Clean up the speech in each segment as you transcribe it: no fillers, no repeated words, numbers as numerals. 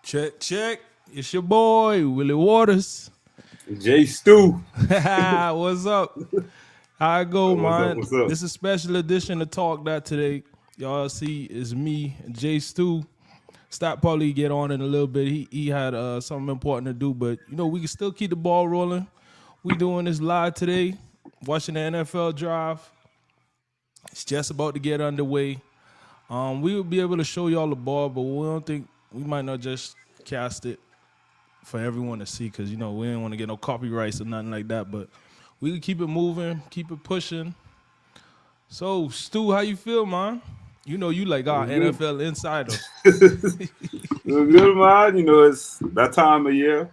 Check, check. It's your boy, Willie Waters. J Stu. What's up? How it go, What's up? man? What's up? This is a special edition of Talk Dat today. Y'all see, it's me, J Stu. Stop probably get on in a little bit. He had something important to do, but we can still keep the ball rolling. We doing this live today, watching the NFL draft. It's just about to get underway. We will be able to show y'all the ball, but we don't think we might not just cast it for everyone to see because we didn't want to get no copyrights or nothing like that. But we can keep it moving, keep it pushing. So Stu, how you feel, man? You like our Good. NFL insider. Good, man. It's that time of year.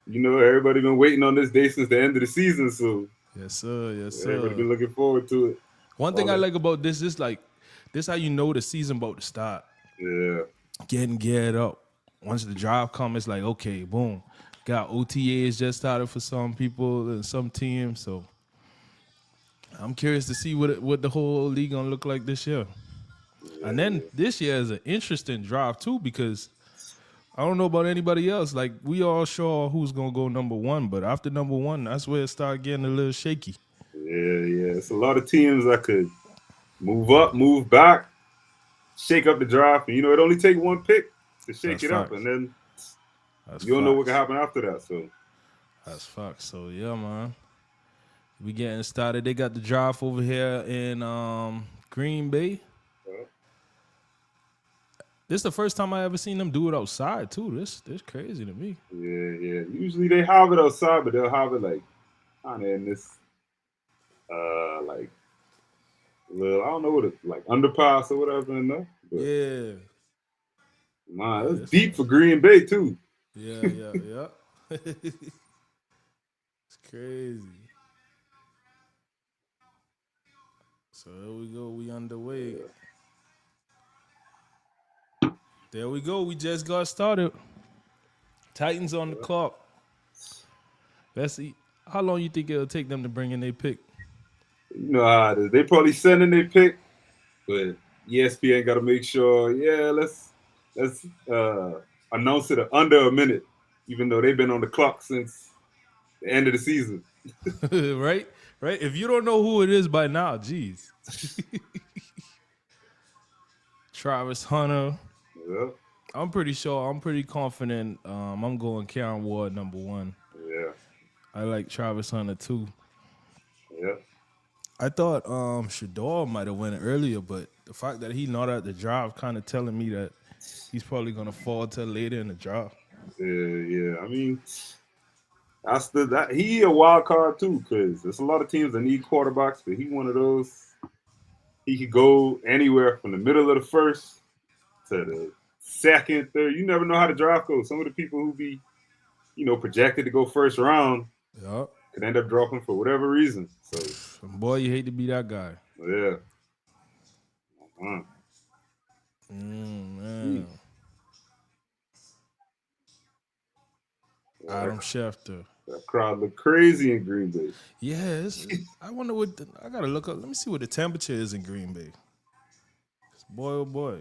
Everybody been waiting on this day since the end of the season, so Yes, sir. Yes, everybody sir. been looking forward to it. One thing All I that. like about this is like this how you know the season about to start. Yeah. Getting geared up. Once the drive comes, it's like, okay, boom. Got OTAs just started for some people and some teams. So I'm curious to see what the whole league gonna look like this year. And then Yeah. this year is an interesting drive too because I don't know about anybody else. Like we all sure who's gonna go number one, but after number one, that's where it start getting a little shaky. Yeah. It's a lot of teams that could move up, move back, shake up the draft. And it only take one pick to shake That's it up, and facts. then That's you don't know what can facts. happen after that. So That's facts. So yeah, man. We getting started. They got the drive over here in Green Bay. uh, This is the first time I ever seen them do it outside too. This crazy to me. yeah. Usually they have it outside, but they'll have it like kind of in this like little, I don't know what it's like, underpass or whatever in there. But Yeah. man, Yeah, it's this deep one. for Green Bay too. Yeah. It's crazy. So here we go. We underway. Yeah. There we go. We just got started. Titans on the clock. Let's see. How long you think it'll take them to bring in their pick? You know how it is. They probably sending their pick, but ESPN got to make sure. Yeah, let's announce it under a minute, even though they've been on the clock since the end of the season. Right? Right? If you don't know who it is by now, geez. Travis Hunter. Yeah, I'm pretty sure. I'm pretty confident. I'm going Karen Ward number one. yeah, I like Travis Hunter too. yeah. I thought Shador might have went earlier, but the fact that he not at the drive kind of telling me that he's probably gonna fall till later in the draft. Yeah. I mean, that he a wild card too, because there's a lot of teams that need quarterbacks, but he one of those. He could go anywhere from the middle of the first to the second, third. You never know how the draft goes. Some of the people who be, projected to go first round Yeah. could end up dropping for whatever reason. So Boy, you hate to be that guy. yeah. Uh, Man. Jeez. Yeah, Adam Schefter. that crowd look crazy in Green Bay. Yes. I wonder I gotta look up. Let me see what the temperature is in Green Bay. Boy, oh boy.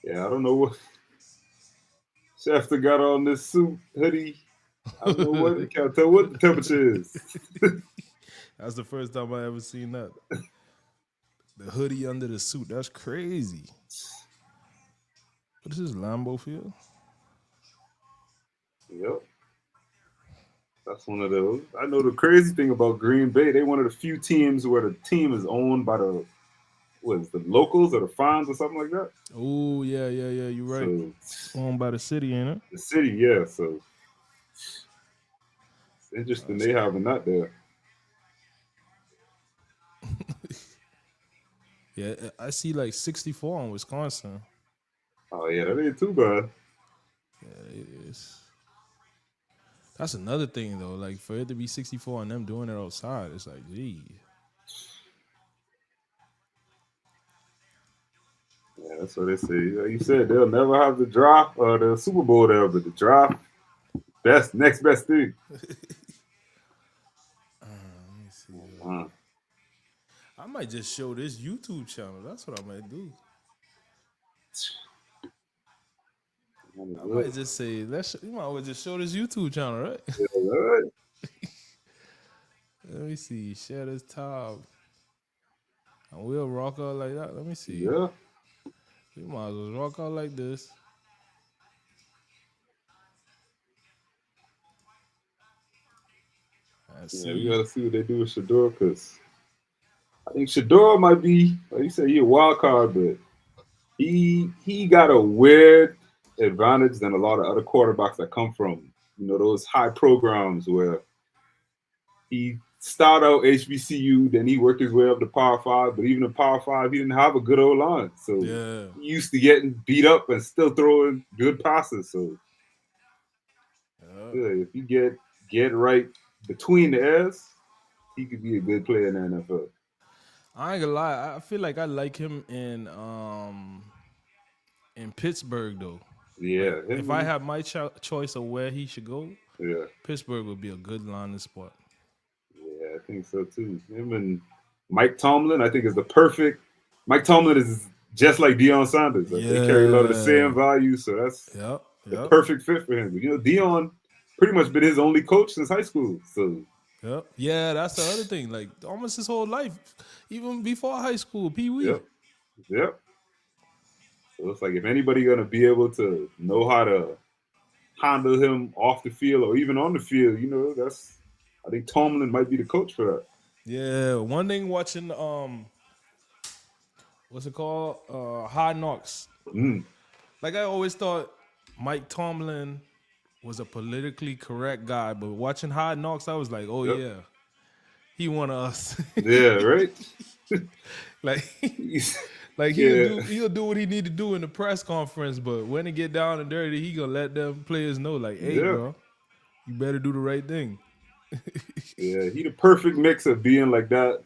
Yeah, I don't know what Schefter got on this suit hoodie. I don't know what. I can't tell what the temperature is. That's the first time I ever seen that. The hoodie under the suit. That's crazy. What is this, Lambeau Field? Yep, that's one of those. I know the crazy thing about Green Bay. They one of the few teams where the team is owned by the locals or the fans or something like that. Oh, yeah. You're right. So Owned by the city, ain't it? the city, yeah. So it's interesting That's they having that there. Yeah, I see like 64 in Wisconsin. Oh yeah, that ain't too bad. Yeah, it is. That's another thing though. Like for it to be 64 and them doing it outside, it's like, gee. Yeah, that's what they say. Like you said, they'll never have the draft or the Super Bowl there, but the draft, next best thing. Let me see. Uh, I might just show this YouTube channel. That's what I might do. I might just say you might well just show this YouTube channel, right? Yeah, right. Let me see. Share this top. And we'll rock out like that. Let me see. Yeah. We might as well rock out like this. And Yeah, we see. gotta see what they do with Shador because I think Shador might be, like you said, he a wild card, but he got a weird advantage than a lot of other quarterbacks that come from those high programs where he started out HBCU, then he worked his way up to Power Five. But even in Power Five, he didn't have a good old line, so Yeah. he used to getting beat up and still throwing good passes. So Yeah. yeah, if you get right between the ears, he could be a good player in the NFL. I ain't gonna lie. I feel like I like him in Pittsburgh though. Like Yeah, if I him. have my choice of where he should go, Yeah, Pittsburgh would be a good landing spot. yeah, I think so too. Him and Mike Tomlin, I think, is the perfect. Mike Tomlin is just like Deion Sanders. Like they carry a lot of the Yeah. same values, so that's Yep. the Yep. perfect fit for him. But Deion pretty much been his only coach since high school. So Yep. Yeah, that's the other thing. Like almost his whole life, even before high school, Pee Wee. yep, yep. So it's like if anybody gonna be able to know how to handle him off the field or even on the field, that's I think Tomlin might be the coach for that. Yeah. One thing watching what's it called? Hard Knocks. Mm, Like I always thought Mike Tomlin was a politically correct guy, but watching Hard Knocks, I was like, oh yep. yeah, he one of us. Yeah, right. like, like Yeah. he'll do what he need to do in the press conference, but when it get down and dirty, he gonna let them players know, like, hey, Yeah. bro, you better do the right thing. Yeah, he the perfect mix of being like that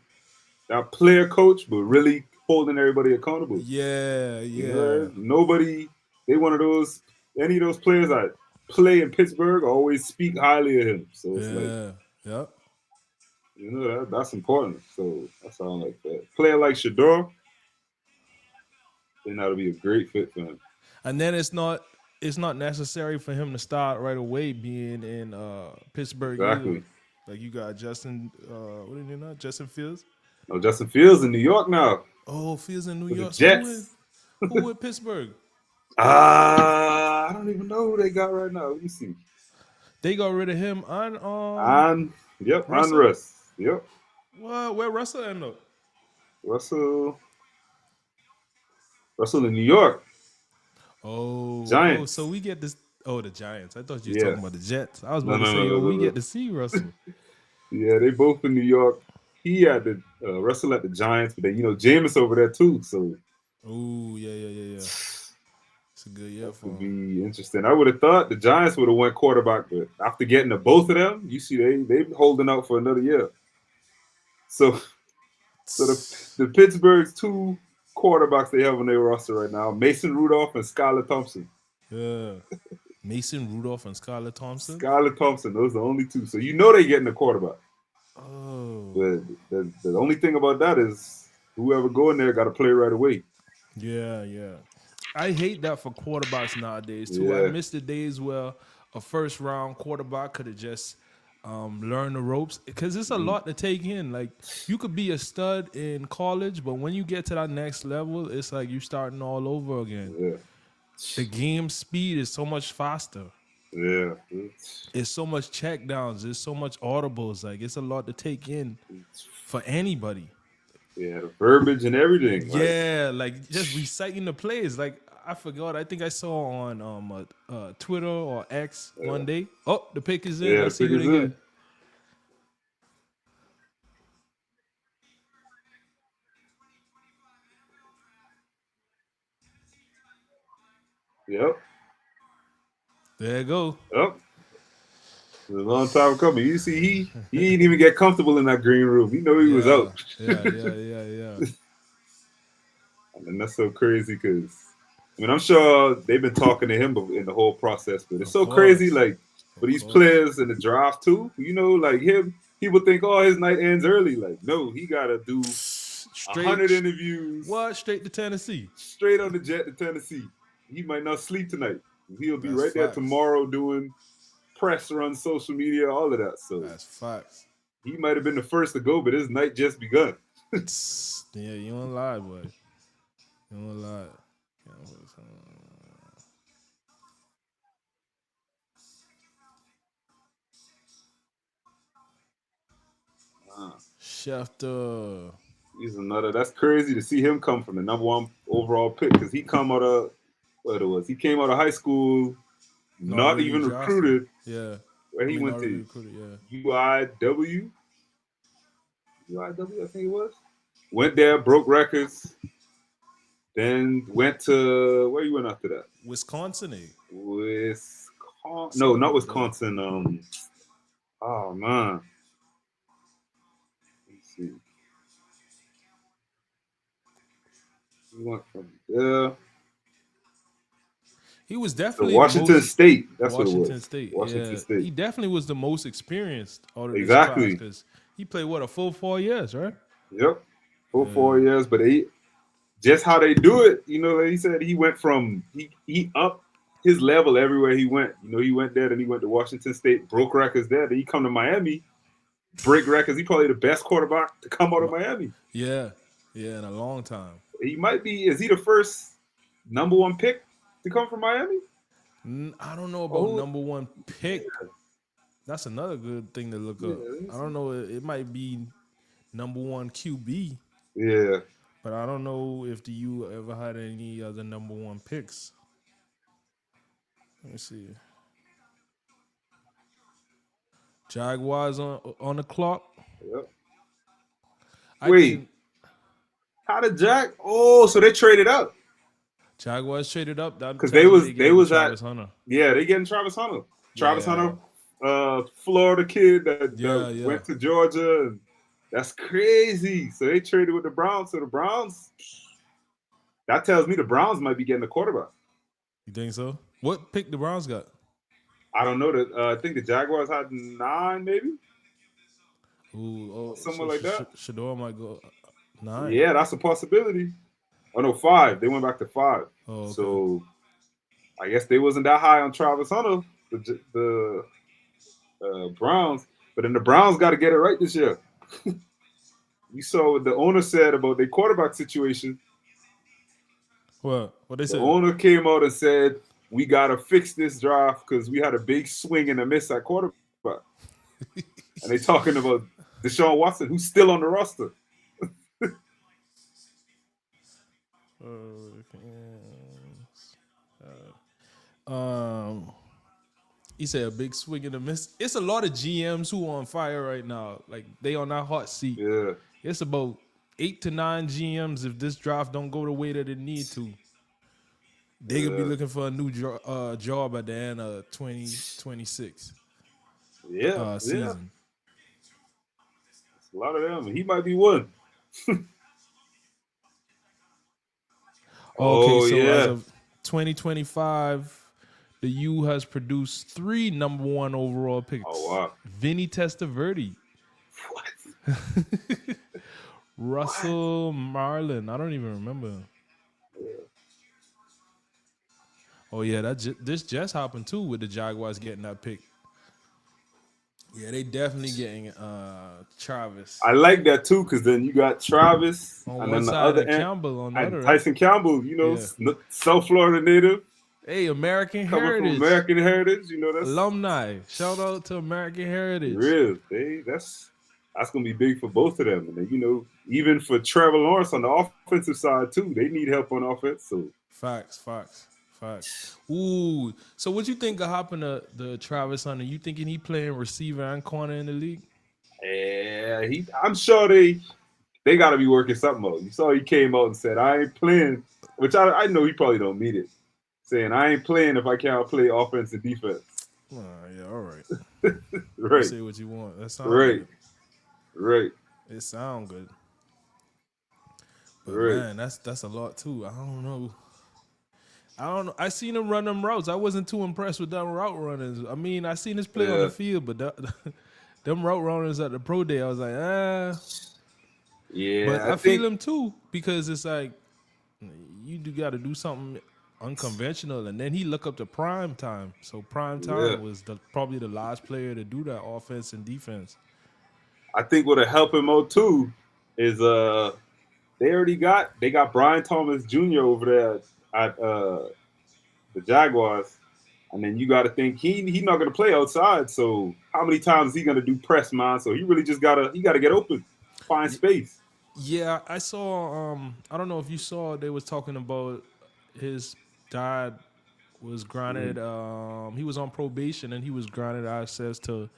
player coach, but really holding everybody accountable. Yeah, yeah, Nobody they one of those any of those players that play in Pittsburgh always speak highly of him. So it's like, yeah, yep. that's important. So that sounds like that. Player like Shador, then that'll be a great fit for him. And then it's not necessary for him to start right away being in Pittsburgh either. Exactly. Like you got Justin, what did you know? Justin Fields. No, Justin Fields in New York now Oh, Fields in New with the York. So Jets. who with Pittsburgh? I don't even know who they got right now. Let me see. They got rid of him and And yep, and Russell. Russ. Yep. What? Where Russell end up? Russell Russell in New York. Oh, so Giants. we get this. Oh, the Giants. I thought you was Yeah. talking about the Jets. I was No, about to no, say, no, no, yo, no, we get no. to see Russell. Yeah, they both in New York. He had the Russell at the Giants, but then Jameis over there too. So Oh, yeah, yeah, yeah, yeah. It's a good year that for could him. be interesting. I would have thought the Giants would have went quarterback, but after getting the both of them, you see they holding out for another year. So the Pittsburgh's two quarterbacks they have on their roster right now: Mason Rudolph and Skylar Thompson. Yeah. Mason Rudolph and Skylar Thompson. Skylar Thompson, those are the only two. So they getting a quarterback. Oh. But the only thing about that is whoever go in there got to play right away. Yeah, yeah. I hate that for quarterbacks nowadays too. I Yeah. miss the days where a first round quarterback could have just learned the ropes because it's a lot to take in. Like you could be a stud in college, but when you get to that next level, it's like you starting all over again. Yeah. The game speed is so much faster. Yeah. It's so much check downs. There's so much audibles. Like it's a lot to take in for anybody. Yeah, the verbiage and everything. Like, Yeah, like just reciting the plays. Like I forgot. I think I saw on Twitter or X one day. Oh, the pick is in. yeah, the Let's see pick who is they get. in. Yep. There you go. Yep. It's a long time coming. You see, he didn't even get comfortable in that green room. He know he was Yeah, out. yeah. And that's so crazy because I'm sure they've been talking to him in the whole process, but it's Of so crazy. course. Like for Of these course. players in the draft too, like him, people think, oh, his night ends early. Like, no, he gotta do Straight 100 interviews what? Straight to Tennessee. straight on the jet to Tennessee. He might not sleep tonight. He'll be That's right there facts. tomorrow doing press on social media, all of that. So That's facts. he might have been the first to go, but his night just begun. Yeah, you don't lie, boy. You don't lie. Uh, Schefter. he's another. That's crazy to see him come from the number one overall pick because he come out of what it was. He came out of high school, Not not really even drafted. recruited. Yeah. Where I he mean, went not really to recruited, yeah. UIW, UIW, I think it was. Went there, broke records. Then went to where you went after that? Wisconsin, eh? Wisconsin? No, Something not like that. Wisconsin. Oh man. Let's see. He went from there He was to definitely the Washington most State. That's what it was. Washington State. Washington Yeah, State. he definitely was the most experienced out of this class Exactly. because he played what a full 4 years, right? Yep. For Yeah. 4 years, but he just how they do it. You know, like he said he went from he upped his level everywhere he went. You know, he went there, then he went to Washington State, broke records there. Then he come to Miami, break records. He probably the best quarterback to come out of Miami. Yeah, yeah, in a long time. He might be. Is he the first number one pick to come from Miami? I don't know about Oh, number one pick. That's another good thing to look yeah, up. I don't know. It might be number one QB, yeah. but I don't know if the U ever had any other number one picks. Let me see. Jaguars on the clock. Yep. I Wait, think how did Jack? Oh, so they traded up Jaguars traded up. That because they tells me was they they getting was at Travis Hunter. yeah they getting Travis Hunter. Travis Yeah, Hunter, Florida kid that yeah, yeah. went to Georgia. And that's crazy. So they traded with the Browns. So the Browns, that tells me the Browns might be getting a quarterback. You think so? What pick the Browns got? I don't know that. I think the Jaguars had 9, maybe, Ooh, or oh, somewhere so like that. Shador might go 9. Yeah, that's a possibility. Oh no, 5. They went back to 5. Oh, okay. So I guess they wasn't that high on Travis Hunter, the Browns. But then the Browns got to get it right this year. You saw what the owner said about their quarterback situation. What they The said? owner came out and said, "We got to fix this draft because we had a big swing and a miss at quarterback." And they talking about Deshaun Watson, who's still on the roster. Um, he said a big swing and a miss. It's a lot of GMs who on fire right now. Like they on that hot seat. Yeah, It's about 8 to 9 GMs. If this draft don't go the way that it need to, they could be yeah, looking for a new job at the end of 2026 yeah, yeah. season. It's a lot of them. He might be one. Okay, Oh so as yeah. of 2025, the U has produced 3 number one overall Oh picks. wow. Vinny Testaverde, What? What? Russell Marlin. I don't even remember. Oh yeah, this just happened too with the Jaguars getting that pick. Yeah, they definitely getting Travis I like that too because then you got Travis on and one then the side other and end Campbell on the and other, right? Tyson Campbell. Yeah. South Florida native Hey, American coming from Heritage American heritage. That's alumni. Shout out to American Heritage. real. That's gonna be big for both of them. And then, even for Trevor Lawrence on the offensive side too, they need help on offense. So Facts. Ooh, so what you think of hopping the Travis Hunter? You thinking he playing receiver and corner in the league? yeah, I'm sure they got to be working something out. You saw he came out and said, "I ain't playing," which I know he probably don't mean it. Saying, "I ain't playing if I can't play offense and defense." Yeah, all right. You Right, say what you want. That sound right, good. right, It sound good. But right. man, that's a lot too. I don't know. I seen him run them routes. I wasn't too impressed with them route runners. I mean, I seen his play on Yeah, the field, but them route runners at the pro day, I was like, ah. But yeah. I I feel think him too because it's like you do got to do something unconventional, and then he look up to prime time. So prime Yeah. time was probably the last player to do that offense and defense. I think what'll help him out too is they got Brian Thomas Jr. over there at the Jaguars. And then you got to think he's not going to play outside. So how many times is he going to do press, man? So he really just gotta get open, find space. Yeah, I saw. I don't know if you saw. They was talking about his dad was granted. He was on probation and he was granted access to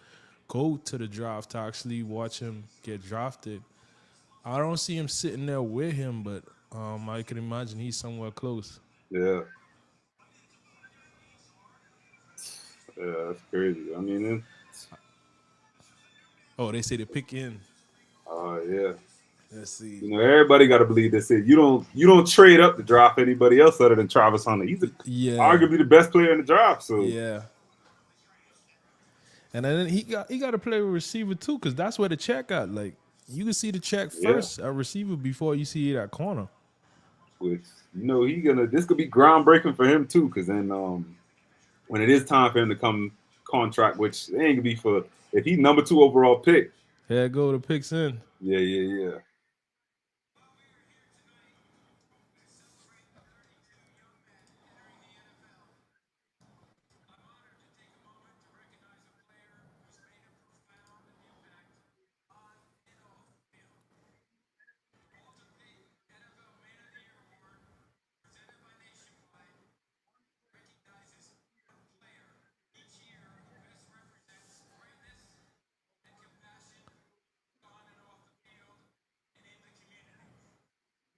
go to the draft to actually watch him get drafted. I don't see him sitting there with him, but I can imagine he's somewhere close. Yeah, yeah, that's crazy. I mean, Oh, they say to pick in. yeah. Let's see. You know, everybody got to believe this. You don't trade up to draft anybody else other than Travis Hunter. He's Yeah, arguably the best player in the draft. So yeah. And then he got to play with receiver too, because that's where the check at. Like you can see the check yeah, first at receiver before you see it at corner. which this could be groundbreaking for him too. Because then when it is time for him to come contract, which it ain't gonna be for if he's number 2 overall pick. Here go the picks in. Yeah, yeah, yeah.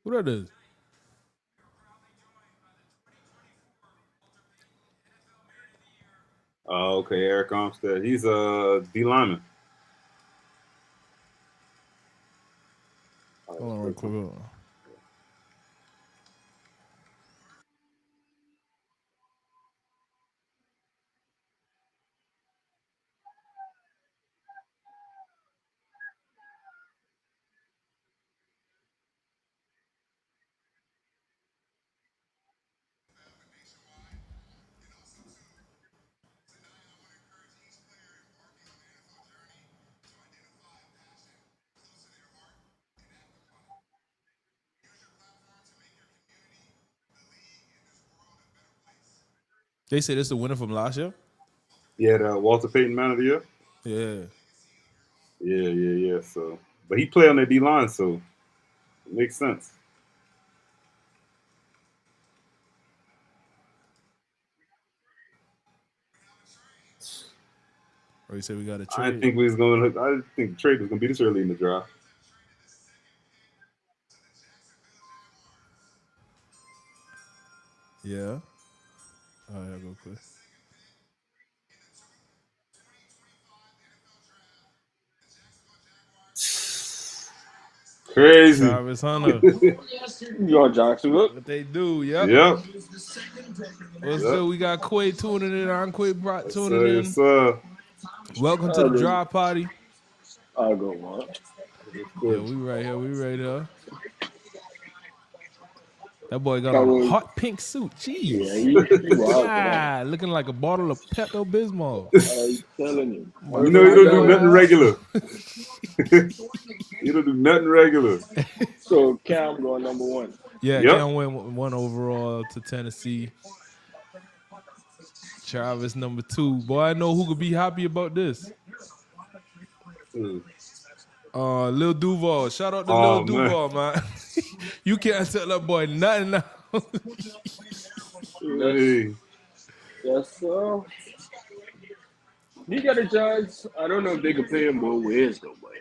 Who that is? Okay, Eric Armstead. He's a D lineman. Hold on, real quick. Hold on. They say this is the winner from last year. Yeah, the Walter Payton Man of the Year. Yeah. Yeah, yeah, yeah. So, but he played on the D line, so it makes sense. Or you say we got a I didn't trade. think we was going. I didn't think the trade was going to be this early in the draft. Yeah. Oh yeah, go quick. Crazy. Travis Hunter. Yo, Jacksonville. What they do? Yep. Yep. What's Yep. good? We got Quay tuning in. I'm Quay Brat Yes, tuning sir. in. Yes, sir. Welcome to the drop party. I'll go one. Yeah, we right here. We right here. That boy got That on a was- hot pink suit. Jeez. Yeah, he wild for that. Ah, looking like a bottle of Pepto Bismol. I'm telling you. You know, you don't do nothing regular. You don't do nothing regular. So Cam going number 1. Yeah, Yep. Cam went 1 overall to Tennessee. Travis number 2. Boy, I know who could be happy about this. Lil Duval. Shout out to Oh, Lil Duval, man. You can't tell that boy nothing now. Hey. Yes, sir. He got a chance. I don't know if they could pay him both ways though, boy.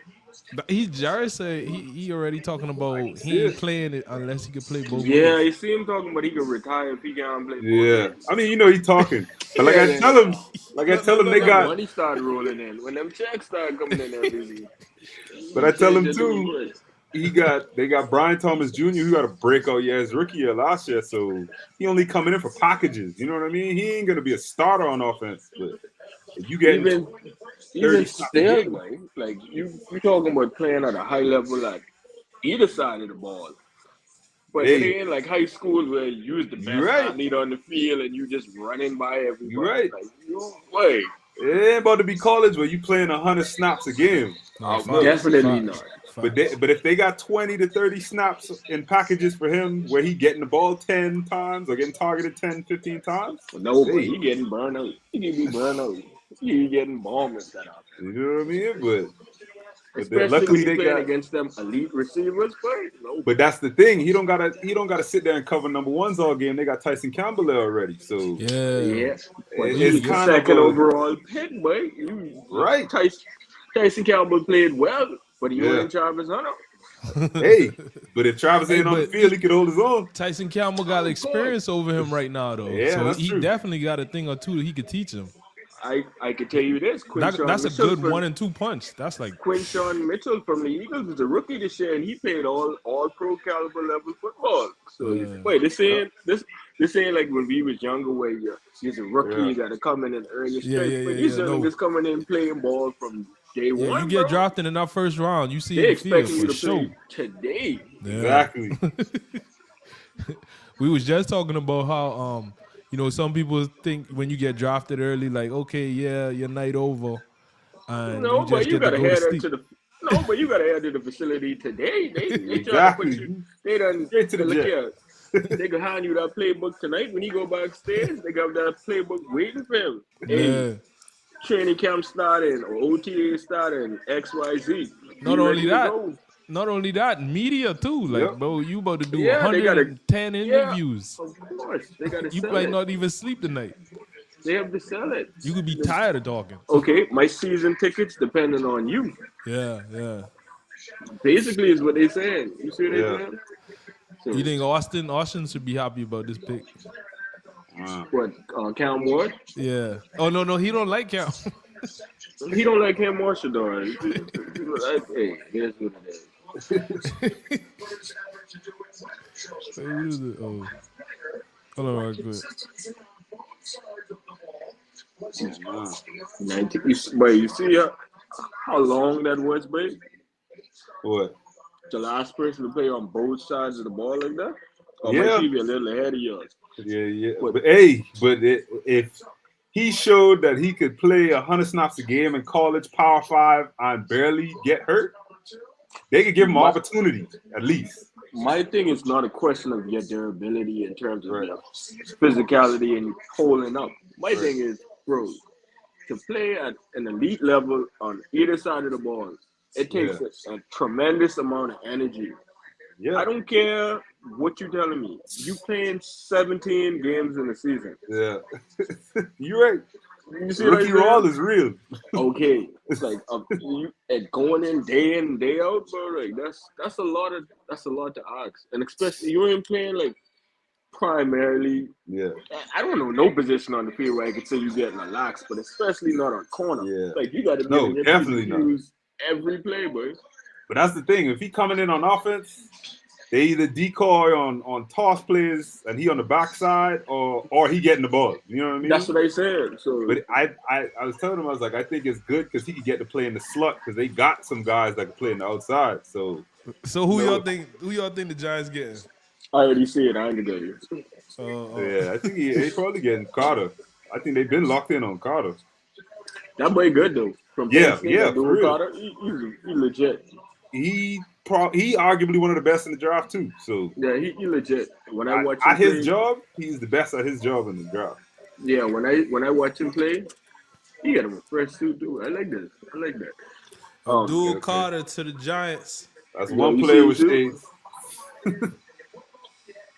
Jared said he already talking about he ain't playing it unless he could play both Yeah, ways. you see him talking about he could retire if he can't play. Yeah. I mean, you know, he talking. But like I tell him, they got. money start rolling in. When them checks start coming in every week. But I tell him too. They got Brian Thomas Jr. who got a breakout year his rookie year last year, so he only coming in for packages. You know what I mean? He ain't gonna be a starter on offense, but if you get even still, like you talking about playing at a high level at either side of the ball. But Hey, it ain't like high school where you was the you best right. athlete on the field and you just running by You everybody. right. Like, you wait. It ain't about to be college where you playing 100 snaps a game. No, Look, facts, Definitely facts, not. facts. but if they got 20 to 30 snaps in packages for him where he getting the ball 10 times or getting targeted 10, 15 times, No, but hey, he getting burned out. He can be burned out. He getting bombed instead of. you know what I mean? But Especially when luckily you're they playing got. against them elite receivers, but no. But that's the thing. He don't gotta sit there and cover number ones all game. They got Tyson Campbell there already. So Yeah, Yeah, but he it's he's could the get kind of second a overall pick, boy. right. Tyson Campbell played well, but he Yeah. wasn't Travis Hunter. Hey, but if Travis Hey, ain't on the but field, he could hold his own. Tyson Campbell got Oh, God. experience over him right now, though. Yeah, So that's he true. definitely got a thing or two that he could teach him. I could tell you this: That's a good 1 and 2 punch. That's like, Quinshawn Mitchell from the Eagles was a rookie this year, and he played all pro caliber level football. So wait, Yep. this ain't like when we was younger, where you're a rookie, Yeah. you got to come in and earn your yeah, yeah, stripes. yeah, But these yeah. young No, niggas coming in playing ball from day yeah, you one, get bro. drafted in that first round, you see They the field expecting you for to sure. play today. Yeah. Exactly. We was just talking about how some people think when you get drafted early, like, okay, yeah, your night over, and you No, but just you get to gotta go to head sleep. to the. No, but you gotta head to the facility today. They trying to put you. Exactly. They done. Straight to the Look jet. here. They can hand you that playbook tonight when you go backstage. They got that playbook waiting for him. Hey, Yeah. training camp starting or OTA starting XYZ. Be Not only ready to that, go. media too. Like, Yep. bro, you about to do Yeah, they gotta. 110 Yeah, interviews. of course they gotta You sell might it. not even sleep tonight. They have to sell it. You could be tired of talking. Okay, my season tickets depending on you. Yeah, yeah. Basically, is what they saying. You see what they Yeah. saying? You So think Austin should be happy about this pick? what? Cam Ward? Yeah. Oh no, he don't like Cal. He don't like him or Shador. Hey, here's what it is. Wait, what is it? Oh, hold on, real quick. 19, but you see how long that was, babe? What? The last person to play on both sides of the ball like that? Or might Yeah. she be a little ahead of yours? Yeah. But But if he showed that he could play 100 snaps a game in college, Power 5, and barely get hurt, they could give him an my, opportunity at least. my thing is not a question of your durability in terms of Right. your physicality and holding up. My Right. thing is, bro, to play at an elite level on either side of the ball, it takes a tremendous amount of energy. Yeah. I don't care what you're telling me. You playing 17 games in a season. Yeah. You're right. You see Rookie what I'm roll saying? is real. Okay, it's like you and going in day out, bro. Like that's a lot to ask, and especially you ain't playing like primarily. Yeah. I don't know no position on the field where I could say you getting relaxed, but especially not on corner. Yeah. Like you got to be No, in your definitely not. use every play, boy. But that's the thing. If he coming in on offense, they either decoy on toss plays and he on the backside or he getting the ball. You know what I mean? That's what I said. So, But I was telling him, I was like, I think it's good because he could get to play in the slot because they got some guys that can play in the outside. So who y'all think the Giants getting? I already see it. I ain't gonna tell you. yeah, I think he probably getting Carter. I think they've been locked in on Carter. That boy good though. From Yeah, Penn State, yeah, that for dude real. Carter, he legit. He arguably one of the best in the draft too. So Yeah, he legit. When I watch him at his play, job, he's the best at his job in the draft. yeah, when I watch him play, he got a fresh suit too. I like this. I like that. Abdul okay. Carter to the Giants. That's Yeah, one you player see with too? shades.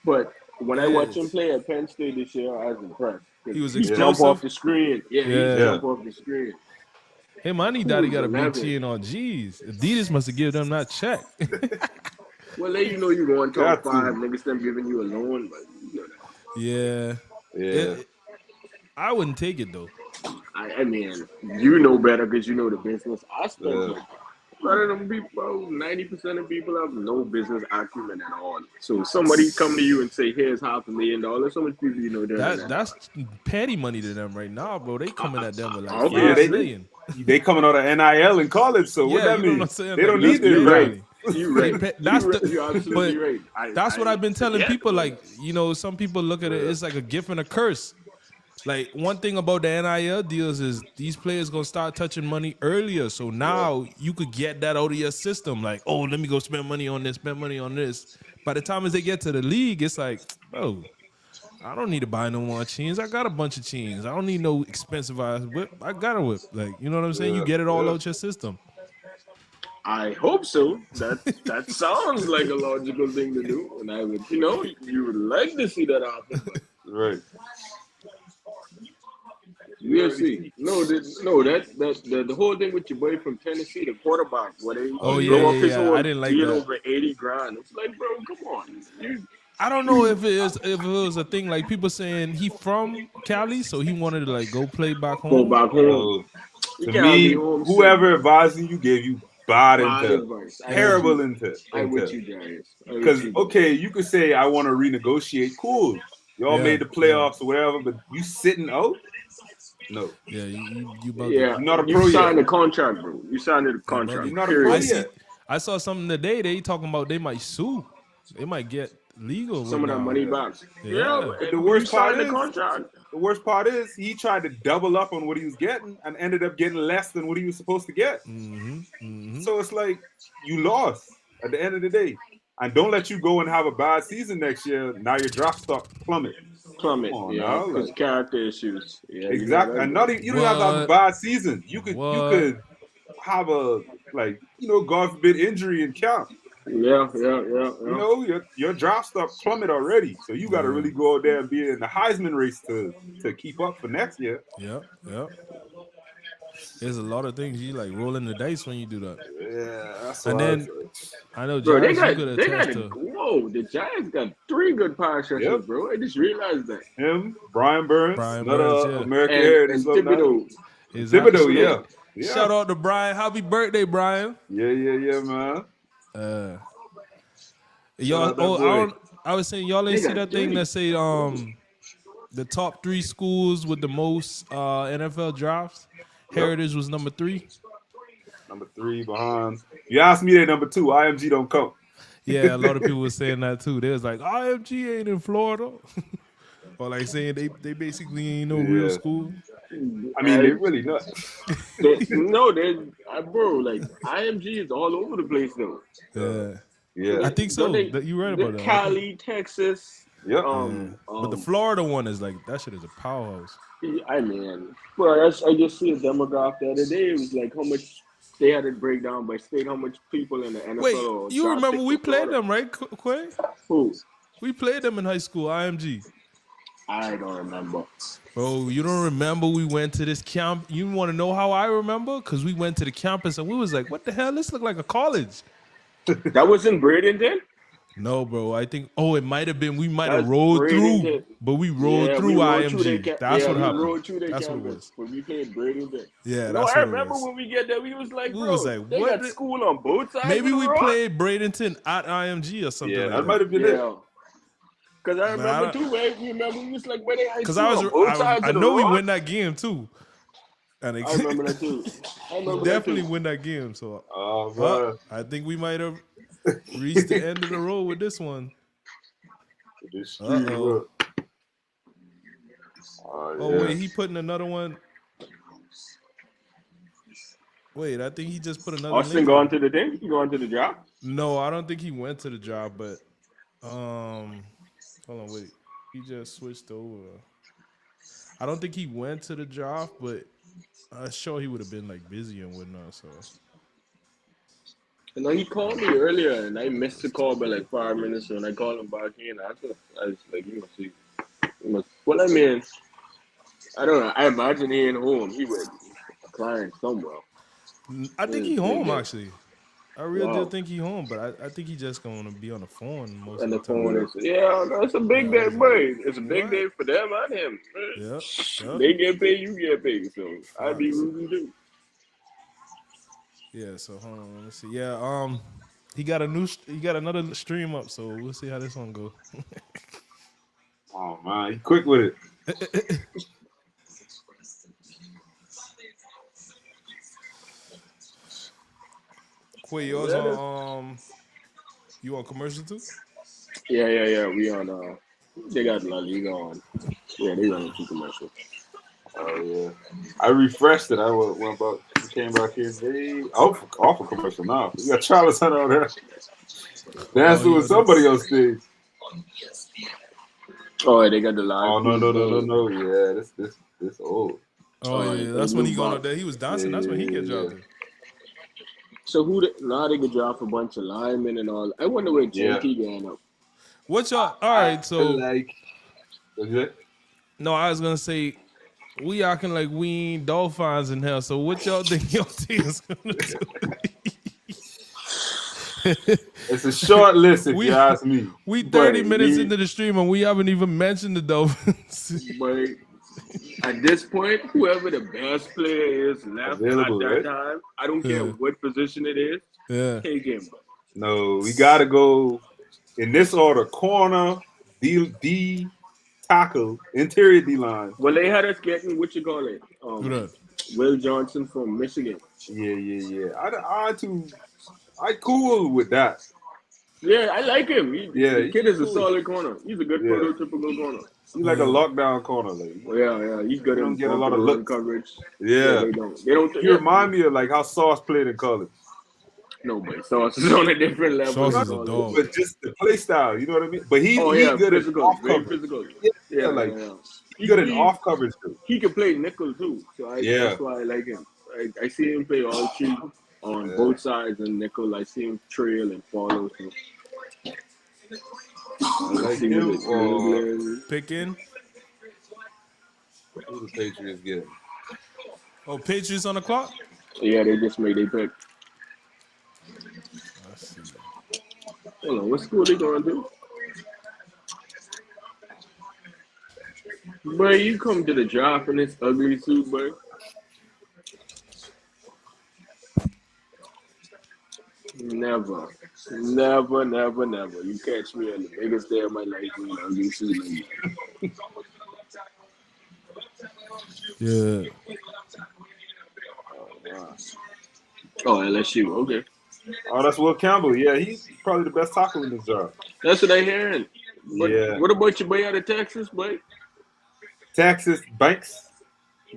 But when I watch him Yes. play at Penn State this year, I was impressed. He was He jump explosive. off the screen. Yeah, he Yeah. jump off the screen. Hey, Money Daddy Who's got a big 11? chin on. Jeez, Adidas must have given them that check. Well, let you know you going top Got to. 5. Niggas them giving you a loan, but you know that. Yeah. I wouldn't take it though. I mean, you know better because you know the business aspect. Yeah. A lot of them people, 90% of people have no business acumen at all. So somebody come to you and say, "Here's $500,000." So much people you know That's petty money to them right now, bro. They coming at them with like Okay, 5 million. They coming out of NIL in college, so what Yeah, that you know mean? what I'm saying? They Like, don't that's need this petty right. right. money. You're right. That's You're absolutely but right. that's what I've been telling forget people. about Like, you know, some people look at it, it's like a gift and a curse. Like, one thing about the NIL deals is these players gonna start touching money earlier. So now you could get that out of your system. Like, oh, let me go spend money on this, spend money on this. By the time as they get to the league, it's like, bro, I don't need to buy no more chains. I got a bunch of chains. I don't need no expensive ass whip. I got a whip. Like, you know what I'm saying? You get it all out your system. I hope so. That sounds like a logical thing to do, and I would, you would like to see that happen. But Right. we'll see. The whole thing with your boy from Tennessee, the quarterback, where they blow up his whole I didn't like deal that. over 80 grand. It's like, bro, come on. I don't know if it was a thing like people saying he from Cali, so he wanted to like go play back Go home. back home. So, You to can't be me, homesick. whoever advising you gave you bad Bad intel, advice. terrible I with intel. you, Darius. Because okay, you could say I want to renegotiate. Cool, y'all Yeah, made the playoffs or whatever, but you sitting out? No. Yeah, you bugging. Yeah, You're not a you pro signed yet. a contract, bro. You signed a You're contract. bugging. You're not a pro Period. yet. I saw something today. They talking about they might sue. They might get legal Some with of that now. money back. Yeah. But the You worst part signed a is, contract. he tried to double up on what he was getting and ended up getting less than what he was supposed to get. So it's like you lost at the end of the day. And don't let you go and have a bad season next year. Now your draft stock plummet. Plummet, Come on yeah, now, because like, character issues. Yeah, exactly. And not even, you don't have to have a What? bad season. You What? could have a, like, God forbid, injury in camp. Yeah. Your draft stock plummet already. So you got to really go out there and be in the Heisman race to keep up for next year. Yep. There's a lot of things you like rolling the dice when you do that. Yeah, that's And what then I know Bro, Jazz, you could attest to. the Giants got 3 good pass rushers, bro. I just realized that. Him, Brian Burns, another American And Heritage Thibodeau. Thibodeau, yeah. Shout out to Brian. Happy birthday, Brian. Yeah, man. Y'all, I was saying y'all ain't see that thing Jimmy. that say the top 3 schools with the most NFL drafts. Heritage was number 3. Number 3 behind. You asked me, they number 2. IMG don't count. Yeah, a lot of people were saying that too. They was like, IMG ain't in Florida. Or like saying they basically ain't no real school. I mean, they really not. Bro, like IMG is all over the place though. Yeah. I think so. You're right about that. Cali, Texas. Yep. But the Florida one is like, that shit is a powerhouse. I mean, bro, I just see a demographic the other day. It was like how much they had it break down by state, how much people in the NFL. Wait, you remember we played them, right, Quay? Who? We played them in high school, IMG. I don't remember. Bro, you don't remember we went to this camp? You want to know how I remember? Because we went to the campus and we was like, what the hell? This look like a college. That was in Bradenton? No, bro. I think, it might have been, we might have rolled through, but we rolled through IMG. That's what happened. Rode through That's campus what it was. when we played Bradenton. Yeah, no, that's I what remember it was. when we get there, we was like, We bro, was like, they what got school on both sides. Maybe of the we road? played Bradenton at IMG or something like that. That might have been it. Because I remember too, right? We was like, where they had because I know we win that game too. And I remember that too. Definitely win that game. So I think we might have reached the end of the road with this one. Oh, wait, he putting another one. Wait, I think he just put another. Austin going to the thing? He going to the job? No, I don't think he went to the job, but hold on, wait. He just switched over. I don't think he went to the draft, but I'm sure he would have been like busy and whatnot. So. And then he called me earlier, and I missed the call by like 5 minutes. So when I called him back in, I was like, you must see. Well, I mean, I don't know. I imagine he ain't home. He was a client somewhere. I think he home actually. I really do think he home, but I think he just gonna be on the phone most of the time. It's a big day, boy. It's a big day for them and him. Yep. They get paid, you get paid. So I'd be rooting too. Yeah. So hold on, let me see. Yeah. He got another stream up, so we'll see how this one go. Oh man, he quick with it. Wait, yours on you on commercial too? Yeah. We on. They got La Liga on. Yeah, they running two commercials. Oh yeah, I refreshed it. I went about came back here. They off a commercial now. You got Travis Hunter out there Oh, dancing with somebody on stage. Oh, they got the live. Oh no. Yeah, this old. Oh They yeah, put a that's when new he going box. up there. He was dancing. That's when he get Yeah. drafted. So now they could drop a bunch of linemen and all. I wonder where JT going up. What y'all? All right, so like. What's that? no, I was gonna say we acting like we ain't Dolphins in hell. So what y'all think your team is gonna do? It's a short list if We- you ask me. We 30 But minutes we- into the stream and we haven't even mentioned the Dolphins. But at this point, whoever the best player is left Available, at that right? time, I don't care what position it is, Yeah. take him. No, we gotta go in this order: corner, D tackle, interior D line. Well, they had us getting what you call it, Who that? Will Johnson from Michigan. Yeah. I cool with that. Yeah, I like him. The kid is a cool. solid corner. He's a good Yeah. prototypical corner. He's like a lockdown corner, like. Yeah. He's good He in don't get a lot of one-to-one looks. coverage. Yeah. They don't. You remind me of like how Sauce played in college. No, but Sauce is on a different level. Sauce is a dog. But just the play style, you know what I mean? But he good physical, at off very coverage. physical. Yeah. He's good at off coverage too. He can play nickel too, so that's why I like him. I see him play all three on both sides and nickel. I see him trail and follow. So. I like him. Picking. Who the Patriots get? Oh, Patriots on the clock? Yeah, they just made their pick. Let's see. Hold on, what school they going to? Boy, you come to the draft in this ugly suit, boy. Never. You catch me on the biggest day of my life in an ugly suit like that. Yeah. Oh, LSU, okay. Oh, that's Will Campbell. Yeah, he's probably the best tackle in this job. That's what I hearing. But Yeah. what about your boy out of Texas, boy? Texas Banks.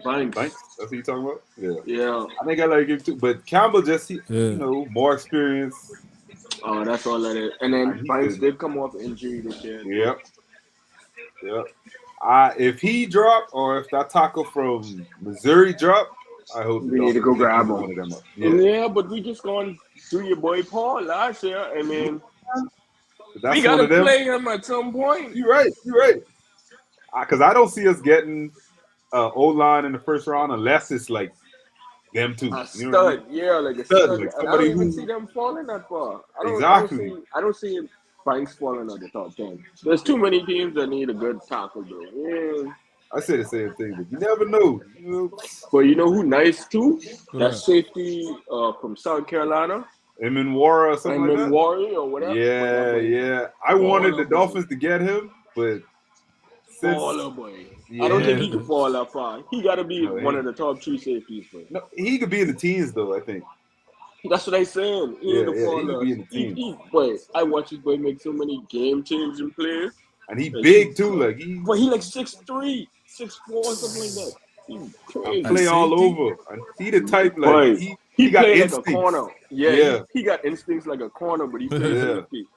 Banks. That's what you talking about? Yeah. I think I like him too. But Campbell just, more experience. Oh, that's all that is. And then Banks did come off injury this year. Yep. If he dropped or if that tackle from Missouri dropped, I hope we need to go grab him. One of them up. Yeah, but we just gone through your boy Paul last year. I mean, we gotta play him at some point. You're right. Because I don't see us getting O-line in the first round unless it's like them two. A stud, you know what I mean? Yeah, like a stud. Like I don't even see them falling that far. I don't see Banks falling at the top 10. There's too many teams that need a good tackle, though. Yeah. I say the same thing, but you never know. But you know who nice too? That safety from South Carolina. Eamon Warren or something like that? Warrior or whatever. Yeah. I wanted the Dolphins to get him, but Baller boy. I don't think he can fall that far. He got to be one of the top 3 safeties. Boy. No, he could be in the teens, though, I think. That's what I saying. He could be in the teens. Boy, I watch this boy make so many game-changing plays. And he big, too. But he like 6'3", 6'4", something like that. He play all over. And he the type, he got play instincts. Like a corner. Yeah. He got instincts like a corner, but he plays safety.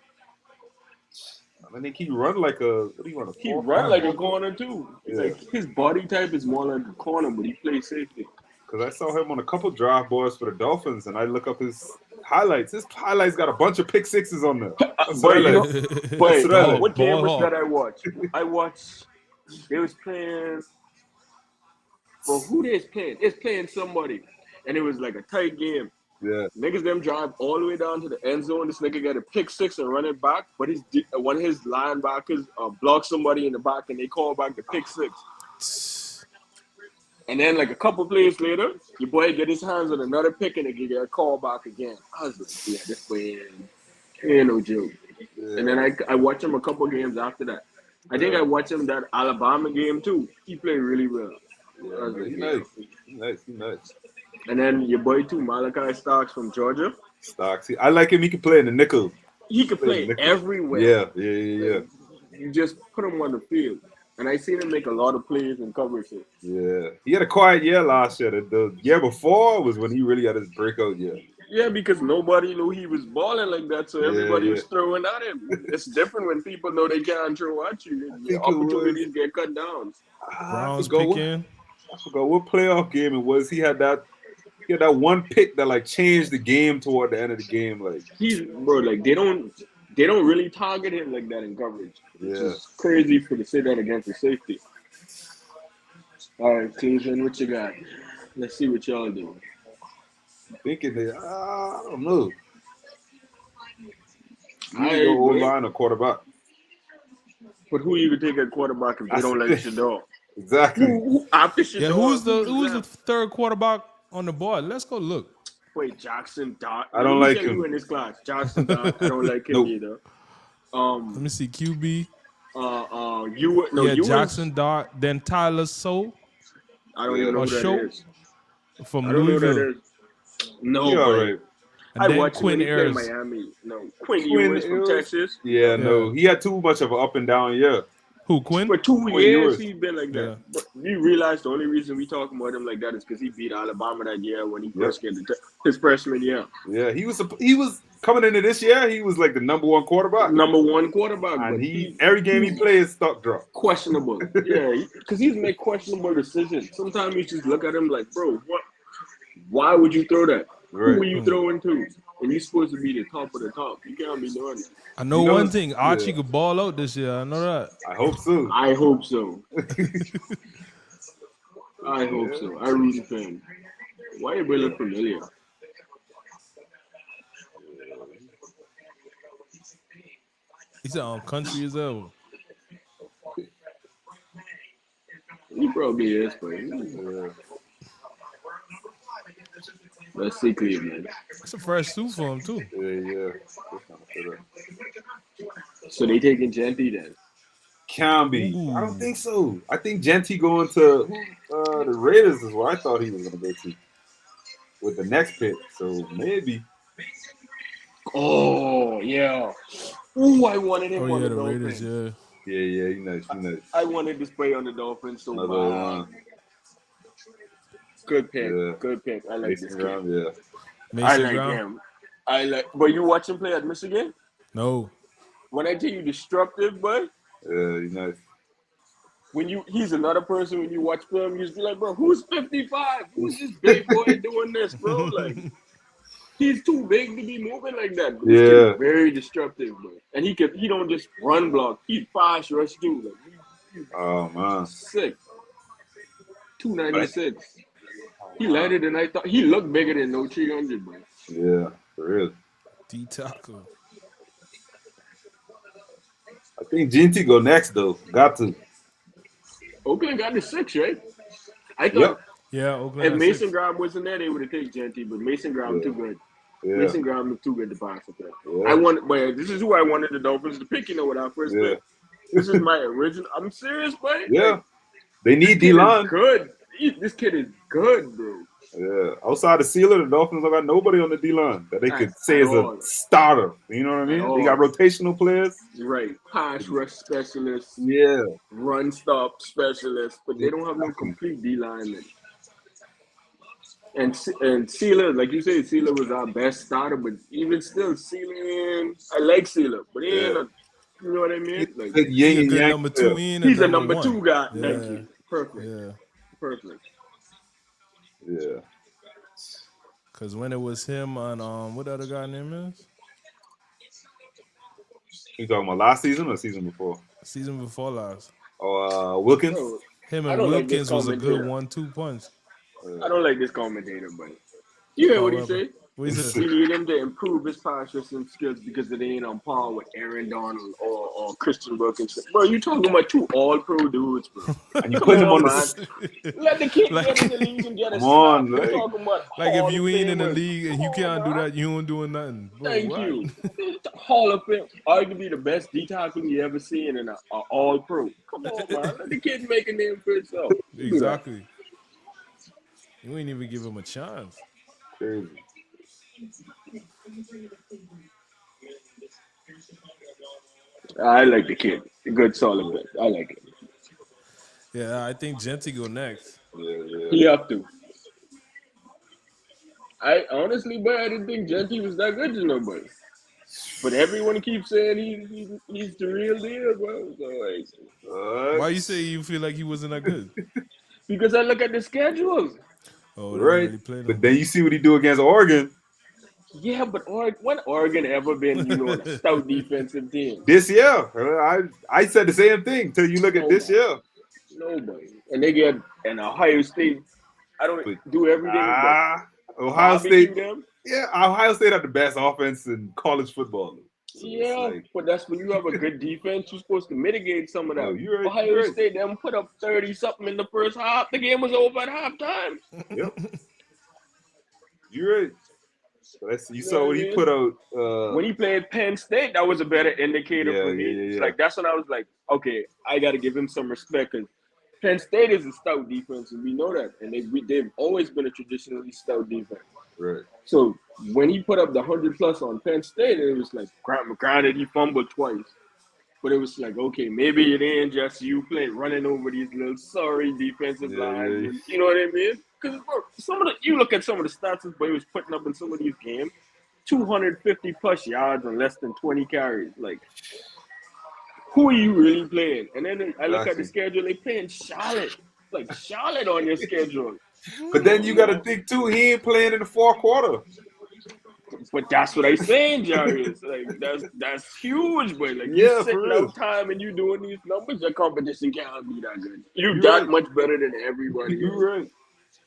I think he run like a. What do you want? He run like a corner too. Like his body type is more like a corner, but he plays safety. Because I saw him on a couple draft boards for the Dolphins, and I look up his highlights. His highlights got a bunch of pick sixes on there. What game was that I watched? I watched. They was playing. Well, who they playing? It's playing somebody, and it was like a tight game. Yeah. Niggas them drive all the way down to the end zone. This nigga got a pick 6 and run it back, but one of his linebackers blocked somebody in the back and they call back the pick 6. And then like a couple plays later, your boy get his hands on another pick and they get a call back again. I was like, yeah, this boy ain't no joke. Yeah. And then I watched him a couple games after that. I think I watched him that Alabama game too. He played really well. Yeah, he nice. And then your boy too, Malachi Starks from Georgia. Stocks. I like him. He can play in the nickel. He could Play in play the nickel. everywhere. Yeah. Like, you just put him on the field. And I seen him make a lot of plays and coverages. Yeah. He had a quiet year last year. The year before was when he really had his breakout year. Yeah, because nobody knew he was balling like that, so everybody was throwing at him. It's different when people know they can't throw at you. Your opportunities get cut down. Browns picking. I forgot what playoff game it was. He had that one pick that like changed the game toward the end of the game. Like Like they don't really target him like that in coverage. Which is crazy for to say that against the safety. All right, Cleveland, what you got? Let's see what y'all do. Thinking that I don't know. I go O-line or quarterback. But who you could take at quarterback if they don't let Shador? Exactly. After Shador, who's the third quarterback on the board? Let's go look. Wait, Jackson Dart. I don't like him. You in this class, Jackson Dart. I don't like him either. Let me see QB. Jackson Dart. Then Tyler Sow. I don't even know who that is. From Louisville. No, right. And then watched Quinn Ayers. Miami. No, Quinn Ewers from Texas. Yeah, no, he had too much of an up and down year. Who, Quinn? For 2 years, he's been like that. Yeah. But you realize the only reason we talk about him like that is because he beat Alabama that year when he first came to his freshman year. Yeah, he was coming into this year. He was like the number one quarterback. And every game he plays, stock drop. Questionable. Yeah, because he's made questionable decisions. Sometimes you just look at him like, bro, what? Why would you throw that? Right. Who are you throwing to? And you're supposed to be the top of the top. You can't be doing that. I know one thing. Archie could ball out this year. I know that. I hope so. I hope so. I hope so. I really think. Why do we look familiar? He's on country as hell. He probably is, but let's see Cleveland. It's a fresh suit for him too. Yeah. So they taking Genty then? Can be. I don't think so. I think Genty going to the Raiders is what I thought he was going to go to with the next pick. So maybe. Oh yeah. Ooh, I wanted him on the Raiders. Dolphins. Yeah, you know. I wanted to spray on the Dolphins so bad. Good pick. Yeah. Good pick. I like Mason this Graham, yeah. I like him. But you watch him play at Michigan? No. When I tell you destructive, bud. Yeah, he's nice. He's another person when you watch film, you just be like, bro, who's 55? Who's this big boy doing this, bro? Like, he's too big to be moving like that. But he's very destructive, bro. And he don't just run block. He fast rush too. Like, oh man. Sick. 296. He landed and I thought he looked bigger than no 300, bro. Yeah, for real. D-tackle. I think Genty go next though. Got to. Oakland got the 6, right? I thought. Yeah, Oakland. If Mason Graham wasn't there, they would have taken Genty, but Mason Graham too good. Yeah. Mason Graham looked too good to pass up there. Yeah. But this is who I wanted the Dolphins to pick. You know, with our first pick. This is my original. I'm serious, buddy. Yeah, like, they need D-line. Good. This kid is good, bro. Yeah, outside the Sealer, the Dolphins don't got nobody on the D-line that they could say is a starter. You know what I mean? They got rotational players. Right. Pass rush specialists. Yeah. Run stop specialists. But they don't have no complete D-line. And Sealer, like you said, Sealer was our best starter. But even still, Sealer, I like Sealer. But he ain't a, you know what I mean? Like, he's a number 2 in. He's a number 2 guy. Yeah. Thank you. Perfect. Yeah. Perfect. Yeah. Because when it was him on what other guy name is? You talking about last season or season before? Season before last. Oh, Wilkins? Him and Wilkins was a good 1-2 punch. I don't like this commentator, but you hear what he say? We need him to improve his pass rushing skills because it ain't on par with Aaron Donald or Christian Wilkins. Bro, you talking about 2 all-pro dudes, bro. And you put him on the... Let the kid get in the league and get a snap. You're talking about if you ain't in the league and you can't do that, you ain't doing nothing. Bro, Thank you. Hall of Fame, arguably the best D-tackle you ever seen in an all-pro. Come on, man. Let the kid make a name for himself. Exactly. You ain't even give him a chance. Crazy. I like the kid. Good solid pick. I like it. Yeah, I think Genty go next. Yeah. He have to. I honestly, but I didn't think Genty was that good to nobody. But everyone keeps saying he's the real deal, bro. So like, Why you What? say you feel like he wasn't that good? because I look at the schedules. Oh, they didn't Right. really play But them. then you see what he do against Oregon Yeah, but when Oregon ever been, a stout defensive team? this year. I said the same thing till you look at this Nobody. year. Nobody. And they get an Ohio State. I don't But do everything but Ohio barbecue State. them. Yeah, Ohio State had the best offense in college football. So it's Yeah, like, but that's when you have a good defense. You're supposed to mitigate some of oh, that. you're right. Ohio You're right. State them put up 30 something in the first half. The game was over at halftime. Yep, you're right. So you You know saw what I what he mean? put out. When he played Penn State, that was a better indicator Yeah, for yeah, me. yeah, It's yeah. like that's when I was like, okay, I got to give him some respect because Penn State is a stout defense, and we know that, and they've always been a traditionally stout defense. Right. So when he put up the 100+ on Penn State, it was like, granted, he fumbled twice. But it was like, okay, maybe it ain't just you playing running over these little sorry defensive Yeah, lines. yeah. And, you know what I mean? Because you look at some of the stats this boy was putting up in some of these games, 250+ yards and less than 20 carries. Like, who are you really playing? And then I look at the Exactly. schedule, they playing Charlotte. Like Charlotte on your schedule. But Come then on, you got to man. think too. He ain't playing in the fourth quarter. But that's what I'm saying, Jarius. Like that's huge, but like you Yeah, for sitting real. out time and you doing these numbers, your competition can't be that good. You You're that right. much better than everybody else. You're right.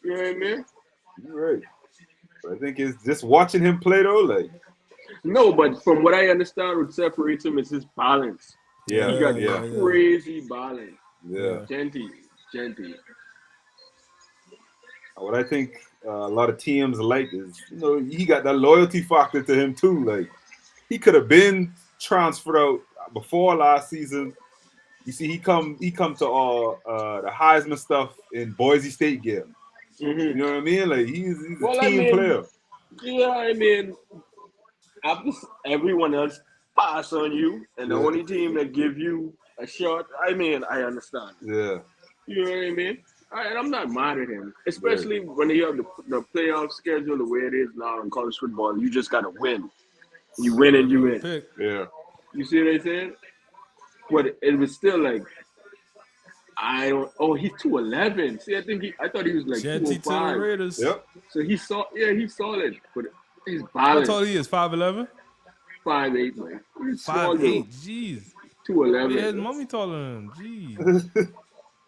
You know what I mean? You're right. But I think it's just watching him play though. Like, No, but from what I understand, what separates him is his balance. yeah, He got yeah, crazy balance. yeah. Genty. What I think a lot of teams like is, he got that loyalty factor to him too. Like, he could have been transferred out before last season. You see, he come to the Heisman stuff in Boise State game. You know what I mean? Like, he's a Well, I team mean, player. yeah, I mean, after everyone else pass on you, and the Yeah, only team that give you a shot, I mean, I understand. yeah, You know what I mean? And I'm not mad at him, right. especially when you have the playoff schedule the way it is now in college football. You just gotta win. You win and you Good win. pick. Yeah, You see what I'm saying? But it was still like I don't. Oh, he's 211. See, I thought he was like Genty to the 205. Raiders. yep. So he's solid, but he's How tall balanced. he is? 5'11"? 5'8", man. He's small though. 5'8". Jeez. Oh yeah, his 211. mommy taller than him. Jeez.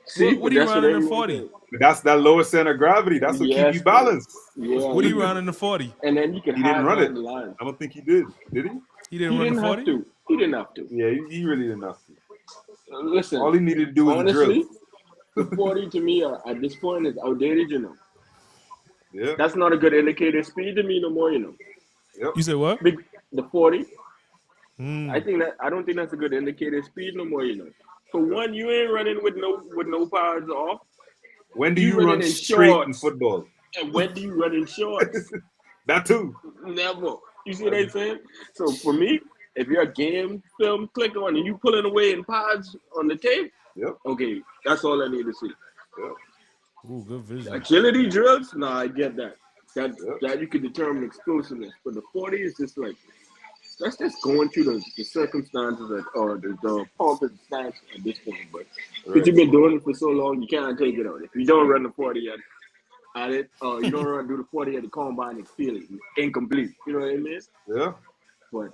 See, What but are you that's what running in everyone 40? says. That's that lower center of gravity. That's what keep you Yes, bro. balanced. Yeah, What are you running in 40? and then you can He didn't hard run it. man the line. I don't think he did. Did he? He didn't He run the didn't have 40? to. He didn't have to. Yeah, he really didn't have to. Listen, All he needed to do was the drill. honestly, the 40 to me at this point is outdated. Yeah, That's not a good indicator of speed to me no more. yep. You said what? The 40. Hmm. I don't think that's a good indicator of speed no more. For one, you ain't running with no pads off. When do You you running run in straight in shorts. football? And when do you run in shorts? That too. Never. You see what I'm saying? So for me, if you're a game film click on and you pulling away in pods on the tape, Yep. okay, that's all I need to see. Yep. Ooh, good vision. Agility drills, nah, I get that. Yep. That you can determine explosiveness. But the 40 is just like that's just going through the circumstances or the pulpit stance at this point. But because you've been doing it for so long, you can't take it out. If you don't run the 40 at it, or you don't do the 40 at the combine, it's feeling incomplete. You know what I mean? Yeah. But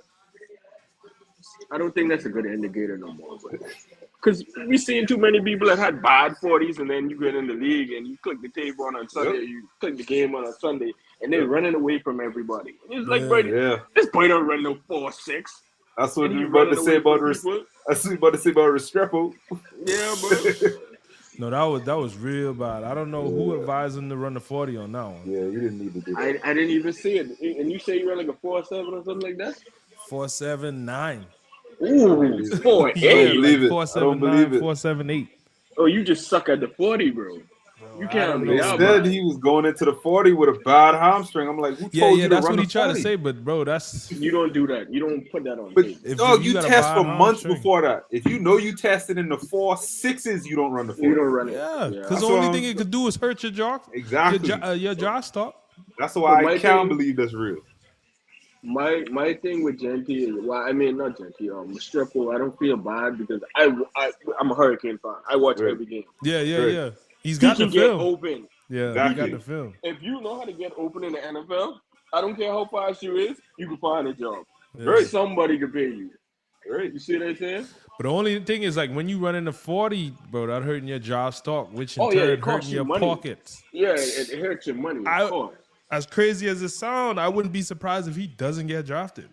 I don't think that's a good indicator no more. Because we've seen too many people that had bad 40s, and then you get in the league and you click the tape on Sunday, Yep. you click the game on Sunday, and they're running away from everybody. And it's like, Yeah. bro, Yeah. this boy don't run no 4.6. That's what And we he about to running say away about from people. That's what we about to say about Restrepo. Yeah, bro. No, that was real bad. I don't know who advised him to run the 40 on that one. Yeah, you didn't need to do that. I didn't even see it. And you say you ran like a 4.7 or something like that? 4.79. Ooh, Yeah. 4.8. Yeah, believe like it. I don't 4.79, believe it. 4.78. Oh, you just suck at the 40, bro. You I can't don't be know. that Instead, bad. he was going into the 40 with a bad hamstring. I'm like, who Yeah, told yeah, you to that's run what the he tried to 40? say. But bro, that's You don't do that. You don't put that on But tape. if dog, you you got a test bad for months hamstring. before that. If you know you tested in the 4.6s, you don't run the You 40. don't run it. Yeah, Yeah. because the That's what only I'm thing it could do is hurt your jaw, exactly. your jaw stop. That's But why I my can't thing, believe that's real. my thing with Genty is, well, I mean, not Genty, Restrepo, I don't feel bad because I'm a Hurricane fan. I watch Right, every game. Yeah, yeah, right, yeah. He's He got the can get film. open. Yeah, he He got exactly. the film. If you know how to get open in the NFL, I don't care how fast you is, you can find a job. Yeah. Right, Somebody can pay you. right. You see what I'm saying? But the only thing is, like, when you run into 40, bro, that hurting your jaw stock, which in Oh yeah, turn it hurting costs you your money. pockets. Yeah, it hurts your money, of I, course. as crazy as it sounds, I wouldn't be surprised if he doesn't get drafted.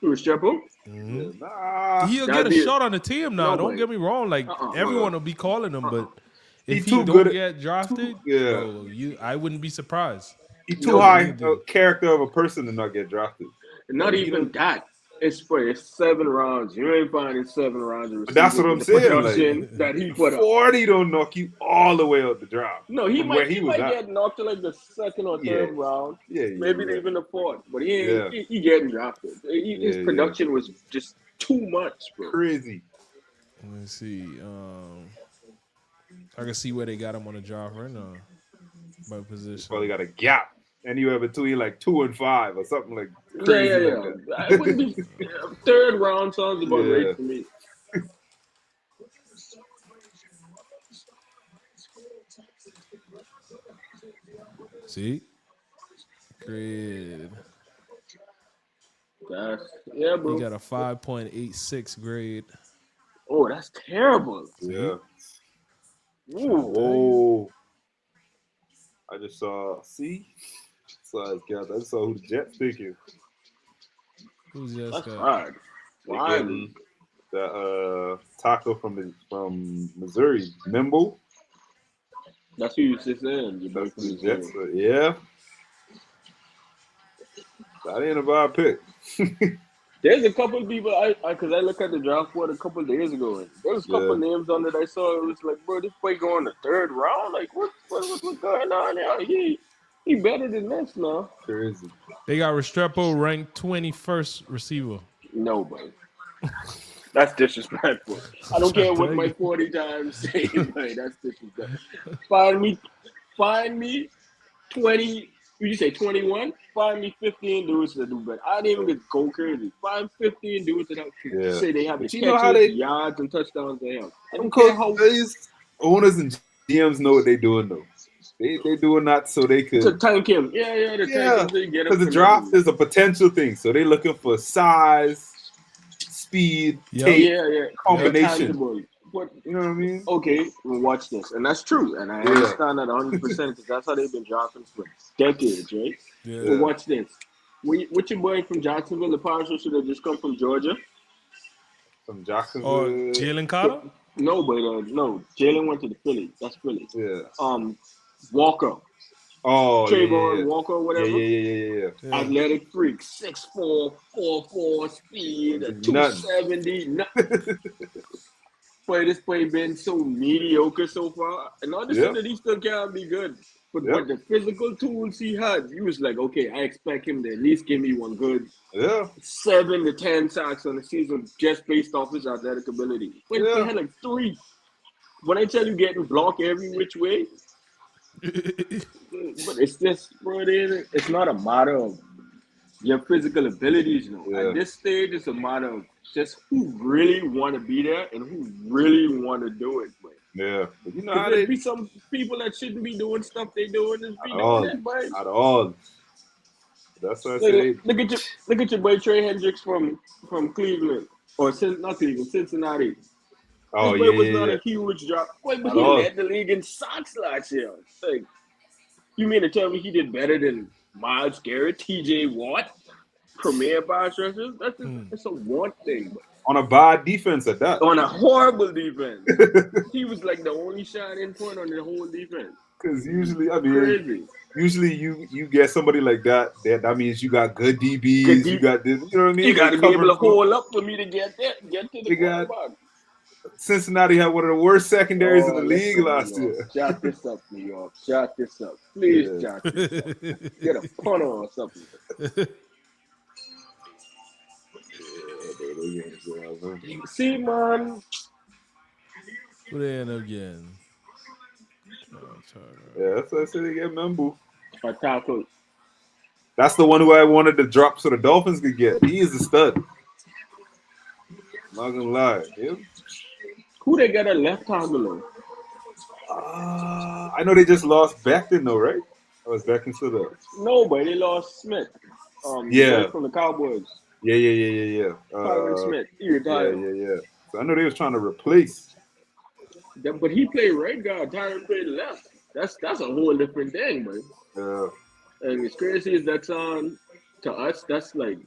Restrepo, Yeah, nah, He'll get that'd a be shot on the team now. no Don't way. get me wrong. Like, Brother. everyone will be calling him, but he if he too don't good. get drafted, Yeah, bro, I wouldn't be surprised. he too No What way. he'll high a do. character of a person to not get drafted. Not Like he even don't. that. It's 7 rounds. You ain't finding 7 rounds of But that's receivers what with I'm the saying. Like production that he put up. 40 don't knock you all the way out the draft No, he from where might he he was might at. get knocked to like the second or Yeah, third round, yeah, maybe yeah, even the fourth. But he ain't yeah, he getting drafted. His yeah, yeah. production was just too much, bro. Crazy. Let me see. I can see where they got him on the draft right now by You probably position. got a gap anywhere between like 2 and 5 or something like Yeah, yeah, crazy like yeah. that. I wouldn't be third round sounds about right Yeah, for me. See, grade. Yeah, He bro. got a 5.86 grade. Oh, that's terrible. See, yeah. Ooh, tell you. Whoa! I just saw. See, saw his gap. I saw who the Jets thinking. Who's this that's guy? hard. They Why? getting that tackle from Missouri, Nimble. That's who you just saying. Your boy That's from who the Jets. Missouri. Yeah, that ain't a bad pick. There's a couple of people because I looked at the draft board a couple of days ago and there was a couple Yeah, of names on it I saw. It was like, bro, this boy going the third round. Like, what's going on now? He better than this now. crazy. They got Restrepo ranked 21st receiver. No, bro. That's disrespectful. I don't care what my 40 times say, but that's disrespectful. Find me 20. You say 21? Find me 15 dudes that do better. I didn't even get go crazy. Find 15 dudes that Yeah, say they have the but you know how catches, the they yards, and touchdowns they have. I don't care because how these owners and GMs know what they doing though. They doing that so they to could tank him. Yeah, the tank yeah him so you get him because the for draft nothing. is a potential thing. So they looking for size, speed, Yep. tape, Yeah. combination. Intangible. But You know what I mean? okay, well, watch this, and that's true, and I Yeah, understand that 100% because that's how they've been drafting for decades, right? Yeah. But yeah. watch this. What your boy from Jacksonville, the parachute should have just come from Georgia. From Or Jacksonville. Jalen Carter? No, but no, Jalen went to the Phillies. That's Phillies. Yeah. Walker, Oh Trayvon Walker, whatever. yeah. Yeah. Athletic freak, 6'4", 4'4", speed, a Nothing. 270. This play been so mediocre so far. And not to say Yep. that he still can't be good, but Yep. with the physical tools he had, he was like, okay, I expect him to at least give me one good Yeah. 7 to 10 sacks on the season just based off his athletic ability. But he Yeah. had like 3. When I tell you getting blocked every which way, but it's just, bro, it's not a matter of your physical abilities, no. Yeah. At this stage, it's a matter of just who really want to be there and who really want to do it, man. Yeah. But you know Because how there's they be some people that shouldn't be doing stuff they doing and be at doing all. that, man. At all. That's why I say they Look at your boy Trey Hendricks from Cleveland or not Cleveland, Cincinnati. This oh boy was yeah. not a huge drop, boy, but At he all. led the league in sacks last year. Like, you mean to tell me he did better than Miles Garrett, T.J. Watt, premier pass rushers? That's a one thing, but On a bad defense at that. on a horrible defense. He was like the only shot in point on the whole defense. Because usually, I mean, Crazy. usually you get somebody like that. That means you got good DBs. Good You got this. You know what I mean? You got to They be able to cover for- hold up for me to get to the They got quarterback. Cincinnati had one of the worst secondaries in the league listen, New last York. year. Shot this up, New York. Shot this up. Please Yeah. shot this up. Get a punter or something. See, man. Who they end up getting? Yeah, that's what I said. They get Membu. A tackle. That's the one who I wanted to drop so the Dolphins could get. He is a stud. Not gonna lie. Him? Who they got a left tackle? I know they just lost Becton though, right? I was Becton to the. No, but they lost Smith. Yeah. From the Cowboys. Yeah. Tyron Smith. He Yeah. retired. So I know they was trying to replace. But he played right guard. Tyron played left. That's a whole different thing, man. Yeah. And as crazy as that sounds to us, that's like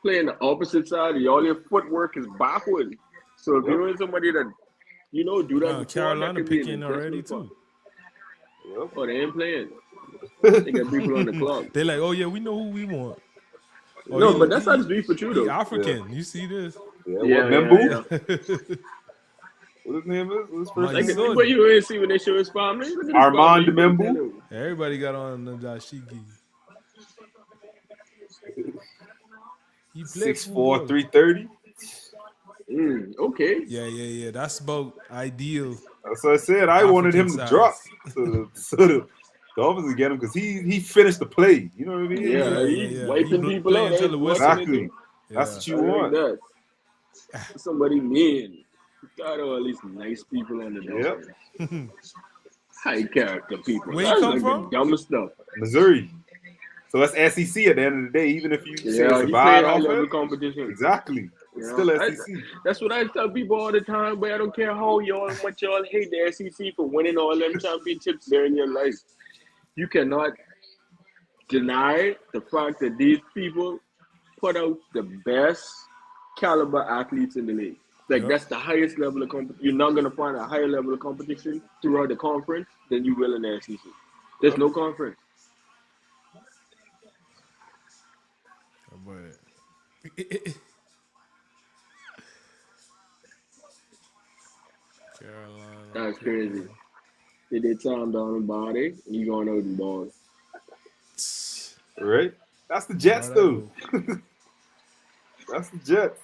playing the opposite side. All your footwork is backward. So if you're somebody that do that, before, Carolina that picking already too. Yep. Oh, they ain't playing. They got people on the clock. They like, oh yeah, we know who we want. Oh, No, but that's not to be for you he though. African. You see this? Yeah. What Membu? What his name is? What's first Mike name? Son. But you ain't see when they show his family. Look at his Armand family. Membu? Everybody got on the dashiki. He played 6'4", 330. Okay. Yeah. That's about ideal. That's what I said. I wanted him to size. drop so the Dolphins would get him because he finished the play. You know what I mean? Yeah, he's wiping He people play out. until the whistle. Exactly. That's what you want. That. Somebody mean. Got all these nice people on the Dolphins. High character people. Where you That's come like from? the dumbest stuff. Missouri. So that's SEC at the end of the day, even if you say it's a he bad played high-level offense. competition. Exactly. It's still SEC. That's what I tell people all the time, but I don't care how much y'all hate the SEC for winning all them championships during your life. You cannot deny the fact that these people put out the best caliber athletes in the league. Like, that's the highest level of competition. You're not going to find a higher level of competition throughout the conference than you will in the SEC. There's no conference. Carolina. That's crazy. They did time down in body, and you going out and ball. Right? That's the Jets, though. That's the Jets.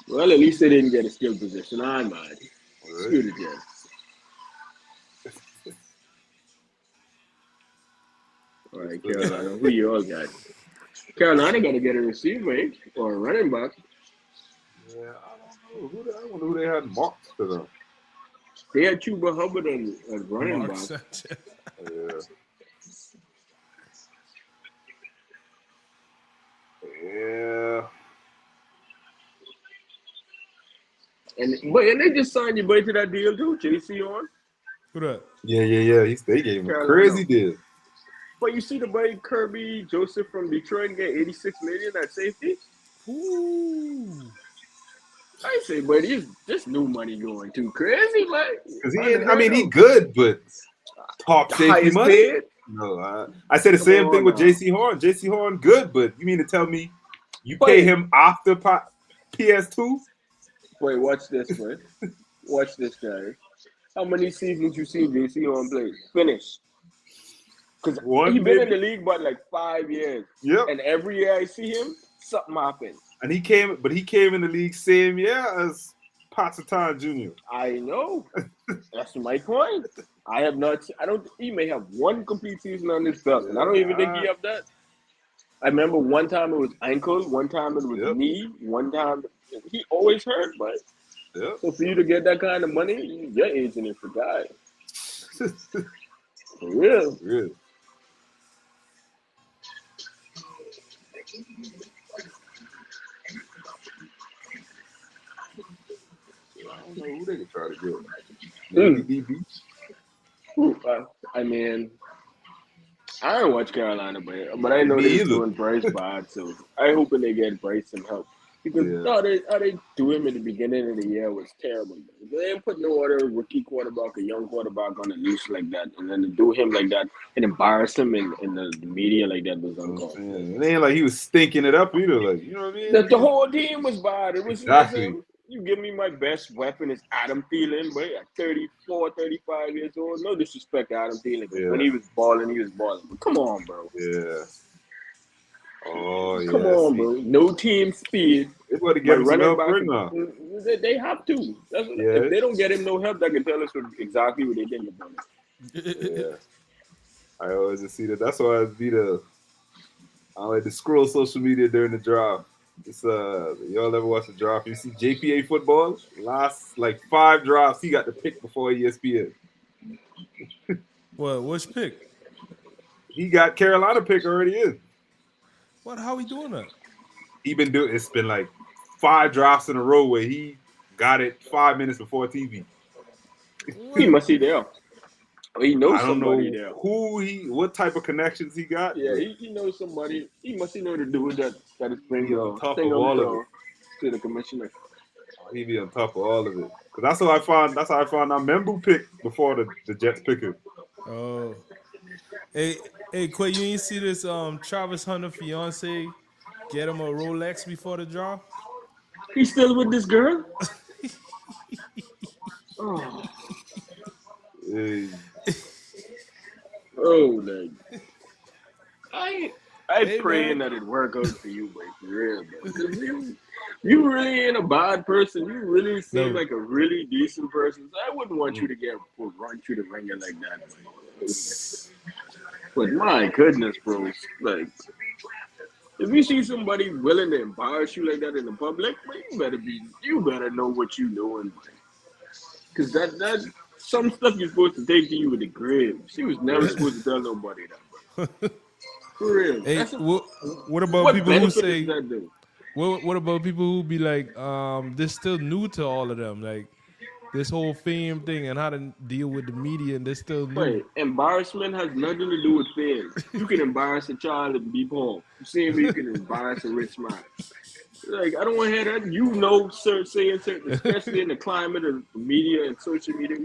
Well, at least they didn't get a skill position. I'm mad. Screw the Jets. All right, Carolina. Who you all got? Carolina got to get a receiver or a running back. Yeah, I don't know. I wonder who they had marked for them. They had Chuba Hubbard as running back. Yeah. And they just signed your boy to that deal too, JC on. Who that? Yeah. They gave him a crazy deal. But you see the boy Kirby Joseph from Detroit get $86 million at safety. Ooh. I say, but this new money going too crazy, man. Because he good, but top safety money. Paid? No, I say the same thing with JC Horn. JC Horn good, but you mean to tell me you pay him after PS2? Wait, watch this, man. Watch this, guy. How many seasons you see JC Horn play? Finish. Because he been in the league but like 5 years. Yep. And every year I see him, something happens. And he came in the league same year as Patatan Jr. I know. That's my point. He may have one complete season on his belt, and I don't even think he have that. I remember one time it was ankle, one time it was knee, one time he always hurt, but so for you to get that kind of money, you're aging it for guys. For real. Really. I don't know who they could try to get. I mean, I don't watch Carolina, but I know they're doing Bryce bad, so I hoping they get Bryce some help. Because how they do him in the beginning of the year was terrible. They didn't put no other rookie quarterback or young quarterback on the loose like that, and then to do him like that and embarrass him in the media like that was uncalled. It ain't like he was stinking it up either. Like, you know what I mean? The whole team was bad. It was exactly. you give me my best weapon is Adam Thielen, but at 34, 35 years old. No disrespect to Adam Thielen. When Yeah. he was balling. But come on, bro. Yeah. Oh Come yeah. on, See, bro. No team speed. they want to My get him some running help back, right now. they have to. Yeah. If they don't get him no help, that can tell us exactly what they think about it. Yeah. I always just see that. That's why I like to scroll social media during the draft. It's y'all ever watch the draft? You see JPA football? Last like 5 drafts, he got the pick before ESPN. What? Which pick? He got Carolina pick already in. What? How we doing that? It's been like 5 drafts in a row where he got it 5 minutes before TV. He must see there. He knows I don't somebody know there. what type of connections he got. Yeah, he knows somebody. He must know the dude that is bringing He on top thing of all of it. to the commissioner. He be on top of all of it. Cause that's how I found our Membu pick before the Jets pick him. Oh. Hey, Quay, you ain't see this Travis Hunter fiance get him a Rolex before the draw? He's still with this girl? Oh. Hey, Oh, man. I'm Hey, praying man. that it work out for you, boy, for real, bro. 'Cause you really ain't a bad person. You really seem No. like a really decent person. So I wouldn't want you to run through the ringer like that. But my goodness, bro. Like, if you see somebody willing to embarrass you like that in the public, man, you better know what you doing, because that some stuff you're supposed to take to you with the grave. She was never supposed to tell nobody that, bro. For real. Hey, what about What people who benefit say? does that do? What about people who be like, this still new to all of them, like this whole fame thing and how to deal with the media, and they're still new. Right. Embarrassment has nothing to do with fame. You can embarrass a child and be poor. Same way you can embarrass a rich man. Like, I don't want to hear that. You know, saying certain, especially in the climate of media and social media,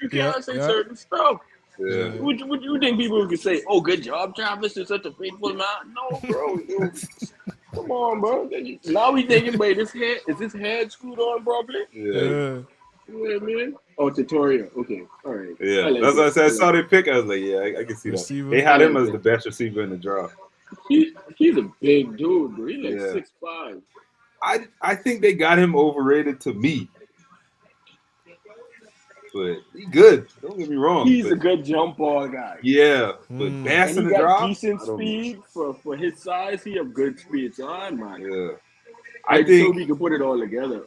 you can't say certain stuff. yeah. Would you think people could say, "Oh, good job, Travis, you're such a faithful man"? No, bro. Come on, bro. Now we thinking, wait, is this head screwed on properly? Yeah. Yeah, man. Oh, tutorial. Okay, all right. Yeah. Like That's what I said. I like saw their pick. I was like, yeah, I can see Receiver. that. They had him like as the best receiver in the draft. He's a big dude, bro. He's like Yeah. 6'5". I think they got him overrated to me. But he good. Don't get me wrong. He's a good jump ball guy. Yeah. But best And in he the got draft? decent I don't know. speed for his size. He have good speed. So I'm man. Yeah. I I think so we can put it all together.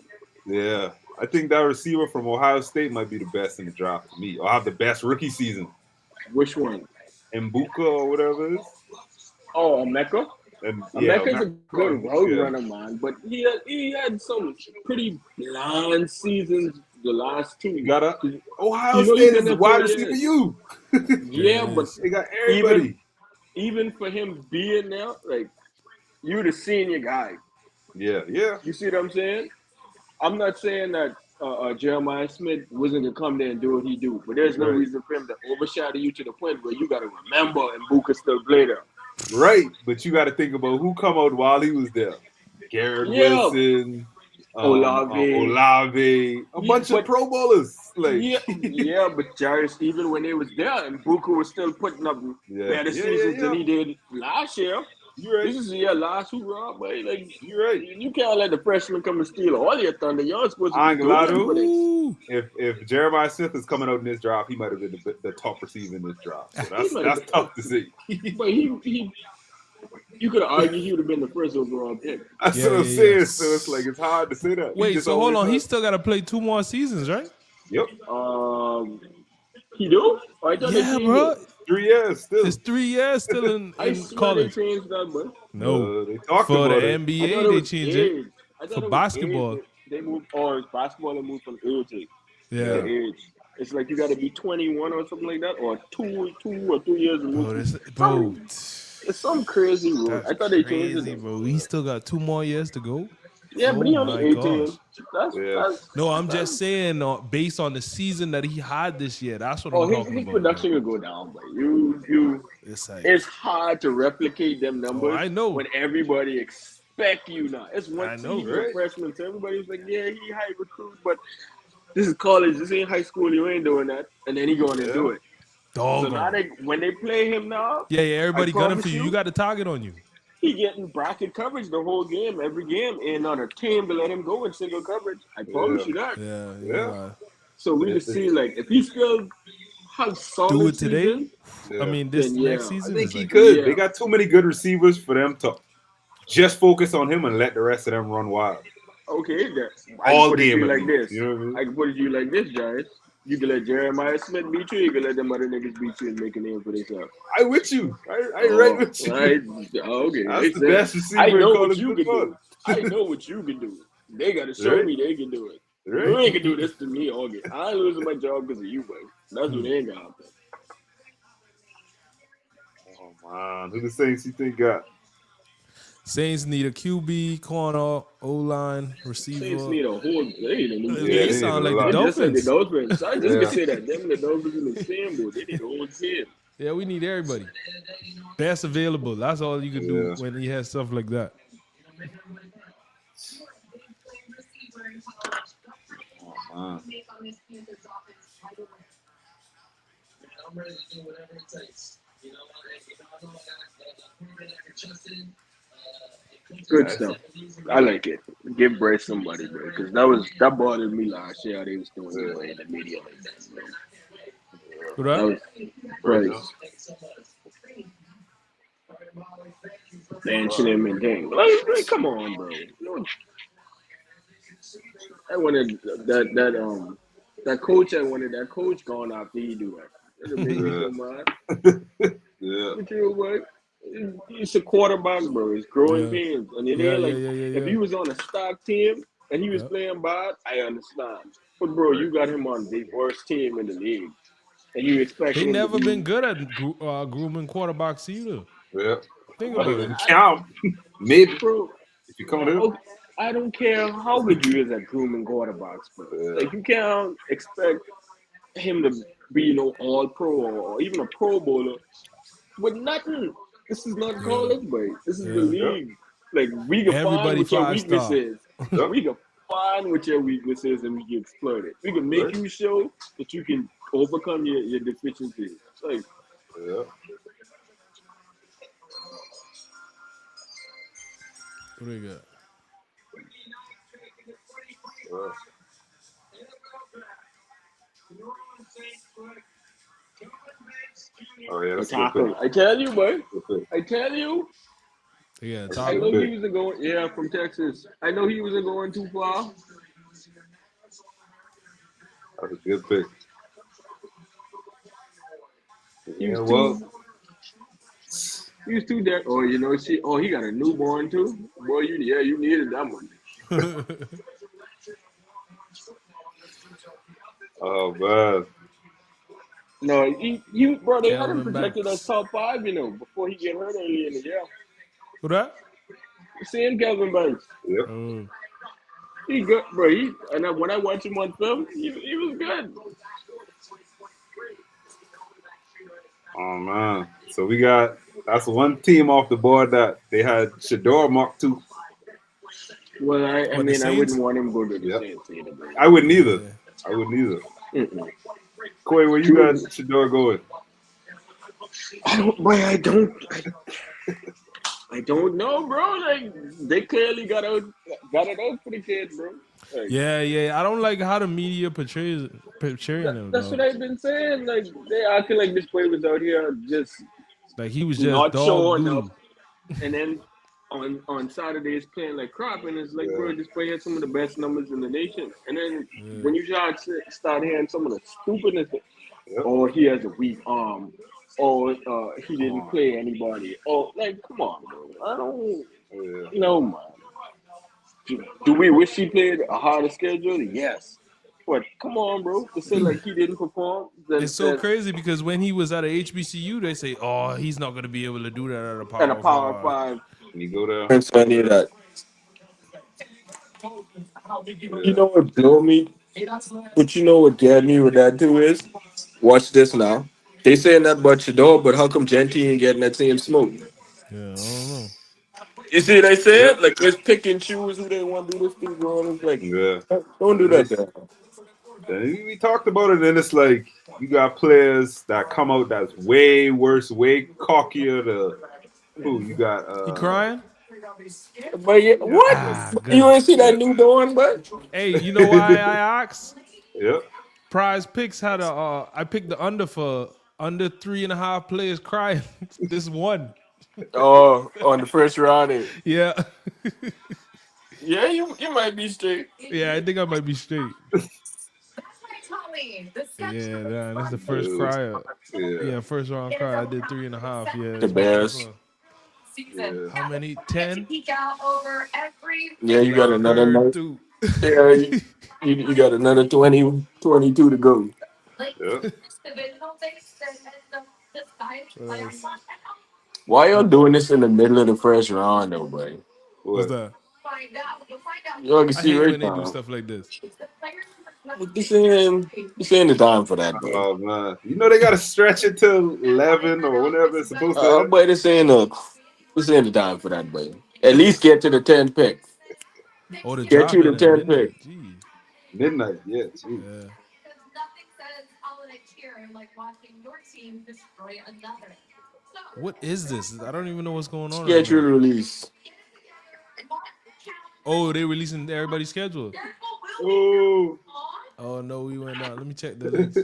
Yeah. I think that receiver from Ohio State might be the best in the draft to me. Or have the best rookie season. Which one? Mbuka or whatever it is. Oh, Emeka? And Emeka's a good road runner, man. But he had some pretty bland seasons the last 2 You got Ohio You know State he's been is the there wide 4 receiver years. you. Yeah, but They got everybody. even for him being there, like, you the senior guy. Yeah. You see what I'm saying? I'm not saying that Jeremiah Smith wasn't gonna come there and do what he do, but there's no Right. reason for him to overshadow you to the point where you gotta remember and Buka still play there. Right. But you got to think about who come out while he was there. Garrett Wilson, Olave, a bunch of Pro Bowlers. Like, yeah, but Jairus, even when they was there, and Buka was still putting up better seasons than he did last year. You're right. This is your last hoorah, but like, You're right. You can't let the freshman come and steal all your thunder. You're supposed to I ain't gonna lie do to if Jeremiah Smith is coming out in this draft, he might have been the top receiver in this draft. So that's tough to see. But he you could argue he would have been the first overall pick. That's what I'm saying. So it's like it's hard to say that. Wait, so hold on. He still got to play 2 more seasons, right? Yep. He do? Oh, I thought they changed bro. it. 3 years still. It's 3 years still in I swear college. they changed that, but No, they talked for about the it. NBA they changed it. For basketball. They moved, or basketball they moved from age. Yeah. Age. It's like you got to be 21 or something like that, or two or 3 years removed. Bro, it's some crazy rule. I thought they changed it. Bro. He still got 2 more years to go. Yeah, but he only 18. No, I'm just saying, based on the season that he had this year, that's what I'm talking his about. production will go down, but it's hard to replicate them numbers. I know when everybody respect you now. It's one I see know. he was a Right? freshman, so everybody's like, yeah, he high recruit, but this is college, this ain't high school, you ain't doing that. And then he going to Yeah. do it. So now Doggone. when they play him now, Yeah, yeah. I Everybody gunning for promise you. You you, got the target on you. he getting bracket coverage the whole game, every game, and on a team to let him go in single coverage. I Yeah. promise you that. Yeah, you ain't Yeah. lying. So we And can see like if he still has Do solid it today. season, I yeah. mean, then this next yeah, I season think is he like, could. They yeah. got too many good receivers for them to just focus on him and let the rest of them run wild Okay, I can all put it to game you at like least. this. You know what I mean? I can put it to you like this, Giants. You can let Jeremiah Smith beat you. You can let them other niggas beat you and make a name for themselves. I with you. I right Oh, with right. you. Okay, That's makes the sense. best I receiver in know what college you can football. do. I know what you can do. They got to show Right? me they can do it. You Right? ain't gonna do this to me all game. I ain't losing my job because of you, boy. That's what ain't gonna happen. Oh man, who the Saints you think got? Saints need a QB, corner, O line, Saints receiver. need a whole. They need a new Yeah, They they team. need a sound like the They lot. just like the Dolphins. Dolphins. I just gonna Yeah. say that them and the Dolphins in the same boat. They need a whole team. Yeah, we need everybody. Best available. That's all you can do Yeah. when he has stuff like that. Man. Good That's, stuff. I like it. Give Bryce somebody, bro, because that bothered me last year how they was doing yeah. the way in the media like that, bro. Who That that? was Bryce. Bryce benching him and thing. Like, come on, bro. I wanted that coach. I wanted that coach gone after he do that. That'll make me Yeah. so mad. Yeah. But you know what? He's a quarterback, bro. It's growing Yeah. pains. And it Yeah, ain't yeah, like yeah, yeah, if yeah. he was on a stock team and he was Yeah. playing bad, I understand. But bro, Right. you got him on the worst team in the league, and you They expecting him to never been be. good at grooming quarterbacks either. Yeah. Think Other about than it. count, maybe Bro, if you count him. okay, I don't care how good you is at grooming quarterbacks, bro. Yeah. Like you can't expect him to be all pro or even a pro bowler with nothing. This is not Yeah. college, boy. This is the Yeah. Yeah. league. Like we can find Everybody what your 5 star. weaknesses. Yeah. We can find what your weaknesses and we can exploit it. We can make Right. you show that you can overcome your deficiencies. Like Yeah. What do you got? Yeah. Oh yeah, a that's a good pick. tackle. I tell you, boy. Good pick. I tell you. Yeah, That's a I good tackle. know he pick. wasn't going. Yeah, from Texas. I know he wasn't going too far. That's a good pick. He Yeah. was Well. too. He was too dead. Oh, she. Oh, he got a newborn too. Boy, you needed that one. Oh man. No, bro, they had him Calvin projected as Banks. top five, before he get hurt early in the year. Who that? Seeing Calvin Banks, Yep. Oh. he good, bro. When I watch him on film, he was good. Oh man. So we got that's one team off the board that they had Shador Mark II. Well, I What, the mean, I wouldn't Saints? want him to go to the Yep. Saints either, bro. I wouldn't either. Yeah. I wouldn't either. Mm-mm. Corey, where you True. got Shador going? I don't know, bro. Like they clearly got it out for the kid, bro. Like Yeah, yeah. I don't like how the media portraying him, that's what dog. I've been saying. Like they acting like this boy was out here just Like he was just not dog showing up, doo. and then on Saturdays playing like crap, and it's like, Yeah. bro, this boy had some of the best numbers in the nation. And then Yeah. when you start hearing some of the stupidness, Yep. oh, he has a weak arm, or he Come didn't on. play anybody. Oh, like come on, bro. I don't Yeah. know, man. Do we wish he played a harder schedule? Yes. But come on, bro. To say like he didn't perform, It's so crazy because when he was at a HBCU, they say, "Oh, he's not gonna be able to do that at a and a Power Power 5." Five. Can you go there? And so I need that. You Yeah. know what blow me? But you know what get me with that too is? Watch this now. They saying that about Shador, but how come Genty ain't getting that same smoke? Yeah, I don't know. You see what I Yeah, said? Like, let's pick and choose who they want to do this thing on. It's like, yeah. don't do And that it's there. and we talked about it, and it's like you got players that come out that's way worse, way cockier. The who you got? He crying? But yeah, Yeah, what? Ah, You good. ain't see yeah, that new dawn, but Hey, you know why I asked? yeah. Prize Picks had a. I picked the under for under 3.5 players crying. This one. oh, on the first round, Yeah, yeah, you might be straight. yeah. I think I might be straight. Yeah, nah, this is the first Uh, crier. yeah, Yeah, first round cry. I did 3.5. Yeah, The that's my first Bears. one. yeah. How many? 10. Yeah, I you got got the another third night. too. Yeah, you got another 22 to go. Yeah. Yes. Why y'all Uh, doing this in the middle of the first round, though, buddy? what's What? that? Y'all can I see hate right when they do now. stuff like this. This ain't the time for that, boy. Oh man, you know they got to stretch it till 11 or whenever it's supposed to end. But this ain't the time for that, boy. At least get to the 10 pick. Oh, the Get you drop the in at 10 pick. midnight. Jeez. Midnight. Yeah. Gee. Yeah. What is this? I don't even know what's going on right Schedule now. release. Oh, they releasing everybody's schedule. Oh. Oh no, we went down. Let me check the links.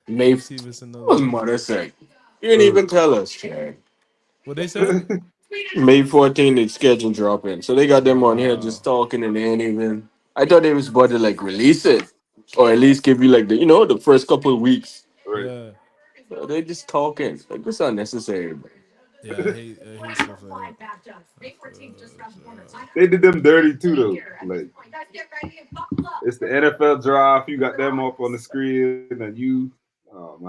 May See if it's another what link. mother say? You didn't Oh. even tell us, Chad. What they say? May 14th, the schedule drop in. So they got them Oh on here wow. just talking and they ain't even. I thought they was about to like release it or at least give you like the first couple of weeks. Right. Yeah. So they just talking. Like, this unnecessary, man. Yeah, I hate stuff like that. They did them dirty too though. Like it's the NFL draft. You got them up on the screen, and you. Oh man,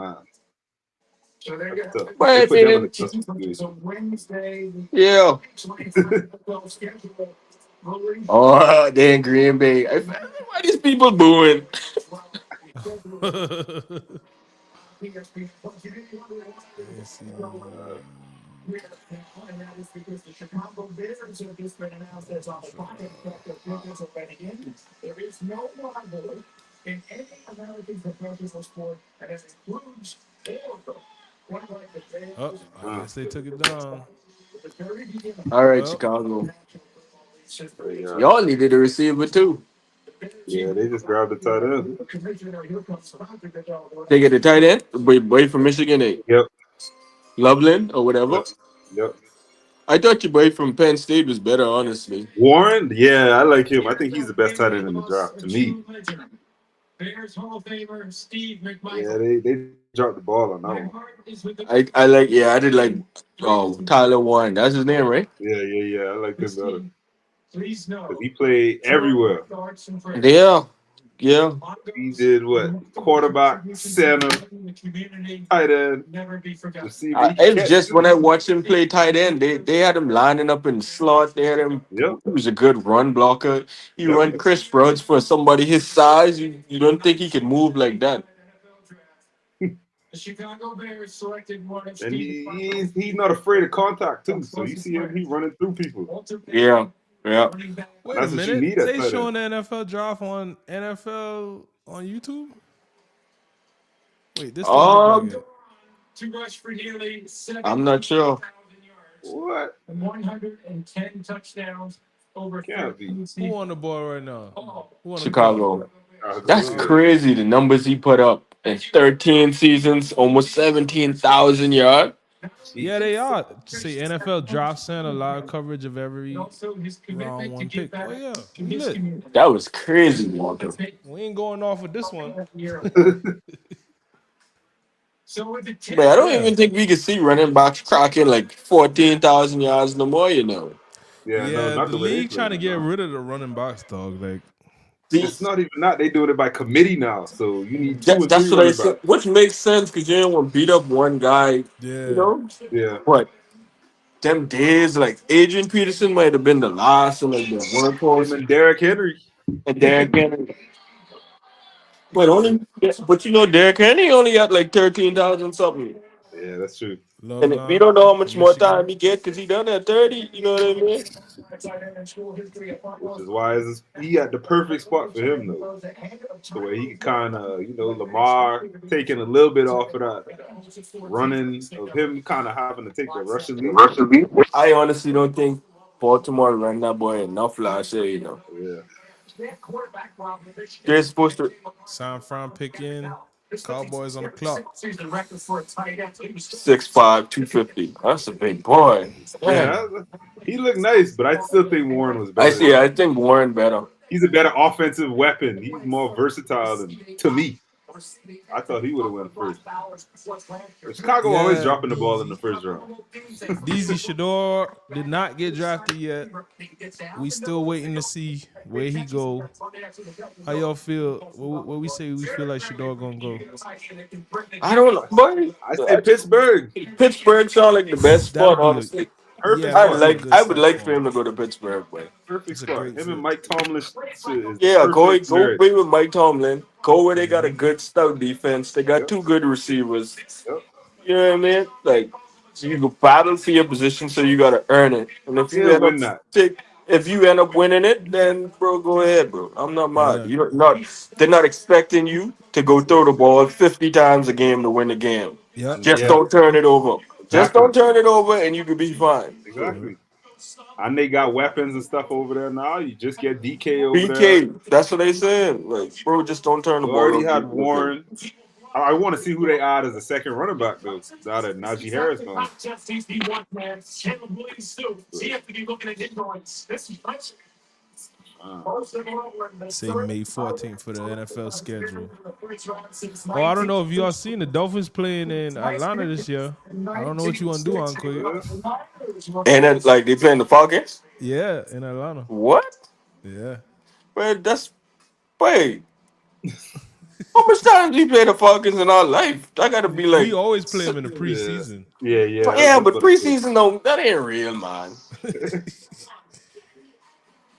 that's tough. They But put them in a then, tough situation. yeah. Oh, they in Green Bay. Why these people booing? Let's see. Oh, I Uh, guess they took it down. All right, Well, Chicago. they, Y'all needed a receiver too. yeah, they just grabbed the tight end. They get the tight end, boy from Michigan, Yep, Loveland or whatever. yep, yep. I thought your boy from Penn State was better, honestly. Warren, yeah, I like him. I think he's the best tight end in the draft to me. Yeah, they dropped the ball on that one. I like, yeah, I did like, Tyler Warren. That's his name, right? Yeah, yeah, yeah. I like him better because he played everywhere. Yeah, yeah. He did what? Quarterback, center, tight end, receiver. He could It was catch just too. when I watched him play tight end, they had him lining up in slot. They had him. Yep, He was a good run blocker. He yep. run Chris Broads for somebody his size. You don't think he can move like that? And he's not afraid of contact too. So you see him, he running through people. Yeah, yeah. And wait a that's what you minute. need at They tight end. showing the NFL draft on NFL on YouTube? Wait, this don't look like Um, it. I'm not sure. What? Can't be. Who on the board right now? Who on the clock? Chicago. Chicago, That's yeah. crazy. The numbers he put up in 13 seasons, almost 17,000 yards. Yeah, they Jesus. are. Say NFL draft center live coverage of every round one pick. Oh yeah, we lit. That was crazy, Walker. We ain't going off with this one. But I don't Yeah. even think we could see running backs cracking like 14,000 yards no more, you know. Yeah, no, Yeah, not the the way they league playing trying to it get now. rid of the running backs, dog. Like, See, It's not even that. They doing it by committee now. So you need two or three that's what I running said, backs. which makes sense because you don't want to beat up one guy, you yeah. know. Yeah. But them days, like Adrian Peterson might have been the last and like the Him workhorse, and Derrick Henry. and Derrick Henry. But Derrick Henry only got like 13,000 something. Yeah, that's true. Love And we line don't know how for much more time Michigan. he get because he done at 30. You know what I mean? Which is why he at the perfect spot for him though, to where he could kind of, Lamar taking a little bit off of that running of him kind of having to take the rushing lead. I honestly don't think Baltimore ran that boy enough last year. Yeah, They're supposed to San Fran pick in. Cowboys on the clock. 6'5", 250. That's a big boy. yeah, Man. he looked nice, but I still think Warren was I better than see. him. I think Warren better. He's a better offensive weapon. He's more versatile than to me. I thought he would have went first. But Chicago always Yeah, dropping the ball in the first round. DZ Shador did not get drafted yet. We still waiting to see where he go. How y'all feel? What we say we feel like Shador gonna go? I don't know, boy. I say Pittsburgh, Pittsburgh sound like the best That'll spot, be a honestly. perfect yeah, I that'll spot, be a like. good I would spot like for for him. him to go to Pittsburgh, boy. perfect It's a spot. great Him and fit. Mike Tomlin is the Yeah, perfect go marriage. play with Mike Tomlin. Go where they got a Hmm. good stout defense. They got Yep, two good receivers. yep. You know what I mean? Like, so you go battle for your position, so you gotta earn it. And He'll win that. if you end up winning it, then bro, go ahead, bro. I'm not mad. Yeah, You don't not they're not expecting you to go Yeah, throw the ball 50 times a game to win the game. yep, and Just yeah, don't turn it over. Just exactly, don't turn it over, and you could be fine. yep. exactly. And they got weapons and stuff over there now. You just get DK over there. BK, that's what they said. Like, bro, just don't turn the You ball already over. had You're good. Warren. I want to see who they add as a second running back though. Now that Najee Harris gone, but, uh, Say May 14th for the NFL schedule. Oh, I don't know if y'all seen the Dolphins playing in Atlanta this year. I don't know what you want to do, Uncle. yeah. And then, like, they playing the Falcons. Yeah, in Atlanta. What? Yeah. Well, that's wait. How much times we play the Falcons in our life? I gotta be We like, always play them in the Yeah, preseason. yeah. yeah, That's but what I said. preseason though, that ain't real, man.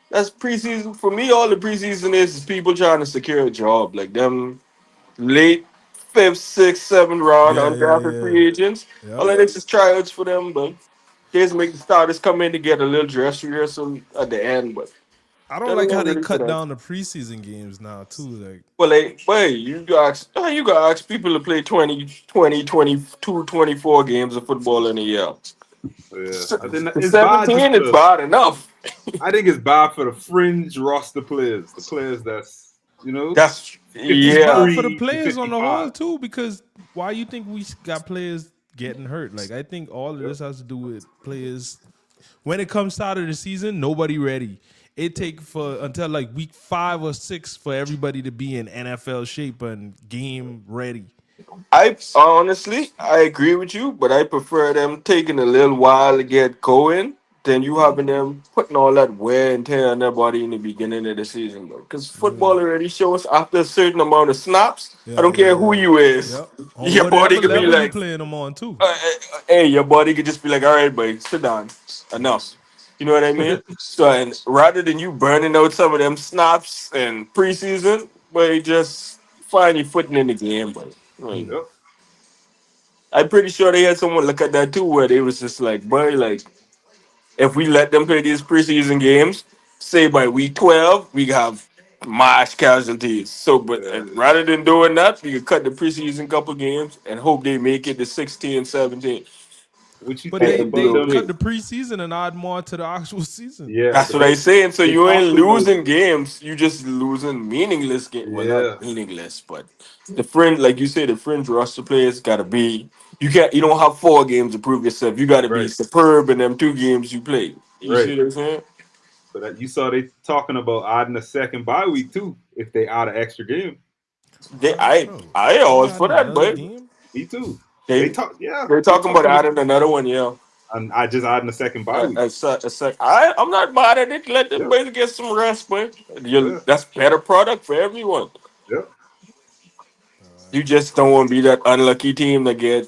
That's preseason for me. All the preseason is people trying to secure a job, like them late fifth, sixth, seventh round Yeah, yeah, undrafted yeah. free agents. All Yep. that is tryouts for them, but they just make the starters come in to get a little dress rehearsal at the end, but I don't that like how ain't they really for cut them. down the preseason games now too. Like, Well, like, wait, you got ask people to play 20, 20, 22, 24 games of football in a year. Yeah, I think The it's bad. 17 is bad enough. I think it's bad for the fringe roster players, the players that's That's it's yeah. bad for the 53 to players on the whole 55. too, because why you think we got players getting hurt? Like, I think all of Yep. this has to do with players. When it comes out of the season, nobody ready. It take for until like week 5 or 6 for everybody to be in NFL shape and game ready. I honestly, I agree with you, but I prefer them taking a little while to get going than you having them putting all that wear and tear on their body in the beginning of the season, though. Because football already shows after a certain amount of snaps, I Yeah, don't yeah, care who yeah. you is, Yep. On your body whatever could be level you like, playing them on too. hey, your body could just be like, all right, boy, sit down, enough. You know what I mean? So, and rather than you burning out some of them snaps and preseason, boy, just find your footing in the game, boy. Like, Yep. I'm pretty sure they had someone look at that too, where they was just like, boy, like if we let them play these preseason games, say by week 12, we have mass casualties. So, but Yeah. and rather than doing that, we could cut the preseason couple games and hope they make it to 16, 17. What you But think And about they them? cut the preseason and add more to the actual season. Yeah, that's but what I saying. So they you ain't talking about losing games. You just losing meaningless games. Well, yeah, not meaningless, but the fringe, like you said, the fringe roster players gotta be. You can't. You don't have 4 games to prove yourself. You gotta be right, superb in them 2 games you play. You right. see what I'm saying? But you saw they talking about adding a second bye week too if they add an extra game. They, Bro, I we always adding for that, another but game? Me too. they, They talk, yeah, they're they talking about talking about, adding another one. Yeah. and I just adding a second bye week. I'm not mad at it. Let them Yep, boys get some rest, but yeah, that's better product for everyone. yep. You just don't want to be that unlucky team that get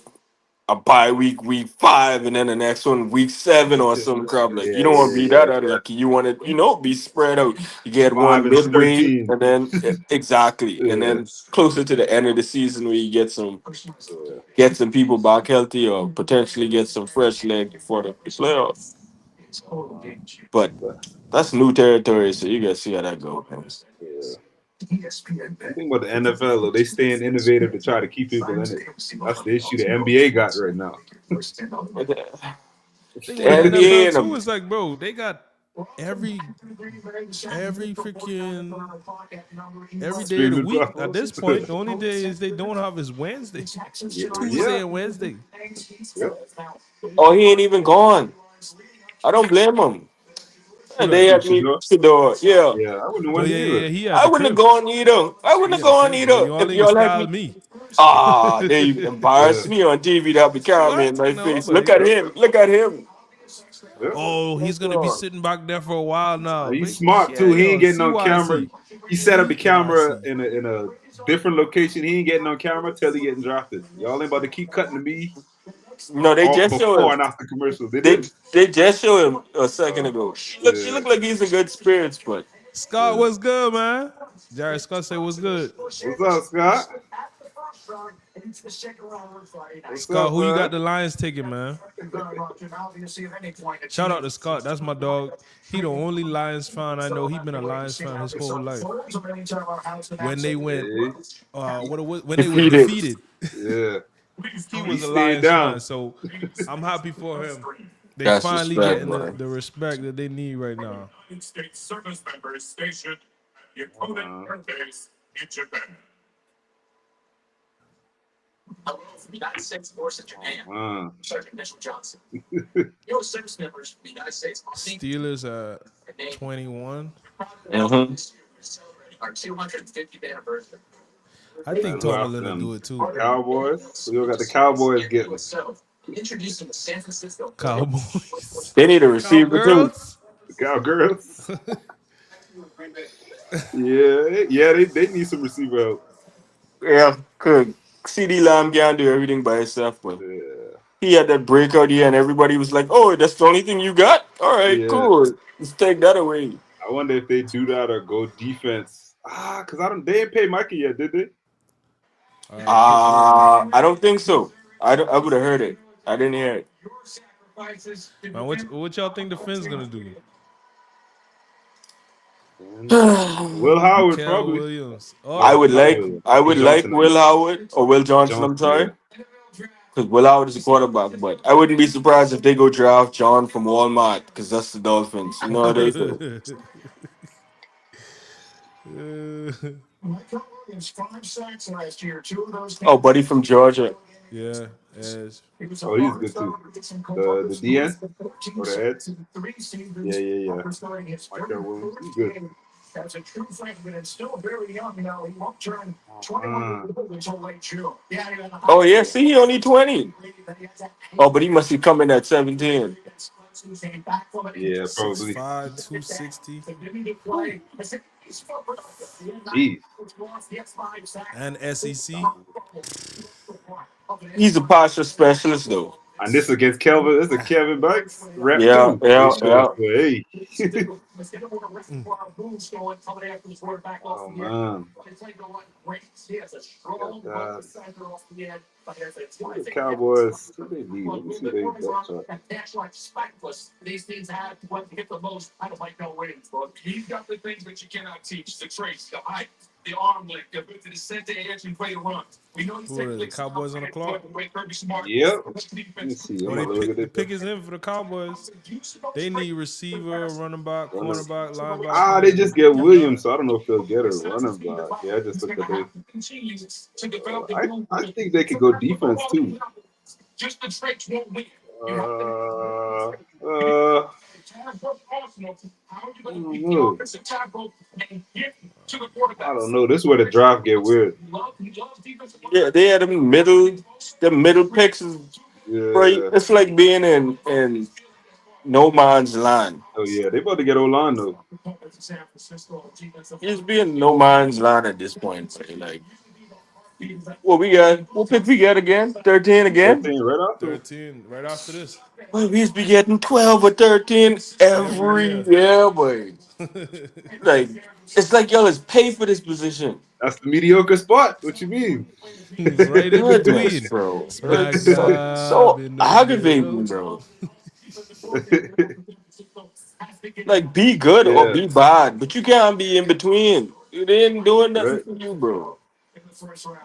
a bye week, week 5, and then the next one week 7 or some crap. Like you Yeah, don't want to yeah, be yeah. that unlucky. You want it, be spread out. You get Five one and midway, 13. and then exactly, and Yeah, then closer to the end of the season where you yeah. get some people back healthy or potentially get some fresh leg for the playoffs. Uh, But but that's new territory, so you gotta see how that goes. yeah. One thing about the NFL, though, they staying innovative to try to keep people in it. That's the issue the NBA got right now. Thing with the NBA NFL and too them. is like, bro, they got every freaking every day of the Streaming week. At platforms. this point, the only days they don't have is Wednesday, Yeah, Tuesday yeah, and Wednesday. yep. Oh, he ain't even gone. I don't blame him. Who And they that? Who, had me Shador? Fedor. Yeah. Yeah, I wouldn't Oh win yeah, yeah, either. yeah. He at I the wouldn't have crib. gone either. I wouldn't He have at the gone crib. Well, either you if only can y'all had style me. me. Ah, they embarrassed Yeah, me on TV. That be camera in What? my No, face. but Look at yep, him. Look at him. yep. oh, he's gonna be sitting back there for a while now. He's But smart yeah, too. He ain't yo, getting on camera. CYC, He set up the camera CYC. in a different location. He ain't getting on camera till he getting drafted. Y'all ain't about to keep cutting to me No, they all just show before him. and after commercials. They They didn't. they just showed him a second ago. She Yeah. look like he's in good spirits, but Scott, Yeah. what's good, man? Jared Scott say what's good. What's up, Scott? What's Scott, up, who you got man? the Lions taking, man? Shout out to Scott. That's my dog. He the only Lions fan I know. He been a Lions fan his whole life. When they went, Yeah. when they were defeated. defeated, Yeah. he He was a stayed Lions fan. down. So I'm happy for him. They That's finally respect, getting man. the respect that they need right now. Uh, man. Steelers at 21. Mm-hmm. I think And who Tomlin after will them? do it too. Cowboys. Who you got the Cowboys getting? Cowboys. They need a receiver too. Cowgirls. The Cowgirls. Yeah, yeah, they need some receiver help. Yeah, good. CD Lamb can't do everything by himself, but Yeah, he had that breakout year, and everybody was like, "Oh, that's the only thing you got? All right, yeah. cool. Let's take that away." I wonder if they do that or go defense. Cause I don't. They ain't pay Mikey yet, did they? Good question. I don't think so. I would have heard it. I didn't hear it. Man, what y'all think the Finns gonna do? And Will Howard Mikael probably. Williams. Oh, I Oh, would not like Williams. I Will would like Johnson. I Will mean Howard or Will Johnson. I'm Johnson. sorry, Yeah. because Will Howard is a quarterback, but I wouldn't be surprised if they go draft John from Walmart because that's the Dolphins. You know how they do. Oh, buddy from Georgia. yeah, yes. Oh, he's good too. The DN or the edge. Yeah, yeah, yeah. Michael Williams. He's good. Uh, Oh yeah, see, he only 20. Oh, but he must be coming at 17. yeah, Six probably. five, 260, Jeez. and SEC. He's a posture specialist though. And this against Kelvin. This is a Kevin Banks rep Yeah, too. They yeah, showed us. yeah. Hey. Mm. Oh man. Got that. Who the Cowboys? Who they need? Let me see their depth chart. Who are they? The Cowboys on the clock. Yep. Let me see. I'm Oh, they gonna look at pick the this. pick is in for the Cowboys. They need receiver, running back, Running. cornerback, linebacker. They just get Williams, so I don't know if they'll get a running back. Yeah, I just looked at this. I think they could go defense too. Uh, uh, I don't know. I don't know. This is where the draft get weird. Yeah, they had the middle picks is right. Yeah. It's like being in no man's land. Oh yeah, they about to get O-line though. He's being no man's land at this point. Right? Like What we got? What pick we get again? 13 again? 13 right after. 13 right after this Boy, we used to be getting 12 or 13 every every year. year, boy. Like, it's like y'all is paid for this position. That's the mediocre spot. What you mean? Right in Goodness, between. bro. Smack It's so, dab so in the aggravating, middle. bro. Like, be good or Yeah, be bad, but you can't be in between. It ain't doing nothing right. for you, bro.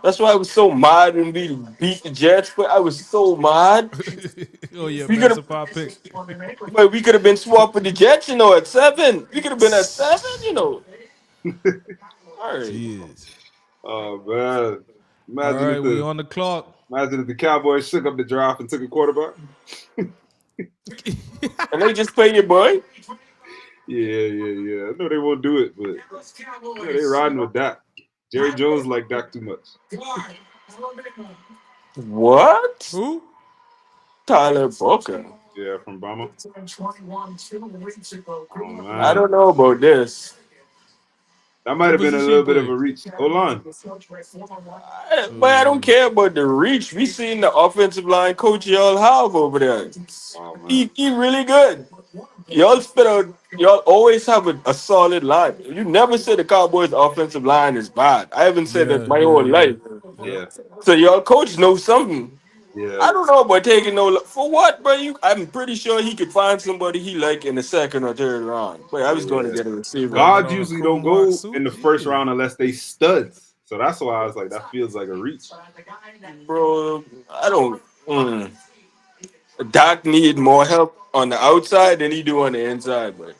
That's why I was so mad when we beat the Jets. But I was so mad. Oh yeah, We could have, massive pop pick. but we could have been swapped with the Jets, at 7. We could have been at 7. All right. Jeez. Oh man. All Imagine right, if we the on the clock. imagine if the Cowboys shook up the draft and took a quarterback. And they just play your boy. Yeah. I know they won't do it, but they riding with Dak. Jerry Jones like Dak too much. What? Who? Tyler Booker. Yeah, from Bama. Oh I man. don't know about this. That might What have been a position he little bit of play? a reach. Hold on. But I don't Oh, care about the reach. We seen the offensive line coach y'all have over there. Oh man. He really good. Y'all spit out. Y'all always have a solid line. You never said the Cowboys' offensive line is bad. I haven't said that yeah, my yeah, whole yeah. life. Yep. Yeah. So y'all coach knows something. Yeah. I don't know about taking no for what, bro. I'm pretty sure he could find somebody he like in the second or third round. But I was going to Yeah. get a receiver, Walking Guards on a usually don't chrome watch go in suit. the first Yeah. round unless they studs. So that's why I was like, that feels like a reach. bro. I don't. Doc need more help on the outside than he do on the inside, but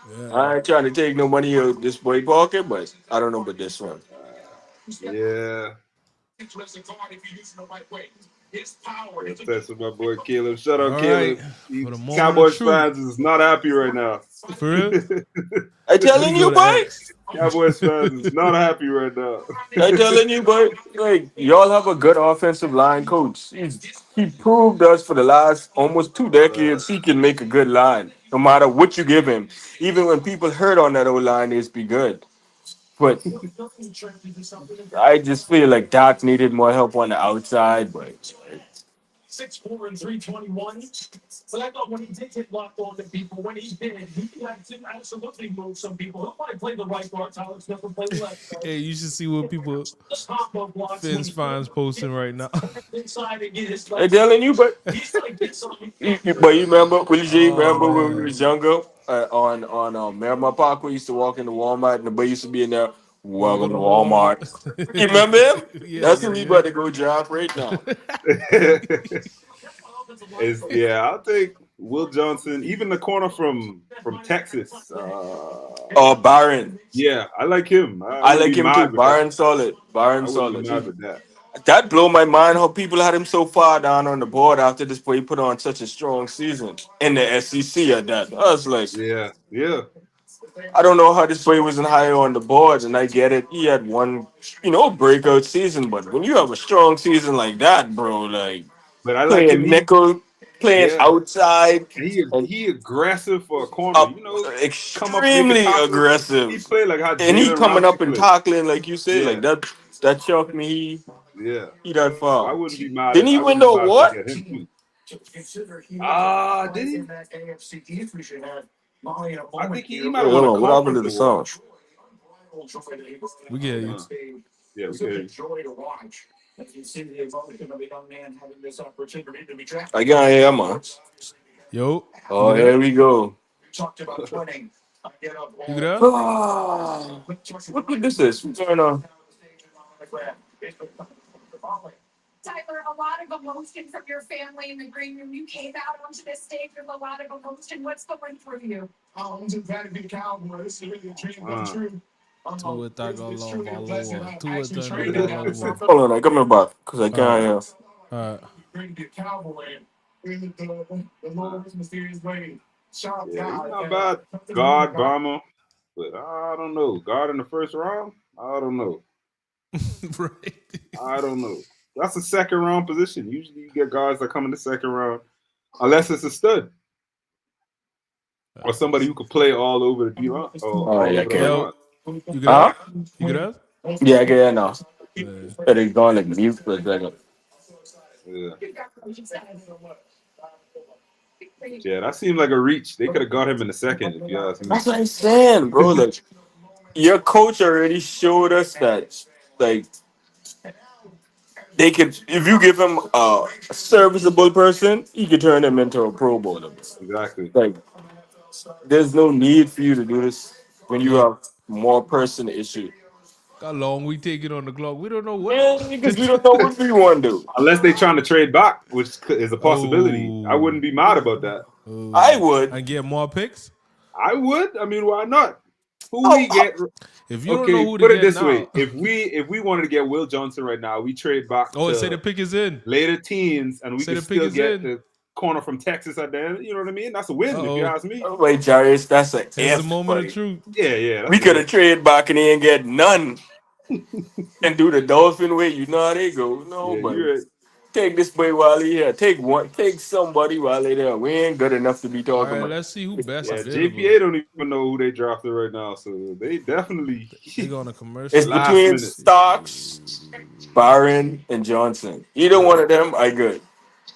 Yeah. I ain't trying to take no money out this boy pocket, but I don't know about this one. Yeah. That's with my boy Caleb. Shout out All right. Caleb. For the These moment of Cowboys truth. fans is not happy right now. For real? I Let me telling go you, to boy. X. Cowboys fans is not happy right now. I telling you, boy. Like y'all have a good offensive line coach. He proved us for the last almost 2 decades he can make a good line, no matter what you give him. Even when people hurt on that old line, it's be good. But I just feel like Doc needed more help on the outside, but Hey, you should see what people Fins finds posting right now. I'm telling you, but but you remember, Willie J, Oh remember when we man. was younger on Miramar Park, we used to walk into Walmart and the boy used to be in there, welcome Welcome to to Walmart. Walmart. You remember him? Yeah, That's who we yeah, about to go draft right now. Yeah, I'll take Will Johnson, even the corner from Texas. Byron. Yeah, I like him. I I wouldn't like be him too. mad with that. Byron solid. Byron I wouldn't be solid. mad with that. That blow my mind how people had him so far down on the board after this boy put on such a strong season in the SEC at that. I was like, Yeah. I don't know how this boy wasn't higher on the boards, and I get it. He had one, breakout season, but when you have a strong season like that, bro, like But I like him. playing nickel, playing Yeah, outside, and he aggressive for a corner. up You know, come up, make a extremely tackle. He aggressive, play like how and he Jalen coming Ramsey up and play. tackling like you say, like Yeah, that. That shocked me. yeah. He that So I far. wouldn't be mad Didn't if he I win wouldn't the be mad if they award? get him too. Ah, did he? I think he might Wait, have hold won a on. What happened to conference the award. song? we get you. Uh, yeah, we can hear you. I got here, man. Yo, you Oh, get that? here we go. You get that? Ah, what this is? What's going on? Uh, Tua Tagovailoa. Tua Tagovailoa. Hold on, I come back because I All right, can't hear. all right. uh, yeah, he's not bad. Guard, bomber, but I don't know. Guard in the first round? I don't know. Right. I don't know. That's a second round position. Usually you get guards that come in the second round, unless it's a stud or somebody who could play all over the D line or Oh, all yeah, I over the can't. line. Yo, you get Huh? that? You get that? Yeah, I can hear now. Yeah. And they gone like mute for a second. Yeah, yeah, that seemed like a reach. They could have got him in the second, if you ask me. That's what I'm saying, bro. Like your coach already showed us that, like they could, if you give him a serviceable person, he could turn him into a Pro Bowler. Exactly. Like there's no need for you to do this when you Look, have more person issue. how long we taking on the clock? We don't know what. Yeah, because we don't know what we want to do. Unless they trying to trade back, which is a possibility. I Oh, wouldn't be mad about that. I oh, would. and get more picks. I would. I mean, why not? Who How, we how, get? If you don't know Okay, who to put it get this way: now, if we wanted to get Will Johnson right now, we trade back oh, say the to pick is in. later teens, and we Say could the pick still is get in. the corner from Texas at the end. You know what I mean? That's a win, if you Uh-oh. ask me. oh, wait, Jarius, that's an Here's the if, moment of buddy. truth. Yeah, yeah, We that's could it. have traded back and then get none and do the Dolphin way. You know how they go. No, Yeah, buddy. you're right. Take this boy while he here. Take somebody while they there. We ain't good enough to be All talking right, about. let's see who best Yeah, available. JPA don't even know who they drafted right now, so they definitely They go on a commercial. It's Let's last between minute. Stocks, see. Byron, and Johnson. Either Yeah, one of them, I good.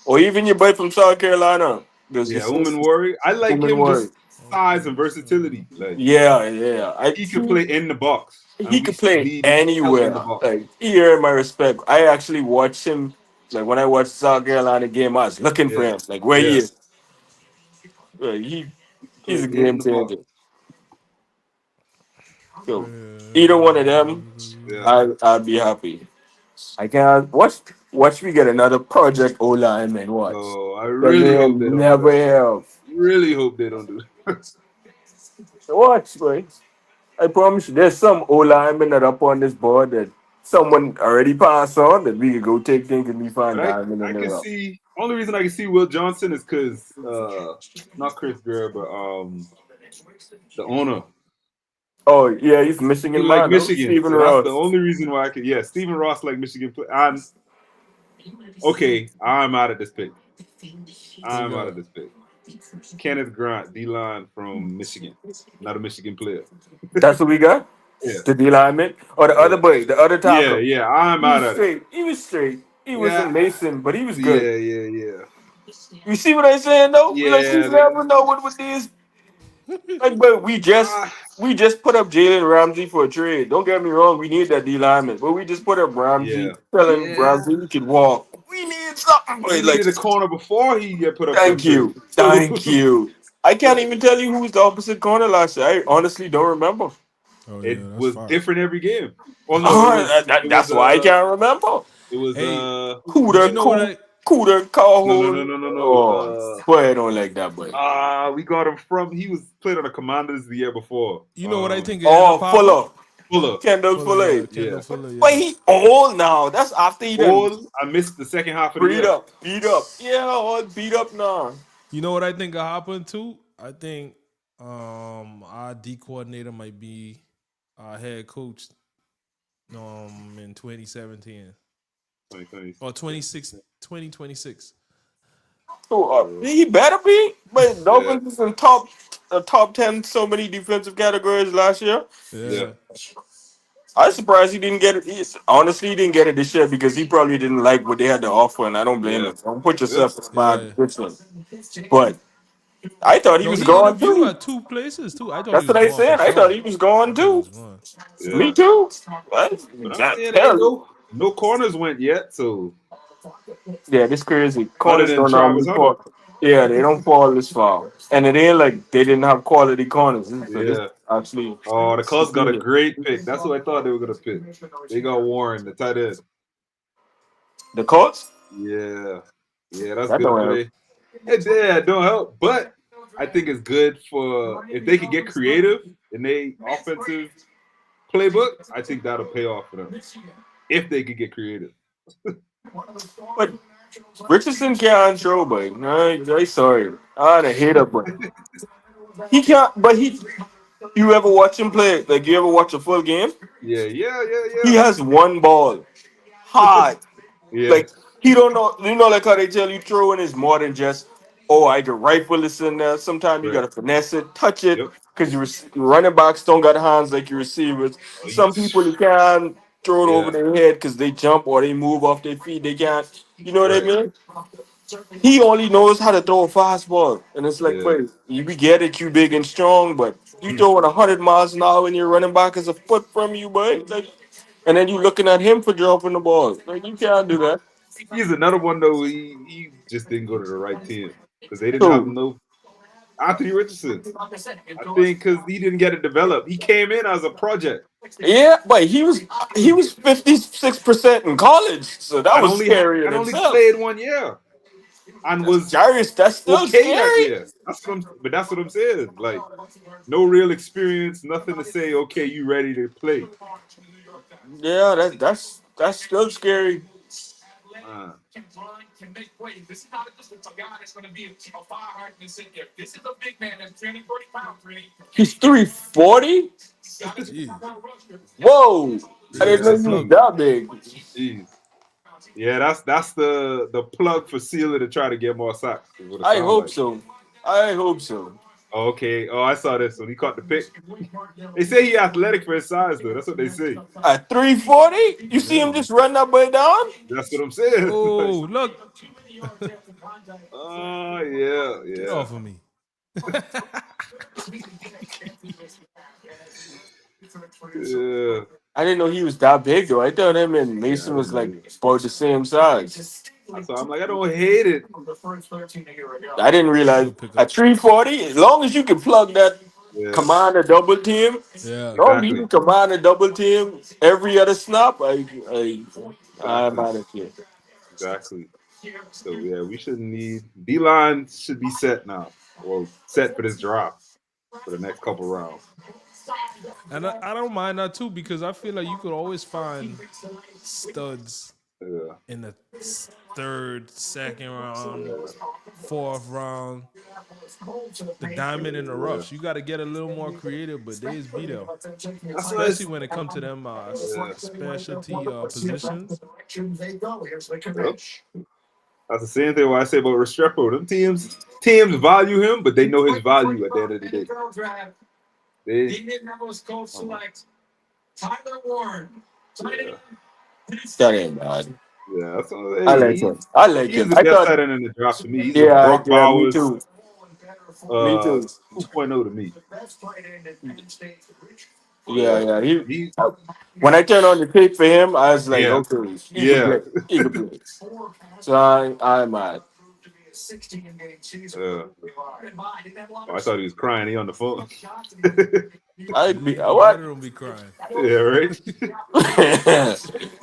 Or even your boy from South Carolina. There's yeah. just Uman Worry, I like human him worry. just size and Okay, versatility. Like Yeah, yeah. he could play in the box, and He we could play need help in the anywhere. box. Like he earned my respect. I actually watched him. Like when I watched South Carolina game, I was looking for Yeah, him. Like where he yeah. is. Like, he's Play a in game the box. changer. So either one of them, Yeah. I'd be happy. I can't watch me get another project O lineman. Watch. Oh, I The really hope they man don't do never that. have. Really hope they don't do that. Watch, boy. I promise you, there's some O linemen that up on this board that someone already passed on that we could go take things and we But find I diamond in I the can rough. see only reason I can see Will Johnson is because not Chris Greer, but the owner. Oh yeah, he's He Michigan like man, no? Michigan, Stephen so that's the Ross. only reason why I could. Yeah, Stephen Ross like Michigan. And okay, I'm out of this pick. who we I'm out of got? this pick. Kenneth Grant, D line from Michigan, not a Michigan player. That's what we got. Yeah, The D lineman or the other yeah, boy, the other yeah, tackle. yeah. I'm He out was of it. straight. He was straight. He Yeah, wasn't Mason, but he was good. yeah, yeah, yeah, You see what I'm saying though? Like you yeah. never know what with these. Like, but Ah, we just put up Jalen Ramsey for a trade. Don't get me wrong, we need that D lineman, but we just put up Ramsey, yeah, telling yeah. Ramsey he can walk. We need something, We boy. Like, needed a corner before he get put up for the thank trade. you, So thank you. I can't even tell you who was the opposite corner last year. I honestly don't remember. Oh it yeah, that's was fire. different every game. Oh no, it was That's why I can't remember. it was Hey, but you Cooter, know what I? Cooter, no no no Calhoun. no no no. Oh, boy, I don't like that boy. We got him from he was played on the Commanders the year before. You know what I think it end up Oh, happening? Fuller. Kendall Fuller, yeah, Fuller. Kendall Yeah. Fuller, But yeah. he old now. That's after he done All I missed the second half of the beat year. up, beat up. Yeah, all beat up now. You know what I think will happen too? I think our D coordinator might be our head coach in 2017 2020. or 26, 2026. So Yeah. he better be. But Yeah. Dolphins is in top 10 so many defensive categories last year. Yeah. Yeah. I was surprised he didn't get it. Honestly, he didn't get it this year because he probably didn't like what they had to offer, and I don't blame Yeah. him. Don't put Yeah. yourself in a Yeah. bad position. But I thought he No, was he gone interviewed too. at two places too. I thought he That's what was I going for said. I thought sure. he was gone I thought he too. was going. Yeah. Me too. But I'm That saying tell ain't you. no corners went yet, so Yeah, this crazy. other Corners than don't Travis normally Hunter. fall. Yeah, they don't fall this far. And it ain't like they didn't have quality corners. So this Yeah. actually Oh, the Cubs got a succeeded. great pick. That's who I thought they were gonna pick. They got Warren, the tight end. The Colts? Yeah. Yeah, that's That good don't for help. they. It don't help, but I think it's good for if they could get creative in their offensive playbook. I think that'll pay off for them if they could get creative. But Richardson can't throw, but no, I sorry. I hate it, but he can't. But he, you ever watch him play? Like you ever watch a full game? Yeah, yeah, He yeah, has one ball, hard. yeah, yeah. Like he don't know. You know, like how they tell you throwing is more than just oh, I can rifle this in there. Sometimes you Right. gotta finesse it, touch it, Yep. because your running backs don't got hands like your receivers. Oh, Some people you can. throw it over Yeah, their head because they jump or they move off their feet. They can't. You know what I right. mean? He only knows how to throw a fastball, and it's like, Yeah. wait, you we get it, you big and strong, but you throwing 100 miles an hour and your running back is a foot from you, boy. Like, and then you looking at him for dropping the ball. Like you can't do that. He's another one though. He just didn't go to the right team because they didn't have So no Anthony Richardson. I think because he didn't get it developed. He came in as a project yeah, but he was 56% in college, so that and was scary in only itself. played 1 year and That's was Jarius, that's still okay that scary. year. That's what I'm saying. Like no real experience, nothing to say. Okay, you ready to play? Yeah, that's still scary. Man, He's 340. Jeez. Whoa, I Yeah, didn't that's yeah, know a he was plug. that big. jeez. Yeah, that's the plug for Sealer to try to get more sacks. Is what it I sounds hope like. so. I hope so. Oh, okay. Oh, I saw this when he caught the pick. They say he athletic for his size though. That's what they say. At 340, you see him Damn. just run that way down? That's what I'm saying. Like, Oh, look. oh yeah, Get yeah, off of me. yeah. I didn't know he was that big though. I thought him and Yeah, I Mason didn't was know like either. about the same size. So I'm like, I don't hate it. I didn't realize Good at pickup. 340, as long as you can plug that Yeah, command a double team, as Yeah. long as you exactly, can command a double team every other snap, I'm exactly, out of here. exactly. So yeah, we shouldn't need D line should be set now. Well, set for this draft for the next couple rounds. And I don't mind that too because I feel like you could always find studs Yeah, in the third, second round, yeah, fourth round, the diamond in the yeah. roughs. You got to get a little more creative, but they is be there, That's why especially it's when it comes to them yeah. specialty positions. Yep. That's the same thing what I say about Restrepo. Them teams value him, but they know his value at the end of the day. They uh, yeah. That ain't bad. Yeah, that's what, I hey, like him. I like he's him. the I best thought, tight end in the draft to me. He's a yeah, Brock yeah, me Bowers too. Me too. 2.0 to me. Yeah, Yeah, yeah. He he when I turned on the tape for him, I was like, yeah okay, he can yeah. play. He can play. So I'm mad. uh, oh, I thought he was crying. He on the phone. I'd be You what? better don't be crying. Yeah, right.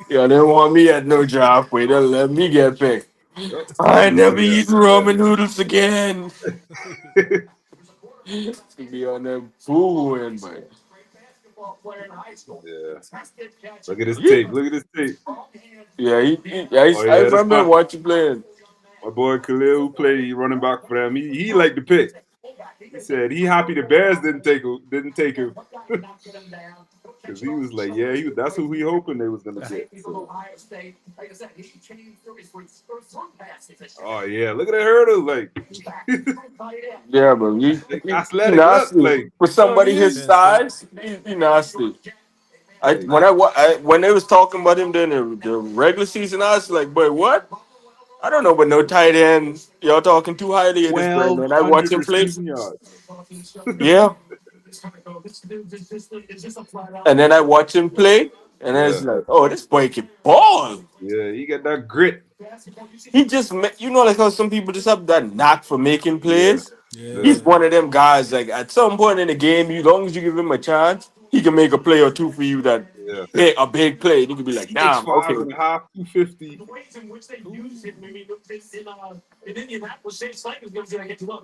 Yo, they don't want me at no job. Wait, they'll let me get picked. Yep, I he ain't was never saying eating ramen noodles again. that. To be on that booing, but Yeah, look at his yeah, tape. Look at his tape. yeah, yeah, Oh I yeah, this remember watching playing. my boy Khalil who played running back for them. He liked the pick. He said he happy the Bears didn't take him because he was like, yeah, that's who he hoping they was gonna get. So, oh yeah, look at that hurdle, like, Yeah, but like he athletic look, nasty like, for you know what I somebody his mean? Penn State. size. He nasty. Like, When they was talking about him during the regular season, I was like, boy, what? I don't know, but no tight end. Y'all talking too highly of this player, man. I watch 1,200 him play. receiving yards. Yeah, and then I watch him play, and I was Yeah, like, oh, this boy can ball. yeah, he got that grit. He just, like how some people just have that knack for making Yeah, plays. yeah, He's Yeah. one of them guys. Like at some point in the game, you long as you give him a chance, he can make a play or two for you. That yeah. a big play. You can be like, Six damn, five okay. and a half, 250. Ooh.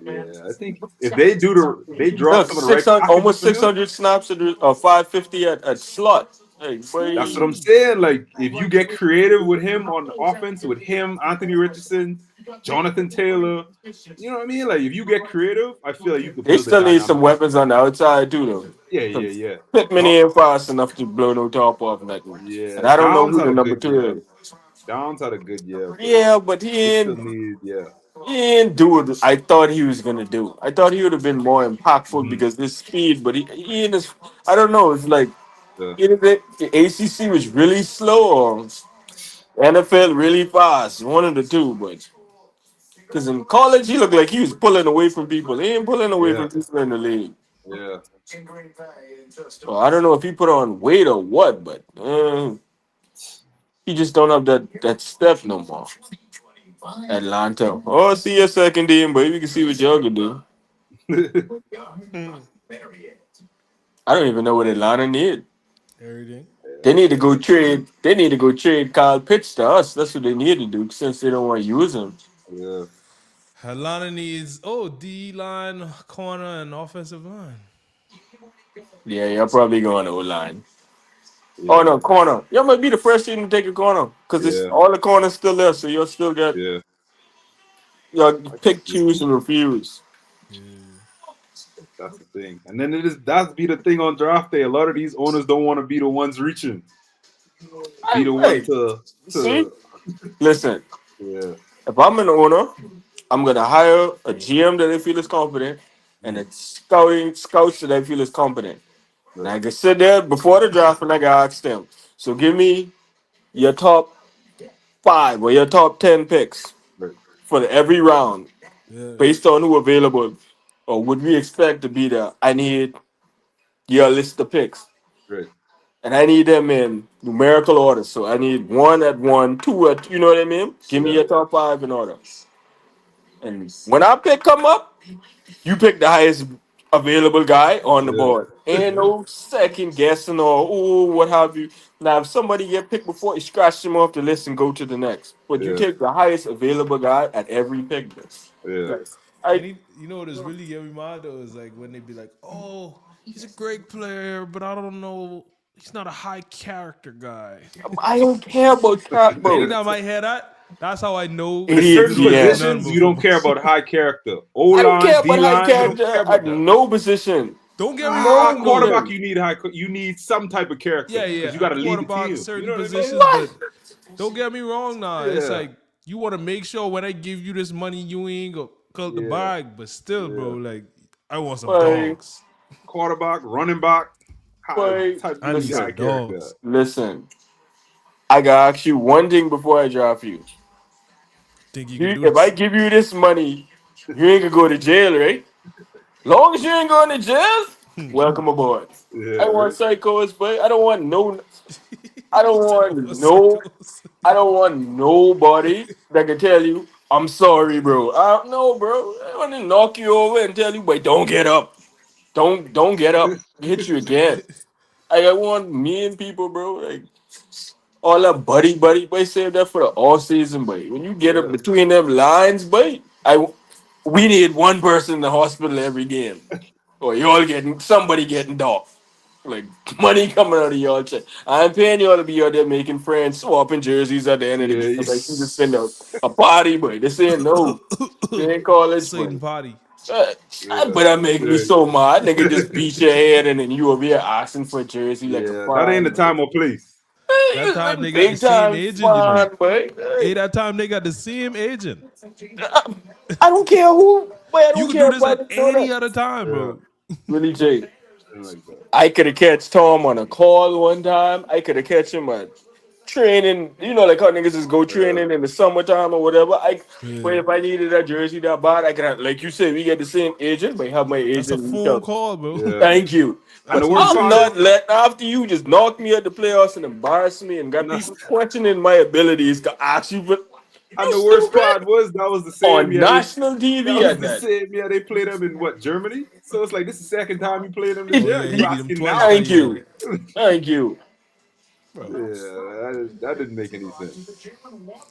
Yeah, I think if they drop Look, some of the right 600, packages almost for him. 600 snaps at 550 at slot. Hey, That's boy. what I'm Ooh. saying. Like, if you get creative with him on offense, with him, Anthony Richardson, Jonathan Taylor, you know what I mean? Like, if you get creative, I feel like you could They build a still need some dynamic weapons on the outside too, though. Yeah, yeah, 'Cause yeah. Pittman Don, ain't fast enough to blow no top off nothing. And yeah, I don't know Downs who had the a number good two year. is. Downs had a good year, but Yeah, but they still need, yeah. he didn't do what I thought he was gonna do. I thought he would have been more impactful Hmm. because his speed, but he in his I don't know, it's like Yeah, Either the ACC was really slow or NFL really fast. One of the two, but because in college he looked like he was pulling away from people. He ain't pulling away yeah, from people in the league. yeah, Well, I don't know if he put on weight or what, but he just don't have that step no more. Atlanta. Oh, see your second team, but we can see what y'all can do. Hmm. I don't even know what Atlanta need. Everything. They need to go yeah, trade. They need to go trade Kyle Pitts to us. That's what they need to do since they don't want to use him. yeah, Atlanta needs D line, corner, and offensive line. Yeah, you're probably going O line. Oh yeah, no, corner. Y'all might be the first team to take a corner because it's yeah, all the corners still there, so you'll still get yeah. y'all I can pick, see choose, and refuse. Yeah. that's the thing, and then it is that's be the thing on draft day. A lot of these owners don't want to be the ones reaching, be the one Hey, to see, listen. yeah, If I'm an owner, I'm gonna hire a GM that I feel is competent and mm, a scouts that I feel is competent. And right, I can sit there before the draft and I can ask them. So give me your top 5 or your top 10 picks right, for every round Yeah. based on who available or would we expect to be there. I need your list of picks. right, And I need them in numerical order. So I need one at one, two at you know what I mean? Give me yeah, your top 5 in order. And when I pick come up, you pick the highest available guy on the yeah, board. Ain't Yep. no second guessing or what have you. Now, if somebody get picked before, you scratch them off the list and go to the next. But you yeah, take the highest available guy at every pick. yeah, Yes. I You know what is really get me mad though is like when they be like, "Oh, he's a great player, but I don't know, he's not a high character guy." I don't care about that, bro. Anytime I hear that, that's how I know There's Idiot you certain don't know GM. none positions but you don't football. care about high character. O I don't line, care D about high line, you don't character care about at that. no position. Don't get me No wrong though. Quarterback, position. you need you need some type of character Yeah, because yeah, you a got to lead the quarterback, team. You certain know what I mean? positions, What? but don't get me wrong now. It's Yeah, like you want to make sure when I give you this money, you ain't go cut the yeah, bag. But still, bro, yeah. like I want some Wait, dogs. Quarterback, running back, high, wait. type you I need need high some Listen, character. dogs. listen. I gotta ask you one thing before I draft you. Think you can do If I this? give you this money, you ain't gonna go to jail, right? Long as you ain't going to jail, welcome aboard. Yeah, I want right. psychos, but I don't want no. I He don't said I want was no. psychos. I don't want nobody that can tell you I'm sorry, bro. No, bro. I want to knock you over and tell you, wait, don't get up. Don't get up. Hit you again. I want mean people, bro. Like all that buddy, save that for the all season, but when you get up Yeah, between them lines, we need one person in the hospital every game, or y'all getting somebody getting docked. Like money coming out of y'all check. I'm paying y'all to be out there making friends, swapping jerseys at the end of the game. yeah, Like you just spend a party, but this ain't no, they ain't college, Satan but. potty. yeah. But that make me Right. so mad. Nigga just beat your head and then you over here asking for a jersey like a Yeah, that ain't the fan. time or place. That Hey, time like they got the big same time agent, you know. fun, but Hey, hey, that time they got the same agent. I don't care who, but I You don't could do care this if I at didn't know any that. other time, Yeah, bro. Really, Jay. something like that. I could have catch Tom on a call one time. I could have catch him at training. You know, like how niggas just go Yeah, training in the summertime or whatever. But Yeah. if I needed that jersey that bad, I could have, like you said, we get the same agent, but have my That's a agent reach phone out. call, bro. yeah. Thank you. And the But That's worst I'm part is, not letting after you just knock me at the playoffs and embarrass me and got no, people questioning my abilities to ask you, but and you the worst stupid part was that was the same on year they national that TV was at the that. same year they played them in what Germany. So it's like this is the second time you played them this Oh year. yeah, You he beat him asking twice now? that Thank year. you. Thank you. Yeah, Bro. that didn't make any sense.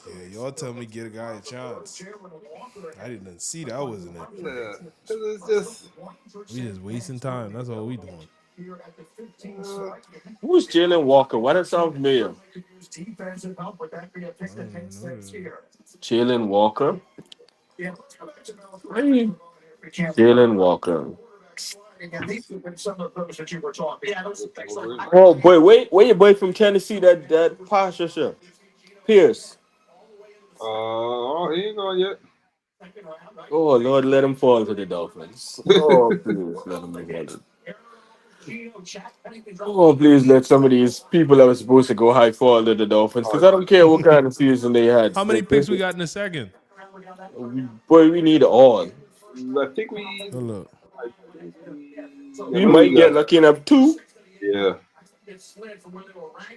Yeah, y'all tell me get a guy a chance. I didn't see that wasn't it. Yeah, because it's just We just wasting time. That's all we doing. uh, Who's Jalen Walker? Why that sound familiar? I don't even know that. Jalen Walker. Hey. Jalen Walker. over it. Oh boy, wait your boy from Tennessee that posture shit. Pierce. Oh, he ain't gone yet. Oh Lord, let him fall to the Dolphins. Oh please, let him make it. Oh, please let some of these people that were supposed to go high fall to the Dolphins because Oh, I don't care what kind of season they had. How many picks we got in the second? Boy, we need all. I think we. Hold up. I think we. I We know we might get got. lucky enough too. Yeah.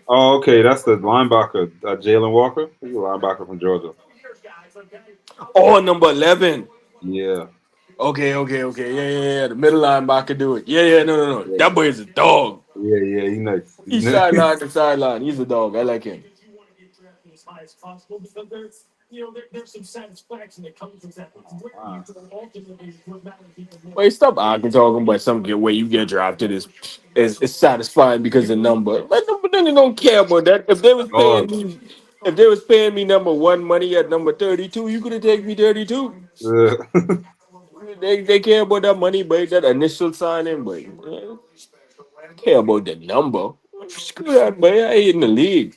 Oh, okay. That's the linebacker, Jalen Walker. He's a linebacker from Georgia. Oh, number 11. Yeah. Okay. Yeah. The middle linebacker do it. Yeah. No. Yeah. That boy is a dog. Yeah. He nice. He He's nice. sideline to sideline. He's a dog. I like him. Wow. Wait, stop arguing talking about some get where you get drafted is satisfying because of number. Like number then they don't care about that. Oh, If they was paying me number one money at number 32, you could have taken me 32. yeah. They care about that money, but that initial signing, but care about the number. Screw that, boy. I ain't in the league.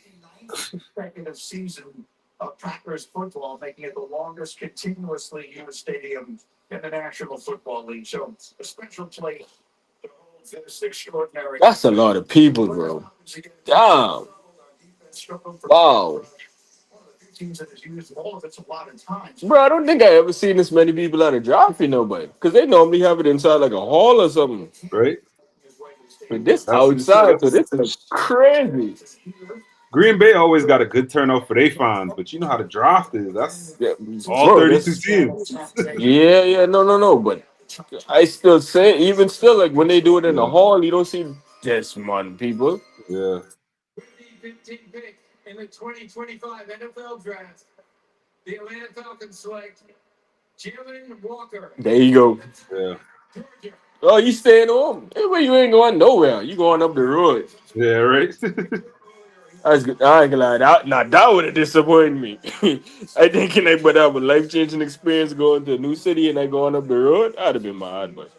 That's a lot of people, bro. Damn. Wow. Bro, I don't think I ever seen this many people at a draft, nobody. Because they normally have it inside like a hall or something. Right. But this That's what you said. outside, so this is crazy. Green Bay always got a good turnout for their fans, but you know how the draft is. That's Yeah, all bro, 32 this. teams. Yeah, no. But I still say, even still, like when they do it in the Yeah. hall, you don't see this one people. Yeah. There you go. Yeah. Oh, you staying home? Anyway, you ain't going nowhere. You going up the road. Yeah. Right. I ain't gonna lie. That would have disappointed me. I think I would have a life changing experience going to a new city and I going up the road. I'd have been mad, but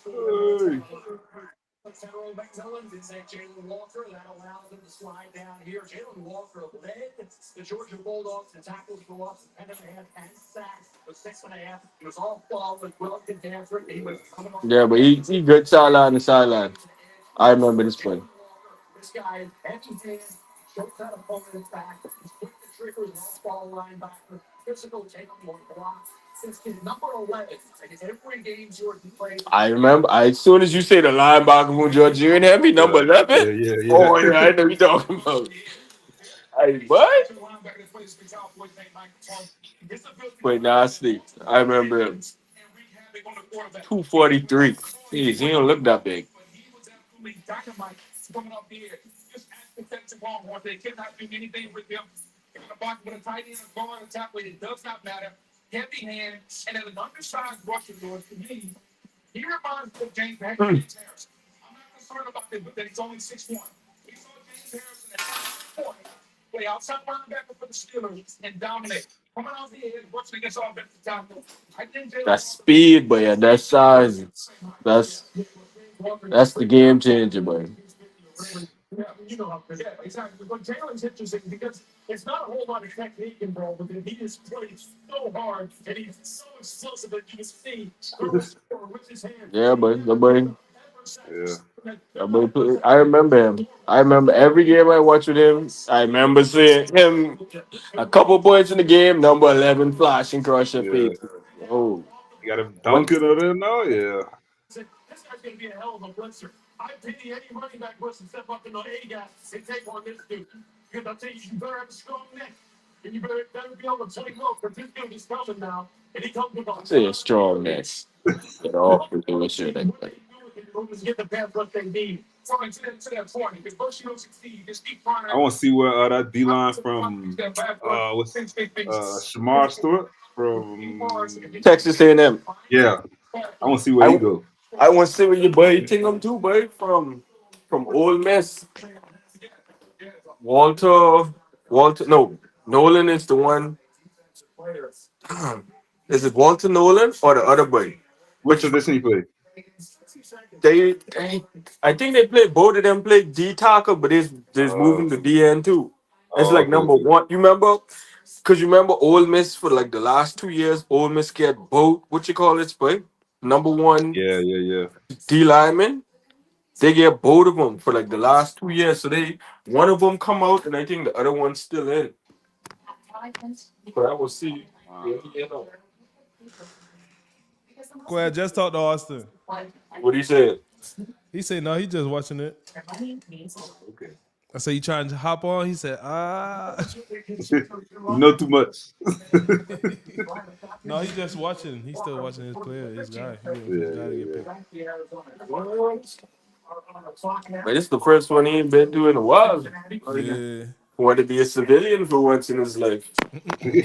Hey. Yeah. yeah, but he good sideline to sideline. I remember this play. I remember. As soon as you say the linebacker from Georgia and heavy number Yeah. 11. Oh Yeah. yeah, I know you talking about. Hey, what? Wait, nasty. I remember him. 243. Jeez, he don't look that big. That's speed, but yeah, that size. That's that's the game changer, boy. Yeah, boy. Yeah. I remember him. I remember every game I watched with him. I remember seeing him a couple points in the game, number 11 flashing across your Yeah. face. Oh, You got him one. dunking on it now? Yeah. Say a strong mess. Get off the bullshit. I want to see where that D line from what's Shamar Stewart from Texas A&M. yeah. I want to see where he I go. I want to see what your boy Tingham too, boy, from Ole Miss. Walter, no, Nolan is the one. Is it Walter Nolan or the other boy? What Which position he play? they I think they play both of them play D tackle, but there's Uh, moving to DN too. It's like okay, number okay. one. You remember? Cause you remember Ole Miss for like the last 2 years, Ole Miss get both what you call it, boy? number one Yeah, yeah, yeah. D lineman. They get both of them for like the last 2 years. So they one of them come out, and I think the other one's still in. But I will see. Wow. Yeah, you know. Go ahead, just talk to Austin. What do you say? He said no, he just watching it. Oh, okay. I said you trying to hop on. He said You know too much. no, he just watching. He's still watching his player, his guy. He waiting for his Yeah, guy to get yeah, picked. But it's the first one he ain't been to in a while. Like, Yeah, want to be a civilian for once in his life. yeah.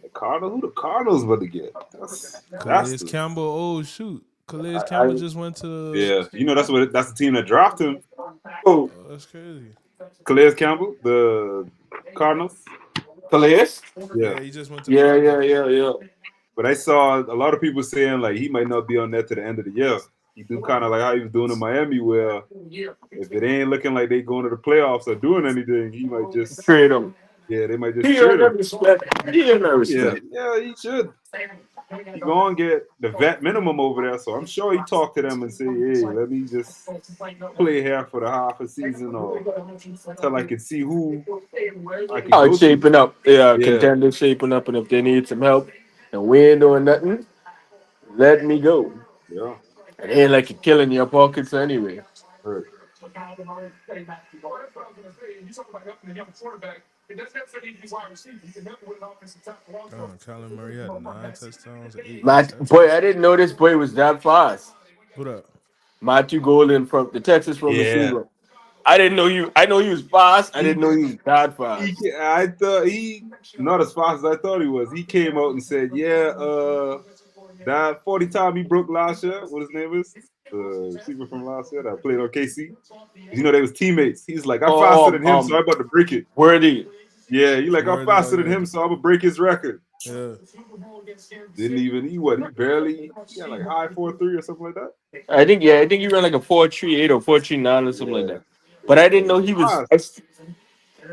The Cardinals, who the Cardinals about to get? That's Calais the Campbell. Oh shoot, Calais I Campbell just went to the. yeah. You know that's the team that drafted him. oh, Oh, that's crazy. Calais Campbell, the Cardinals. Calais? Yeah, Yeah, he just went to the Yeah, Cardinals. yeah, yeah, yeah. but I saw a lot of people saying like he might not be on there to the end of the year. He do kind of like how he was doing in Miami, where if it ain't looking like they going to the playoffs or doing anything, he might just Trade him. they might just He trade earned him. that respect. He earned that Yeah, respect. yeah, he should. He gonna get the vet minimum over there, so I'm sure he talked to them and say, "Hey, let me just play here for the half a season or till I can see who I can Oh, it's go to." shaping up. Yeah, Yeah, contenders shaping up, and if they need some help and we ain't doing nothing, let me go. yeah, It ain't like you're killing your pockets anyway. right. Kyler Murray had 9 touchdowns and 8 interceptions. Boy, I didn't know this boy was that fast. What up? Matthew Golden from the Texas from Yeah, receiver. I didn't know you. I know he was fast. I didn't he know he was that fast. I thought he not as fast as I thought he was. He came out and said, "Yeah, that 40 time he broke last year. What his name is? The receiver from last year that played on KC. You know they was teammates. He's like, I'm faster Oh, than him, so I'm about to break it. Worthy. Yeah, he like I'm Worthy, oh faster than yeah, him, so I'm gonna break his record. yeah. Didn't even he barely he had like high 4.3 or something like that. I think he ran like a 4.38 or 4.39 or something like Yeah, that. But I didn't yeah, know he's he was. fast.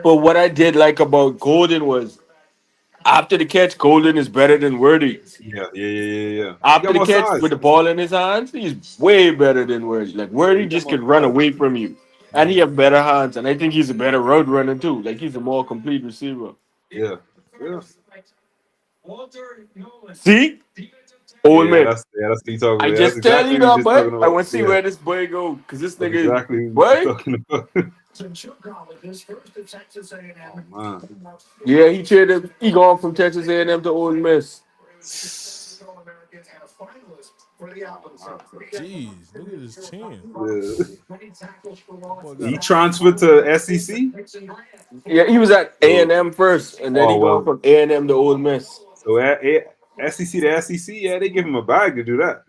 But what I did like about Golden was after the catch, Golden is better than Worthy. Yeah, yeah, yeah, yeah, yeah. He After got the more catch with size. the ball in his hands, he's way better than Worthy. Like Yeah, Worthy he got just more can run size. away from you, and he Yeah. have better hands. And I think he's a better road runner too. Like he's a more complete receiver. Yeah, yeah, See, old yeah. man. That's what he's talking I about. That's just tell exactly you what he's that, just boy. talking I about. want to see Yeah, where this boy go because this that's nigga, exactly what he's boy. talking about. Oh man. Yeah, he traded. He gone from Texas A&M to Ole Miss. Oh man. Jeez, look at his chin. Yeah. That boy got He a. transferred to SEC. Yeah, he was at So, A&M first, and then he oh gone well. from A&M to Ole Miss. So SEC to SEC, yeah, they give him a bag to do that.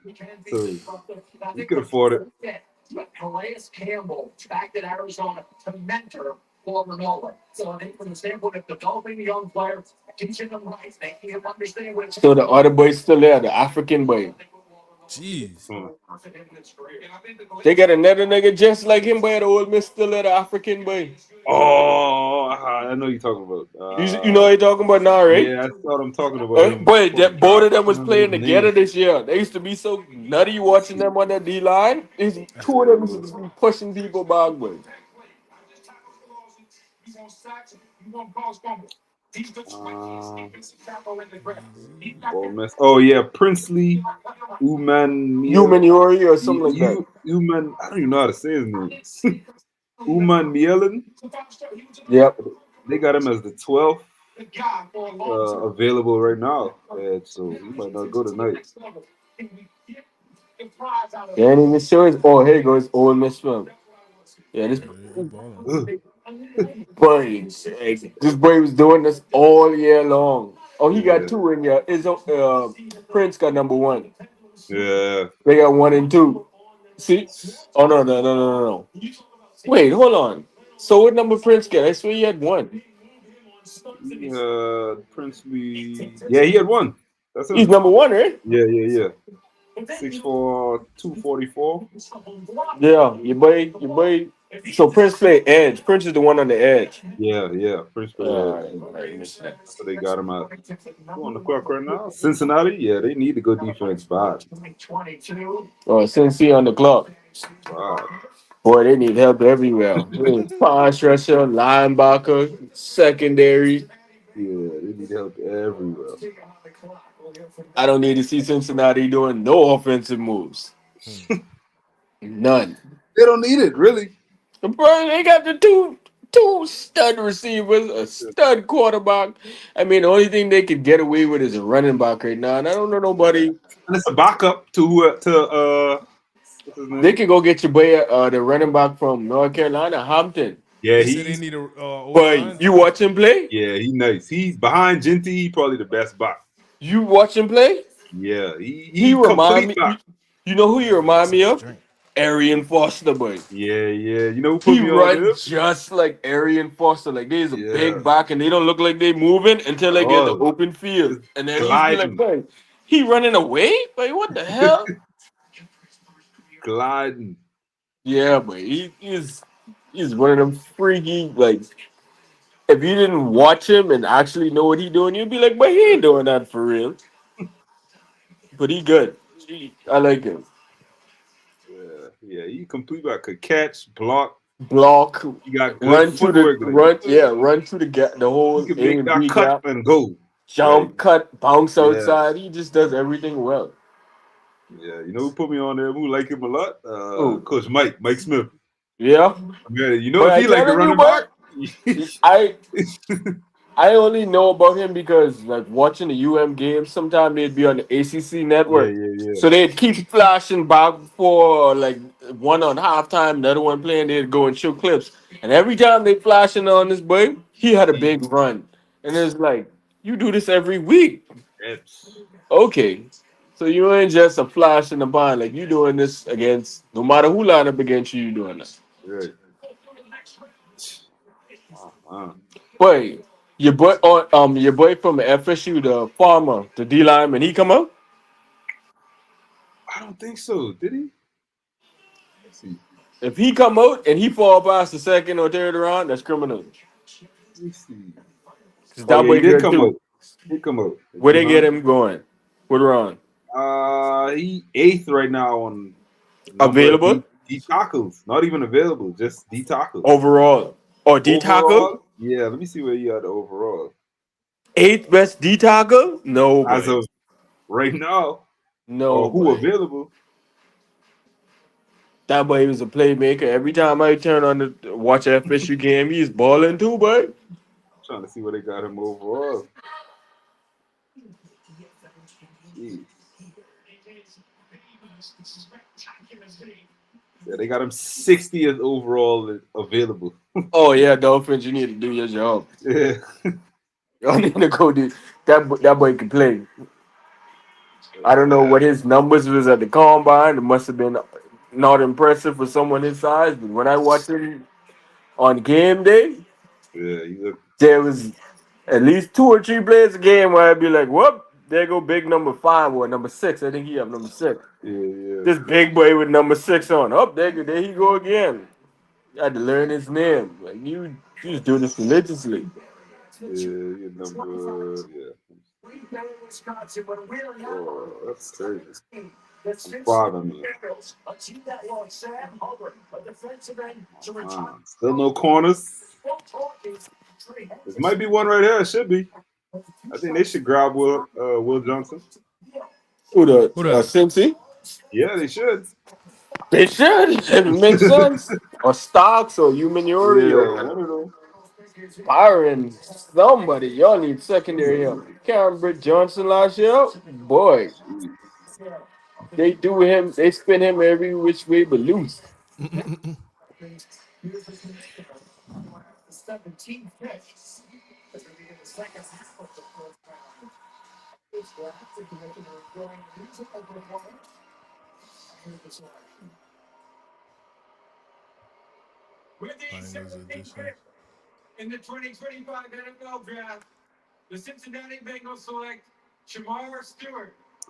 So he could afford it. So the other boy still there, the African boy. Jeez. Hmm. They got another nigga just like him, boy. The Ole Miss still there, the African boy. Oh, I know you're talking about. You know what you talking about now, right? Yeah, I thought I'm talking about him. Boy, Fucking that both trying of them to was remember his playing together name. this year. They used to be so nutty watching them on that D line. Two of them used to just be pushing people backwards. Um, Easy. oh, mess. Oh yeah, Princely Uman Human Miel. Yuri or something like that. Uman. I don't even know how to say his name. Uman Mielen. Yep. They got him as the 12th available right now, and so he might not go tonight. Yeah, and even show his here goes Ole Miss film. Yeah, this Yeah, he balling. Ugh. boy, this boy was doing this all year long. Oh, he got Yeah, two in here. His Prince got number one. yeah. They got one and two. See? Oh no. Wait, hold on. So what number Prince get? I swear he had one. Princely. Yeah, he had one. That's He's him. number one, right? Yeah, yeah, yeah. 6'4", 244. Yeah, your boy. So Prince play edge. Prince is the one on the edge. Yeah, yeah. Prince play edge. I missed that. That's what they got him at. Who on the clock right now? Cincinnati. Yeah, they need to go defense bad. Oh, Cincy on the clock. Bad. Boy, they need help everywhere. Pass rusher, linebacker, secondary. Yeah, they need help everywhere. I don't need to see Cincinnati doing no offensive moves. Hmm. None. They don't need it really. Bro, they got the two stud receivers, a stud quarterback. I mean, the only thing they could get away with is a running back right now, and I don't know Yeah, nobody. and it's a backup to what's his They name? could go get your boy, the running back from North Carolina, Hampton. Yeah, They said they he's need a O line But you too. watch him play. yeah, he nice. He's behind Genty. He probably the best back. You watch him play. Yeah, He he remind complete me. back. You know who he That boy got remind me something to of? drink. Arian Foster, boy. Yeah, yeah. You know who put He me on him? runs just like Arian Foster. Like there's a Yeah, big back, and they don't look like they moving until at they get the all. open field, Just and then he's be like, gliding, "Boy, he running away? Like what the hell?" gliding. Yeah, but he's one of them freaky. Like if you didn't watch him and actually know what he doing, you'd be like, "But he ain't doing that for real." But he good. I like him. Yeah, yeah. He complete back. Could catch, block. Block, He got good run through the footwork. Like run, yeah, run through the gap, the he whole can A make and that B cut gap, and go. Like jump, cut, bounce yeah, outside. He just does everything well. yeah. You know who put me on there? Who like him a lot? Oh, Coach Mike Smith. yeah. Yeah, you know But if I he like the telling you, running boy, back. I I only know about him because like watching the games. Sometimes they'd be on the ACC Yeah, network, yeah, yeah. so they'd keep flashing back for like one on halftime, the other one playing. They'd go and show clips, and every time they flashing on this boy, he had a He big run, and it's like you do this every week. reps. Okay. So you ain't just a flash in the pan. Like you doing this against no matter who line up against you, you doing that. Right. Uh-huh. Boy, your boy from FSU, the farmer, the D lineman, he come out. I don't think so. Did he? Let's see. If he come out and he fall past the second or third round, that's criminal. Let me see. Cause Oh that yeah, he boy did good come too. out. He come out. Where they get D-line. him going? What round? He eighth right now on number Available D tackles. Not even available, just D tackles. overall or D tackle? Overall, yeah. Let me see where you at overall. Eighth best D tackle? No, As boy. of right now, or No, who boy. available? That boy was a playmaker. Every time I turn on the watch that FSU game, he's balling too, boy. Trying to see where they got him overall. Jeez. Yeah, they got him 60th overall available. Oh yeah, Dolphins, you need to do your job. Yeah. Y'all need to go do that boy can play. I don't know Uh, what his numbers was at the combine. It must have been not impressive for someone his size, but when I watched him on game day, yeah, he look. there was at least two or three plays a game where I'd be like, whoop, there go big number 5 or number 6. I think he have number 6. Yeah, yeah, This big boy with number 6 on. Up there he go again. You had to learn his name. Like you just do this religiously. yeah. He number yeah. Oh, that's crazy. I'm five. I mean, still no corners. This might be one right here. It should be. I think they should grab Will Johnson. Who the Who that? Cincy? Yeah, they should. They should. If it makes sense. Or Stocks or Humaniori Yeah, or one of them. Byron. Somebody. Y'all need secondary help. Cameron Johnson last year. Boy, Jeez. they do him. They spin him every which way but loose. Bangers edition.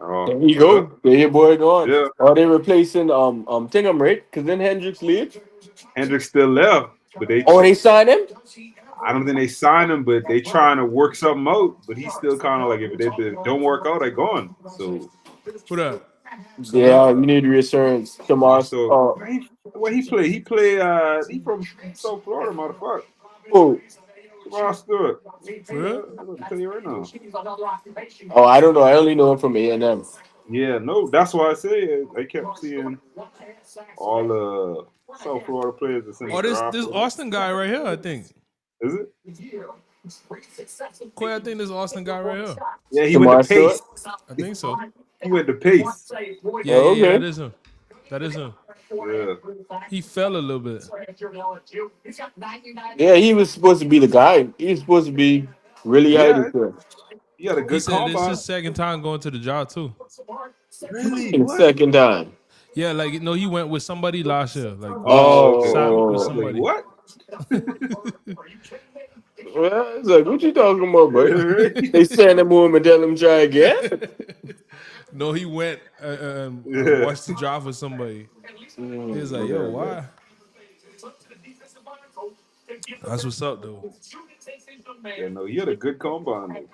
Oh, There you go. There your boy gone. yeah, Are they replacing Tingham, right? Because then Hendricks leave. Hendricks still left, but Oh, they signed him. I don't think they signed him, but they trying to work something out. But he's still kind of like if they don't work out, they gone. So Who that? Yeah, Shalil? you need reassurance. I Tomorrow. saw what he play. He play. He from South Florida, motherfucker. Oh, Tomorrow Stewart. For real? I'll tell you right now. oh, I don't know. I only know him from A&M. Yeah, no, that's why I say I kept seeing all the South Florida players that's in the Oh, this draft. this Austin guy right here, I think. Is it? Quay, I think this Austin guy right here. Yeah, he went to Tomorrow Stewart. Pace. I think so. He went to Pace. Yeah, Oh, yeah, yeah. That okay. is him. That is him. Yeah, He fell a little bit. Yeah, he was supposed to be the guy. He was supposed to be really high yeah. this year. He had a He good said this is combine. his second time going to the job too. Really? In What? second time. Yeah, like no, he went with somebody last year. Like Oh, okay. sat with Oh, Like somebody. what? well, it's like, what you talking about, boy? Right? They send him home and tell him try again. No, he went Yeah. watched the drive with somebody. He was like, "Yo, Yeah, man. why?" That's what's up, though. Yeah, no, he had a good combine though.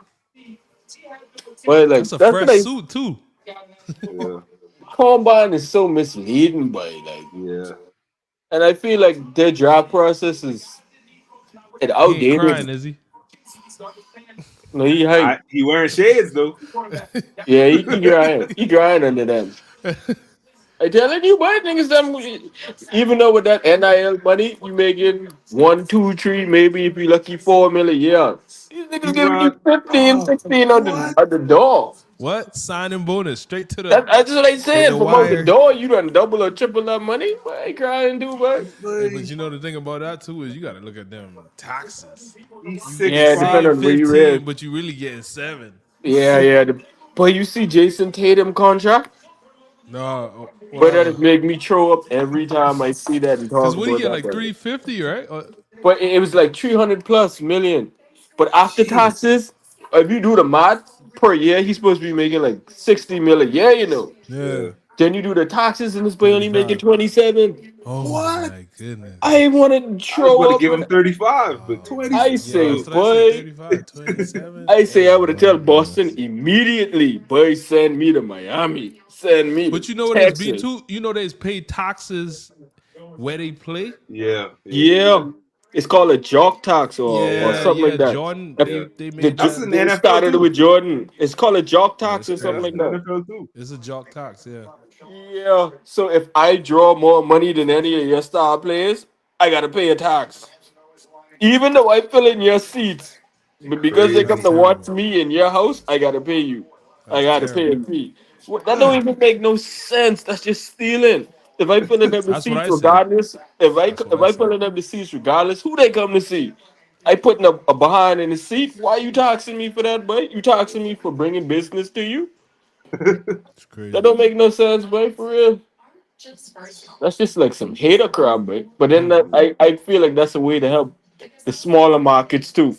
But That's like, a that's what fresh I suit too. Yeah, combine is so misleading, but like, yeah. and I feel like their draft process is it He ain't crying, outdated. is he? No, he hype. He wearing shades though. Yeah, he grind under them. I telling you, boy, niggas, them even though with that NIL money, you making 1, 2, 3, maybe if you lucky 4 million. Yeah, these He niggas giving you run. 15, Oh, 16 on what? the door. What signing bonus straight to That's what I said. the From out the wire? door, you done double or triple that money. What I crying do, boy? Hey, but Boy, you know the thing about that too is you got to look at them taxes. he's You Yeah, depending say $6'5". on where you is. 15, but you really getting 7. Yeah, yeah. But you see Jason Tatum contract? No, But that make me throw up every time I see that and because talk what do you about get that. like Brother. 350, right? But it was like 300 plus million. But after Jeez. taxes, if you do the math per year, he's supposed to be making like 60 million. Yeah, you know. Yeah, Yeah. Then you do the taxes and it's only making 35. 27. Oh What? my goodness. I want to I was about throw to up. give him 35, but Oh 20. my, I yeah, say, that's Oh. what I said. boy. 35, 27. I say I Oh would have my tell Boston goodness. immediately, boy, send me to Miami. Send me to But you know what it's be Texas. too? You know they pay taxes where they play. Yeah, yeah, yeah, Yeah. It's called a jock tax or Yeah, yeah, something yeah. like that. Jordan, If yeah. they the, made That's that. in the they NFL started it too. with Jordan. It's called a jock Yeah, tax it's or something That's like in crazy. the that. NFL too. It's a jock tax. Yeah. Yeah. So if I draw more money than any of your star players, I gotta pay a tax. Even though I fill in your seats. But because they come That's Crazy. to watch terrible. me in your house, I gotta pay you. I That's gotta pay a terrible. fee. That don't even make no sense. That's just stealing. If I fill in them That's what receipts I say. regardless, That's what if I I say. fill in them receipts regardless, who they come to see? I putting a behind in the seat. Why you taxing me for that, boy? You taxing me for bringing business to you? It's That crazy. don't make no sense, boy. For real. That's just like some hater crap, boy. But then I feel like that's a way to help the smaller markets too.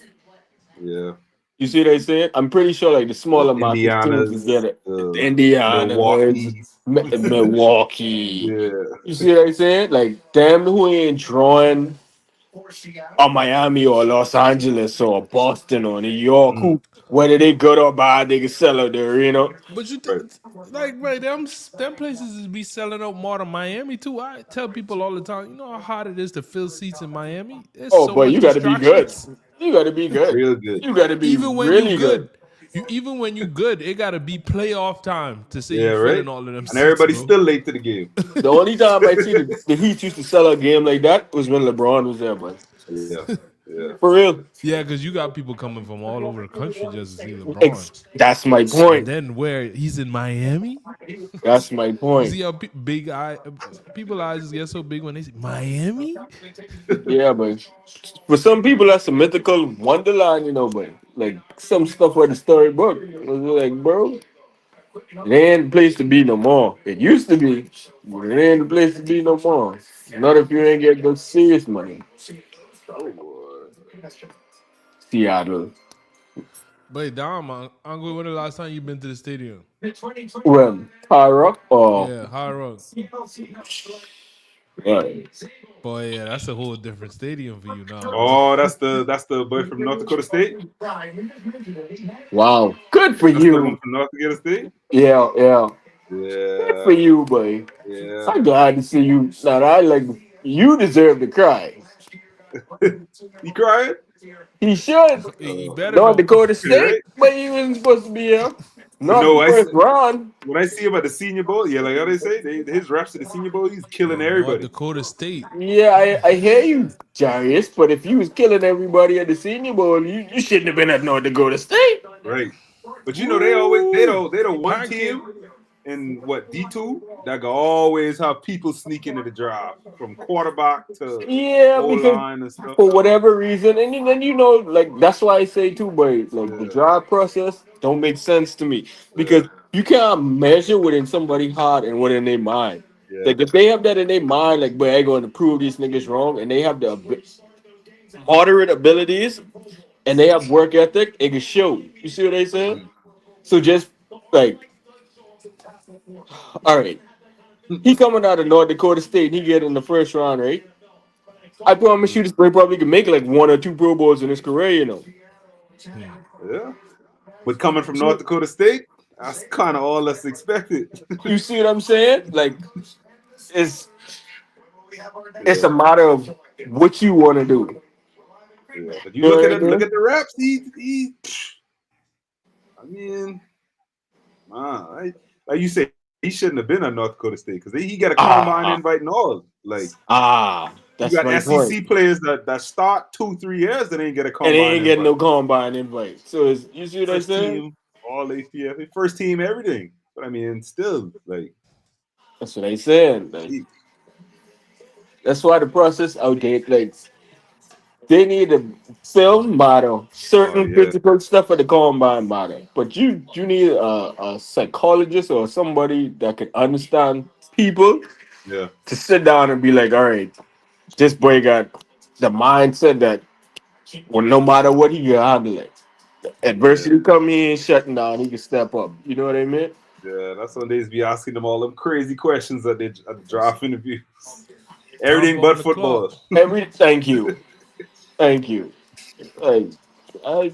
Yeah. You see what I said? I'm pretty sure like the The smaller markets too can Indiana's, get it. The the Indiana's, Milwaukee's. Milwaukee. Yeah. You see what I said? Like them who ain't drawing or Miami or Los Angeles or Boston or New York, Mm, who whether they good or bad, they can sell out there, you know. But right. like right, them places is be selling out more than Miami too. I tell people all the time, you know how hard it is to fill seats in Miami. There's Oh so boy, much you gotta be good. distractions. You gotta be good. Real good. You gotta be Even when you really good. good, even when you good, it gotta be playoff time to say Yeah, you right. filling all of them And seats, everybody's bro. still late to the game. The only time I see the Heat used to sell a game like that was when LeBron was there, but Yeah. Yeah. for real. Yeah, because you got people coming from all over the country just to see LeBron. That's my And point. then where he's in Miami, That's my you point. see how big people eyes get so big when they say Miami. Yeah, but for some people that's a mythical wonderland, you know, but like some stuff where the storybook was like, bro, it ain't the place to be no more. It used to be, but it ain't the place to be no more. Not if you ain't get those serious money. Oh boy. Seattle. But Dom, Uncle, when the last time you been to the stadium? Well, Hard Rock or Yeah, Hard Rock. Right. Boy, yeah, that's a whole different stadium for you now, boy. Oh, that's the boy from North Dakota State. Wow. Good for That's the one you. from North Dakota State. Yeah, yeah. Good for Yeah, you, boy. yeah. I'm glad to see you. Now, I like you deserve to cry. You crying? He should. He Uh, better North though. Dakota State, right? but he wasn't supposed to be here. But Not no, the first round. when I see him at the Senior Bowl, yeah, like how they say, his reps at the Senior Bowl, he's killing Yo, North everybody. Dakota State. Yeah, I hear you, Jarius, but if you was killing everybody at the Senior Bowl, you shouldn't have been at North Dakota State. Right. But you know, they always Woo! they the one Pancake. team in what D2 that can always have people sneak into the draft from quarterback to Yeah, O because line and stuff. for whatever reason, and then like that's why I say too, but like the Yeah, draft process don't make sense to me yeah, because you can't measure within somebody heart and what in their mind. yeah. Like if they have that in their mind, like, but I going to prove these niggas wrong, and they have the moderate abilities and they have work ethic, it can show. You see what I saying? Mhm. So just like, all right, he coming out of North Dakota State, he get in the first round, right? I promise you, this boy probably can make like one or two Pro Bowls in his career, you know. Hmm. Yeah. But coming from North Dakota State, that's kind of all that's expected. You see what I'm saying? Like, it's it's Yeah, a matter of what you want to do. yeah. But you You know look what at I it, look mean? at the reps. I mean, man, like you say, he shouldn't have been at North Dakota State because he got a combine Ah, invite and all. Like you that's got my point. SEC players that start 2 3 years that ain't get a And they combine ain't getting no invite. combine invite. So you see what I'm First saying? team, all ATF, first team, everything. But I mean, still, like, That's what I said. Like, geez. that's why the process outdated. Like, they need a film model, Oh certain yeah, physical stuff for the combine model. But you need a psychologist or somebody that can understand people yeah, to sit down and be like, all right, this boy got the mindset that well, no matter what, he can handle it. yeah, Adversity come in, shutting down, he can step up. You know what I mean? yeah. That's when they be asking them all them crazy questions at the draft interviews. Time Everything but on the clock. football. Thank you, thank you. Like,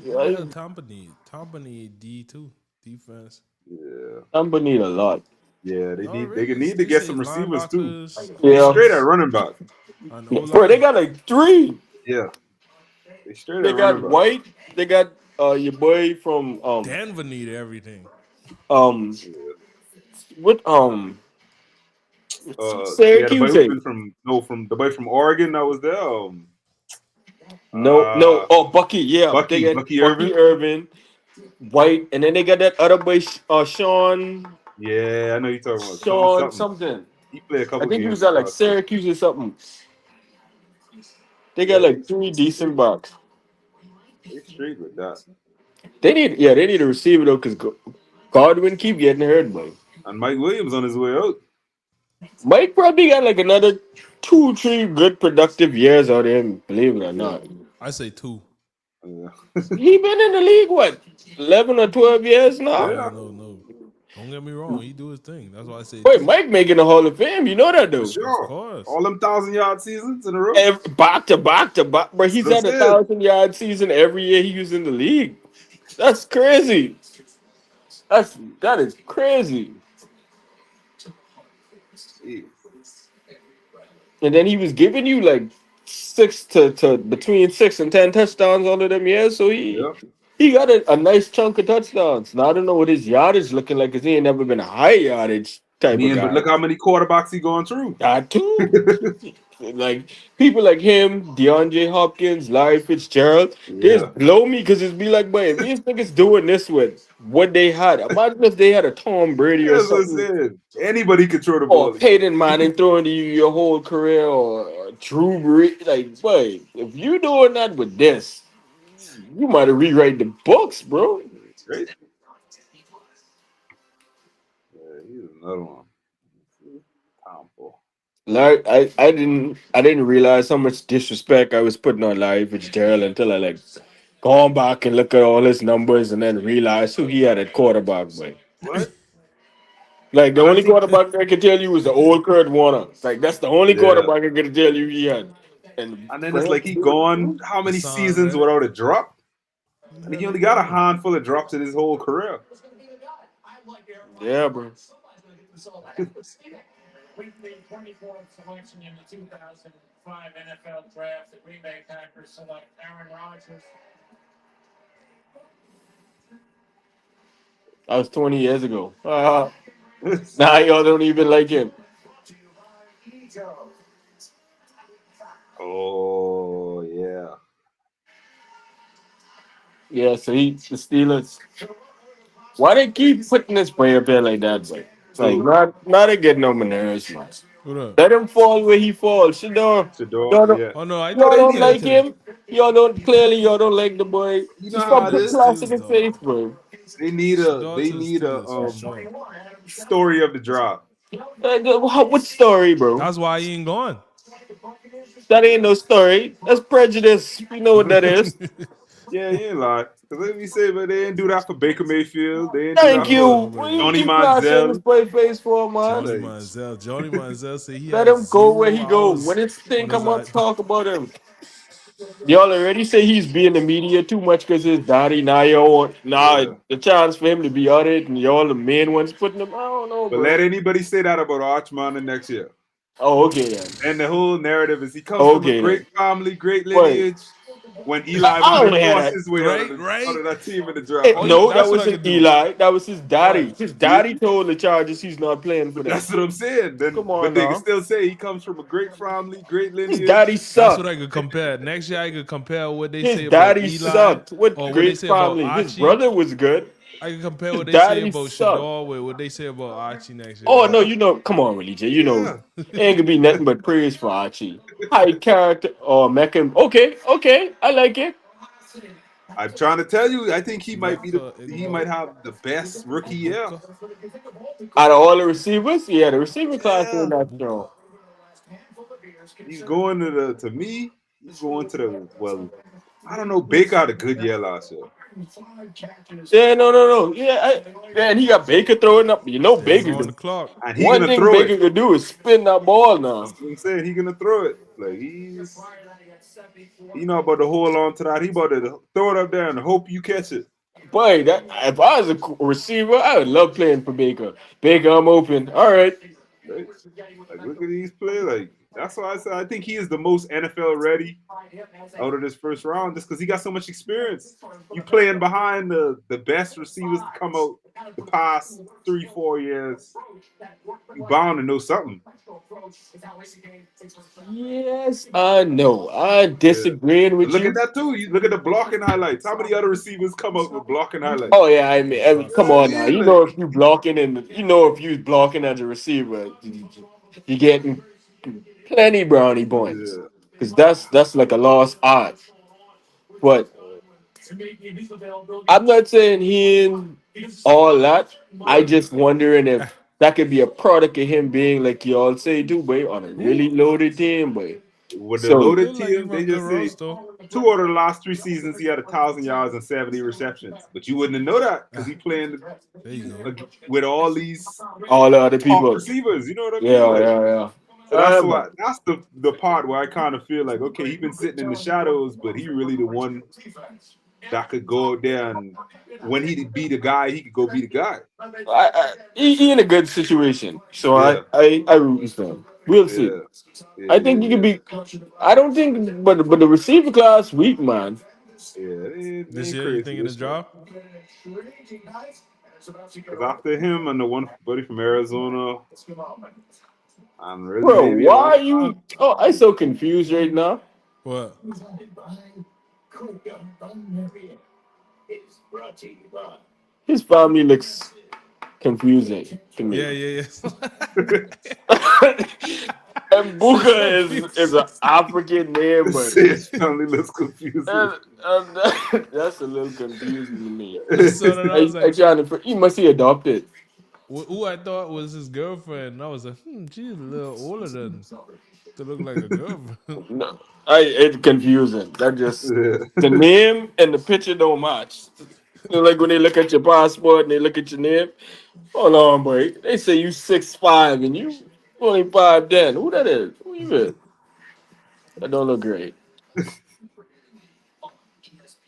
Yeah, I Tampa need D too. Defense. Yeah, I'm gonna need a lot. yeah. No, They really, need to this get is some receivers too. linebackers, They Yeah, straight at running back. and O bro, they line. got like three. Yeah, they straight at They got running back. White. They got your boy from Denver need everything. um Yeah. what Yeah, the boy Syracuse. who's been from no from the boy from Oregon that was there. No, no. Uh, Oh, Bucky. Yeah, they got Bucky Bucky Irvin. Irvin, White, and then they got that other boy, Yeah, I know you're talking about Sean Sean something. something. He played a I couple think he games was this at like past year. Syracuse or something. They got Yeah, like three decent backs. they straight with that. They need a receiver though, because Godwin keep getting hurt, boy. And Mike Williams on his way out. Mike probably got like another 2, 3 good productive years out of him, believe it or Yeah, not. I say two. yeah, He been in the league what 11 or 12 years now. No, yeah, no, no. Don't get me wrong. He do his thing. That's why I say Wait, two. Mike making the Hall of Fame. You know that for though. Of sure. course. All them 1,000 yard seasons in a row. Back to back to back, but That's he's what I'm at a saying. 1,000 yard season every year he was in the league. That's crazy. That is crazy. Jeez. And then he was giving you like six to between 6 and 10 touchdowns all of them years. So Yeah. he got a nice chunk of touchdowns. Now I don't know what his yardage looking like because he ain't never been a high yardage I type of mean, but guy. look how many quarterbacks he going through. Got too. Like people like him, DeAndre Hopkins, Larry Fitzgerald, they Yeah. just blow me because it's be like, boy, if these niggas doing this with what they had, imagine if they had a Tom Brady or That's what I something, said. Anybody can throw the or ball again. Peyton Manning throwing to you your whole career, or Drew Brees. Like, boy, if you doing that with this, you might have rewrite the books, bro. Right? Yeah, he's another one. Tom Paul. Larry, I didn't realize how much disrespect I was putting on Larry Fitzgerald until I like gone back and look at all his numbers and then realize who he had at quarterback. But What? Like the And I only think, quarterback I can tell you was the old Kurt Warner. Like that's the only yeah. quarterback I can tell you he had. And And then for it's him like to he do it, gone how many Hassan seasons Red. without a drop? He And he never only got a did. handful of drops in his whole career. yeah, bro. That was 20 years ago. Now y'all don't even like him. Oh yeah. Yeah, so the Steelers. Why they keep putting this player up there like that, bro? Like Who? not to get no nerves, man. What up? Let him fall where he falls. Shador, Shador, y'all don't, yeah. Oh no, I No, thought y'all he they don't need to. played like today. him. Y'all don't clearly y'all don't like the boy. You know Just how stop it Shador put is. class in Steelers his though. face, bro. They need a. Shador They to the need a Steelers for sure. story of the draft. What story, bro? That's why he ain't gone. That ain't no story. That's prejudice. You know what that is. Yeah, you ain't lie. Because let me say, but they didn't do that for Baker Mayfield. They didn't do Thank that No, you. for What nobody you did. Johnny keep flashing in his Manziel. boy face for, man? Johnny Like, Manziel. Johnny Manziel said he Let has him go where he 0 go. When hours it's thing on his come eye. up, talk about him. Y'all already say he's being the media too much because his daddy. Now y'all now yeah. the chance for him to be on it, and y'all the main ones putting him. I don't know, But let bro. anybody say that about Archman the next year. Oh, okay then. And the whole narrative is he comes from a Okay great then. family, great Wait, lineage. When Eli I wanted don't to hear force that. his way Right, out right. of that team in the draft. Oh, No, that that's what I wasn't could do. Eli. That was his daddy. What? His Yeah, daddy told the Chargers he's not playing for but them. that's what I'm saying. Then, Come but on they can now. still say he comes from a great family, great His daddy lineage. That's what sucked. I could compare. Next year I could compare what they His say about daddy Eli sucked. What or what they great say about family. His Archie. brother was good. I can compare His what they say daddy about sucked. Shador with what they say about Archie next year. Oh no, Like, you know, come on, Willie J. You know, Yeah, ain't gonna be nothing but praise for Archie. High character or Meckham. Okay, okay, I like it. I'm trying to tell you. I think he might be the. Mecca, He might have the best rookie year. Ibuka, Out of all the receivers, yeah, the receiver class ain't Yeah, that Ibuka. strong. he's going to the. To me, he's going to the. Well, I don't know. Baker had a good year last year. Yeah, no. Yeah, man, he got Baker throwing up. You know, There Baker. go on the clock. And he One gonna thing throw it. Baker could do is spin that ball That's now. what I'm saying. He gonna throw it. Like he know about to hold on to that. He about to throw it up there and hope you catch it. Boy, that if I was a receiver, I would love playing for Baker. Baker, I'm open. All right. Right? Like look at these play. Like that's why I said I think he is the most NFL ready out of this first round, just because he got so much experience. You playing behind the best receivers to come out the past 3-4 years. You bound to know something. Yes, I know. I Yeah. disagreeing But with look at you. that too. You look at the blocking highlights. How many other receivers come out with blocking highlights? Oh yeah, Big You come know what facts. I on now. mean? You know if Like, you blocking and you know if you blocking as a receiver, you getting plenty brownie points yeah. because that's like a lost art. But I'm not saying he in all that. I Yeah. just wondering if that could be a product of him being like you all say, do boy, on a Who? really loaded team, boy. With the So loaded Look like he team, run they a good just say roster. 2 out of the last 3 seasons he had 1,000 yards and 70 receptions. But you wouldn't know that because he playing There you go. with all these all the other top people, receivers. You know what I mean? yeah, Like, yeah, yeah. so that's But why that's the part where I kind of feel like okay, he been sitting in the shadows, but he really the one that could go out there and when he be the guy, he could go be the guy. he in a good situation, so Yeah, I root for him. We'll see. yeah, yeah, I think he could yeah, be. I don't think, but the receiver class weak, man. yeah. Yeah, they This ain't year, you crazy thinking the this year. drop? Because after him and the one buddy from Arizona, and really Bro, maybe why are Archman. you? Oh, I'm so confused right now. What? His family looks confusing to Yeah, me. yeah, And yeah. Buka is Confused. an African name, but His family looks confusing. that's a little confusing to me. I saw that. I was I like, trying to. He must be adopted. who I thought was his girlfriend. And I was like, she's a little older than to look like a girlfriend. No, it's confusing. That just Yeah. the name and the picture don't match. Like when they look at your passport and they look at your name. Hold on, boy. They say you 6'5" and you only 5'10". Who that is? Who you with? That don't look great.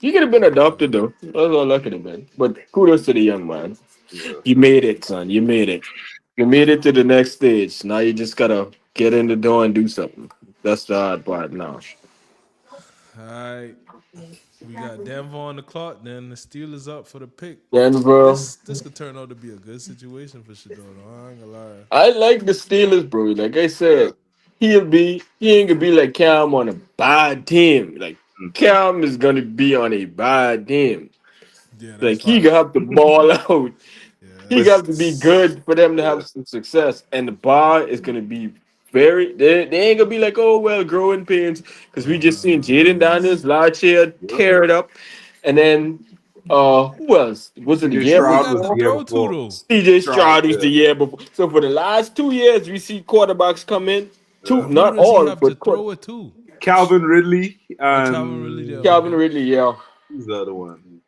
He could have been adopted though. That's all I could have been. But kudos to the young man. Yeah. You made it, son. You made it. You made it to the next stage. Now you just gotta get in the door and do something. That's the hard part now. All right. We got Denver on the clock. Then the Steelers up for the pick. Denver. This could turn out to be a good situation for Shador. Though. I ain't gonna lie. I like the Steelers, bro. Like I Yeah. said, he ain't gonna be like Cam on a bad team. Like Mm. Cam is gonna be on a bad team. Yeah, that's Like he fine. gonna have to ball out. Yeah, He But got to be good for them to yeah, have some success, and the bar is gonna be very. They ain't gonna be like, oh well, growing pains, because we just seen Jaden Daniels last year yeah. tear it up, and then who else was it the CJ year who he Stroud got was to the before? year throw to before. though? CJ Stroud, Stroud was the yeah, year before. So for the last 2 years, we see quarterbacks come in. Two, yeah. But who not does he all, have to but throw it to? Calvin Ridley Oh, Calvin Ridley there. and Calvin Okay. Ridley. Yeah, who's the other one?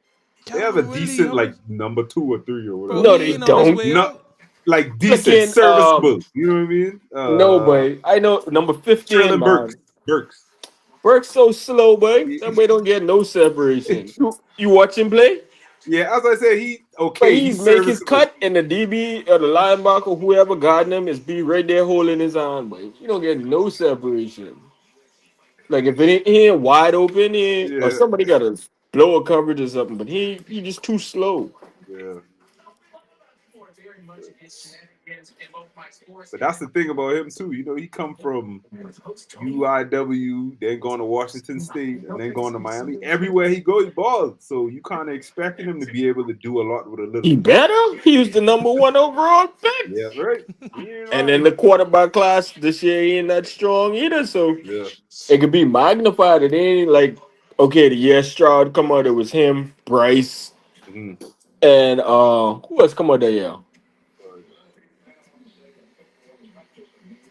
They have a Calvin Ridley, decent how like much? number 2 or 3 or Bro, whatever. no, he they ain't on his don't. way Not out. like decent, Flicking serviceable. You know what I mean? no boy. I know number 15, Traylon Burks. man. Burks. Works so slow, boy. That boy don't get no separation. You watch him play, Yeah, as I said, but okay. he's He's make his serviceable. cut, and the DB or the linebacker, whoever guarding him, is be right there holding his arm, boy. You don't get no separation. Like if he ain't wide open, or Yeah, somebody got to blow a coverage or something, but he just too slow. yeah. But that's the thing about him too. You know, he come from UIW, then going to Washington State, and then going to Miami. Everywhere he goes, he balls. So you kind of expecting him to be able to do a lot with a little. He better. He was the number one overall pick. Yeah, right. He ain't And then lying. the quarterback class this year ain't that strong either, so Yeah. it could be magnified. It ain't like okay, the year Stroud come out, it was him, Bryce, Mhm. and who else come out that year?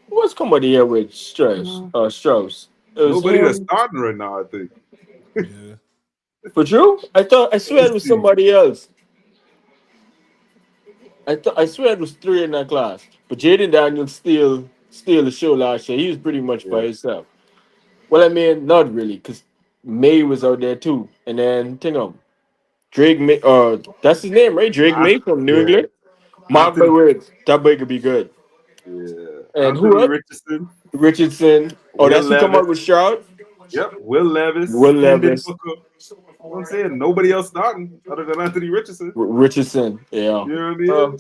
Who else come out the year with Strauss? Strauss. It was Nobody that's him. starting right now, I think. Yeah. For true? I swear it Let's was see. somebody else. I swear it was three in that class. But Jaden Daniels still the show last year. He was pretty much by Yeah. himself. Well, I mean, not really, because May was out there too. And then think of Drake May that's his name, right? Drake An- May from New yeah. England. Mark my Anthony. words, that boy could be good. Yeah. And who Anthony else? Richardson. Richardson. Oh, Will that's who come Levis. out with Stroud? Yep. Will Will Levis. Hendon Levis. Hooker. You know what I'm saying? Nobody else starting other than Anthony Richardson. Richardson. Yeah. You know what I Uh, mean?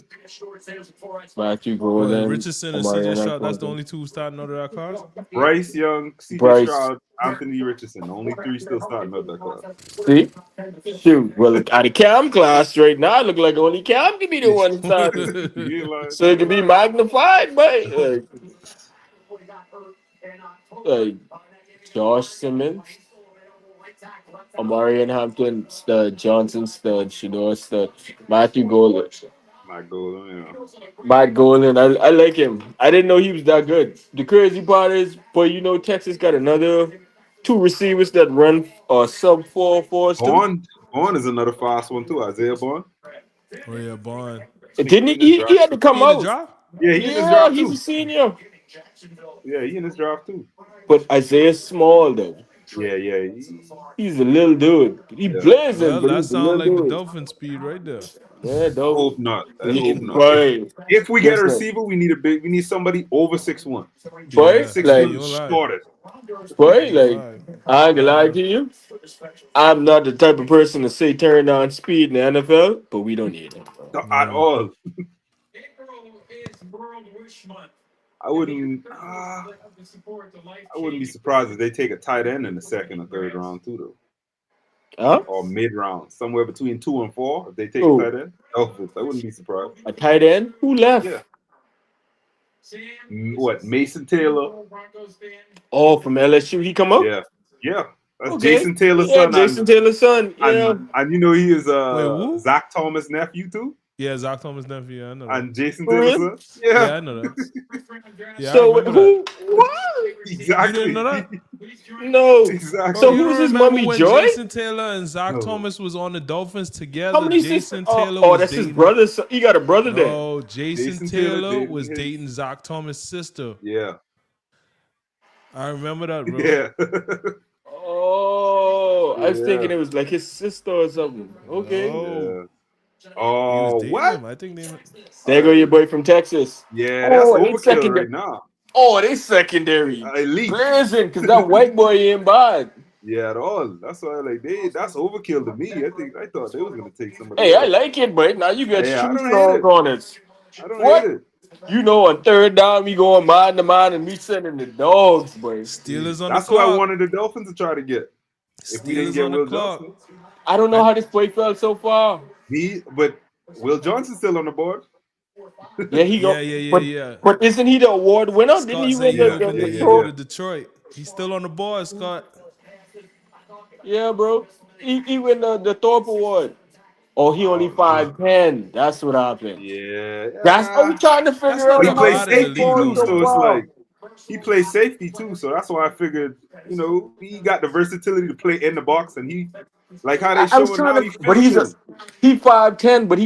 Matthew Oh, and Golden. Richardson and Omari CJ Stroud, that's the Anaconda. only two starting out of that class? Bryce Young, CJ Bryce. Stroud, Anthony Richardson. Only 3 still starting out that class. See? Shoot. Well, out of Cam class right now, look like only Cam can be the one starting. You ain't lying. So it can be magnified, but like Josh Simmons, Omarion Hampton, stud, Johnson, stud, Shador, stud, Matthew Golden. My goal, you know. Matt Golden, I like him. I didn't know he was that good. The crazy part is, but Texas got another two receivers that run sub 4.4s too. Bond is another fast one too. Isaiah Bond. Oh yeah, Bond. I think Didn't he he? in his He draft had to too. He come in the out. draft? Yeah, he in his Yeah, draft he's a too. senior. Yeah, he in his draft too. But Isaiah Small though. Yeah, yeah, He's a little dude. He yeah. blazing, Well, but that he's a sounds little like the dude. Dolphin speed right there. Yeah, I though. hope not. I hope not. Boy, If we get a listen, receiver, we need a big. We need somebody over 6'1". boy, Yeah, yeah, like, 6'1" you don't lie. shortest. boy, You don't like, lie. I ain't gonna lie Uh, to you. I'm not the type of person to say turn on speed in the NFL, but we don't need it. Not at yeah. all. I wouldn't. I wouldn't be surprised if they take a tight end in the second or third round too, though, Huh? or mid round, somewhere between 2 and 4. If they take a Oh, tight end, Dolphins. I wouldn't be surprised. a tight end? Who left? Yeah. What, Mason Taylor? Oh, from LSU. He come up? Yeah, yeah. That's Okay. Jason Taylor's Yeah, son, Jason Taylor's son. Yeah. and you know he is Wait, who? Zach Thomas' nephew too, Yeah, Zach Thomas nephew. Yeah, I know that. and Jason For Taylor's real? son. Yeah, Yeah, I know that. Yeah, I So remember that. who? What? You didn't exactly. know that? No. Bro, So Exactly. you who's don't his remember mommy, when Joy? Jason Taylor and Zach No. Thomas was on the Dolphins How together? many sisters? Jason Oh, Taylor oh, was that's his dating. brother. So he got a brother there. No, Jason Jason Taylor Taylor dating was his. dating Zach Thomas' sister. Yeah. I remember that, bro. Yeah. Oh, I was thinking Yeah. it was like his sister or something. Okay. No, Yeah. he was Oh, dating what? him. I think they. There go your boy from Texas. Yeah, that's Oh, they overkill secondary. right now. Oh, they secondary. Elite. Blazing, because that white boy ain't bad. Yeah, at all. That's why like that's overkill to me. I thought they was gonna take somebody Hey, I else. like it, but now you got Yeah, I two don't hate strong it. corners. I don't hate What? it. You know, on third down, we going man to man, and me sending the dogs, boy. Steelers on the That's who I clock. wanted the Dolphins to try to get. If we didn't Steelers get on the Will clock. Johnson. I don't know I how this boy felt so far. But Will Johnson's still on the board. Yeah, he yeah, go, yeah, yeah, but yeah. but isn't he the award winner? Didn't Scott he said win he Yeah, hoping yeah, the they yeah, go yeah. to Detroit. He's still on the board, Scott. Yeah, bro. He win the Thorpe Award. Oh, he only Oh no. 5'10". That's what happened. Yeah. That's I'm trying to That's figure not But out he that how plays this bad in the boy safety league, falling too, though, so so man. it's far. like he plays safety too. So that's why I figured, he got the versatility to play in the box, and he like how they I was showing trying now to, he but physical. he 5'10", but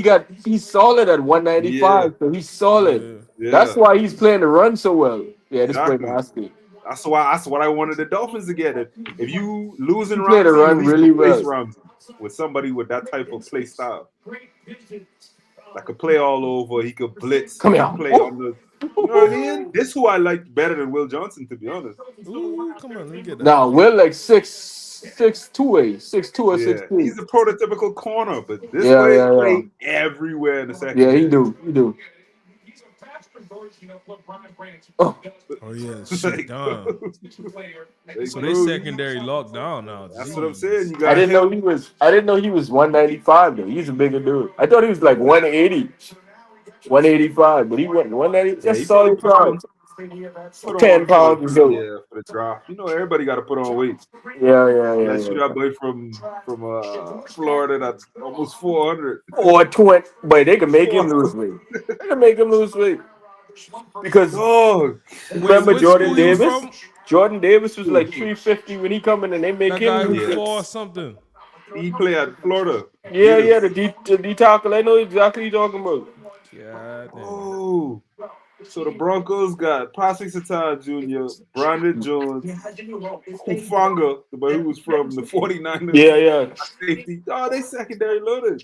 he's solid at Yeah, 195, so he's solid. Yeah. That's yeah, why he's playing the run so well. Yeah, this boy exactly. nasty. That's what I wanted the Dolphins to get. If you losing He played the Ramsey, at run least really replace well. Ramsey with somebody with that type of play style that could play all over. He could blitz. Come He here. could play Ooh. on the. You know what I mean? This who I liked better than Will Johnson, to be honest. Ooh, come on, let me get that. Now Will like 6'2" or Yeah, 6'3". he's a prototypical corner, but this Yeah, boy yeah, yeah. play everywhere in the Yeah, he secondary. do. He do. Oh, Oh yeah, shit like, down. like, So they bro, secondary locked down now. that's what I'm saying. Jeez. You got him. I didn't know he was 195 though. He's a bigger dude. I thought he was like 180, 185, but he wasn't 190. Yeah, That's he probably solid size. put on 10 for the pounds or so. for the draft. Everybody got to put on weight. Yeah, yeah, yeah, Unless you that yeah. boy from Florida that almost 400. Or 20, but they can make him lose weight. They can make him lose weight because Dog. Wait, remember which Jordan school he was Davis? from? Jordan Davis was like Ooh, 350 when he come in, and they make That him guy who lose yeah, weight. four something. he play at Florida Yeah, yeah, Gators. the D tackle. I know exactly what you're talking about. God damn. Oh, so the Broncos got Patrick Satar Jr., Brandon Jones, Hufanga, the boy who was from the 49ers, Yeah, yeah. safety. Oh, they secondary loaded.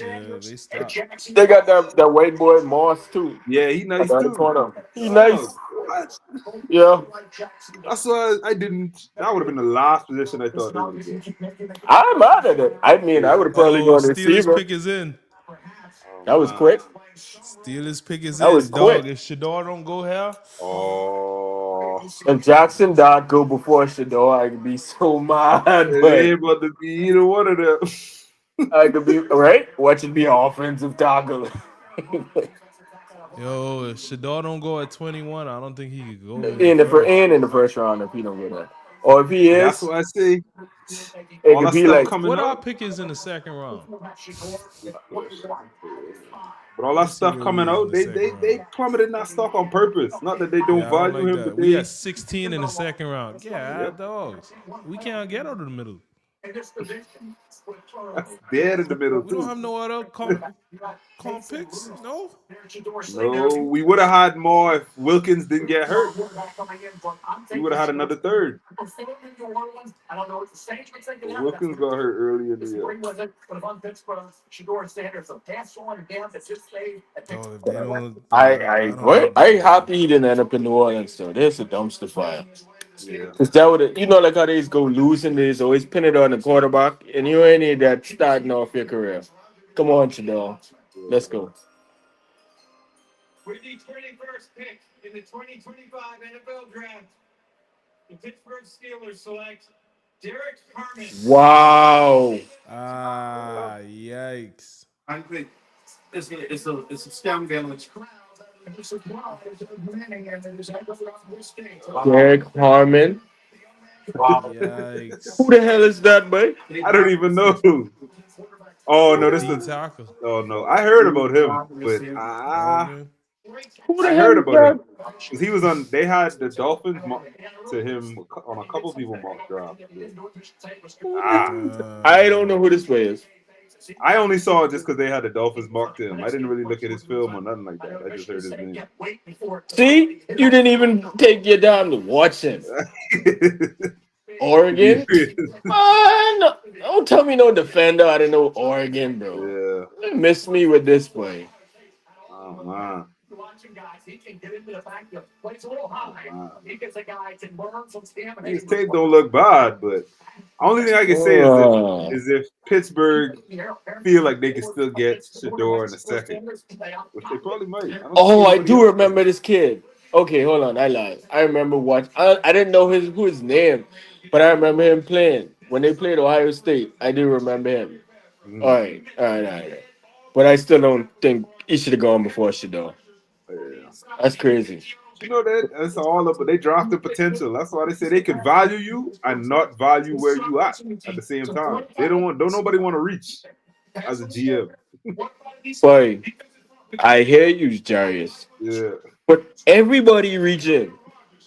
Yeah, they stopped. They got that white boy Moss too. Yeah, he At nice the other too. corner. He Dog, nice. what? Yeah. That's why I didn't. That would have been the last position I thought they would have get. I'm mad at it. I mean, I Yeah. would have probably Oh, gone Steelers receiver. pick is in. Oh That was man. quick. Steelers pick is That was in, quick. dog. If Shador don't go here, Oh, If Jackson Dodd go before Shador, I could be so mad, it but ain't about to be either one of them. I could be right. Watch it be offensive tackle. yo, if Shador don't go at 21, I don't think he could go any in the further. in the first round if he don't go there, or if he That's is, what I say. it All could that be stuff like coming What our out. pick is in the second round? Good question. But all Let me that see stuff where we coming is in out, the they second round. they plummeted that stock on purpose. Not that they don't Yeah, I don't value like him, but that. We they at 16 in the second round. Yeah, yep, dogs. We can't get out of the middle. that's dead in the middle We don't too. have no other comp picks. No. No, we would have had more if Wilkins didn't get hurt. We would have had another third. But Wilkins got hurt early in the year. Dog, if they don't, I I don't what like I that pick, man. happy he didn't end up in New Orleans though. There's a dumpster fire. Yeah. Cause that would like how they go losing, they always pin it on the quarterback, and you ain't need that starting off your career. Come on, Shador. Let's Yeah. go. Wow. Ah, yikes. Derek Harmon. Who Yikes. the hell is that, boy? I don't even know. Oh no, this D the tackle. oh no. I heard about him, but Morgan. Who the I hell heard is about that? him because he was on. They had the Dolphins to him on a couple people mock drafts. But, I don't know who this player is. I only saw it just because they had the Dolphins mocked him. I didn't really look at his film or nothing like that. I just heard his name. See, you didn't even take your time to watch him. To be Oregon? fair, No, don't tell me no defender. I don't know Oregon, bro. yeah. You miss me with this play. Oh man, oh man. His tape don't look bad, but only thing I can say is Oh. if Pittsburgh feel like they can still get Shador in a second, which they probably might. I don't see Oh, I anybody do else there. remember this kid. Okay, hold on. I lied. I remember what I didn't know his name, but I remember him playing when they played Ohio State. I do remember him. All Mm, right, all right, all right. But I still don't think he should have gone before Shador. yeah. That's crazy. But you know that that's all up, but they drafted potential. That's why they say they can value you and not value where you at the same time. They don't nobody want to reach as a GM. Boy, I hear you, Jarius. Yeah, But everybody reaching.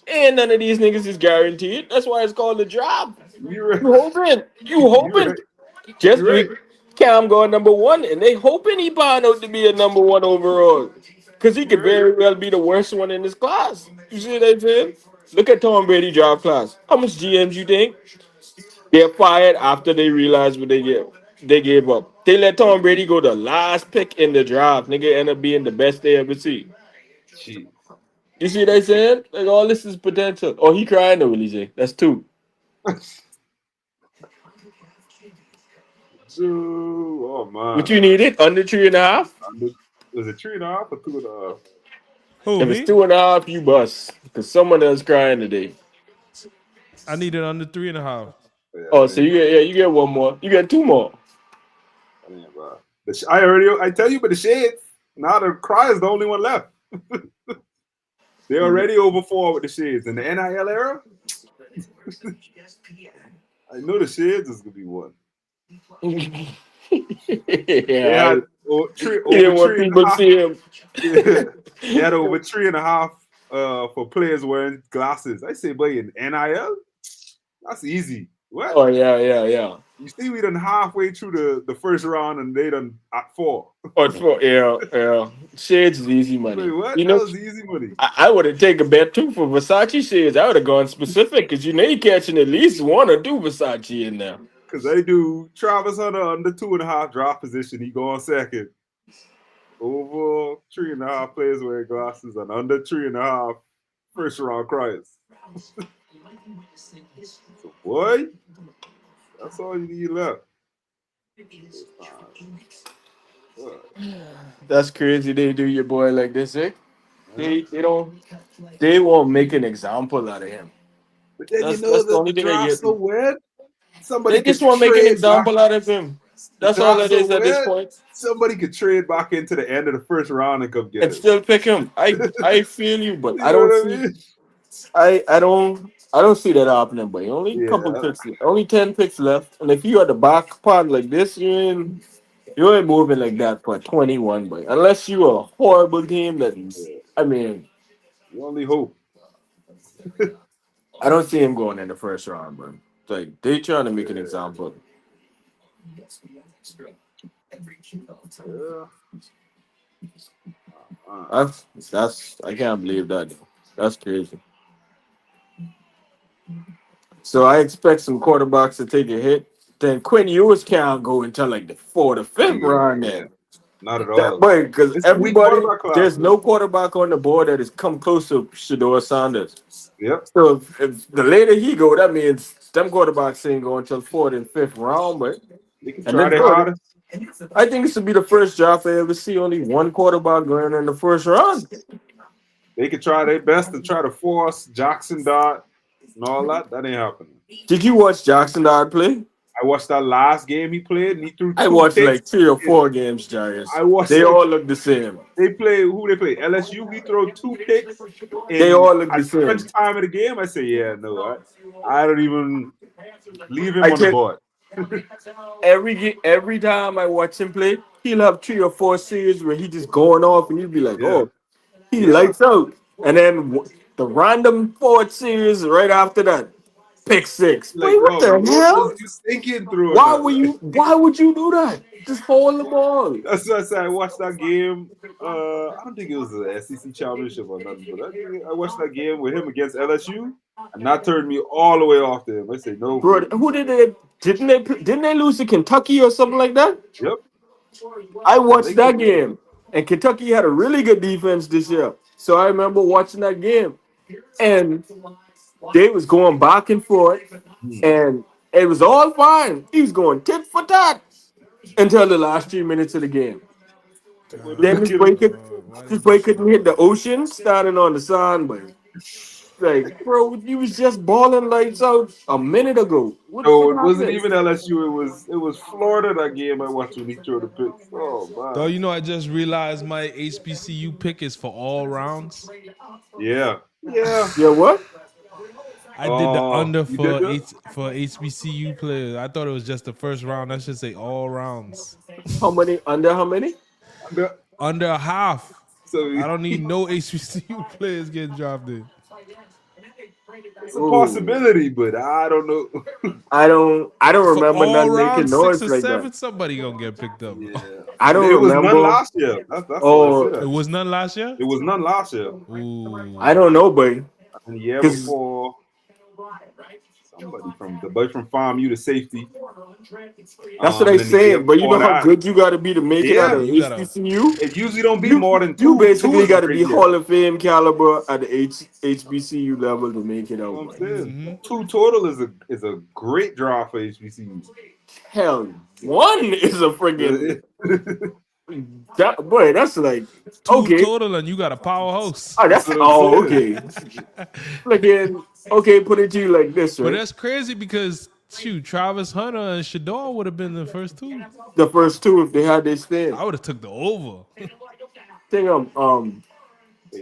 And none of these niggas is guaranteed. That's why it's called a job. you're right. You hoping. You You're hoping. right. Just You're right. with Cam going number one, and they hoping he bound out to be a number one overall. Because he could You're right. very well be the worst one in his class. You see what I'm saying? Look at Tom Brady draft class. How much GMs you think? They're fired after they realize what they gave up. They let Tom Brady go the last pick in the draft. Nigga end up being the best they ever see. Jeez. You see what I'm saying? Like all this is potential. Oh, he crying though, Elise. That's two. Dude, oh What man. you needed? Under 3.5? Was it 3.5 or 2.5? Who, If it's me? 2.5, you bust. Because someone else crying today. I needed under 3.5. Yeah, Oh, I so didn't. you get one more. You get two more. I didn't. I tell you, but the shades. Now the Cry is the only one left. They're already over four with the shades in the NIL era. I know the shades is gonna be one. They Yeah, had he over didn't want three and people a to half. see him. Yeah, they had over 3.5 for players wearing glasses. I say, boy, in NIL, that's easy. What? Oh yeah, yeah, yeah. You see, we done halfway through the first round and they done at 4. Oh, yeah, yeah. Shades is easy Wait, money. what? You That know, was easy money. I would have taken a bet too for Versace shades. I would have gone specific because you know you catching at least one or two Versace in there. Because they do Travis Hunter under 2.5 draft position. He go on second. Over 3.5 players wearing glasses and under 3.5 first round cryers. So, boy, that's all you need left. First time. Boy, That's crazy. They do your boy like this, eh? yeah. They don't they won't make an example out of him. But then you That's know the that only the thing I draft's get. so weird. Somebody They just could want to make an trade back. example out of him. The That's all draft's it so is at this weird. point. Somebody could trade back into the end of the first round and come get And him. still pick him. I feel you, but You know what I mean? I don't see that happening. But only a couple Yeah, picks, only 10 picks left. And if you at the back part like this, you ain't moving like that for 21. But unless you a horrible team, that yeah. I mean, You only hope. I don't see him going in the first round. But like they trying to make an Yeah, example. yeah. Uh, That's I can't believe that. That's crazy. So I expect some quarterbacks to take a hit. Then Quinn Ewers can't go until like the fourth or fifth yeah, round. yeah. Then Not at that all. boy, because It's a weak everybody, quarterback class, there's man. no quarterback on the board that has come close to Shador Sanders. Yep. So if the later he go, that means them quarterbacks ain't going until fourth and fifth round. But They can and try then their bro, hardest. I think this would be the first draft I ever see only one quarterback going in the first round. They can try their best and try to force Jackson Dart and all that. That ain't happening. Did you watch Jackson Dart play? I watched that last game he played and he threw I two watched picks. like 3 or 4 And games, Jarius. I watched They like all look the same. they play who they play LSU. He threw two picks They in all look the at crunch same. time of the game. I say, yeah, no, I don't even leave him I on the can board. every time I watch him play, he'll have 3 or 4 series where he just going off, and you'll be like, Yeah, oh. He Yeah. lights out. And then the random fourth series right after that, pick six. Like, Wait, what dog, the what was hell? you thinking throwing Why that? were Like, you? Why would you do that? Just hold the ball. that's what I said. I watched that game. I don't think it was the SEC championship or nothing, but I watched that game with him against LSU, and that turned me all the way off to him. I said, no, Bro, bro. who did they? Didn't they lose to Kentucky or something like that? Yep. I I watched think that so. Yeah. game, and Kentucky had a really good defense this year. So I remember watching that game, and they was going back and forth, Hmm. and it was all fine. He was going tit for tat until the last 3 minutes of the game. Like, what Then the kid? Why this they do boy shit couldn't like hit the that? ocean, standing on the sand, but like, bro, you was just balling lights out a minute ago. What the No, fuck it wasn't happened? even LSU. It was Florida that game I watched when he threw the picks. Oh Though man. you know, I just realized my HBCU pick is for all rounds. Yeah. Yeah. Yeah, what? I did the under You did that? for HBCU players. I thought it was just the first round. I should say all rounds. How many under how many? Under- Under a half. So I don't need no HBCU players getting drafted. it's a Oh, possibility, but I don't know. I don't For remember all none making rounds, six noise or like that. seven, somebody gonna get picked up. Yeah, I don't it was none remember. last year. That's why I say Oh, It that. was none last year. It was none last year, I Ooh, don't know, but and the year because before, somebody from the boy from Farm U, the safety. that's what And I then the year saying. But you before know how that, good you got to be to make it out yeah, of you gotta. HBCU. it usually don't be You more than you two. basically Is a got to be great year. Hall of Fame caliber at the HBCU level to make it You know out, what I'm man. saying? Two total is a great draw for HBCU. Hell, one is a friggin' that boy. That's like Two okay. total, and you got a powerhouse. Oh, That's that's what I'm oh saying. okay. Friggin' okay. Put it to you like this, But right? that's crazy because shoot, Travis Hunter and Shador would have been the first two. The first two, if they had their stand. I would have took the over. Thing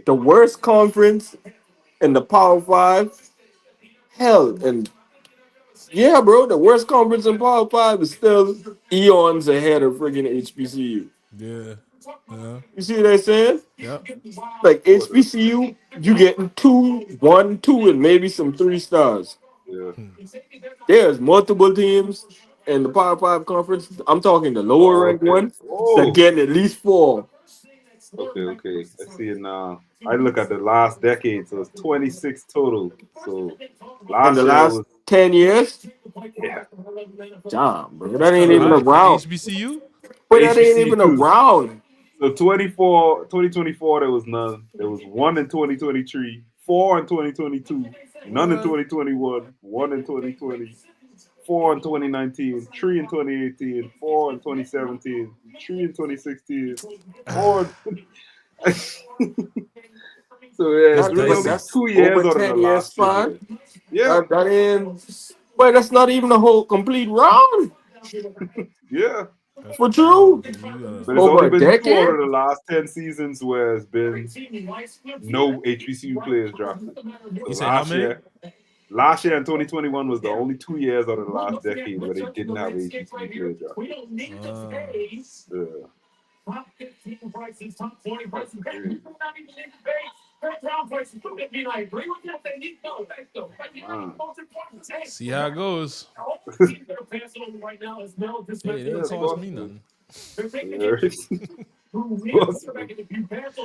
the worst conference in the Power Five. Hell, and yeah, bro, the worst conference in Power Five is still eons ahead of friggin' HBCU. Yeah, yeah, You see what I'm saying? yep. Like Order. HBCU, you getting two, one, two, and maybe some three stars. Yeah. There's multiple teams in the Power Five conference. I'm talking the lower Oh, ranked okay. one that Oh, getting at least four. okay, okay. I see it now. I look at the last decade, so it's 26 total. So In the last year last was 10 years. yeah, Damn, bro, That's that kind ain't of even high for around. HBCU. But that ain't HBCU even too. around. So 2024 there was none. There was one in 2023, four in 2022, none in What? 2021, one in 2020, four in 2019, three in 2018, four in 2017, three in 2016, four. So yeah, it's That's That, really but only dicey. that's 2 years over out of the 10 years last span. decade. Yeah, That ain't. But that's not even a whole complete round yeah. That's for wild. true. You gotta. But it's Over only a been two out decade. of the last 10 seasons where it's been no HBCU players drafted. So You say how many? last year in 2021 was the only 2 years out of the last decade where they didn't have a HBCU player drafted. Uh, Yeah, that's crazy. Man. see how it goes. Hey, it Yeah, ain't it's cost me possible. nothing. Yeah, it's possible.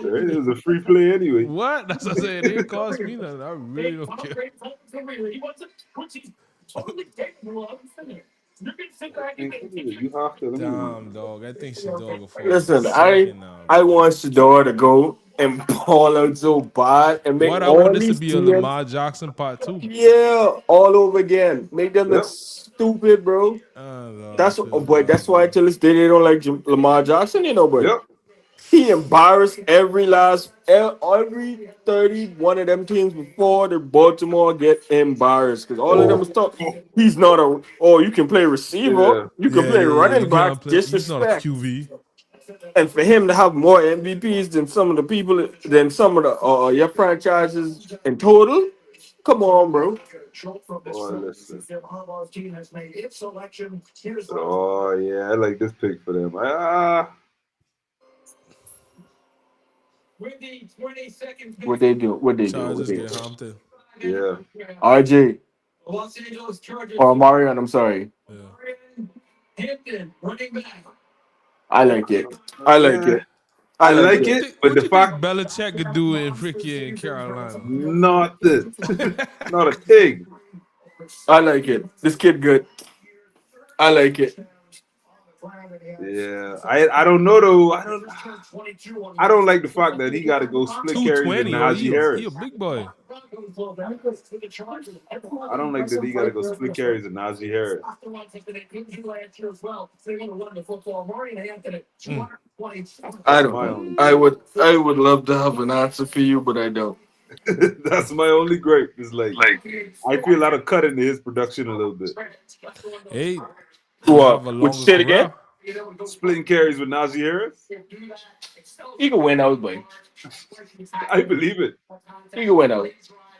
Right? It was a free play anyway. What? That's what I said. It didn't cost me nothing. I really don't care. I think what is it? You have to let me. Damn, dog. I think she dog will fall off the Listen, I second now, I dog. want Shador to go and ball out so bad and make What I all want this to these be a teams, Lamar Jackson part two. yeah, all over again. Make them look Yep. stupid, bro. No, I That's feel boy. bad, That's why man. till this day they don't like Lamar Jackson. You know, boy. Yep. He embarrassed every 31 of them teams before the Baltimore get embarrassed because all of them Oh. was talk. He's not a. Oh, you can play receiver. Yeah. You can Yeah, play yeah, yeah. You running back. cannot play. He's not a Disrespect. QV. And for him to have more MVPs than some of the people, than some of the your franchises in total, come on, bro. Boy, listen. Oh yeah, I like this pick for them. What they do? What they do? What Chargers they get do? Hampton. Yeah. RJ or Marion? I'm sorry. Yeah. I like it. I like Yeah. it. I I like like What you it. it, think? but What the you think fact Belichick could do in Ricky in Carolina? nothing. Not a thing. I like it. This kid good. I like it. Yeah. I don't know though. I don't like the fact that he gotta go split Two carries with twenty. Oh, Najee he a Harris. big boy. I don't like that he gotta go split carries with Najee Harris. Mm. I That's don't my know. only I gripe. would. I would love to have an answer for you, but I don't. That's my only gripe. It's like I feel I cut into his production a little bit. Hey, he have a What? Would you longer say it again? career. Splitting carries with Najee Harris? He can win out, boy. I believe it. He can win out.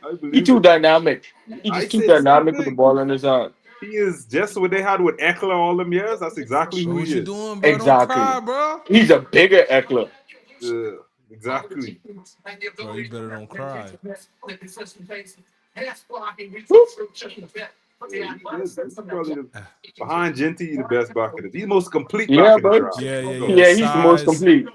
I He believe too it. dynamic. He I just too say the same dynamic with the thing. ball in his hand. He is just what they had with Eckler all them years. That's exactly Bro, who what he you is. doing, bro? Don't Exactly. cry, bro. He's a bigger Eckler. Exactly. Bro, you better don't cry. Yeah, he good. He's probably behind Genty, the best back in the. He's the most complete Yeah, back in the bud. draft. Yeah, Let's yeah, go. yeah. Yeah, he's the most Size, complete.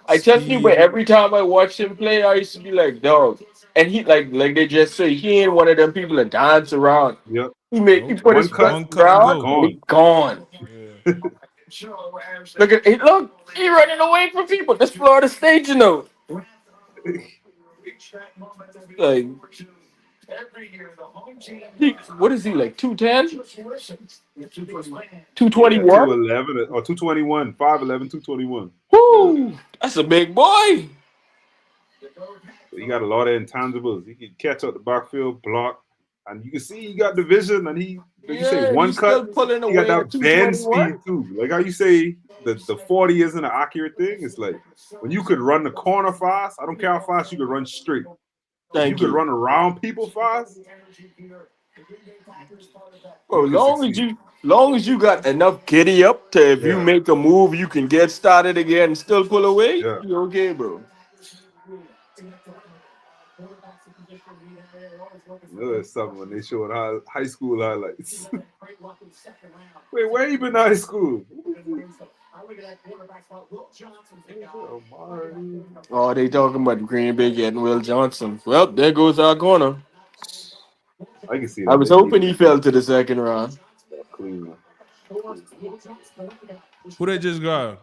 I tell you, but speed. every time I watch him play, I used to be like, dog. And he like they just say he ain't one of them people that dance around. Yep. He Nope. put his One foot cut, One cut and down go. and gone. he gone. Yeah. Look, he running away from people. This Florida State, you know. Like what is he like 210? Yeah, 221? 211 or 221, 5'11", 221. Yeah. Whoo! That's a big boy. So he got a lot of intangibles. He can catch up the backfield, block, and you can see he got the vision. And he, like you say, Yeah, one he's cut. still pulling He got away at that bend 221. speed too. Like how you say the 40 isn't an accurate thing. It's like when you could run the corner fast. I don't care how fast you could run straight. If you Thank could you. run around people fast, Bro, you could succeed. long as you got enough giddy up to if you Yeah, make a move, you can get started again and still pull away. yeah. You okay, bro? You know that's something when they showed high school highlights. Wait, where you been in high school? Omari. Oh, they talking about Green Bay getting Will Johnson. Well, there goes our corner. I can see I that was they need hoping to he fell to the second round. Cleveland. Who they just got?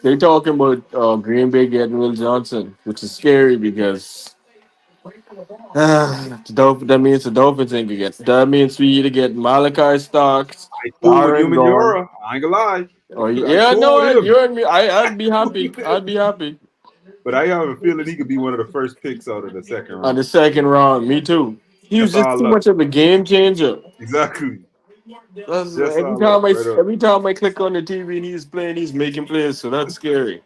They talking about Green Bay getting Will Johnson, which is scary because that means the Dolphins ain't gonna get. That means we either get Malachi Starks, I cool with Aaron Gone. Yura. I ain't gonna lie. Oh I yeah, cool no, with him. you and me. I'd be Cool happy. with him. I'd be happy But I have a feeling he could be one of the first picks out of the second on the round. second round. Me too. He was Just just our too luck. much of a game changer. Exactly. Just Every our luck. time I Right up. every time I click on the TV and he's playing, he's making plays. So that's scary.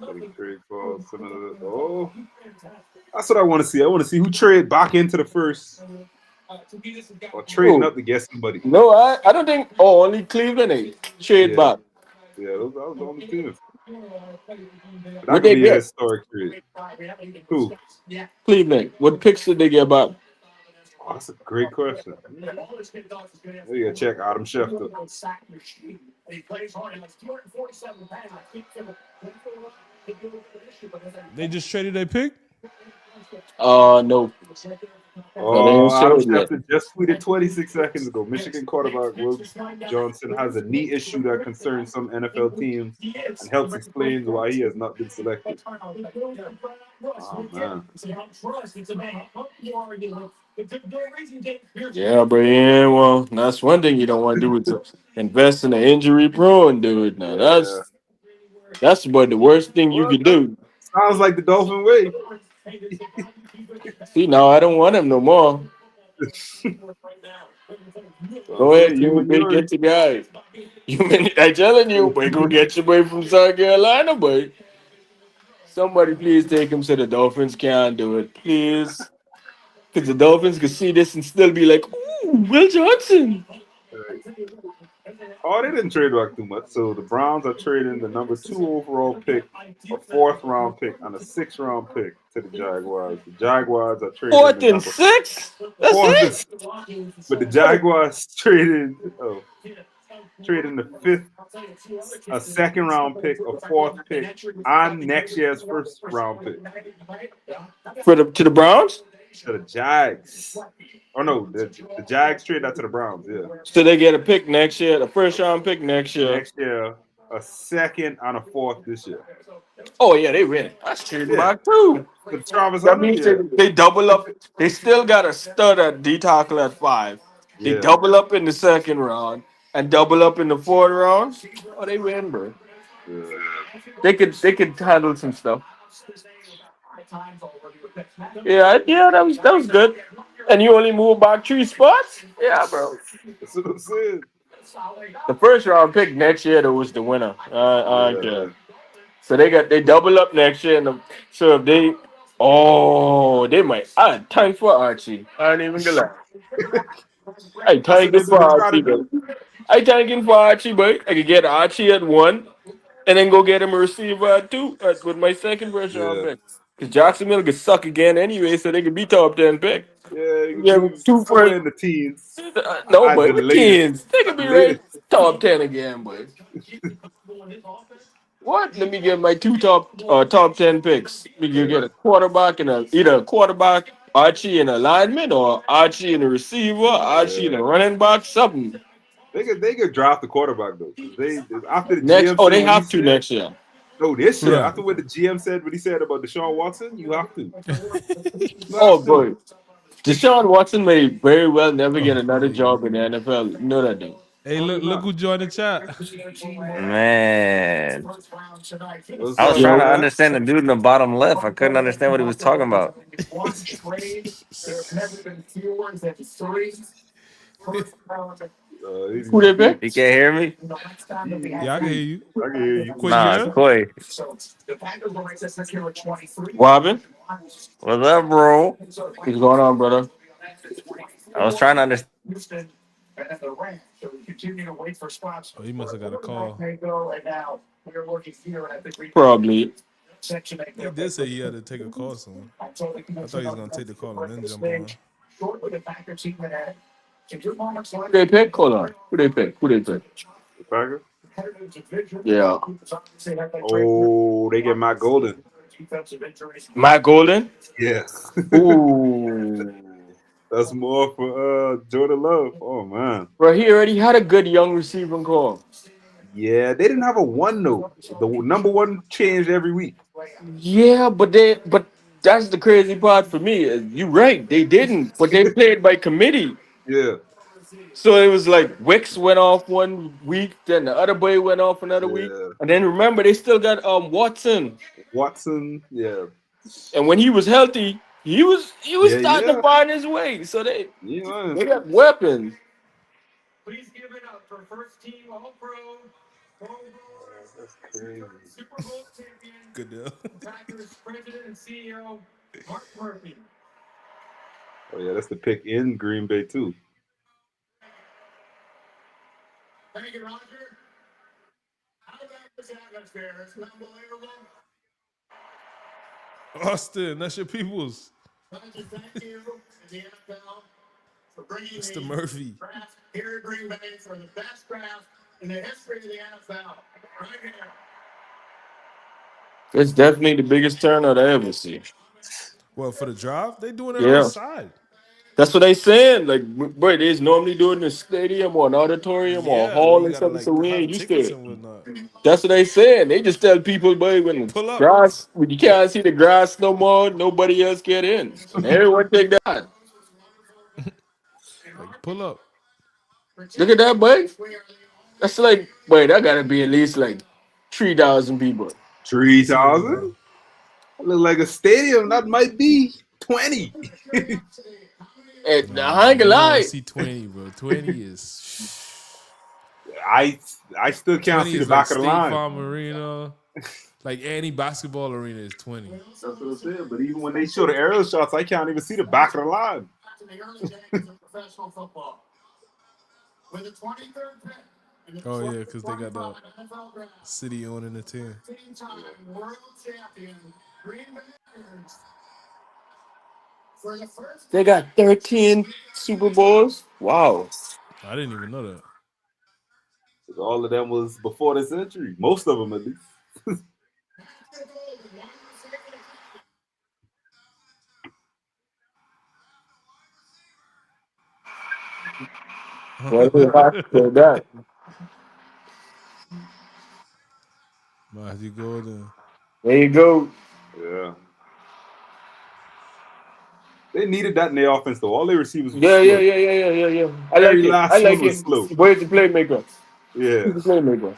Getting trade for similar. Oh, that's what I want to see. I want to see who trade back into the first or trading Oh up to get somebody. no, I don't think. Oh, only Cleveland ain't trade Yeah. back. Yeah, those that was the only teams. But that What could they be a get? historic trade. Who? Cleveland. What picks did they get back? Oh, that's a great question. We gotta check Adam Schefter. They just traded their pick. No, no, they Oh, ain't Adam showed yet. Schefter just tweeted 26 seconds ago. Michigan quarterback Will Johnson has a knee issue that concerns some NFL teams and helps explains why he has not been selected. Oh man. Yeah, but yeah, well, that's one thing you don't want to do is to invest in an injury prone dude. Now Yeah. that's about the worst thing you Well, could that do. sounds like the Dolphin way. See, now I don't want him no more. Go Say ahead, you you and may your get your guy. I telling you, boy, go get your boy from South Carolina, boy. Somebody please take him so the Dolphins can't do it, please. Because the Dolphins could see this and still be like, ooh, Will Johnson. oh, they didn't trade back too much. So the Browns are trading the number 2 overall pick, a fourth round pick, and a sixth round pick to the Jaguars. The Jaguars are trading Fourth the and number six? That's fourth, and, it? but the Jaguars trading the fifth, a second round pick, a fourth pick, and next year's first round pick For the to the Browns? to the Jags. Oh no, the Jags trade that to the Browns. Yeah, So they get a pick next year, the first round pick next year. next year a second and a fourth this year. Oh yeah, they win. That's trading Yeah, back too. for Travis That Hunter. means Yeah, they double up. They still got a stud at D tackle at 5. They yeah, double up in the second round and double up in the fourth round. Oh, they win, bro. yeah. They could handle some stuff. Yeah, that was good. And you only move back 3 spots? Yeah, bro. That's what I'm saying. The first round pick next year though was the winner. Yeah, Okay. So they double up next year, and so if they might. Thanks for Archie. I ain't even gonna lie. I that's thanking what for they try to Archie, but do. I thanking for Archie, but I could get Archie at 1, and then go get him a receiver at 2 with my second first round Yeah, pick. Because Jacksonville could suck again anyway, so they could be top 10 pick. yeah. You could Yeah, do two somewhere first. in the teens No, at the but with latest. kids, they could At the be right latest. top 10 again, boy. What? Let me get my two top 10 picks. You Yeah, get a quarterback and either a quarterback, Archie and a lineman, or Archie and a receiver, Archie and yeah. a running back, something. They could draft the quarterback though, because they after the Next, GM oh, said they what he have to said. next year. No, this year Right. after what the GM said, what he said about Deshaun Watson, you have to. You Oh have to. boy, Deshaun Watson may very well never get Oh, another hey. job in the NFL. You know that, though. Hey, Probably look not. who joined the chat. Man, What's I was up, trying Yo, to man? understand the dude in the bottom left. I couldn't understand what he was talking about. who they pick? He can't hear me? Yeah, I can hear you. I can hear you. Quay, you Nah, there? Koi. Robin, What's up, bro? what's going on, brother? I was trying to understand. Oh, he must have got a call. Probably. He did say he had to take a call soon. I thought he was gonna take the call and then jump on. Who they pick? Hold on. Who they pick? Who they pick? The Packers. Yeah. Oh, they get Matt Golden. Matt Golden. Yeah, Ooh. that's more for Jordan Love. Oh man. Bro, he already had a good young receiving core. Yeah, they didn't have a one though. The number one changed every week. Yeah, but that's the crazy part for me. You're right, they didn't, but they played by committee. Yeah, So it was like Wicks went off 1 week, then the other boy went off another week, yeah. and then remember they still got Watson, Watson. Yeah, and when he was healthy, he was yeah, starting to yeah, find his way. So they yeah. Man. they got weapons. That's crazy. Good deal. Oh yeah, that's the pick in Green Bay too. Austin, that's your peoples. Mr. Murphy. It's definitely the biggest turnout I ever see. Well, for the drive, they doing it Yeah. outside. That's what they saying. Like, bro, they's normally doing a stadium or an auditorium or a Yeah, where hall you and gotta something. So like we have ain't used tickets to it. and whatnot. That's what they saying. They just tell people, boy, Pull up. when you can't see the grass no more, nobody else get in, and everyone take that. Like pull up. Look at that, boy. That's like, boy, that gotta be at least like 3,000 people. 3,000. Look like a stadium. That might be 20. And I Nah, ain't gonna you don't want to lie. see 20, bro. 20 is I I still can't 20 see the is like back of the State line. Farm Arena. Like any basketball arena is 20. That's what I said. But even when they show the aerial shots, I can't even see the back of the line. Oh yeah, because they got the city owning the team. They got 13 Super Bowls. Wow. I didn't even know that. All of them was before this century. Most of them, at least. Well, they have to that. Matthew Golden. There you go. Yeah. They needed that in their offense, though. All their receivers were Yeah, yeah, slow. yeah, yeah, yeah, yeah, yeah. I like Every it. I last one like was it. slow. Where's the playmaker? Yeah. Who's the playmaker?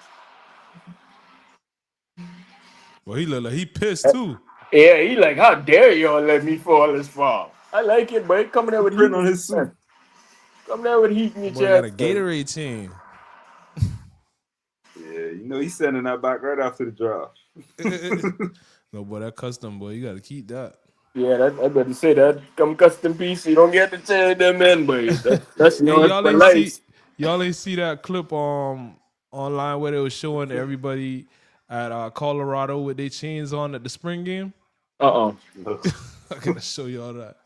Well, he look like he pissed too. Yeah, he like, how dare y'all let me fall this far? I like it, but coming there The with heat print in on your his suit. chest. Come there with heat in The your boy got a chest. Man. Gatorade chain. Yeah, you know he's sending that back right after the draft. No, boy, that custom, boy. You got to keep that. Yeah, that, I better say that. Come custom piece, you don't get to tell them in, but that's Hey, yours y'all for ain't see life. y'all ain't see that clip online where they was showing everybody at Colorado with their chains on at the spring game. Uh-uh. I gotta show y'all that.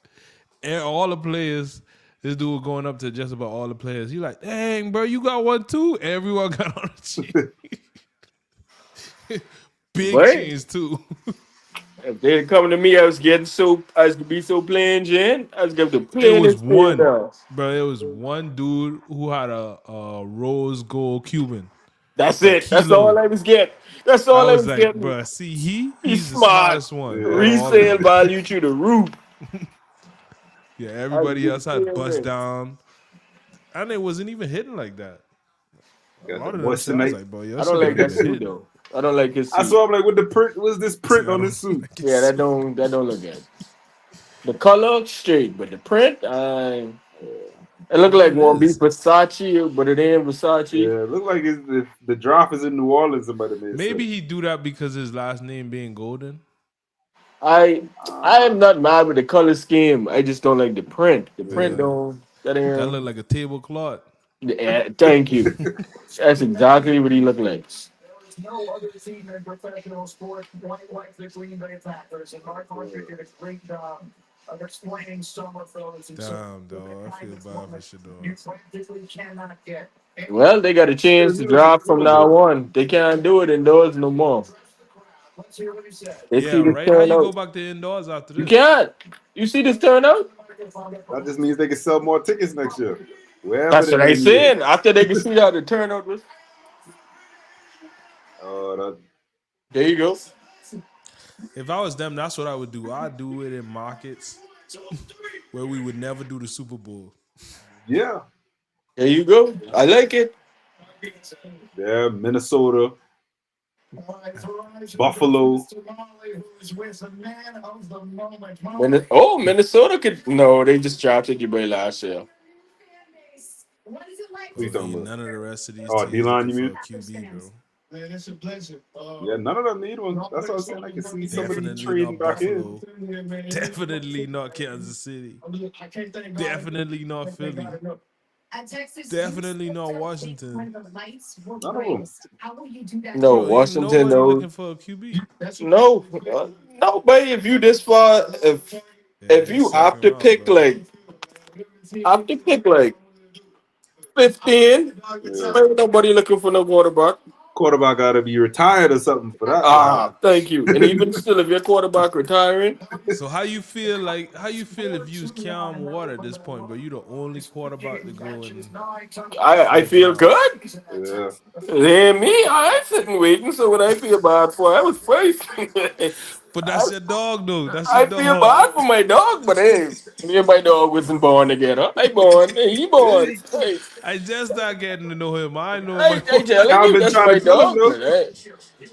And all the players, this dude was going up to just about all the players. He like, dang, bro, you got one too? Everyone got on a chain. Big But chains too. if they coming to me, I was gonna be so plain, Jen. I was gonna be It plain was and staying one, down. bro. It was one dude who had a rose gold Cuban, That's a it. That's all kilo. I was getting. That's I all I was was like, getting. bro, see, He's he's the smart. smartest one out of Yeah. all of Resale them. value to the roof. Yeah, I was everybody getting else had bust plain. down, and it wasn't even hitting like that. A Got the lot of them shit, I was moissanite. like, bro, your I don't shit like ain't that even suit hitting. though. I don't like his I suit. saw him like, what the print was this See, print I on don't his suit? like Yeah, it. that don't look good. The color straight, but the print, it look Maybe like it one be is. Versace, but it ain't Versace. Yeah, it looked like if the draft is in New Orleans, somebody may have said Maybe it. he do that because his last name being Golden. I I am not mad with the color scheme. I just don't like the print. The print Yeah, don't that that ain't. look like a tablecloth. Yeah, thank you. That's exactly what he looked like. Damn, dog. I feel bad for Shador. Well, they got a chance Because to he was a drop from score, though. now on. They can't do it indoors no more. They see Yeah, this right. How you go turnout. back to indoors after You this? can't. You see this turnout? That just means they can sell more tickets next year, wherever That's the what I venue is. saying. After they can see how the turnout was. That, There you go. If I was them, that's what I would do. I'd do it in markets where we would never do the Super Bowl. yeah, There you go. I like it. yeah, Minnesota, Buffalo. Minnesota could. No, they just drafted your boy last year. Who you But talking ain't about? none of the rest of these Oh, teams D-line, looking you for mean? a QB, bro. Yeah, none of them need one. That's what I'm saying. I can see somebody Definitely trading not back in. Buffalo. Definitely not Kansas City. Definitely not Philly. Definitely not Washington. None of them. No, Bro, ain't Washington. nobody No, looking for a QB. no, nobody. If you this far, Yeah, if this you have second to round, pick bro. like, have to pick like 15. Yeah. Ain't nobody looking for no quarterback. Quarterback got to be retired or something for that to Ah, happen. thank you. And even still, if your quarterback retiring, So how you feel if you was Cam Water at this point, bro? You the only quarterback to go in I first feel round. good. Yeah. Then me, I ain't sitting waiting. So what I feel bad for, I was first. But that's your dog, though. That's your I feel dog. bad for my dog, but hey, me and my dog wasn't born together. I born, hey, he born. Hey, I just not getting to know him. I know my I telling Y'all you, been that's trying to my tell him dog. though. But hey,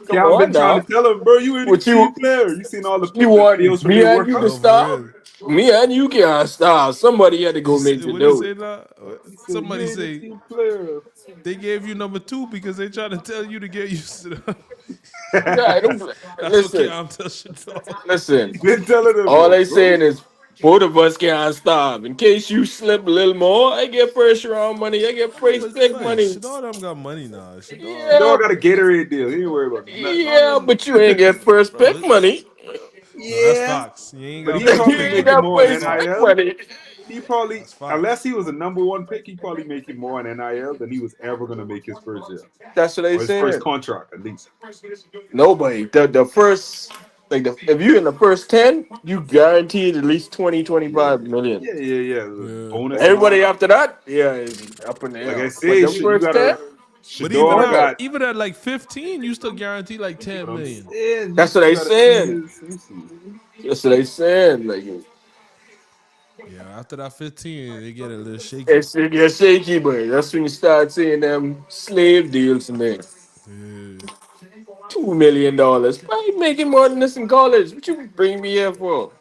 come Y'all been on trying to now. tell him, bro, you ain't even What a team player. You seen all the you the want videos from me their and you to workout? no, for stop? real. Me and you can't stop. Somebody had to go make the What he do say it. now? He said, you Somebody ain't a say team player. they gave you number two because they trying to tell you to get used to them. Yeah, I don't That's okay. listen. I'm touching dog. Listen. He been telling him All though, I bro. saying is both of us can't stop. In case you slip a little more, I get first round money. I get price pick But money. Shador them got money now. Your Yeah, dog got a Gatorade deal. He ain't worry about nothing. yeah, but you ain't get first bro. pick money. No, that's Yeah, facts. You ain't but got he first probably pick You making money. got more That's in first pick facts. NIL. money. He probably, That's unless facts. he was a number one pick, he probably making more in NIL than he was ever gonna make his first year That's what I or his first saying. contract at least. Nobody. The first like if you in the first 10, you guaranteed at least 20, Yeah, 25 million. yeah. The Yeah. bonus and all Everybody that. after that, yeah, is up in the Like I air. But say, the shit, you first 10, gotta. But Shador got. even at like 15, you still guarantee like But 10 I'm million. saying you that's what still I gotta see saying. his. Let me see. That's what I saying. Like Yeah, after that 15, they get a little shaky. it gets shaky, but that's when you start seeing them slave deals and then Yeah. $2 million. Why you making more than this in college? What you bring me here for?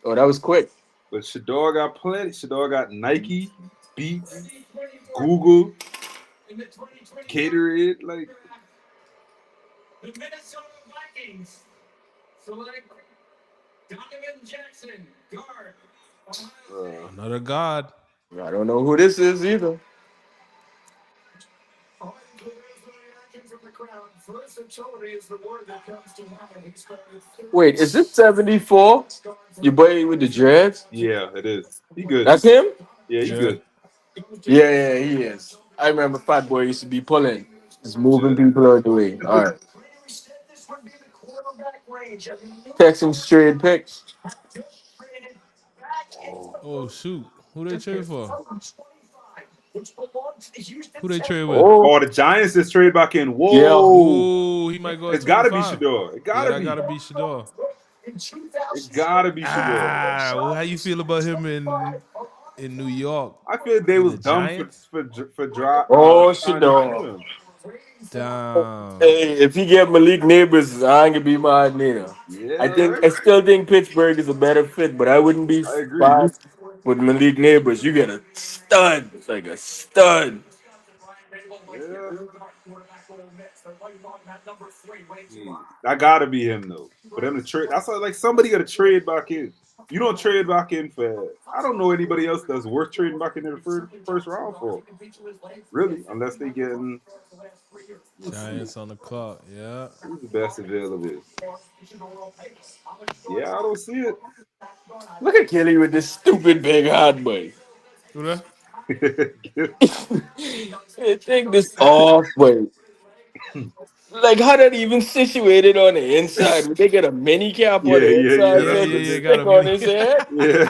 Oh, that was quick. But Shador got plenty. Shador got Nike, Beats, Google, Gatorade. Like, uh, Another god. I don't know who this is either. Wait, is it 74? You boy with the dreads? yeah, it is. He good. That's him? Yeah, he Yeah. good. Yeah, yeah, he is. I remember Fat Boy used to be pulling, just moving Yeah. people out the way. All right. Texting straight picks. Oh, Oh, shoot. Who they trade for? Who they trade with? Oh, oh, the Giants is trade back in. yeah. Whoa, Oh, he might go at it's got to be 25. Shador. It got Yeah, to that be. gotta be Shador. It got to be Shador. Well, how you feel about him in New York I feel they with was the dumb Giants? for Oh, shit, signing no. him. Damn. Hey, if he get Malik Neighbors, I ain't gonna be mad neither. Yeah, I right. still think Pittsburgh is a better fit, but I wouldn't be I agree. fine with Malik Neighbors. You get a stud, like a stud. Yeah, that got to be him though. For them to trade, that's like somebody got to trade back in. You don't trade back in for. I don't know anybody else that's worth trading back into the first round for. Really, unless they getting. Let me see Giants on the clock. Yeah. who's the best available. Yeah, I don't see Look at Kelly with this stupid big hot boy. Who that? it. Take this off, boy. Like how that even situated on the inside? Would they get a mini cap on the inside That's Yeah, so what it yeah, they could yeah. did. Got stick a on mini. his head? Yeah,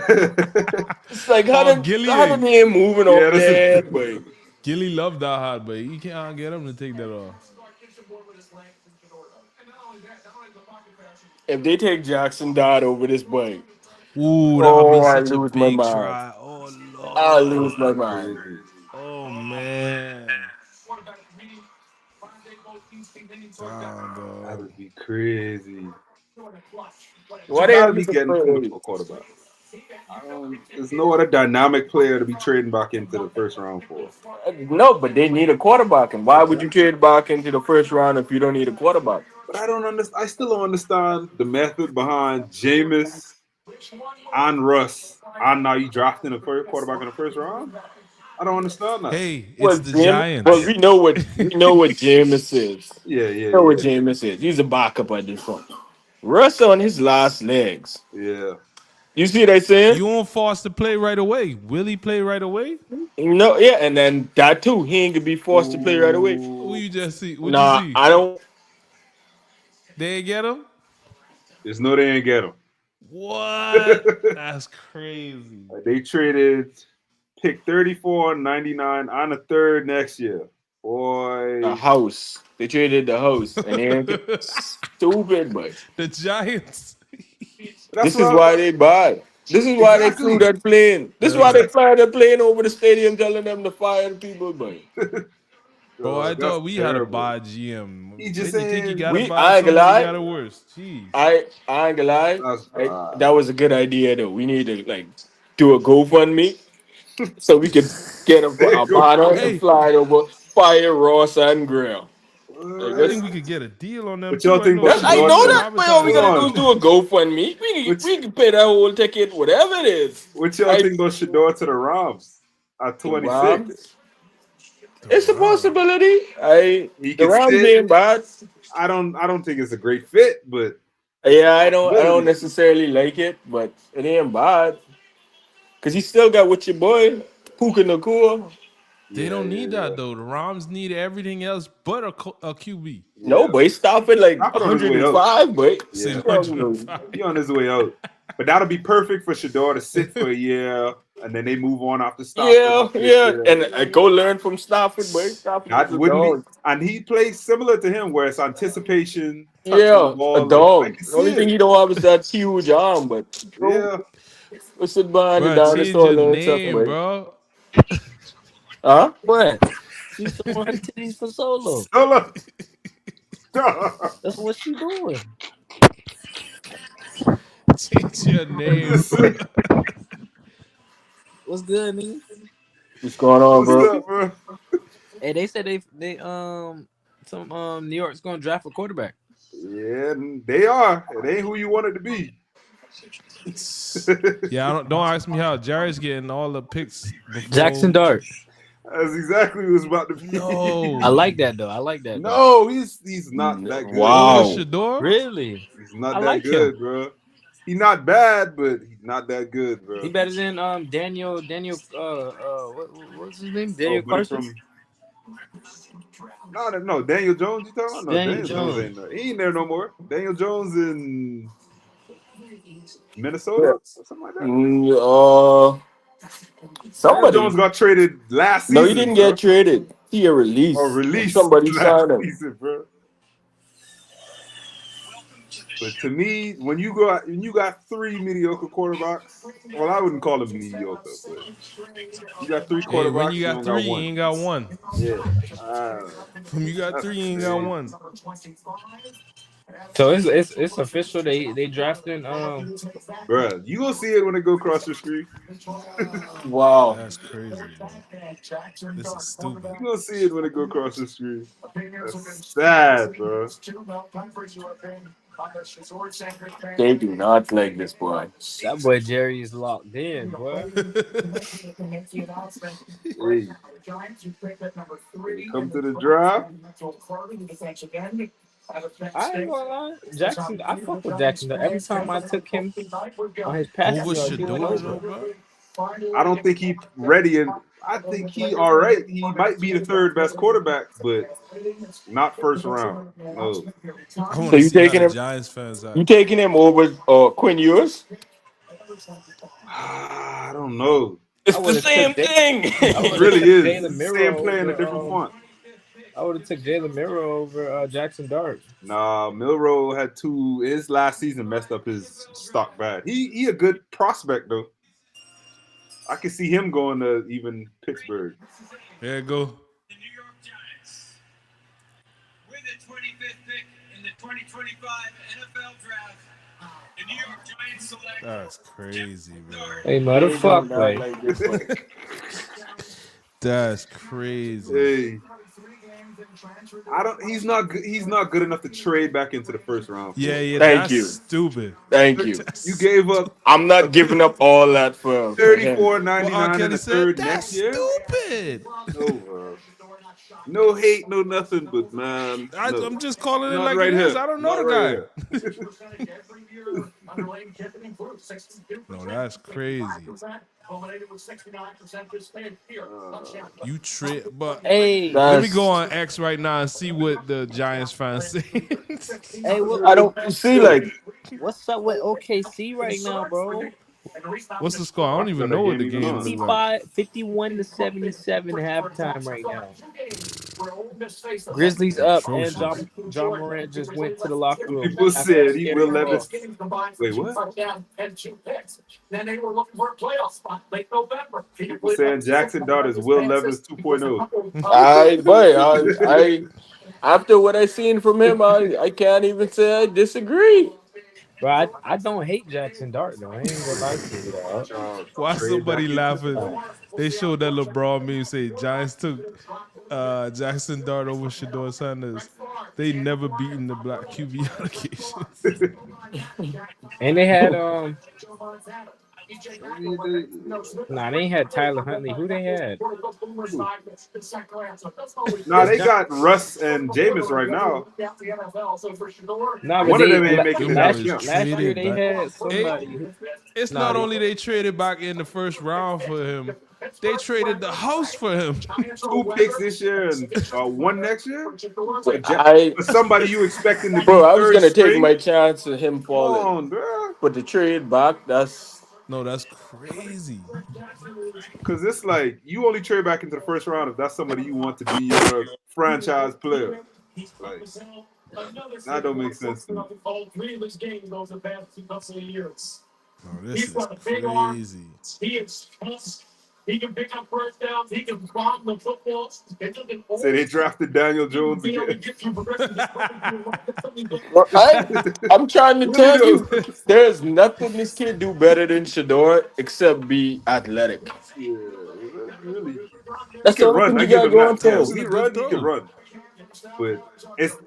It's like Oh, Gilly. how did he moving yeah. off the That's what, head, boy? Gilly loved that hot, but you can't get him to take that off. If they take Jackson Dodd over this boy, Ooh, that would oh, be I such a lose my big mind. try. Oh I Lord. lose that'd my be mind. crazy. Oh man. Damn, That dog. would be crazy. But you Why they got to have be this getting from the afraid? quarterback. There's no other dynamic player to be trading back into the first round for. No, but they need a quarterback. And why would you Exactly. trade back into the first round if you don't need a quarterback? But I don't understand. I still don't understand the method behind Jameis and Russ. And now you drafting a first quarterback in the first round. I don't understand that. Hey, it's Well, the Well, Giants. we know what Jameis is. Yeah, yeah, We know what yeah, Jameis is. He's a backup at this point. Russ on his last legs. yeah. You see what I saying? You want Foster to play right away? Will he play right away? No, yeah, and then that too. He ain't gonna be forced to play right away. Who Ooh, you just see? What you Nah, see? I don't. They ain't get him? there's no they ain't get him. What? That's crazy. They traded pick 34, 99, and a third next year. A Boy, house. They traded the house, and they ain't stupid, but The Giants. that's this what is why they bad. This is why they flew exactly. that plane. This is why they Uh, fly the plane over the stadium, telling them to fire the people, but. bro, I That's thought we had a terrible. bad GM. He just Didn't you think you saying got it We, bad? I ain't gonna Somebody lie. got it worse. Jeez. I ain't gonna lie. that's That was a good idea though. We need to like do a GoFundMe so we could get a go banner for and Hey, fly it over fire Ross and Grill. Like I what? think we could get a deal on them What y'all too. I think know about that I Shador Shador's know gonna to that, but all we hold advertise gotta that do on? is shit. do a GoFundMe. Which We can pay that whole ticket, whatever it is. what y'all Like think about Shador to the Rams at the 26? Rams, The it's a Ram. possibility. He The could Rams sit. ain't bad. I don't think it's a great fit, but it's a Yeah, I don't possibility. necessarily like it, but it ain't bad. Cause you still got with your boy Puka Nakua. They Yeah, don't yeah, need yeah. that though. The Rams need everything else but a QB. No, Yeah. but he stopped at like Stop it on his way out. 105, but Say Yeah. struggle. 105. He on his way out. But that'll be perfect for Shador to sit for a year and then they move on after Stafford Yeah, after this yeah. year. And I go learn from Stafford, but Stafford is That a wouldn't be dog. and he plays similar to him where it's anticipation, touching the Yeah, a ball. Like I dog. can The see only thing it. he don't have is that huge arm, but bro, Yeah. we sit behind the Bro, change dinosaur your learn something, name, but bro. huh? What? She showing her titties for solo. Solo. That's what she doing. Change your name, bro. Listen, What's good, nigga? What's going on, what's bro? up, bro? Hey, they said they some New York's gonna draft a quarterback. Yeah, they are. It ain't who you want it to be. Yeah, don't ask me how. Jared's getting all the picks Jackson before. Dart. That's exactly what it's about to be. I No. like that though. I like that though. No, he's not that good, Over bro. Wow. Shador? Really? He's I not that like him. good, bro. He's not bad, but he's not that good, He bro. better than Daniel what's his name? Oh, Daniel buddy Carson? from no Daniel Jones. You talking about? No, Daniel Daniel Jones Jones. ain't there. He ain't there no more. Daniel Jones in Yeah. Minnesota or something like that. Mm, Daniel somebody. Jones got traded last No, he season, didn't bro, get traded. He a or release. released Somebody last signed him. season, bro. But to me, when you got three mediocre quarterbacks, well, I wouldn't call them mediocre, but you got three Hey, when you quarterbacks, you got don't got three, you one. ain't got one. Yeah, When you got that's three, you ain't got crazy. one. So it's official. They drafting Bruh, you gonna see it when it go across your screen. Wow. That's crazy, bro. This is stupid. You gonna see it when it go across your screen. That's sad, bro. They do not like this boy. that boy Jerry is locked in, boy. Hey, when it come to the draft, I ain't gonna lie, Jackson. I fuck with Jackson. Every time I took him on his passing Over yards, he went Shador, over. though, bro? I don't think he ready, and I think he all right. He might be the third best quarterback, but not first round. No, I want So to you see how taking the him? Giants fans You act. taking him over Quinn Ewers? I don't know. I It's the would have took same thing. I It would have really took is. Jalen It's the Miro same play in a over different font. I would have took Jalen Miro over Jackson Dart. Nah, Milrow had two. His last season messed up his stock bad. He a good prospect though. I can see him going to even Pittsburgh. There you go. That's crazy, bro. Hey, They do motherfucker, not like like this boy. That's crazy. Hey, I don't. He's not. He's not good enough to trade back into the first round Yeah, for. yeah, Thank that's you. stupid. Thank you. You That's gave up I'm a not giving up all that for him. 34, what R. 99 and Kelly a said. third That's next year. stupid. No, no hate, no nothing, but man, no, I'm just calling it not like it right is. here. I don't know Not the right guy. here. No, that's crazy. You trip, but hey, let me go That's on X right now and see what the Giants fans say. hey, I don't see Good. like what's up with OKC right now, bro? What's the score? I don't I thought even that know what game the even game on. look like. 51 to 77 halftime right now. Grizzlies up, and Atrocious. John Morant just went to the locker room People after a said he scary will fall. Levis. Wait, what? People saying Jackson Dart is Will Levis 2.0. I boy, I after what I seen from him, I can't even say I disagree. Bro, I don't hate Jackson Dart though. I ain't gonna lie to you, dog. Why Trade somebody back into the laughing? fold. They showed that LeBron meme say Giants took Jackson Dart over Shador Sanders. They never beaten the black QB allocations. And they had I mean, nah, they ain't had Tyler Huntley. Who they had? nah, they got Russ and Jameis right now. Nah, but One of they them ain't making Them it out last boys camp. last year traded they back. had It, somebody. it's Nah, not they only they traded back in the first round for him, they traded the house for him. 2 picks this year and one next year for, I for somebody you expecting to be bro, I was third gonna take string. my chance of him Come falling, on, bro. but the trade back, that's No, that's crazy. Because it's like you only trade back into the first round if that's somebody you want to be your franchise player. Like that don't make sense to me. No, this is crazy. Say they drafted Daniel Jones again. well, I'm trying to Really tell though. you, there's nothing this kid do better than Shador except be athletic. Yeah, really. He That's the can only run. thing I you give got him going that. for Yeah, This when is him. a he good run, he can throw. run. But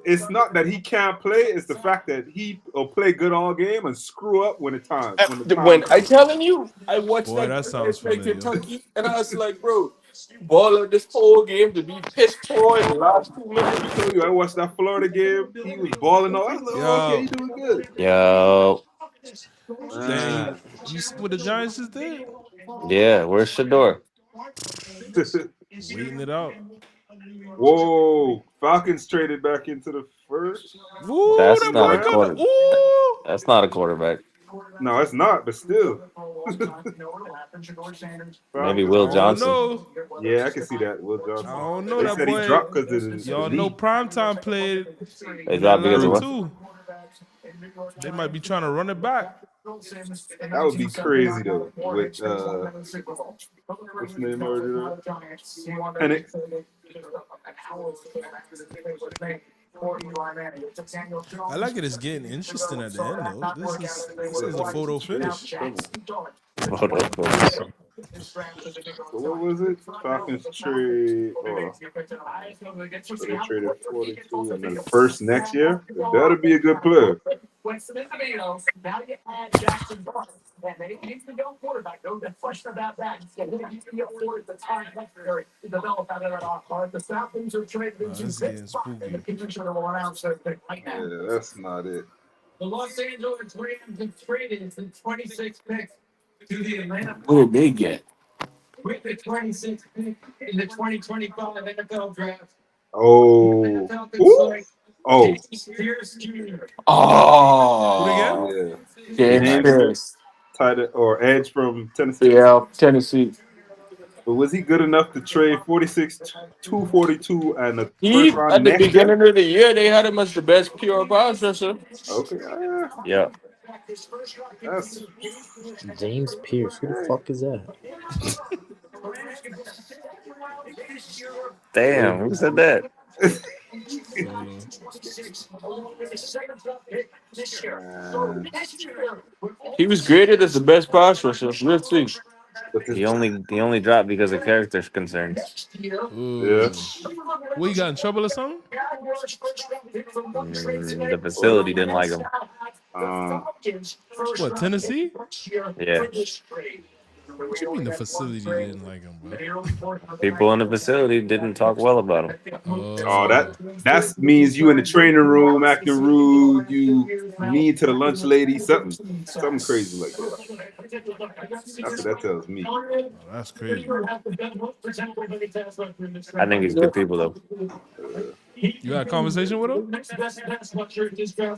it's not that he can't play. It's the fact that he will play good all game and screw up when the time When I comes. telling you, I watched Boy, that that game sounds against like familiar. Kentucky, and I was like, bro, you ball out this whole game to be pissed poor in the last 2 minutes. I told you I watched that Florida game. He was balling all. I was like, oh, okay, Yo, he doing good. Yo, dang. Man. You see what the Giants just did? yeah, where's Shador? Waiting it out. Whoa, Falcons traded back into the first Ooh, That's that not boy a round. coming. quarter. Ooh. That's not a quarterback. No, it's not, but still. Maybe Falcons I Will don't back. Johnson. know. Yeah, I can see that. Will I Johnson. don't know They that said he boy. dropped because of the Y'all know knee. primetime played They in dropped because of Atlanta True. what? too. They might be trying to run it back. That would be crazy though. With what's the name already? Penix. I like it. It's getting interesting at the end though. This is a photo Penix finish. trouble. Photo finish. So what was it? Falcons trade so they traded 42 and then the first next year. It better be a good player. Nah, this is getting spooky. Yeah, that's not it. What did they get? Oh. Who? Oh, Who they get? Oh, yeah. James James Nice. Pierce. tight or edge from Tennessee. Yeah, Tennessee. But was he good enough to trade 46, 242 and a first He round at the next year? beginning of the year they had him as the best pure pass rusher. Okay, Yeah. that's James Pierce. Who the okay. fuck is that? Damn, who said that? Solo. Man. He was graded as the best pass rusher. Let's see. But this, He only dropped because of character concerns. yeah. Ooh. What, you got in trouble or something? The Or, facility didn't like him. What, Tennessee? Yeah. What you mean the facility didn't like him, bro? People in the facility didn't talk well about him. oh, that Oh. that means you in the training room acting rude. You mean to the lunch lady, something crazy like that. That's what that tells me. Oh, that's crazy. I think he's good people though. You had a conversation with him?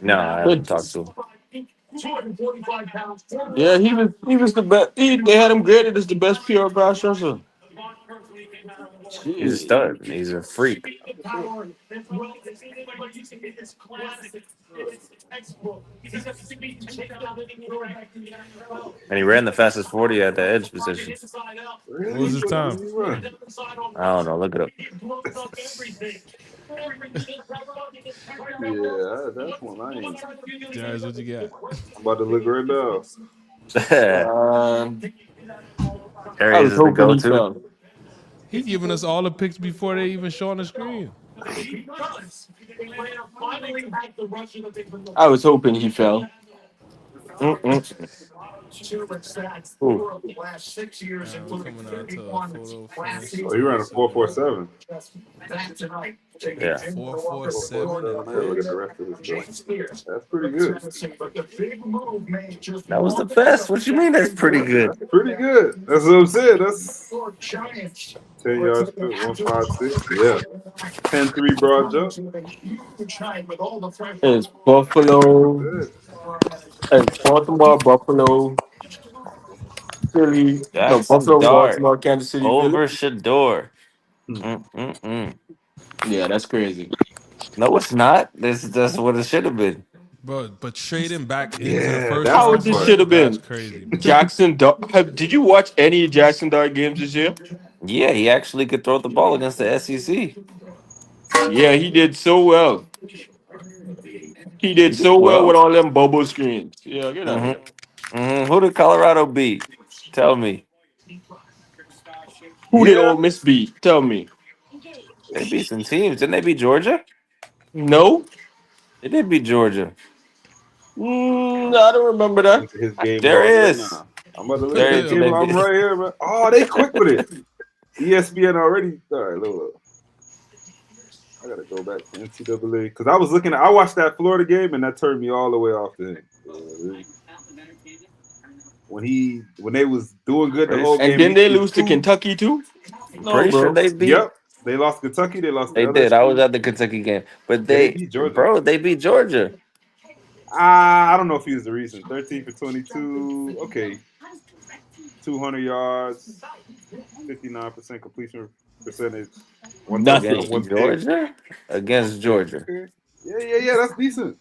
No, I haven't talked to him. Yeah, he was the best. They had him graded as the best pure pass rusher. He's a Shit. stud. He's a freak. And he ran the fastest 40 at the edge position. What was Really? his What did time? he run? I don't know. Look it up. Yeah, that's one I ain't. Jazz, what you got? I'm about to look right now. Um, I Arias was is the hoping he go-to. fell. He giving us all the picks before they even show on the screen. I was hoping he fell. Mm-mm. Ooh. We coming out to a photo finish Oh, he ran a Arias over there. 4.47. Yeah. Four four seven 4.47. at I gotta look at edge. the rest of his stuff. That's pretty good. That was the best. What you mean that's pretty good? That's pretty good. That's what I'm saying. That's 10 yards, 156. Yeah. 10-3 broad jump. It's Buffalo Good. and Baltimore, Buffalo, Philly. No, Jackson Buffalo, Dart Baltimore, Kansas City, Philly. over Shador. Hmm. Mm-mm-mm. Yeah, that's crazy. No, it's not. That's what it should have been. But trading back into the Yeah, first that's How the round would this for part. should it, have that's been? crazy, man. Jackson Dart. Did you watch any Jackson Dart games this year? Yeah, he actually could throw the ball against the SEC. Yeah, he did so well. He He did did so well with well. all them bubble screens. Yeah, get out of here. Who did Colorado beat? Tell me. Who did Yeah. Ole Miss beat? Tell me. They beat some teams. Didn't they beat Georgia? No? They did beat Georgia. I don't remember that. Look at his game There log right is. now. I'm about to look at There his is. Yeah, And game they but log. I'm beat. right here, man. Oh, they quick with it. ESPN already. All right, look. I gotta go back to NCAA because I was looking. I watched that Florida game and that turned me all the way off to him. When they was doing good the Pretty, whole And game, then he they threw lose to two. Kentucky too? No, pretty sure bro. they beat. Yep, they lost Kentucky. They lost to They did. I was LSU. at the Kentucky game, but Yeah, they beat Georgia. they beat Georgia. I don't know if he was the reason. 13 for 22. Okay, 200 yards, 59% completion percentage, one touchdown, Nothing. Against one pick. Georgia. Against Okay, Georgia. okay. Yeah. That's decent.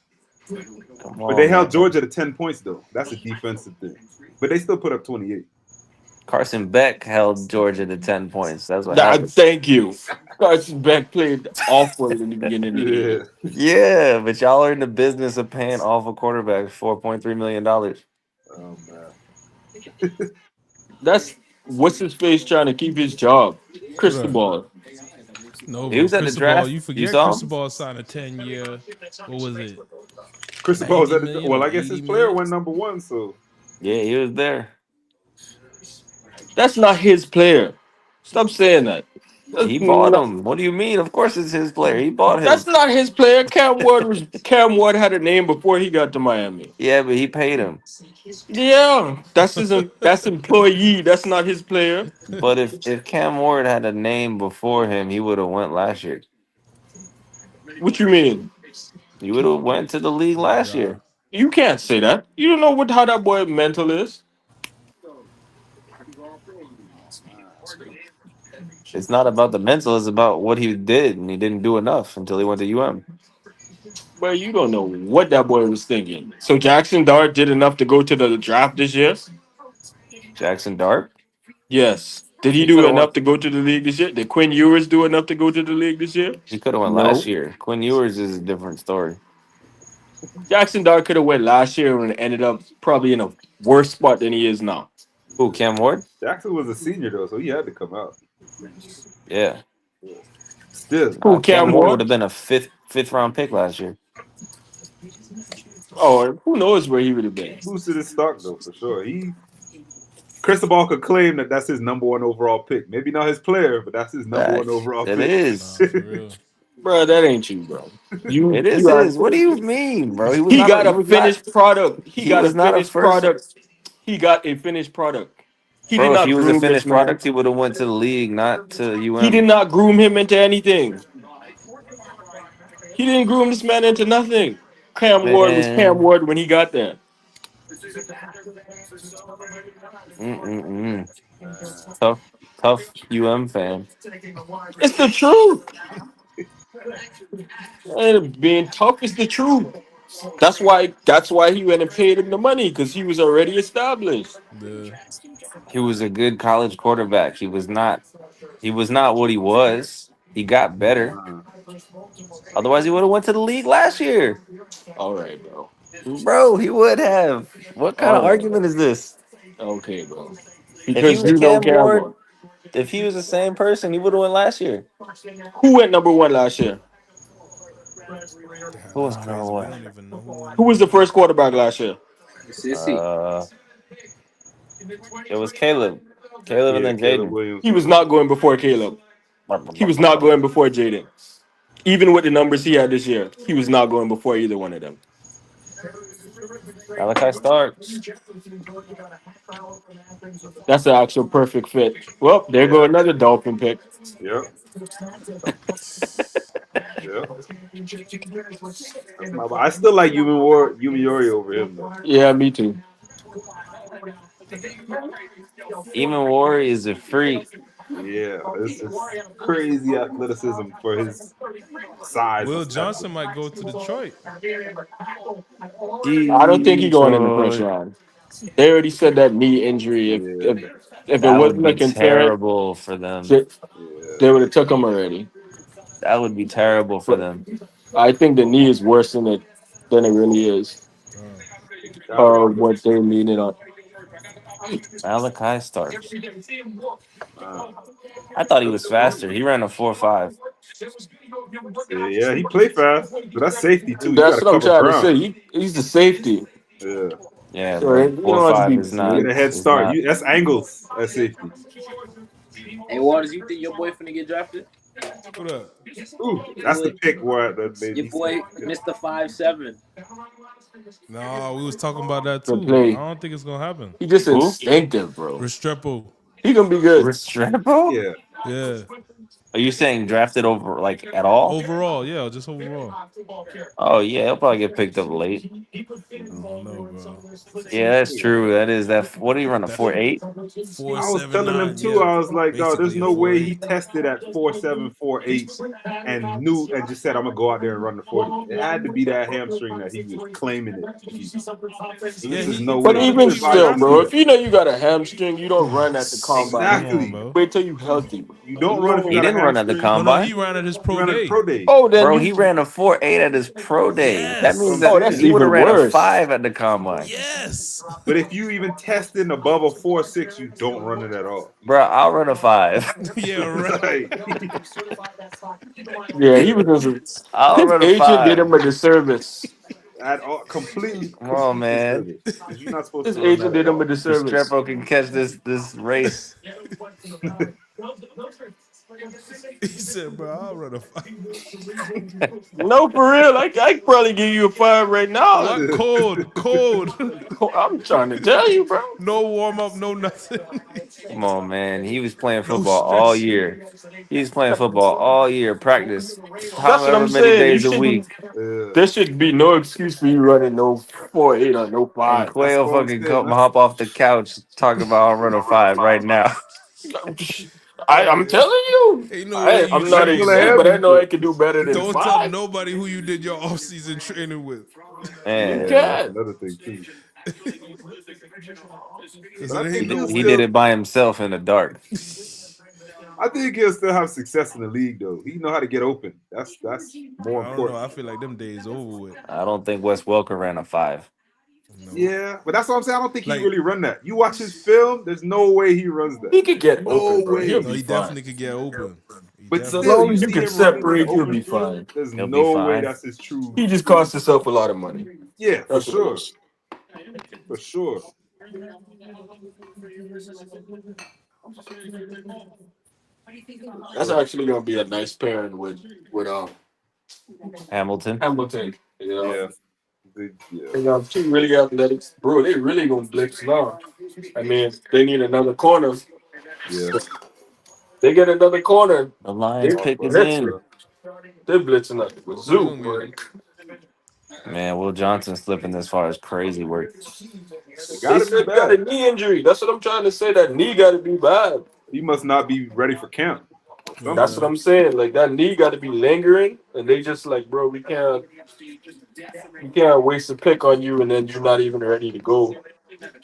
Come But they on, held man. Georgia to 10 points though. That's a defensive thing. But they still put up 28. Carson Beck held Georgia to 10 points. That's what happened. Thank you. Carson Beck played awful in the beginning of the Yeah. game. Yeah, but y'all are in the business of paying awful quarterbacks $4.3 million. Oh man. That's what's his face trying to keep his job. who Crystal that? Ball. No, He but was at the Cristobal, draft. you You forget saw him? Cristobal signed a 10-year, what was it, Chris Paul was 90 at the million well, or I guess 80 his player million? went number one, so Yeah, he was there. That's not his player. Stop saying that. That's He bought not, him. What do you mean? Of course it's his player. He bought him. that's not his player. Cam Ward had a name before he got to Miami. Yeah, but he paid him. Yeah, that's employee. That's not his player. But if Cam Ward had a name before him, he would have went last year. What you mean? He would have went to the league Oh, last Ja. year. You can't say that. You don't know how that boy mental is. It's not about the mental. It's about what he did, and he didn't do enough until he went to UM. But you don't know what that boy was thinking. So Jackson Dart did enough to go to the draft this year? Jackson Dart, Yes. Did he he could do have won. enough to go to the league this year? Did Quinn Ewers do enough to go to the league this year? He could have won last No. year. Quinn Ewers is a different story. Jackson Dart could have went last year and ended up probably in a worse spot than he is now. Who, Cam Ward? Jackson was a senior though, so he had to come out. Yeah. Still, Who, Cam Cam Ward would Ward? have been a fifth round pick last year. Oh, who knows where he would have been. boosted his stock though for sure. Cristobal could claim that that's his number one overall pick. Maybe not his player, but that's his number one Facts. overall It pick. is. Nah, for real. Bro, that ain't you, bro. It You is got his. What do you mean, bro? He was he not a. got He a was not. finished product. He He got a was not a finished first. product. He got a finished product. He did Bro, if he not was a groom this finished man. product, he would have went to the league, not to He did UM. not groom him into anything. He didn't groom this man into nothing. Cam Ward was Cam Man, Ward when he got there. Mm-mm-mm. Man. Tough, tough UM fan. It's the truth. And being tough is the truth. That's why he went and paid him the money because he was already established. The He was a good college quarterback. He was not. He was not what he was. He got better. Man. Otherwise, he would have went to the league last year, All right, bro. bro. He would have. What kind of All right. argument is this? Okay, bro. If he Because was you don't Cam care Ward, about if he was the same person, he would have went last year. who went number one last year. damn, Who that's was number crazy. We one? don't even know who won Who number was the one. first quarterback last year? Sissy. Uh, it was Caleb. Caleb and Yeah, then Caleb Jaden. Williams He was was. not going before Caleb. He was not going before Jaden. Even with the numbers he had this year, he was not going before either one of them. Malachi Starks. That's the actual perfect fit. Well, there go Yeah. another Dolphin pick. Yep. Yep. That's my. I still like Human Yori over him though. Yeah, me too. Even War is a freak. Yeah, it's just crazy athleticism for his size and Will stature. Johnson might go to Detroit. I don't think he going in the first Detroit. round. They already said that knee injury. If Yeah, if, if it That would wasn't a be concern, terrible for them. they, yeah. they would have took him already. That would be terrible for But them. I think the knee is worse than it really is. Damn. Gotta be. What they lean it on. Malachi Starks. Man. I thought he That's was the one. faster. He ran a 4.5. Yeah, he played fast, but that's safety too. You got That's to what I'm cover trying to ground. say. He's the safety. Yeah, Yeah, So but you four don't have to five be is get not a big. head is start. not. You that's angles at safety. Hey, Waters, you think your boy finna get drafted? What up? Ooh, Your that's the boy, pick where that made your me say, boy, Mr. 5'7". No, we was talking about that To too. I play. don't think it's gonna happen. He just Who? instinctive, bro. Restrepo. He gonna be good. Restrepo? yeah, Yeah. Are you saying drafted over like at all? Overall, yeah, just overall. Oh yeah, he'll probably get picked up late. I don't know, bro. Yeah, that's yeah. true. That is that. What do you run a That 4.8? four I was seven telling them nine, too. yeah, I was like, dog, there's basically a no four way he eight. tested at 4.7, 4.8, and knew and just said, I'm gonna go out there and run the 40. It had to be that hamstring that he was claiming it to be. Yeah, There's just he no But way. run a He even couldn't pretty still, good. bypass bro, that. if you know you got a hamstring, you don't run at the combine. Come on, Exactly. bro. Wait till you healthy, bro. You You don't run if you know. He got a didn't run at the hamstring. No, no, he combine, ran at his You pro ran at the day. pro day. Oh, then bro. you. He ran a 4.8 at his pro day. That That's what means I'm Yes. Oh, that that's he saying. would have even ran a worse. 5 at the combine, Yes. But if you even testing above a 4.6, you don't run it at all. bro. I'll run a 5. Yeah, right. Like Yeah, he was. I'll His run a agent did 5. him a disservice. at all, Come on, complete man. disservice because you're not supposed His to run that agent at did him a all. disservice. Restrepo can catch this race. He said, bro, I'll run a five. No, for real. I could probably give you a 5 right now. What cold? Cold. I'm trying to tell you, bro. No warm up, no nothing. Come on, man. He was playing No football all stretching. year. He was playing football all year, practice, That's what however I'm many saying. You days a shouldn't. week. Yeah, There should be no excuse for you running no 4.8 or no And 5. that's Quail all I'm fucking saying. come hop off the couch talking about I'll run a 5 right now. I'm telling you. Ain't no way you I'm not That's full of trained. exempt, but I heavy, know but I can do better than Don't tell 5. nobody who you did your offseason training with. You Man, yeah, that's can. another thing too. Because But I it he ain't think did, no he'll he way. did still, it by himself in the dark. I think he'll still have success in the league though. He know how to get open. That's more I don't know. important. I feel like them days over with. I don't think Wes Welker ran a 5. No. Yeah, but that's what I'm saying. I don't think he Like, really run that. You watch his film, there's no way he runs that. He could get No open, bro. He'll way. no, be he fine. definitely could get open. He But So definitely still, long you as could. you see can him running in the separate, you'll open be field. fine. There's He'll be no way fine. that's his true. He just cost himself a lot of money. Yeah, for That's what it sure, is. for sure. That's But actually gonna be a nice pairing with Hamilton. Hamilton. yeah, yeah, They got two really athletics, bro. They really gonna blitz now. I mean, they need another corner. yeah. They get another corner. The They Lions Talk pick about is it, blitzing. in. bro. They're blitzing up the Who's zoo, gonna get boy. him? Man, Will Johnson slipping as far as crazy work. It They got to be said he got a bad. knee injury. That's what I'm trying to say. That knee got to be bad. He must not be ready for camp or That's something. what Yeah. I'm saying. Like that knee got to be lingering, and they just like, bro, we can't waste a pick on you, and then you're not even ready to go,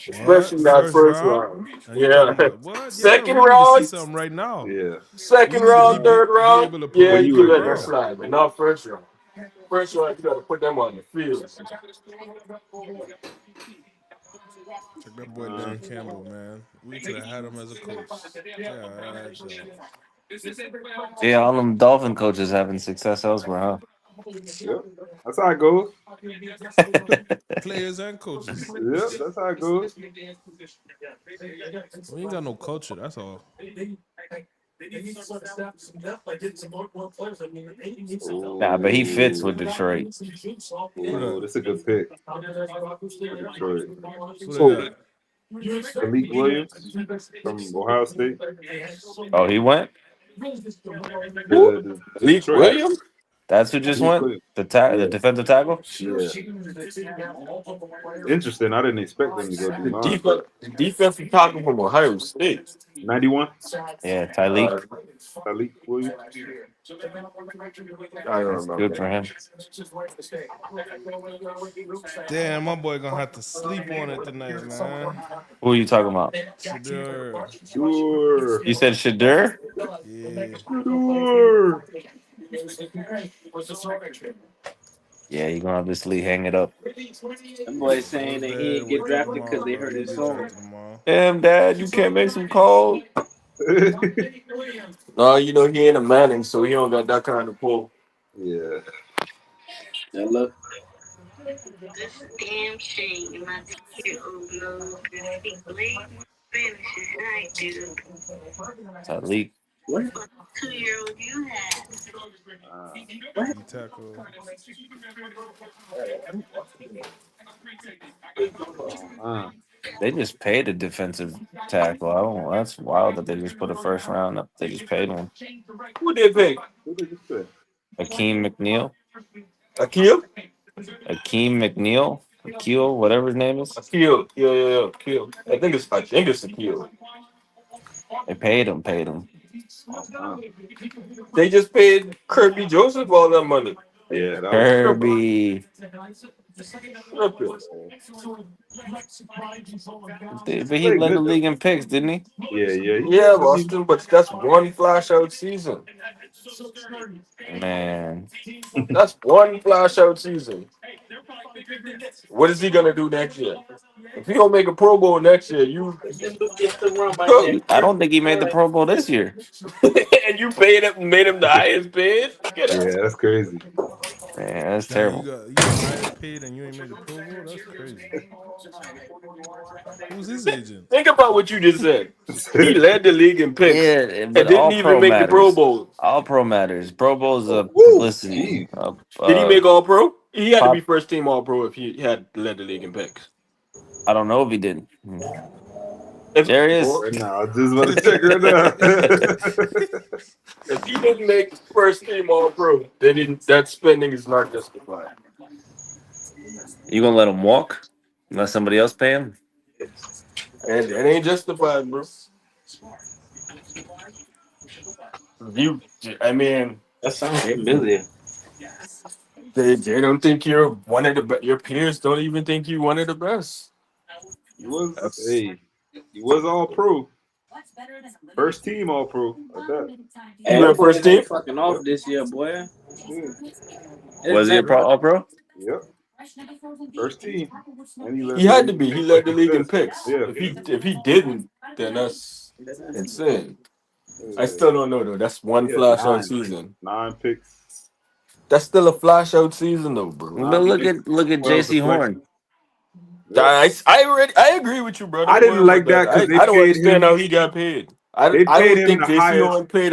What? especially that First first round? round. And you Yeah, talking about what? Yeah, second we need to see round, something right now. Yeah. We second need to round, third be round. able to Yeah, Where prove you you can at? prove let that wrong. slide, but not first round. First round, you got to put them on the field. Check that boy Uh, Dan Campbell, man. We should have had him as a coach. God dog. Yeah, all them Dolphin coaches having success elsewhere, yep. That's how it goes. huh? Players and coaches. Yep. That's how it goes. We ain't got no culture. That's all. Nah, but he fits Oh, with Detroit. Who oh, that? that's a good pick for Detroit. Who they So, got? Malik Williams from Ohio State Oh, he went. who? to Leak Detroit. Williams? That's who just Malik went. Williams. The Yeah, defensive tackle. yeah. Interesting. I didn't expect them to go D line, but The defensive tackle from Ohio State. 91, Yeah, Tyleek. Uh, Malik Williams. I don't That's good remember. for him. Damn, my boy gonna have to sleep on it tonight, man. Who are you talking about? Shador. Sure. You said Shadur? Yeah. Sure. Yeah, you gonna obviously hang it up. That boy Go to saying that he bed, ain't get wake up drafted because tomorrow, they bro. heard You'll his get song. drafted tomorrow. Damn, Dad, you can't make some calls. No, he ain't a Manning, so he don't got that kind of pull. yeah. Now look, Tyleek. what? Uh, What? D tackle. oh, man. They just paid a defensive tackle. I don't. That's wild that they just put a first round up. They just paid one. Who they pick? Who did you say? Akeem McNeil. Akil? Akeem McNeil. Akil, whatever his name is. Akil. Yeah. Akil. I think it's Akil. They paid him. Paid him. Oh, man. They just paid Kirby Joseph all that money. Yeah, that was Triple. Kirby. Triple. uh, But he played led the good though. league in picks, didn't he? Yeah, yeah. He Yeah, did. I mean, Boston, but that's one flash out season. Man, That's one flash out season. What is he gonna do next year? If he don't make a Pro Bowl next year, you This dude gets the run by Nick. I don't think he made the Pro Bowl this year. and you paid him, made him the highest paid. Get out. yeah, that's crazy. Man, that's Damn, terrible. you got the highest paid and you ain't made the Pro Bowl. That's crazy. Who's his agent? Think about what you just said. He led the league in picks Yeah, and but didn't all even pro make the Pro matters. Bowl. All pro matters. Pro Bowl is a Woo! publicity. Jeez. Did he make All Pro? He had to be Pop. first team All Pro if he had led the league in picks. I don't know if he did. If There he is. Right now, I just want to check right now. if he didn't make first team All Pro, that spending is not justified. You gonna let him walk? Let somebody else pay him? And it ain't justified, bro. You, I mean, That sounds $8 million. they don't think you're one of the your peers don't even think you one of the best. he was That's he was all pro. First team all pro at that. he Hey, them went boys first team. ain't fucking Yep. off this year, boy. Yeah. It's Was he a been pro? All pro? Yep. First team. And he He led the had to league be. He with led the league in success. picks. Yeah. If he didn't, then that's insane. I Yeah. still don't know though. That's one He had flash out season. 9 picks. That's still a flash out season though, bro. But 9 picks, look at 12 J.C. Horn. deflections. Yep. I agree with you, bro. I Don't didn't worry about like that that. because I don't understand how he got paid. they I paid don't him think the JC highest. Horn played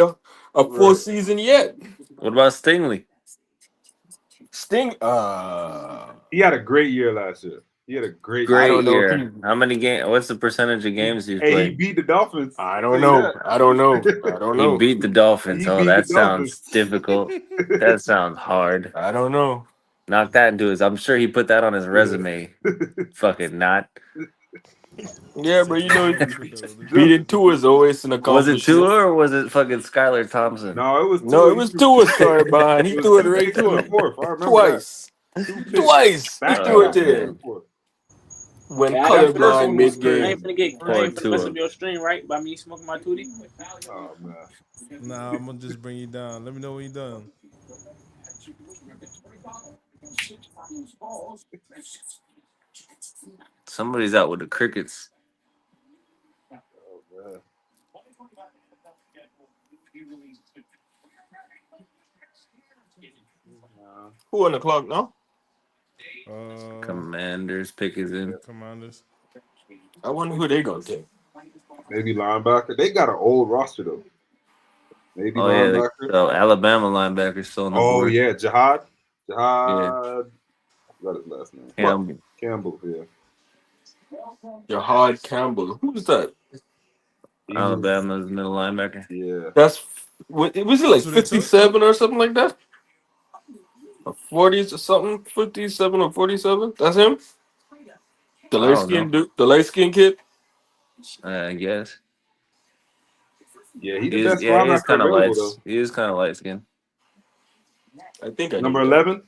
a full Right. season yet. What about Stingley? Sting. He had a great year last year. He had a great I year. Great don't know if he. year. How many games? What's the percentage of games he's Hey, he played? beat the Dolphins. I I'll don't tell you know. that. I don't know. I don't He know. beat the Dolphins. He Oh, beat the that Dolphins. sounds difficult. That sounds hard. I don't know. Knock that into his. I'm sure he put that on his resume. Fucking not. Yeah, bro. You Said, know, yeah, he put that on it. beating two is always an Was it accomplishment. Tua or was it fucking Skylar Thompson? No, it was No, two. it He was threw Tua two picks. started behind. It He was threw it two right picks to in the him fourth. I remember that. twice. Two picks Twice he back to threw it back to in the Man, him. fourth. When Yeah, I got That finna first colorblind one say was mid I crazy. ain't game. finna get I poor ain't finna mess Tua. up your stream, right? By me smoking my tootie. Oh man. Nah, I'm gonna just bring you down. Let me know when you're done. Somebody's out with the crickets. Oh man. Nah. Who on the clock now? Uh, Commanders pick is in. Commanders. I wonder who they gonna take. Maybe linebacker. They got an old roster though. Maybe Oh yeah, linebacker. the Alabama linebacker still on the Oh board. yeah, Jihad. Yeah, Jihad. I forgot his last name. What? Campbell, Campbell. Yeah. Jahad Campbell. Who's that? He was. Alabama's middle linebacker. Yeah. That's what was it like That's who they took. 57 or something like that? Or 40s or something? 57 or 47? That's him? The I light don't skinned know. dude, the light skinned kid? I guess Yeah. He the he is. best Yeah, he is linebacker kind of light. available though. He is kind of light skinned. I think I knew Number that. 11.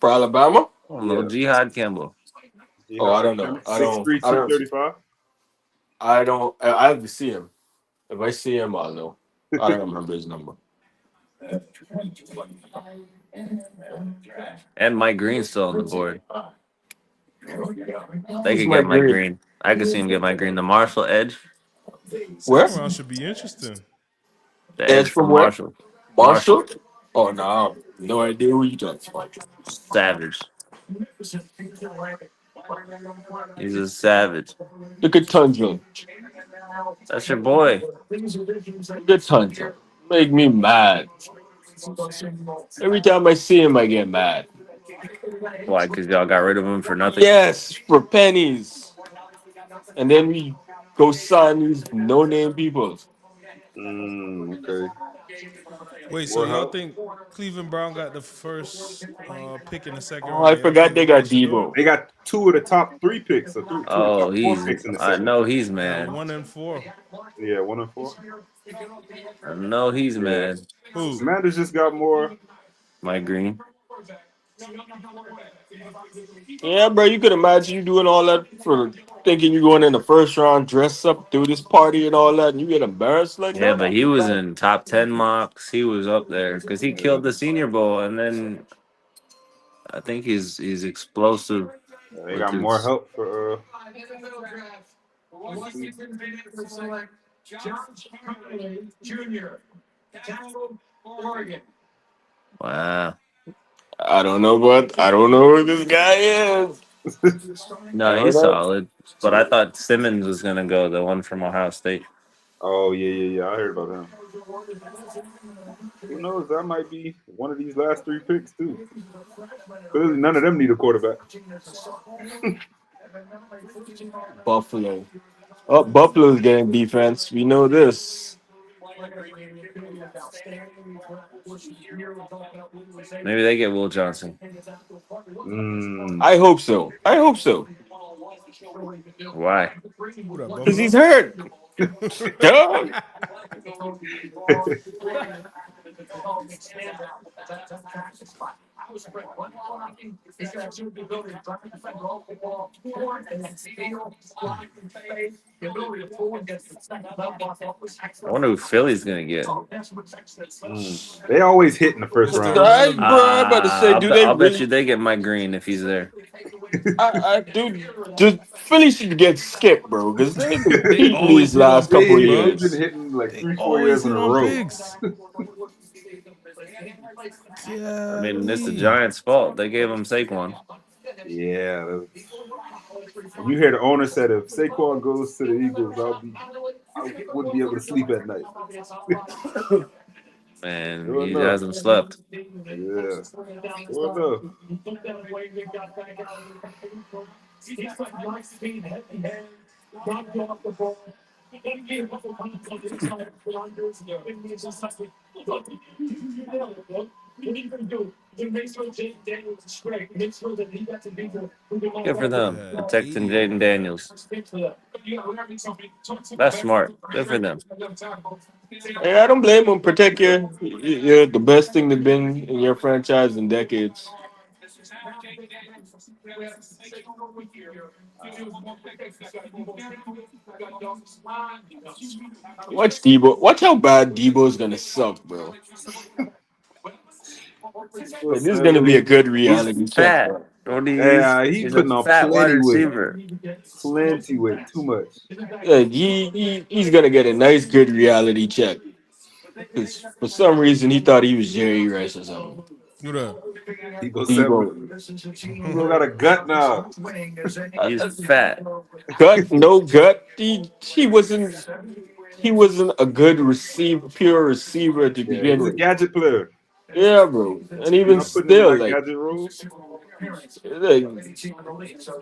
For Alabama? I don't know. Yeah. Jihad Campbell. Oh, I Jihad don't know. Campbell. 6'3", I don't 235. I have to see him. If I see him, I'll know. I don't remember his number. And Mike Green's still on the board. They Who's could my get Mike grade? Green. I could see him get Mike Green. The Marshall Edge. Where? Second round should be interesting. The Edge Edge from from where? Marshall. Marshall. Marshall? Oh no, no idea who you talking about. Savage. He's a savage. Look at Tundra. That's your boy. Look at Tundra. Make me mad. Every time I see him, I get mad. Why? Because y'all got rid of him for nothing? Yes, for pennies. And then we go sign these no name people. Okay. Wait, so More y'all help. think Cleveland Brown got the first pick in the second Oh, I round? Y'all forgot think they they got close the door? Debo. They got two of the top three picks, or two of the Oh, top four he's. picks in the I second. know he's Got mad. 1 and 4. Yeah, 1 and 4. I know he's Yeah. mad. Who? Commanders just got more. Mike Green. Yeah, bro, you could imagine you doing all that for thinking you going in the first round, dress up, do this party and all that, and you get embarrassed like Yeah, that? but he was in top 10 mocks. He was up there because he Yeah. killed the Senior Bowl, and then I think he's explosive They with got more his. help for let's see. Wow. I don't know who this guy is. I No, don't he's know. solid. But I thought Simmons was gonna go, the one from Ohio State. Oh yeah. I heard about him. Who knows? That might be one of these last three picks too. Clearly, none of them need a quarterback. Buffalo. Oh, Buffalo's getting defense. We know this. Maybe they get Will Johnson. Mm. I hope so. I hope so. Why? Who that? Because he's Buffalo? hurt. Duh. I wonder who Philly's gonna get. They always hit in the first It's the round. I, irrelevant. bro, I'm about to say, do they I'll bet you really? they get Mike Green if he's there. Dude, Philly should get skipped, bro, because they've been They cheating always these hit on last couple of pigs, They've bro. been years. hitting like They 3-4 always years in hit a on row. pigs. I mean, it's the Golly. Giants' fault. They gave him Saquon. Yeah. When you hear the owner said if Saquon goes to the Eagles, I wouldn't be able to sleep at night. Man, Sure he enough. hasn't slept. Yeah. Sure enough. Good for them. Yeah, Protecting Jaden 80. Daniels. That's smart. Good for them. Hey, I don't blame him. Protect you're the best thing that's been in your franchise in decades. Watch Debo. Watch how bad Debo's gonna suck, bro. Debo Like, this is gonna be a Samuel, good He's reality check, fat. bro. What do you? yeah, he He's a putting on fat wide plenty weight, receiver. too much. Like, he's gonna get a nice, good reality check. Because for some reason he thought he was Jerry Rice or something. Who that? Debo Samuel, Debo. Debo got a gut now. He's fat. Gut, no gut. He wasn't a good receiver, pure receiver to Yeah, begin he's a with. gadget player. Yeah, bro. And You're even not putting him in still, that like, gadget role.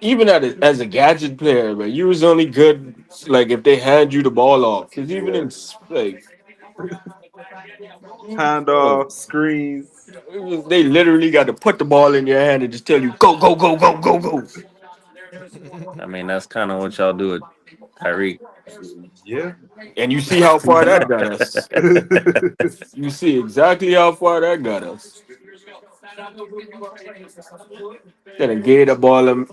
even as a gadget player, but you was only good like if they hand you the ball off. Because even Yeah, in like, uh, handoff, screens. they literally got to put the ball in your hand and just tell you go, go, go, go, go, go. I mean, that's kind of what y'all do with Tyreek. Yeah. And you see how Who's far that not? got us. You see exactly how far that got us. Then gave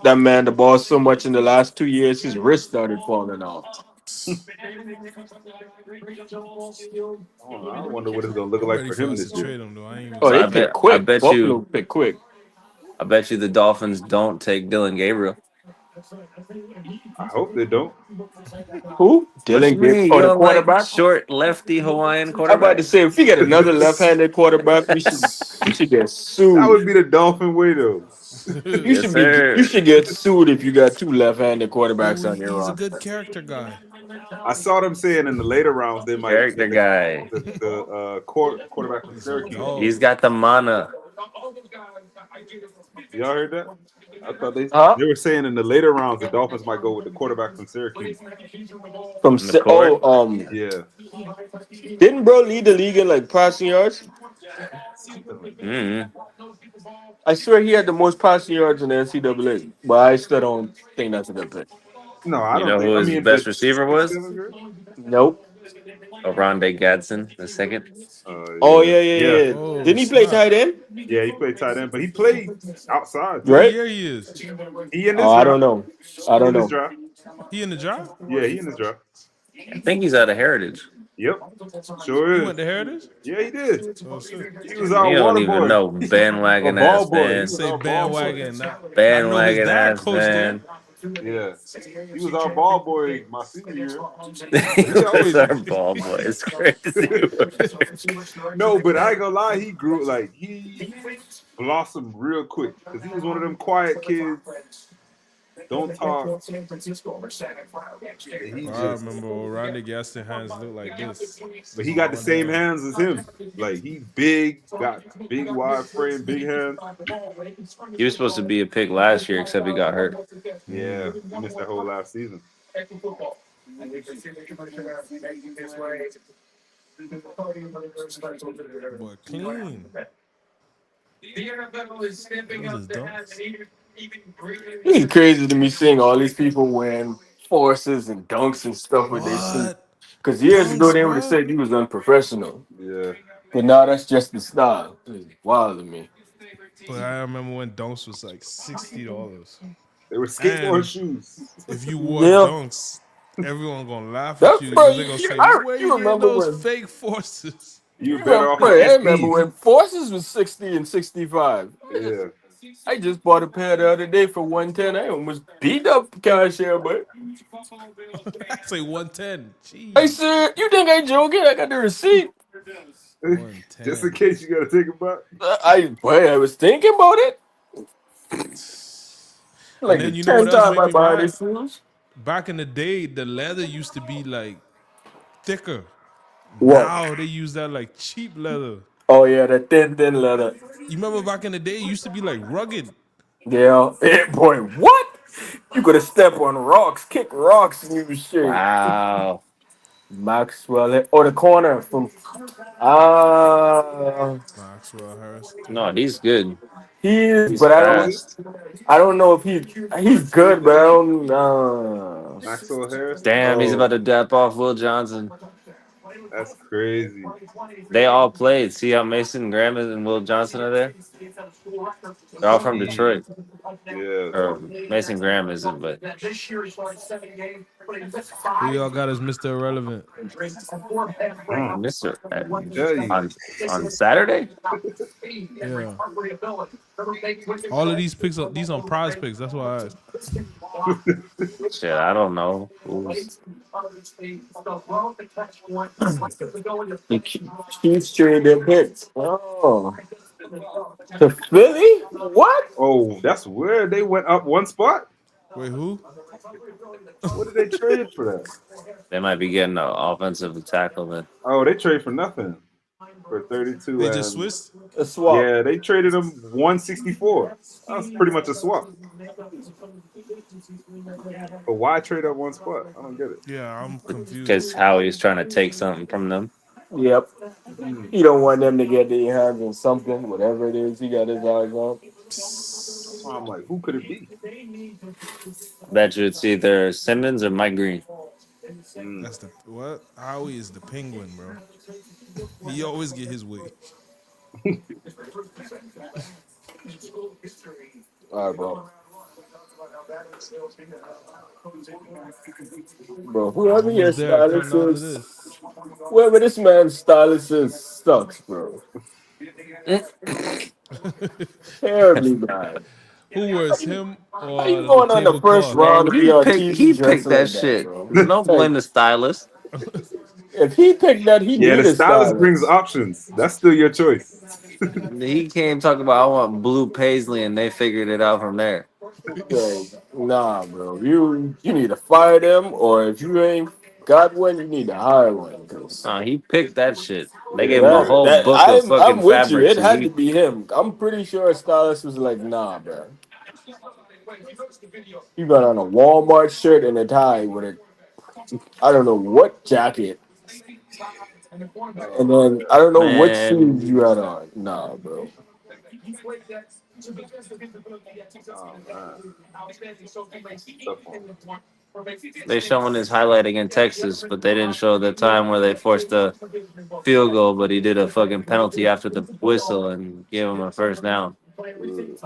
that man the ball so much in the last 2 years, his wrist started falling off. I wonder what it's gonna look I'm like ready for for him us this to year. trade him though. I ain't even Oh, So gonna they I lie. pick bet, I quick. bet Buffalo you, pick quick. I bet you the Dolphins don't take Dylan Gabriel. I hope they don't. Who? What Dylan you Gabriel. mean? Oh, You the don't like quarterback. short lefty Hawaiian I'm about to quarterbacks? say if we get another left-handed quarterback, we should get That sued. would be the Dolphin way, though. Yes, You sir. should get sued if you got two left-handed Bro, quarterbacks on your he's a roster. good character guy. I saw them saying in the later rounds they might Character get guy. the quarterback from He's a Syracuse. He's dog. got the mana Y'all heard that? I thought Huh? they were saying in the later rounds the Dolphins might go with the quarterback from Syracuse. from the cord. Yeah, Didn't bro lead the league in like passing yards? something like that. Mm. I swear he had the most passing yards in the NCAA, but I still don't think that's a good pick. No, I You don't know think. who I his mean, best the receiver sixth, was? seventh grade. Nope. Oronde Gadsden, the second. Oh Yeah, yeah, yeah, yeah, yeah. Oh Didn't he play snap! tight end? yeah. He played tight end, but he played outside What too. Right? year he is? He in Oh, this I don't draft. know. I He don't in this know. draft. He in the draft? Yeah, he in this draft. I think he's out of Heritage. Yep, He sure is. went to Heritage? Yeah, he did. Oh shit! He was You our don't water even boy know or bandwagon ball ass boy. He You fan. was say our ball boy. bandwagon. I know his Bandwagon dad ass coached there. fan. Yeah, he was our ball boy my senior year. He But he was always our ball boy. It's crazy. no, but I ain't gonna lie, he grew like he blossomed real quick because he was one of them quiet kids, don't talk, and he I just remember Randy Gaston hands look like this. but he On got the one same hand. hands as him. Like he big, got big wide frame, big hands. He was supposed to be a pick last year, except he got hurt. Yeah, he missed that whole last season. Boy, clean. Those is dunks. It's crazy to me seeing all these people wearing forces and dunks and stuff with their suit. What? Because years ago Dunks, they would have bro. said he was unprofessional. Yeah, But now that's just the style. It's wild to me. But I remember when dunks was like $60. they were skateboard And shoes. if you wore Yeah. dunks, everyone gonna laugh at That's you bro. because they gonna You, say, I, "Where you you getting remember those when? fake forces?" You You were better remember? off with Bro, the I remember SBs. when Forces was 60 and 65. Yeah, I just bought a pair the other day for 110. I almost beat up cashier, but I say 110. I Jeez, said, "You think I joking? I got the receipt." just in 110. case you gotta take it back. Boy, I was thinking about it. And Like the then you know what 10th else time made I me buy mad? these shoes. Back in the day, the leather used to be like thicker. What? Now they use that like cheap leather. Oh yeah, the thin leather. You remember back in the day, it used to be like rugged. Yeah, hey, boy, what? You could have stepped on rocks, kick rocks, and you was straight. Wow. Maxwell or the corner from uh Maxwell Harris. No, he's good. he is, He's but fast. I don't know if he's good, but I don't Maxwell Harris. Damn, he's Oh, about to dap off Will Johnson. that's crazy. They all played. See how Mason Graham and Will Johnson are there? They're all from Jeez. Detroit. Yeah. Or Mason Graham isn't, but Who y'all got as Mr. Irrelevant? Mister Tell you. on Saturday. Yeah. All of these picks are these on prize picks. That's why I asked. Shit, I don't know. the Chiefs traded their picks. Oh, to Philly? What? Oh, that's weird. They went up one spot. Wait, who? What did they trade for that? They might be getting an offensive tackle then. Oh, they trade for nothing for 32 They just and switched? A swap. yeah, they traded him 164. That's pretty much a swap. But why trade up one spot? I don't get it. Yeah, I'm confused. Because Howie's trying to take something from them. Yep. Hmm. He don't want them to get their hands on something, whatever it is he got his eyes on. That's why I'm like, who could it be? Bet you it's either Simmons or Mike Green. Hmm. That's the what? Howie is the penguin, bro. He always get his way. All right, bro. Bro, whoever your Almost there. stylist Countdown to is, this. whoever this man's stylist is, sucks, bro. Terribly bad. Who worse, him How you or the going on the first tablecloth? round Man, to be on he TV picked dressing that like that, shit. bro? Don't Like, blame the stylist. if he picked that, he Yeah, the need a stylist brings stylist. options. That's still your choice. He came talking about I want blue paisley, and they figured it out from there. Like, nah, bro. You need to fire them, or if you ain't got one, you need to hire one. 'Cause He picked that shit. They Yeah, gave he him a did. whole book of I'm fucking with you. It fabrics, and had to he be him. I'm pretty sure a stylist was like, nah, bro. You got on a Walmart shirt and a tie with a I don't know what jacket, and Oh then I don't know what shoes man. you had on. Nah, bro. oh man, tough one. They showing his highlight against Texas, but they didn't show the time where they forced a field goal, but he did a fucking penalty after the whistle and gave him a first down. Ugh.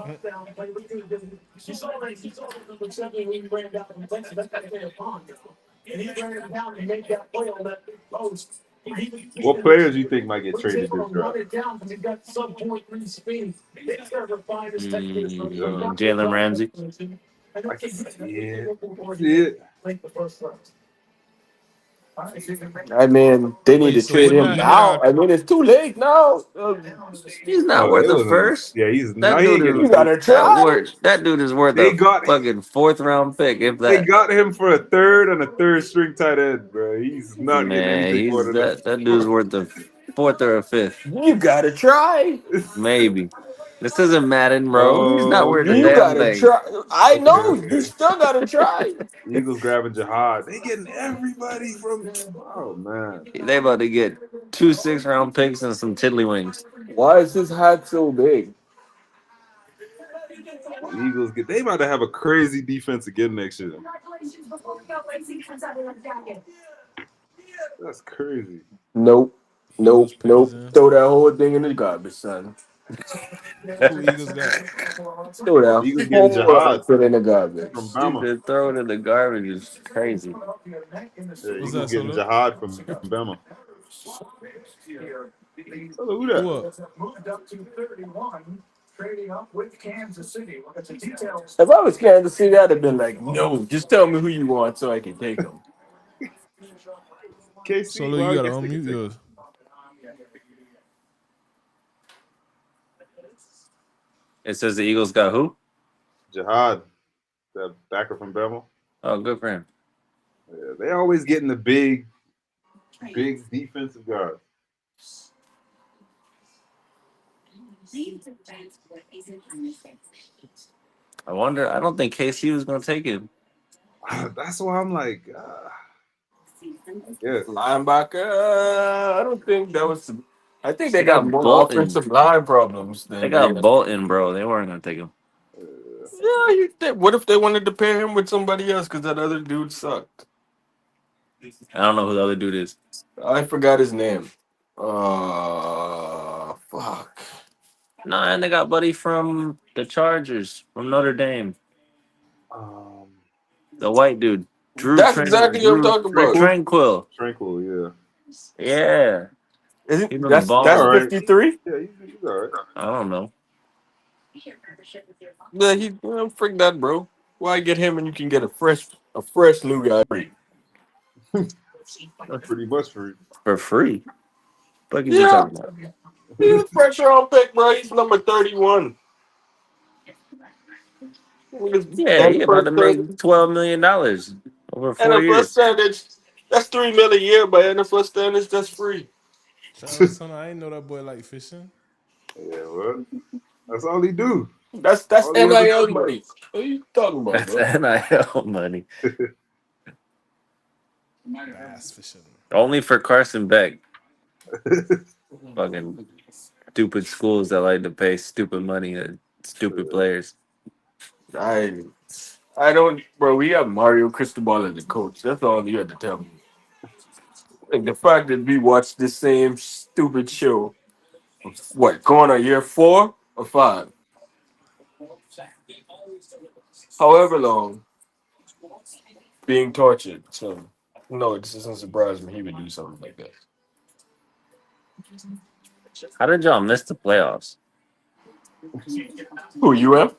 What players do you think might get traded this draft? Jalen Ramsey. I can see it. See it. I mean, they need Wait, to so trade wouldn't him that hit now. our I mean, it's too late now. He's not Oh, worth it a wasn't. first. Yeah, he's That not. He dude ain't getting a You is first. gotta try. that dude is worth They a got fucking fourth round pick, if they that. got him for a third and a third string tight end, bro. He's not getting Man, anything more he's than a that dude's worth the fourth or a fifth. You gotta try. Maybe. This isn't Madden, bro. He's not Oh, worth a You okay. damn gotta thing. try. I Okay, know. You okay. still gotta try. Eagles grabbing Jihad. They getting everybody from. Oh man, They about to get 2 6 round picks and some tiddlywinks. Why is his hat so big? the Eagles get. They about to have a crazy defense again next year. That's crazy. Nope. Eagles Nope. pick is Nope. in? Throw that whole thing in the garbage, son. Who Eagles got? Throw The that Eagles getting whole Jihad outfit in the garbage. from Dude, Bama. they're throwing in the garbage is crazy. Yeah, What's Eagles that, getting Solo? Jihad from Bama. So who that? Who up? If I was Kansas City, I'd have been like, no, just tell me who you want so I can take them. KC. Solo, Well, you I gotta guess they could unmute take yours. It says the Eagles got who? Jihad, the backer from Bama. Oh, good for him. Yeah, they always getting the big defensive guard. I don't think KC was going to take him. That's why I'm like, I guess. Linebacker. I don't think that was. I think they They got got more Bolton. offensive line problems They than they. got Bolton, bro. They weren't gonna take him. Yeah, what if they wanted to pair him with somebody else because that other dude sucked? I don't know who the other dude is. I forgot his name. Fuck. Nah, and they got Buddy from the Chargers from Notre Dame. Um, The white dude, That's exactly what I'm talking Drew about. Tranquil, Tranquil. Tranquil, yeah. Yeah, Is he it, been He's that's all balling. right. 53? Yeah, he's all right. I don't know. Yeah, freak that, bro. Why get him and you can get a fresh new guy free? Pretty much free. For free. What is you Yeah, talking about? he's a fresh round pick, bro. He's number 31. Yeah, he And about to percent make $12 million over and 4 years. percentage. That's $3 million a year, but NFL standards, that's free. Shout out, son. I ain't know that boy like fishing. Yeah, well, that's all he do. That's All he ever NIL talk about. money. What are you talking about, That's bro? NIL money. Bass fishing. Only for Carson Beck. Fucking stupid schools that like to pay stupid money to stupid players. I I don't, bro. We have Mario Cristobal as the coach. That's all you had to tell me. Like the fact that we watched the same stupid show. What, going on year 4 or 5? However long, being tortured. So no, it doesn't surprise me he would do something like that. How did y'all miss the playoffs? Who UM?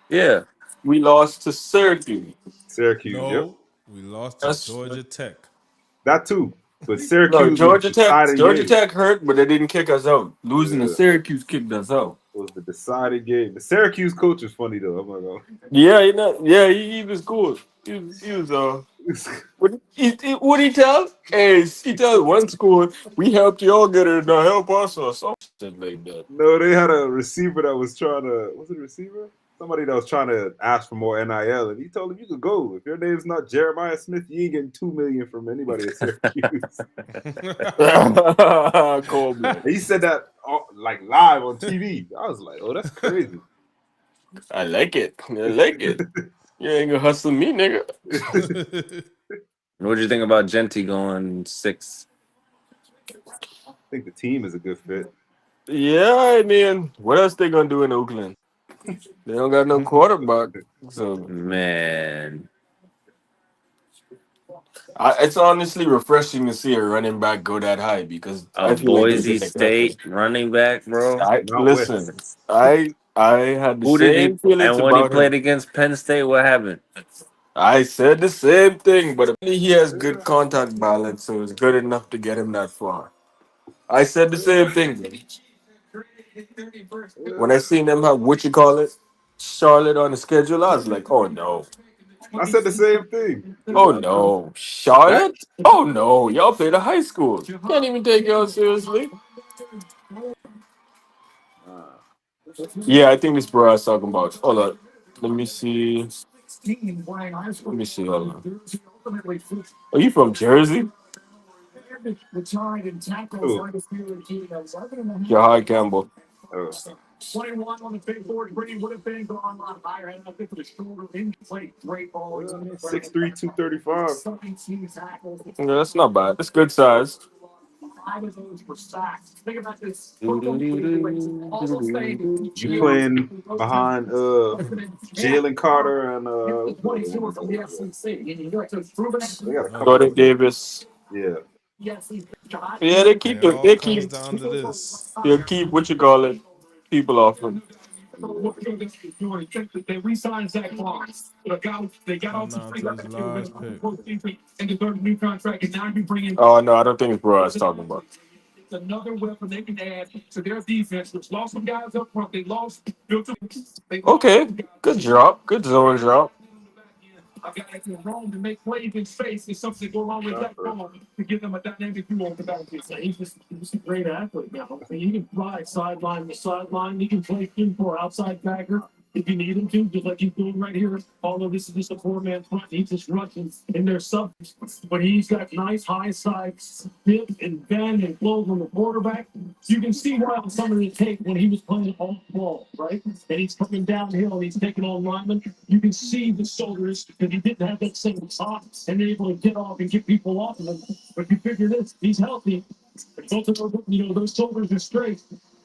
Yeah. We lost to Syracuse. Syracuse, yep. No, we lost to That's Georgia Tech. That too. But no Syracuse was Georgia the Tech. deciding Georgia game. Tech hurt, but they didn't kick us out. Losing to Yeah, Syracuse kicked us out. it was the deciding game. The Syracuse coach is funny though. I'm like, Yeah, he was cool. He was what he tell? Hey, he tell one school we helped y'all get it, now help us or something like that. no, they had a receiver that was trying to. Was it a receiver? Somebody that was trying to ask for more NIL, and he told him, "You could go if your name's not Jeremiah Smith. You ain't getting $2 million from anybody at Syracuse." Cold blood. He said that like live on TV. I was like, "Oh, that's crazy." I like it. I like it. You ain't gonna hustle me, nigga. What do you think about Genty going 6? I think the team is a good fit. Yeah, I mean, what else they gonna do in Oakland? They don't got no quarterback, so Man. it's honestly refreshing to see a running back go that high because A I feel like they've Boise been neglected. State running back, bro. I Not listen. West. I had the Who did same he feelings and when he about him. played against Penn State, what happened? I said the same thing, but apparently he has Yeah, good contact balance, so it's good enough to get him that far. I said the same thing. yeah. When I seen them have what you call it, Charlotte on the schedule, I was like, oh no, I said the same thing. oh I told no, that. Charlotte, oh no, y'all played a high school. Can't even take y'all seriously. Uh, Yeah, I think this bro I was talking about. Hold on, let me see. Let me see. Hold on. Are you from Jersey? oh, Jahai Campbell. oh, 6'3", 235. Yeah, that's not bad. That's good size. You playing behind Jalen Carter and what's the other one he got over there? They got a couple Jordan of them. Davis. Yeah. Yeah, they And keep it it. all They comes keep. down to this. They keep what you call it. People off them. Yeah. Come down to this last pick. Oh no, I don't think it's bro I was talking about. Okay, good drop. Good zone drop. Not for if you need him to, just like he's doing right here. Although this is just a four-man front, he's just rushing in their sub. But he's got nice high side dip and bend and flows on the quarterback. You can see why on some of the tape when he was playing off ball, right? And he's coming downhill and he's taking on linemen. You can see the shoulders because he didn't have that same top and able to get off and get people off of him. But you figure this, he's healthy. Both of those, those shoulders are straight.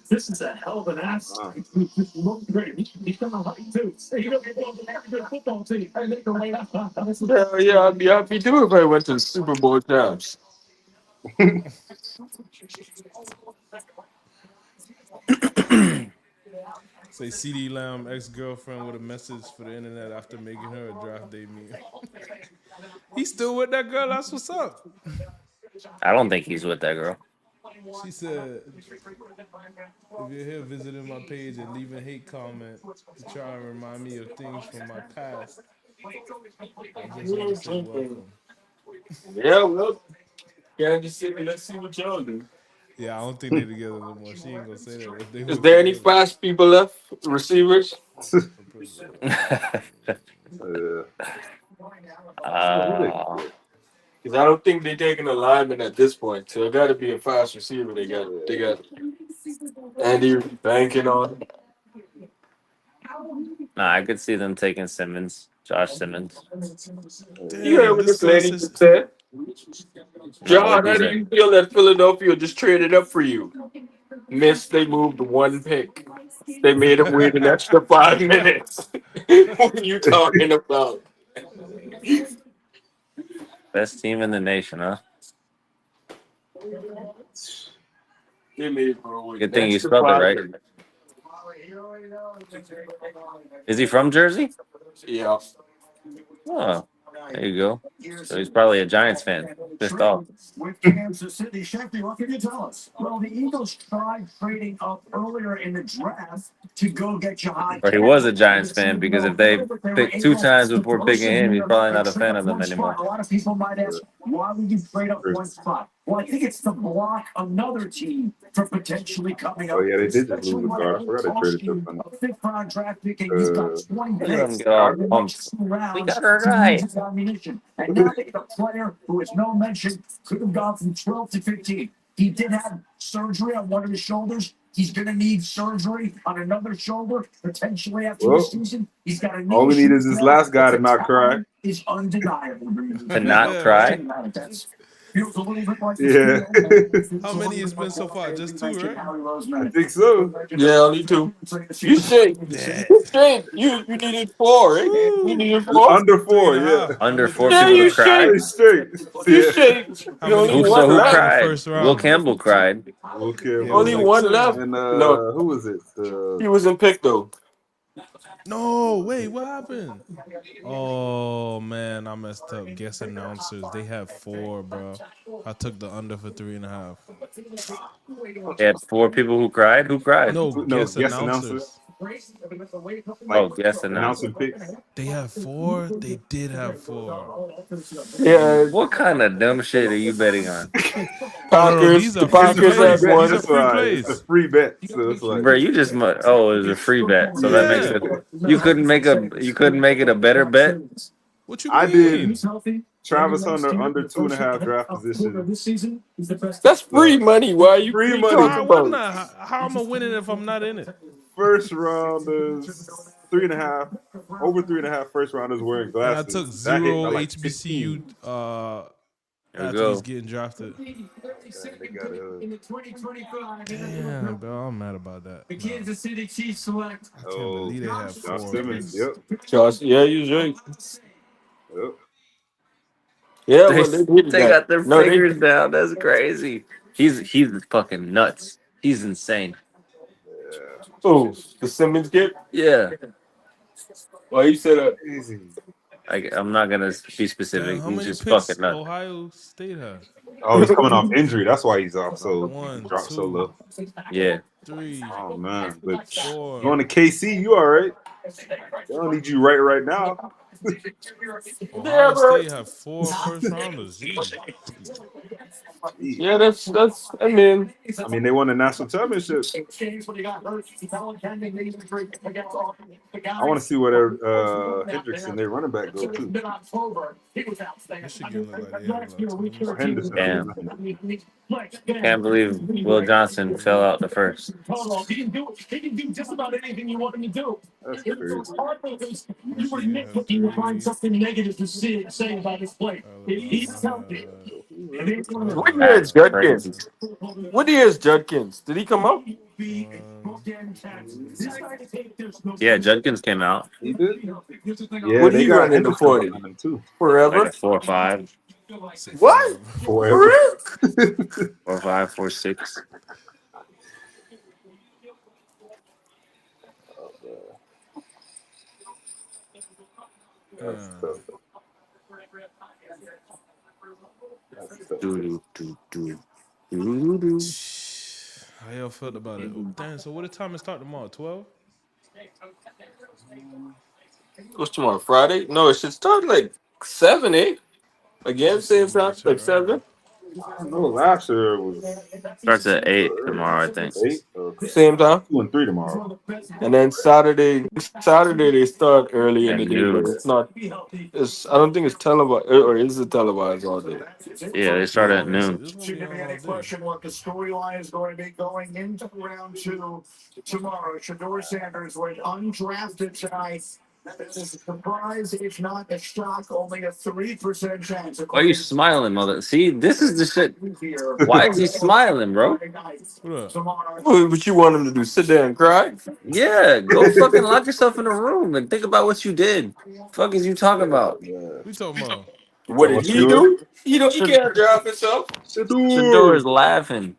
This is a hell of an ass. This looks great. He's coming right too. Hey, you know, he's going to have a good football team. Hey, they can wait up. Hell yeah, I'd be happy too if I went to the Super Bowl champs. Say CD Lamb ex girlfriend with a message for the internet after making her a draft day meme. He's still with that girl. That's what's up. I don't think he's with that girl. She said, "If you're here visiting my page and leaving hate comment to try and remind me of things from my past, I just want to say welcome." Yeah, well, Kansas City, let's see what y'all do. Yeah, I don't think they're together no more. She ain't gonna say that if they Is was there any together. fast people left? Receivers? Yeah. Who they uh, get? Because I don't think they're taking a lineman at this point. So it got to be a fast receiver. They got Andy banking on. nah, I could see them taking Simmons, Josh Simmons. You heard Damn, what this this guy lady says. just said? No, John, what'd he how do say? you feel that Philadelphia just traded up for you? Miss, they moved one pick. They made him wait an extra 5 minutes. What are you talking about? Best team in the nation, huh? They made him wait Good an thing you extra spelled it five right. minutes. Is he from Jersey? Yeah. Oh, there you go. So he's probably a Giants fan. Pissed off. With Kansas City, Shefty, what can you tell us? Well, the Eagles tried trading up earlier in the draft to go get Jahad Or he was a Campbell from Giants the fan St. because Louis if they Rams, but they were picked two able times to before throw picking some him, he's here probably and not a fan trade of up them one spot. anymore. A lot of people might ask, why would you trade up one spot? Well, I think it's to block another team from potentially coming Oh up, yeah, they did just lose especially a when it guard. I will forgot they traded cost to you them. a fifth-round draft pick and you've got 20 Look at him picks get all in the pumped. next two We rounds got our to use guy. as ammunition. And now they get a player who is no mention, could have gone from 12 to 15. He did have surgery on one of his shoulders. He's going to need surgery on another shoulder potentially after the Well, season. He's got a knee all we need issue is this now, last but guy to the not cry. talent is undeniable. To There's not no cry. question about it. That's feels a little bit like the Yeah, studio. It How feels a many little it's bit been like so far? what Just you two, mentioned, right? Howie I Roseman. think so. Yeah, only two. You straight. Damn. You straight. You needed four, right? You Woo. needed four? Under Three and four, a yeah. half. Under Under four three and Yeah, a people to you half. cry. Straight, straight. straight. You Yeah. straight. How You many only Who people so one who cried in left. the cried? first Will round? Campbell cried. Okay, Yeah, it well, was Only like one two. left. and No, who was it? he wasn't picked though. No, wait, what happened? Oh man, I messed up. Guess announcers. They had four, bro. I took the under for 3.5. They had four people who cried. Who cried? No, No, guess guest announcers, announcers. Oh, like guess announcing announcers. picks. They have four. They did have four. Yeah, What kind of dumb shit are you betting on? Oh no, Packers. these The are free It's a Packers free had plays. bet. These one. are That's free why it's a plays. free bet. So it's like, Bro, you just oh, it was a free bet, so that makes Yeah. it. You couldn't make it a better bet. What you I did mean? Travis Hunter under 2.5 draft position. That's free Uh, money. What free are you money, talking Why wouldn't about? I? How am I winning if I'm not in it? first rounders, 3.5, over 3.5 first rounders wearing And I took glasses. That hit by zero like HBCU 16. There we athletes go. getting drafted. And they got Damn, bro, I'm mad about that. Bro. I can't oh, believe they have Josh four Simmons. picks. Yep, Josh, yeah, you're right. yep. Yeah, They well, they needed they that. got their No, they. fingers down. That's crazy. He's fucking nuts. He's insane. Yeah, Oh, the Simmons kid. Yeah. Well, you said crazy. I'm not gonna be Damn, specific. how He's many just picks fucking nuts. Ohio State had? Oh, he's coming off injury. That's why he's off. So he One, dropped so two, low. Yeah. three, Oh man, but four. going to KC, you all right? They don't need you right now. yeah, Ohio bro. State have four first rounders. Jeez. Yeah, that's. I mean, I mean, they won the national championship. I want to see where their Hendrickson, their running back, go too. Michigan look like they have a lot of Or teams. Henderson. I mean, Damn. not Henderson. Can't believe Will Johnson fell out the first. That's crazy. Michigan have 3. Alabama had So who really looking at what it? year That's is crazy. Judkins? What year is Judkins? Did he come out? 1, 2. Yeah, Judkins came out He did. Yeah, What did they he got run in the Henderson 40? behind him too. like Forever? a 4.5, Say What? forever. For Forever. real? 4.5, 4.6. That's tough. That's tough. Do do do do do. How y'all felt about it? Oh, damn, so what the time it start tomorrow? 12? What's tomorrow? Friday? No, it should start like 7, 8. Let Again, me see. same I'm about to time, check like right now. 7. I know last year it was Starts at 8 early. tomorrow, I think. 8. Okay. Same time. 2 and 3 tomorrow. And then Saturday they start early in At the day, but noon. it's not. It's I don't think it's televised, or is it televised all day? Yeah, they start Yeah, at noon. this gonna be on all day. Why are you smiling, mother? See, this is the shit. Why is he smiling, bro? What up? What you want him to do? Sit there and cry? Yeah, go fucking lock yourself in a room and think about what you did. Fuck is you talking about? Yeah. We talking about? What Talking did about he Shador? do? He can't draft himself. Shador Shador. is laughing.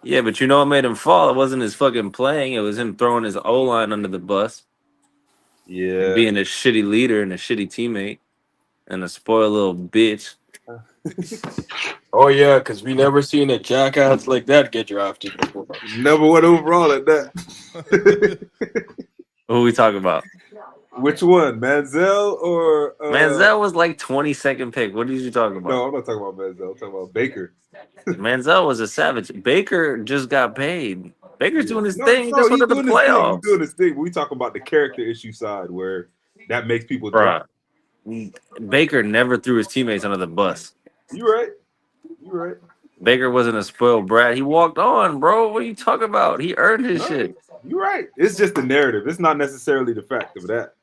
Yeah, but you know what made him fall? It wasn't his fucking playing. It was him throwing his O line under the bus and Yeah. being a shitty leader and a shitty teammate and a spoiled little bitch. Oh yeah, because we never seen a jackass like that get drafted before. Never went overall at that. Who we talking about? Which one, Manziel or Manziel was like 22nd pick. What did you talking No, about? I'm not talking about Manziel. I'm talking about Baker. Manziel was a savage. Baker just got paid. Baker's Yeah. doing his No, thing. He no, just went he's to the doing his thing. He's playoffs. doing his thing. But we talking about the character issue side where that makes people drop. Bruh. Baker never threw his teammates under the bus. You right. You right. Baker wasn't a spoiled brat. He walked on, bro. What are you talking about? He earned his No, shit. you're right. It's just the narrative. It's not necessarily the fact of that.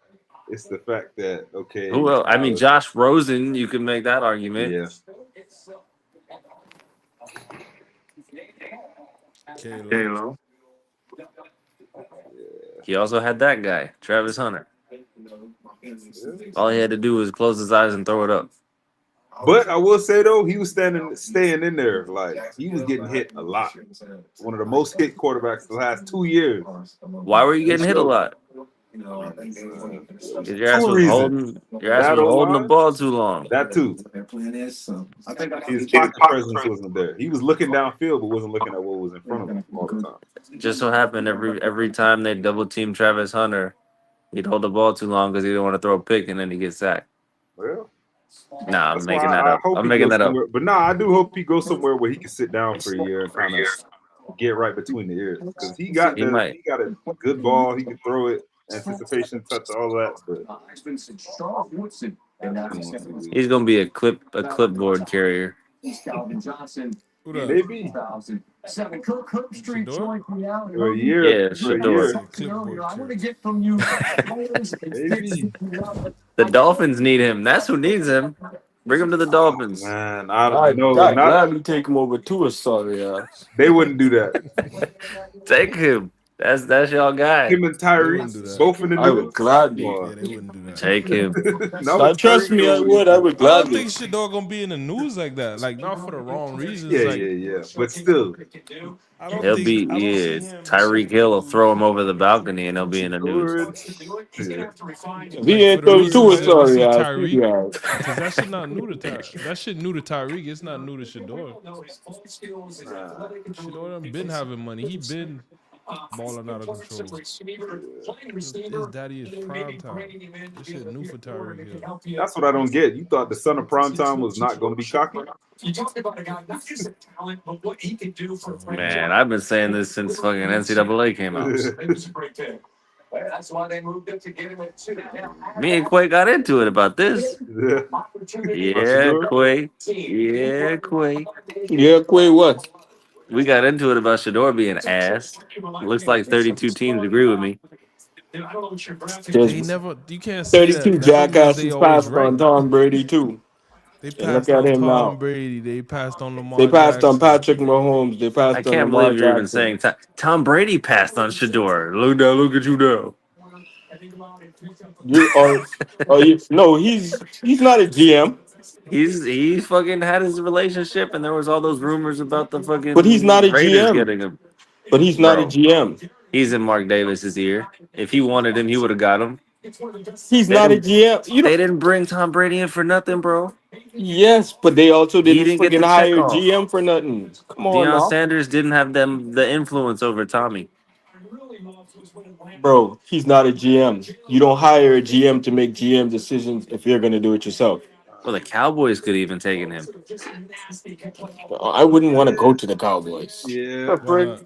It's the fact that Who okay, else? I now mean, Josh Rosen, you can make that argument. yeah. Kalo. He also had that guy, Travis Hunter. Yeah. All he had to do was close his eyes and throw it up. But I will say though, he was staying in there. Like he was getting hit a lot. One of the most hit quarterbacks the last 2 years. Why were you It getting hit a showed. lot? It 'Cause was your ass two was reasons. That holding the O-line, ball too long. that too. His pocket presence wasn't there. He was looking downfield, but wasn't looking at what was in front of him all the time. Just so happened every time they double team Travis Hunter, he'd hold the ball too long because he didn't want to throw a pick and then he gets sacked. Well, Nah, I'm that's why making that I up. hope I'm he making goes that up. somewhere. But nah, I do hope he goes somewhere where he can sit down for a year and kind of get right between the ears because He might. he got a good ball. He can throw it, anticipation, touch, all that. But he wants to leave. He's gonna be a clipboard carrier. Who that? Maybe Shador? for a year. Yeah, For a He Shador. year, said clipboard carry. maybe. The Dolphins need him. That's who needs him. Bring him to the Dolphins. Man, I don't I know. I Not gladly take him over to a sorry ass. they wouldn't do that. Take him. That's y'all guy. Him and They wouldn't do Tyree, that. both in the I would news. Come gladly. Yeah, on. they wouldn't do that. Take him. Not Now, with trust Tyreek me, I doing what he's would. I doing. would I don't gladly. think Shador gonna be in the news like that. Like not for the wrong reasons. Yeah, Like yeah, yeah. But still, He'll be I don't see him. Tyreek Hill will throw him over the balcony and he'll be in the news. Shador, yeah. If he Like for ain't the throw to a reasons that we sorry see ass, he be Tyreek, alright. because that shit not new to that shit new to Tyreek. It's not new to Shador. Nah. Shador done been having money. He been balling out of control. Yeah. His daddy is prime time. This shit new for Tyreek Hill. That's what I don't get. You thought the son of prime time was not going to be cocky? Man, I've been saying this since fucking NCAA came out. Me and Quay got into it about this. Yeah. About Yeah, Shador? Quay. Yeah, Quay. Yeah, Quay, what? We got into it about Shador being ass. Looks like 32 teams agree with me. They There's never. You can't say 32 that. That don't mean that they jackasses always passed right. on Tom Brady, too. They And look passed at on him Tom now. Brady. They passed on They Lamar passed on Jackson. Patrick Mahomes. They I passed on can't Lamar believe you're even Jackson. saying Tom Brady passed on Shador. Look now, look at you now. You or you, no, he's not a GM, He fucking had his relationship, and there was all those rumors about the but he's not fucking a Raiders GM. getting him. But he's not a Bro, GM. he's in Mark Davis's ear. If he wanted him, he would have got him. He's They not a didn't. GM. You know, They didn't bring Tom Brady in for nothing, bro. yes, but they also He didn't didn't get freaking the check hire off. GM for nothing. Come on Deion now, Sanders didn't have them the influence over Tommy. bro. He's not a GM. You don't hire a GM to make GM decisions if you're gonna do it yourself. Well, the Cowboys could even taken him. I wouldn't want to go to the Cowboys. Yeah. The Why frick? not?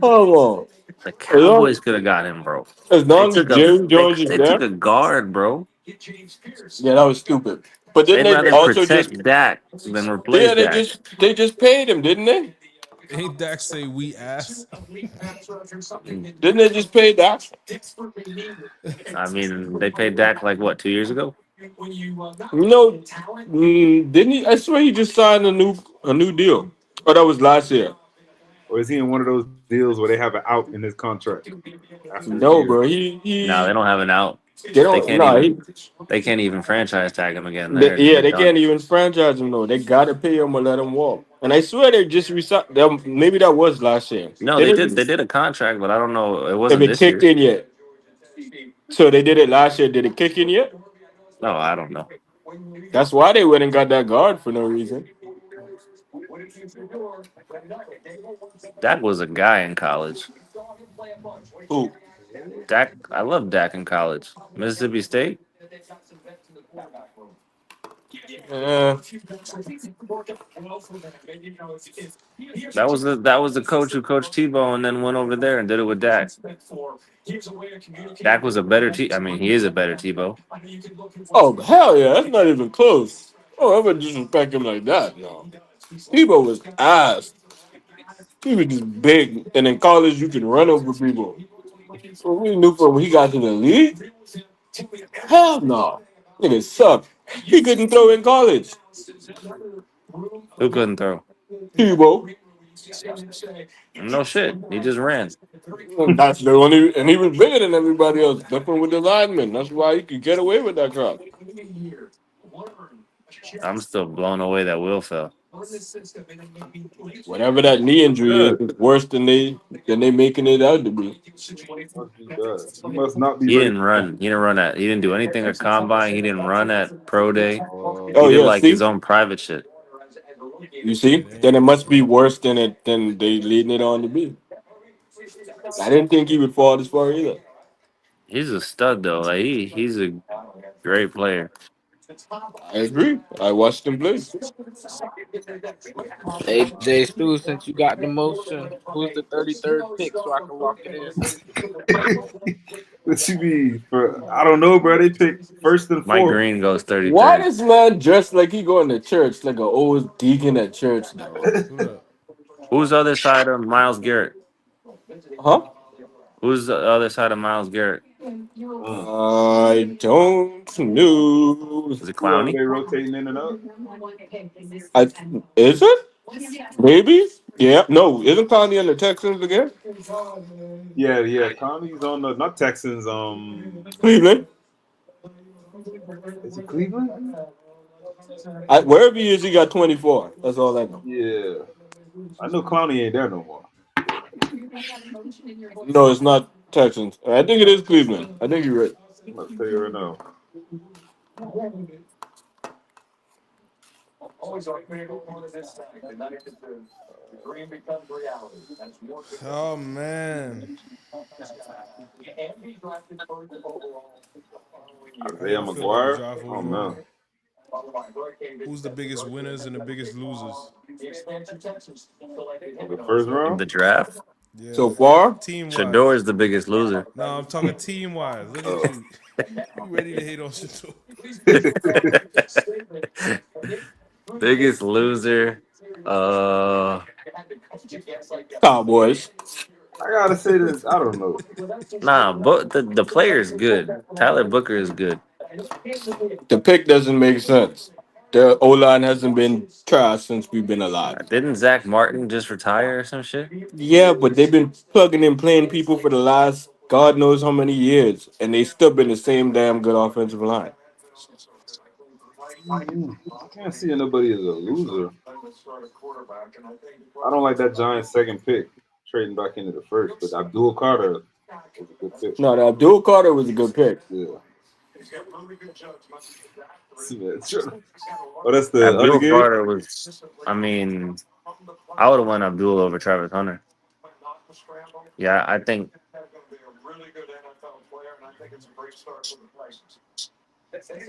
Come on. The As long, Cowboys could have got him, bro. as They long as took a Jerry they Jones is they took there, a guard, bro. yeah, that was stupid. But didn't They'd they rather also just protect Dak than replace yeah, Dak. they just paid him, didn't they? Ain't Dak say we ass? Didn't they just pay that? I mean, they paid Dak like what 2 years ago. No, didn't he? I swear he just signed a new deal. Oh, that was last year. Or is he in one of those deals where they have an out in his contract after a No, year? bro. No, they don't have an out. They They don't. can't No, even they can't even franchise tag him again. yeah, They're they done. can't even franchise him. No, they gotta pay him or let him walk. And I swear they just resigned. Maybe that was last year. No, they did. They did a contract, but I don't know. It If wasn't it this kicked year. in yet. So they did it last year. Did it kick in yet? No, I don't know. That's why they went and got that guard for no reason. Dak was a guy in college. Who? Dak, I love Dak in college. Mississippi State. Uh, That was the coach who coached Tebow and then went over there and did it with Dak. Dak was a better T. I mean, he is a better Tebow. oh hell yeah, that's not even close. Oh, I'm gonna disrespect him like that. No, Tebow was ass. He was just big, and in college you can run over people. So we knew from when he got to the league. Hell no, nigga sucked. He couldn't throw in college. Who couldn't throw? Tebow. No shit. He just ran. And that's the only, and he was bigger than everybody else. Different with the linemen. That's why he could get away with that crap. I'm still blown away that Will fell. Whatever that knee injury Good. is worse than they making it out to be. Must be bad. He must not be He ready didn't to run. He didn't run at. He didn't do anything at combine. He didn't run at pro day. He Oh did yeah, like his see, own private shit. you see, then it must be worse than they leading it on to be. I didn't think he would fall this far either. He's a stud though. Like he's a great player. I agree. I watched him play. Hey, Jay Stu, since you got the motion, who's the 33rd pick so I can lock it in? What you mean? For I don't know, bro. They picked first and Mike fourth. Green goes Why 33rd. this man dressed like he going to church, like an old deacon at church now? Who that? Who's the other side of Miles Garrett? Huh? Who's the other side of Miles Garrett? Mm. I don't know. Is it Whoever Clowney? they rotating in and out. I is it? Maybe. Yeah. No, isn't Connie on the Texans again? Yeah, yeah. Conley's on the not Texans. Cleveland. Is it Cleveland? Wherever he is, he got 24. That's all I know. Yeah, I know Clowney ain't there no more. No, it's not Texans. I think it is Cleveland. I think you're right. I'm about to tell you right now. Oh man, how Isaiah y'all feel about the McGuire. draft Oh man, overall? Who's the biggest winners and the biggest losers? of the first round. The draft. So Yeah, far, team Shador wise. is the biggest loser. No, I'm talking team wise. Look at Oh, you. You ready to hate on Shador? Biggest loser. Uh, Cowboys. I gotta say this. I don't know. nah, but the player is good. Tyler Booker is good. The pick doesn't make sense. The O line hasn't been trash since we've been alive. Didn't Zach Martin just retire or some shit? Yeah, but they've been plugging and playing people for the last God knows how many years, and they still been the same damn good offensive line. I can't see nobody as a loser. I don't like that Giants second pick trading back into the first, but Abdul Carter was a good pick. No, the Abdul Carter was a good pick. Yeah. Yeah, sure. Oh, that's the other Abdul game? Carter was. I mean, I would have won Abdul over Travis Hunter. Yeah, I think.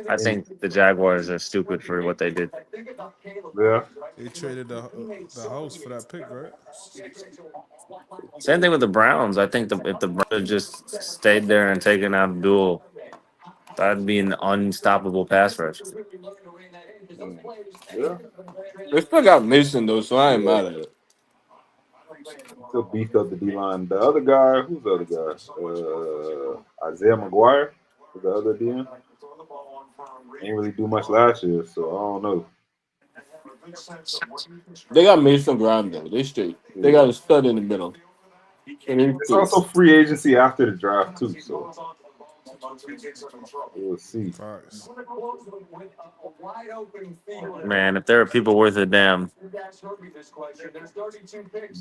I And think the Jaguars are stupid for what they did. yeah. They traded the house for that pick, right? Same thing with the Browns. I think if the Browns had just stayed there and taken Abdul, that'd be an unstoppable pass rush. Mm. Yeah. They still got Mason though, so I ain't Yeah. mad at it. Still beefed up the D line. The other guy, who's the other guy? Isaiah McGuire was the other DM. Ain't really do much last year, so I don't know. They got Mason Graham though. They straight. They Yeah. got a stud in the middle. And It's also free agency after the draft too, so we'll see. Facts. Man, if there were people worth a damn,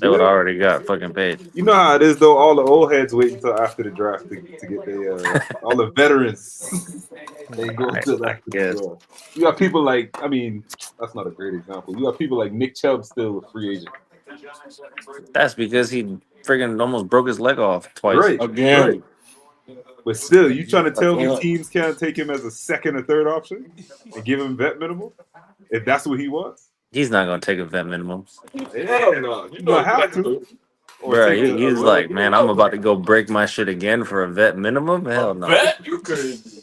they would Yeah. already got fucking paid. You know how it is though. All the old heads wait until after the draft to get their all the veterans. They go I, until I after the guess draft. You got people like I mean, that's not a great example. You got people like Nick Chubb still a free agent. that's because he friggin' almost broke his leg off twice. Right, right. again. But still, you trying to tell me Again. teams can't take him as a second or third option and give him vet minimal if that's what he wants? He's not gonna take a vet minimum, Yeah, you're gonna have to, or bro. take He, a he's lower like, man, I'm deal. about to go break my shit again for a vet minimum. Hell no. Bet you crazy.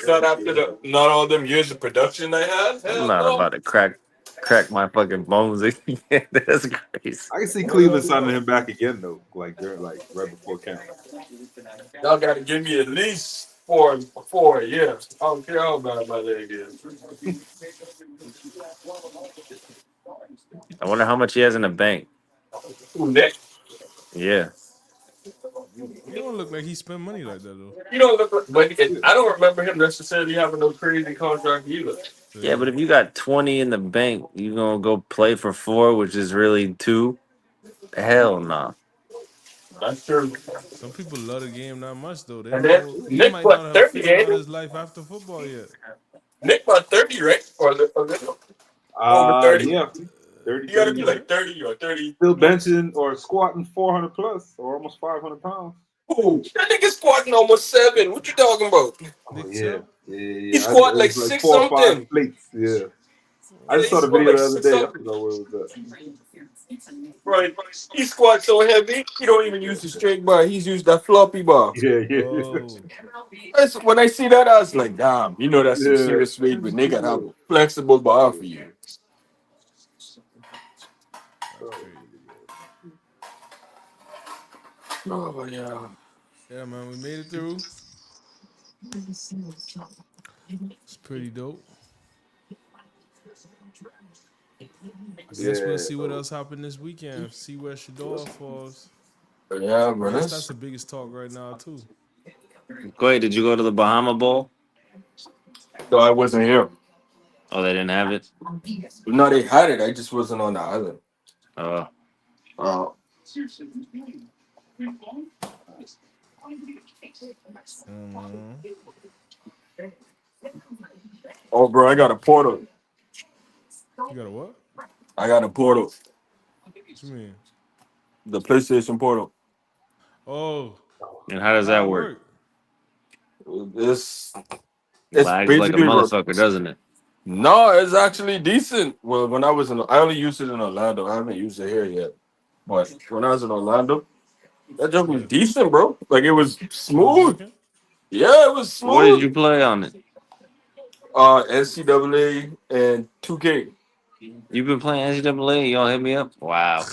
Not after not all them years of production I had. I'm Hell not no. about to crack my fucking bones again. That's crazy. I can see Cleveland signing him back again though, like during like right before camp. Y'all got to give me at least four. Yeah, I don't care how bad my leg is. I wonder how much he has in the bank. Who Nick? Yeah. He don't look like he spent money like that though. You don't look, I don't remember him necessarily having no crazy contract either. Yeah, Yeah. but if you got 20 in the bank, you gonna go play for 4, which is really 2? Hell no. That's true. Some people love the game that much though. They And don't then know. He Nick might not what have 30, figured ain't out he? his life after football yet. Nick about 30, right? Or a little over 30. Yeah, 30, You got to be 31. like 30 or 30 Still plus. benching or squatting 400 plus or almost 500 pounds. Ooh, that nigga squatting almost 7. What you talking about? Oh Nick yeah, Chubb. yeah, He yeah. squat It like was like 6 4 or 5 something. plates. Yeah, I Yeah, just he saw the squat video like the other 6 day. I something. forgot where it was Right. He squats so heavy, he don't even use the straight bar. He's used that floppy bar. at. Yeah, yeah, Oh, When I see that, I was like, damn, you know that's some yeah. serious weight, but nigga have Yeah. a flexible bar for you. that's crazy, bro. Oh, yeah. Yeah, man, we made it through. It's pretty dope. I guess we'll Yeah. see what else happened this weekend. See where Shador falls. Yeah, I bro. guess that's the biggest talk right now too. Go ahead. Did you go to the Bahama Bowl? So I wasn't here. Oh, they didn't have it? No, they had it. I just wasn't on the island. Uh, Uh, Mm-hmm. Oh, bro, I got a portal. You got a what? I got a portal. What you mean? The PlayStation portal. Oh, And how does how that it work? work? It's it's Lags like a basically motherfucker, doesn't it? no, it's actually decent. Well, when I only used it in Orlando. I haven't used it here yet. But when I was in Orlando, that jump was Yeah. decent, bro. Like it was It was smooth. working. Yeah, it was What did smooth. you play on it? NCAA and 2K. You've been playing NCAA? You don't hit me up? Wow.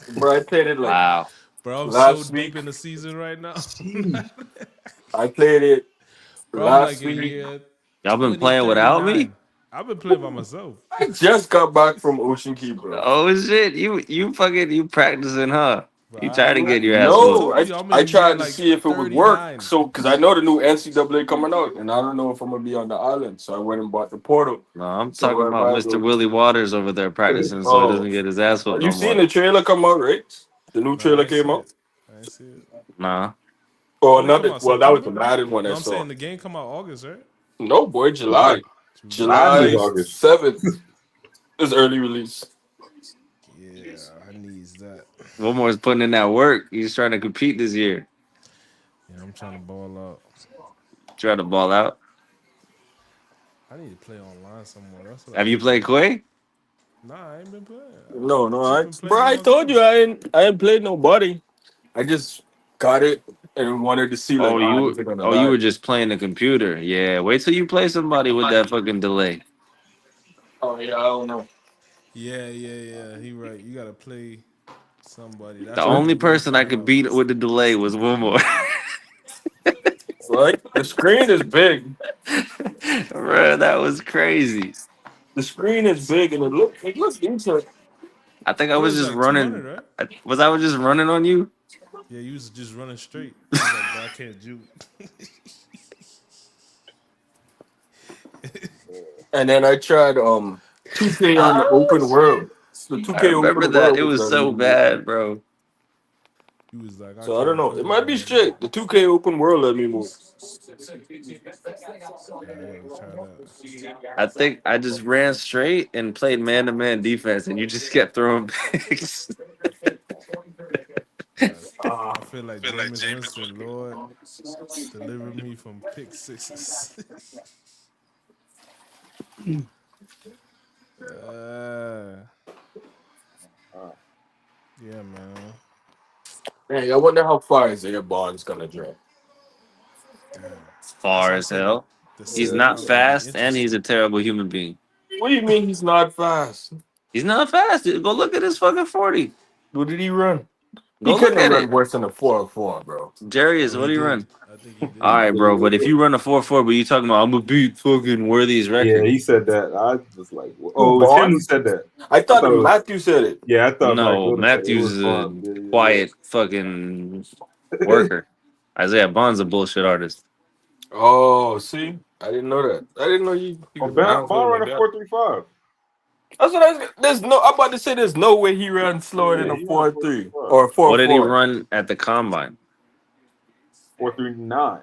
Bro, I played it like Wow. Bro, I'm so last deep week. in the season right now. Jeez. I played it Bro, I'm like last in week. year Y'all been playing without me? 2039. I've been playing by myself. I just got back from Ocean Key, bro. Oh shit. You practicing, huh? Bro, You trying to get your ass I whooped. No, told you I'm I in year tried to like see if it would work. 39. So, because I know the new NCAA coming out, and I don't know if I'm gonna be on the island. So I went and bought the portal. No, I'm So talking right about by Mr. the Willie Waters over there practicing so he oh, doesn't get his ass whooped you no seen more. the trailer come out, right? The new Nah, I trailer ain't see came out. it. I ain't see it. Nah. Oh, Don't it come another. out Well, that was the September? Madden one No, I I'm saw. saying the game come out August, right? No, boy, July. July. July. Madden is July August. 7th is early release. Yeah, I needs that. One more is putting in that work. He's trying to compete this year. Yeah, I'm trying to ball out. Try to ball out. I need to play online somewhere. That's what I Have you need to played do. Quay? Nah, I ain't been playing. No, I no, just been bro, playing by I told myself. you I ain't played nobody. I just got it and wanted to see like, is it gonna You were lag? just playing the computer. Yeah, wait till you play somebody with that fucking delay. Oh yeah, I don't know. Yeah. He right. You gotta play somebody. The That's how only you really person I find could out. beat with the delay was one more. Like the screen is big. Bro, that was crazy. The screen is big and it looks decent. I think I It was was just like 200, running. right? Was I just running on you? Yeah, you was just running straight. You was like, bro, I can't juke. And then I tried 2K on the open world. The I 2K remember open that. world It was was letting so me move. bad, bro. You was like, I So I don't can't know. It play, might be bro. straight. The 2K open world let me move. Yeah, I gotta try that. I think I just ran straight and played man to man defense, and you just kept throwing picks. That's, Uh, I feel like Jameis Winston, Lord, deliver me from pick sixes. uh, yeah, man. hey, I wonder how far Isaiah Bond's gonna drop. Damn. That's Far what I'm as saying. Like hell. the He's second not half gonna be fast, and he's interesting. a terrible human being. What do you mean he's not fast? He's not fast. Go look at his fucking 40. What did he run? He Go look couldn't have at run it. worse than a 4.04, bro. Jarius, Oh, what he do you did. run? I think he All did. right, bro. But if you run a 4.4, but you talking about I'm gonna beat fucking Worthy's Yeah, record. he said that. I was like, Who, oh, it was him who Bond? said that. I I thought thought that it was, Matthew said it. yeah, I thought Mac No, Jones said it. It was Matthews is a Bond. Yeah. quiet fucking worker. Isaiah Bond's a bullshit artist. Oh, see? I didn't know that. I didn't know you Oh, could pronounce it Bond like running that. 4.35. That's what I was. There's no. I'm about to say there's no way he ran slower than Yeah, a he running 4.3 4.35. or a What did he 4.4. run at the combine? 4.39.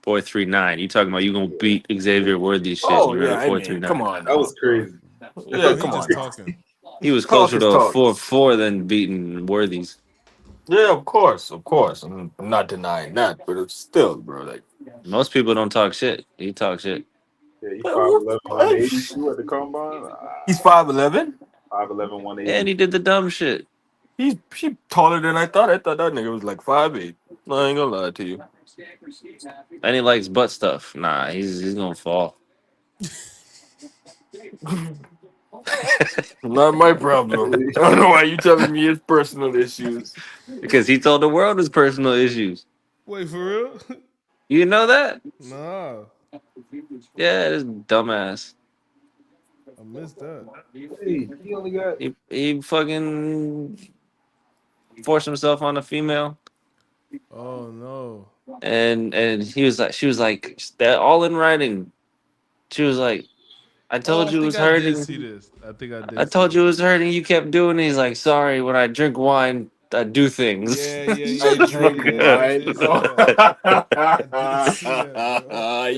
4.39. You talking about you gonna Yeah, beat Xavier Worthy shit? Oh You ran yeah, a I mean, 4.39. come on that now, was bro. crazy. Yeah, Bro, he come just on now. talking. He was Talk closer is to a talk. 4.4 than beating Worthy's. Yeah, of course, of course. I'm not denying that, but it's still, bro. Like, Most people don't talk shit. He talks shit. Yeah, he what? 5'11", 182 at the combine. He's 5'11". 5'11", And 180. he did the dumb shit. He taller than I thought. I thought that nigga was like 5'8". No, I ain't gonna lie to you. And he likes butt stuff. Nah, he's gonna fall. Not my problem. I don't know why you telling me his personal issues. Because he told the world his personal issues. Wait, for real? You know that? Nah, Yeah, this dumbass. I missed that. Hey, he only got He fucking forced himself on a female, Oh no. and she was like that all in writing. She was like, I Oh, told I you it think was I did see hurting. this. I think I I did see told you it this. was hurting. You kept doing it. He's like, sorry. When I drink wine, I do things. Yeah, yeah. I drink wine.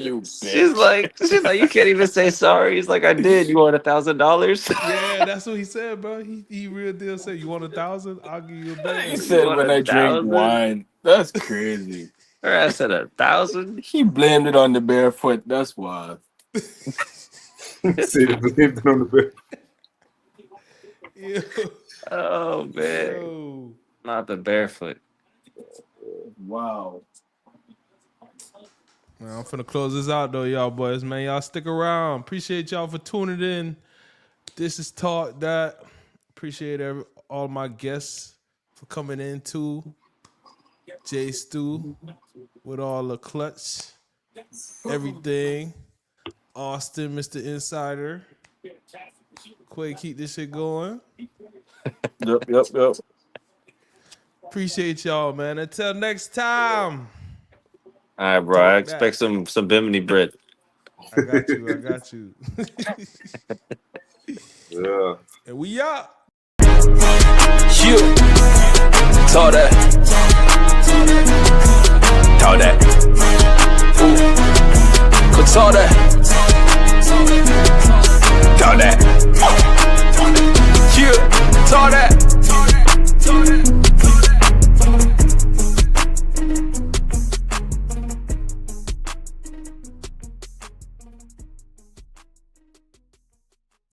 You She's like, you can't even say sorry. He's like, I did. You want $1,000? Yeah, that's what he said, bro. He real deal said, you want 1,000? I'll give you a He bag. said want when I drink 1,000? wine. That's crazy. Her ass said 1,000. He blamed it on the barefoot. That's wild. See, they blamed it on the bed. Yo, Oh man, yo. not the barefoot. Wow. Man, I'm finna close this out though, y'all boys, man. Y'all stick around. Appreciate y'all for tuning in. This is Talk Dat. Appreciate all my guests for coming in too. J Stu with all the clutch, everything. Austin, Mr. Insider. Quay, keep this shit going. Yep. Appreciate y'all, man. Until next time. All right, bro. Talk I that. expect some bimini bread. I got you. Yeah. And we out. You Talk that. Talk that. Ooh. Talk that.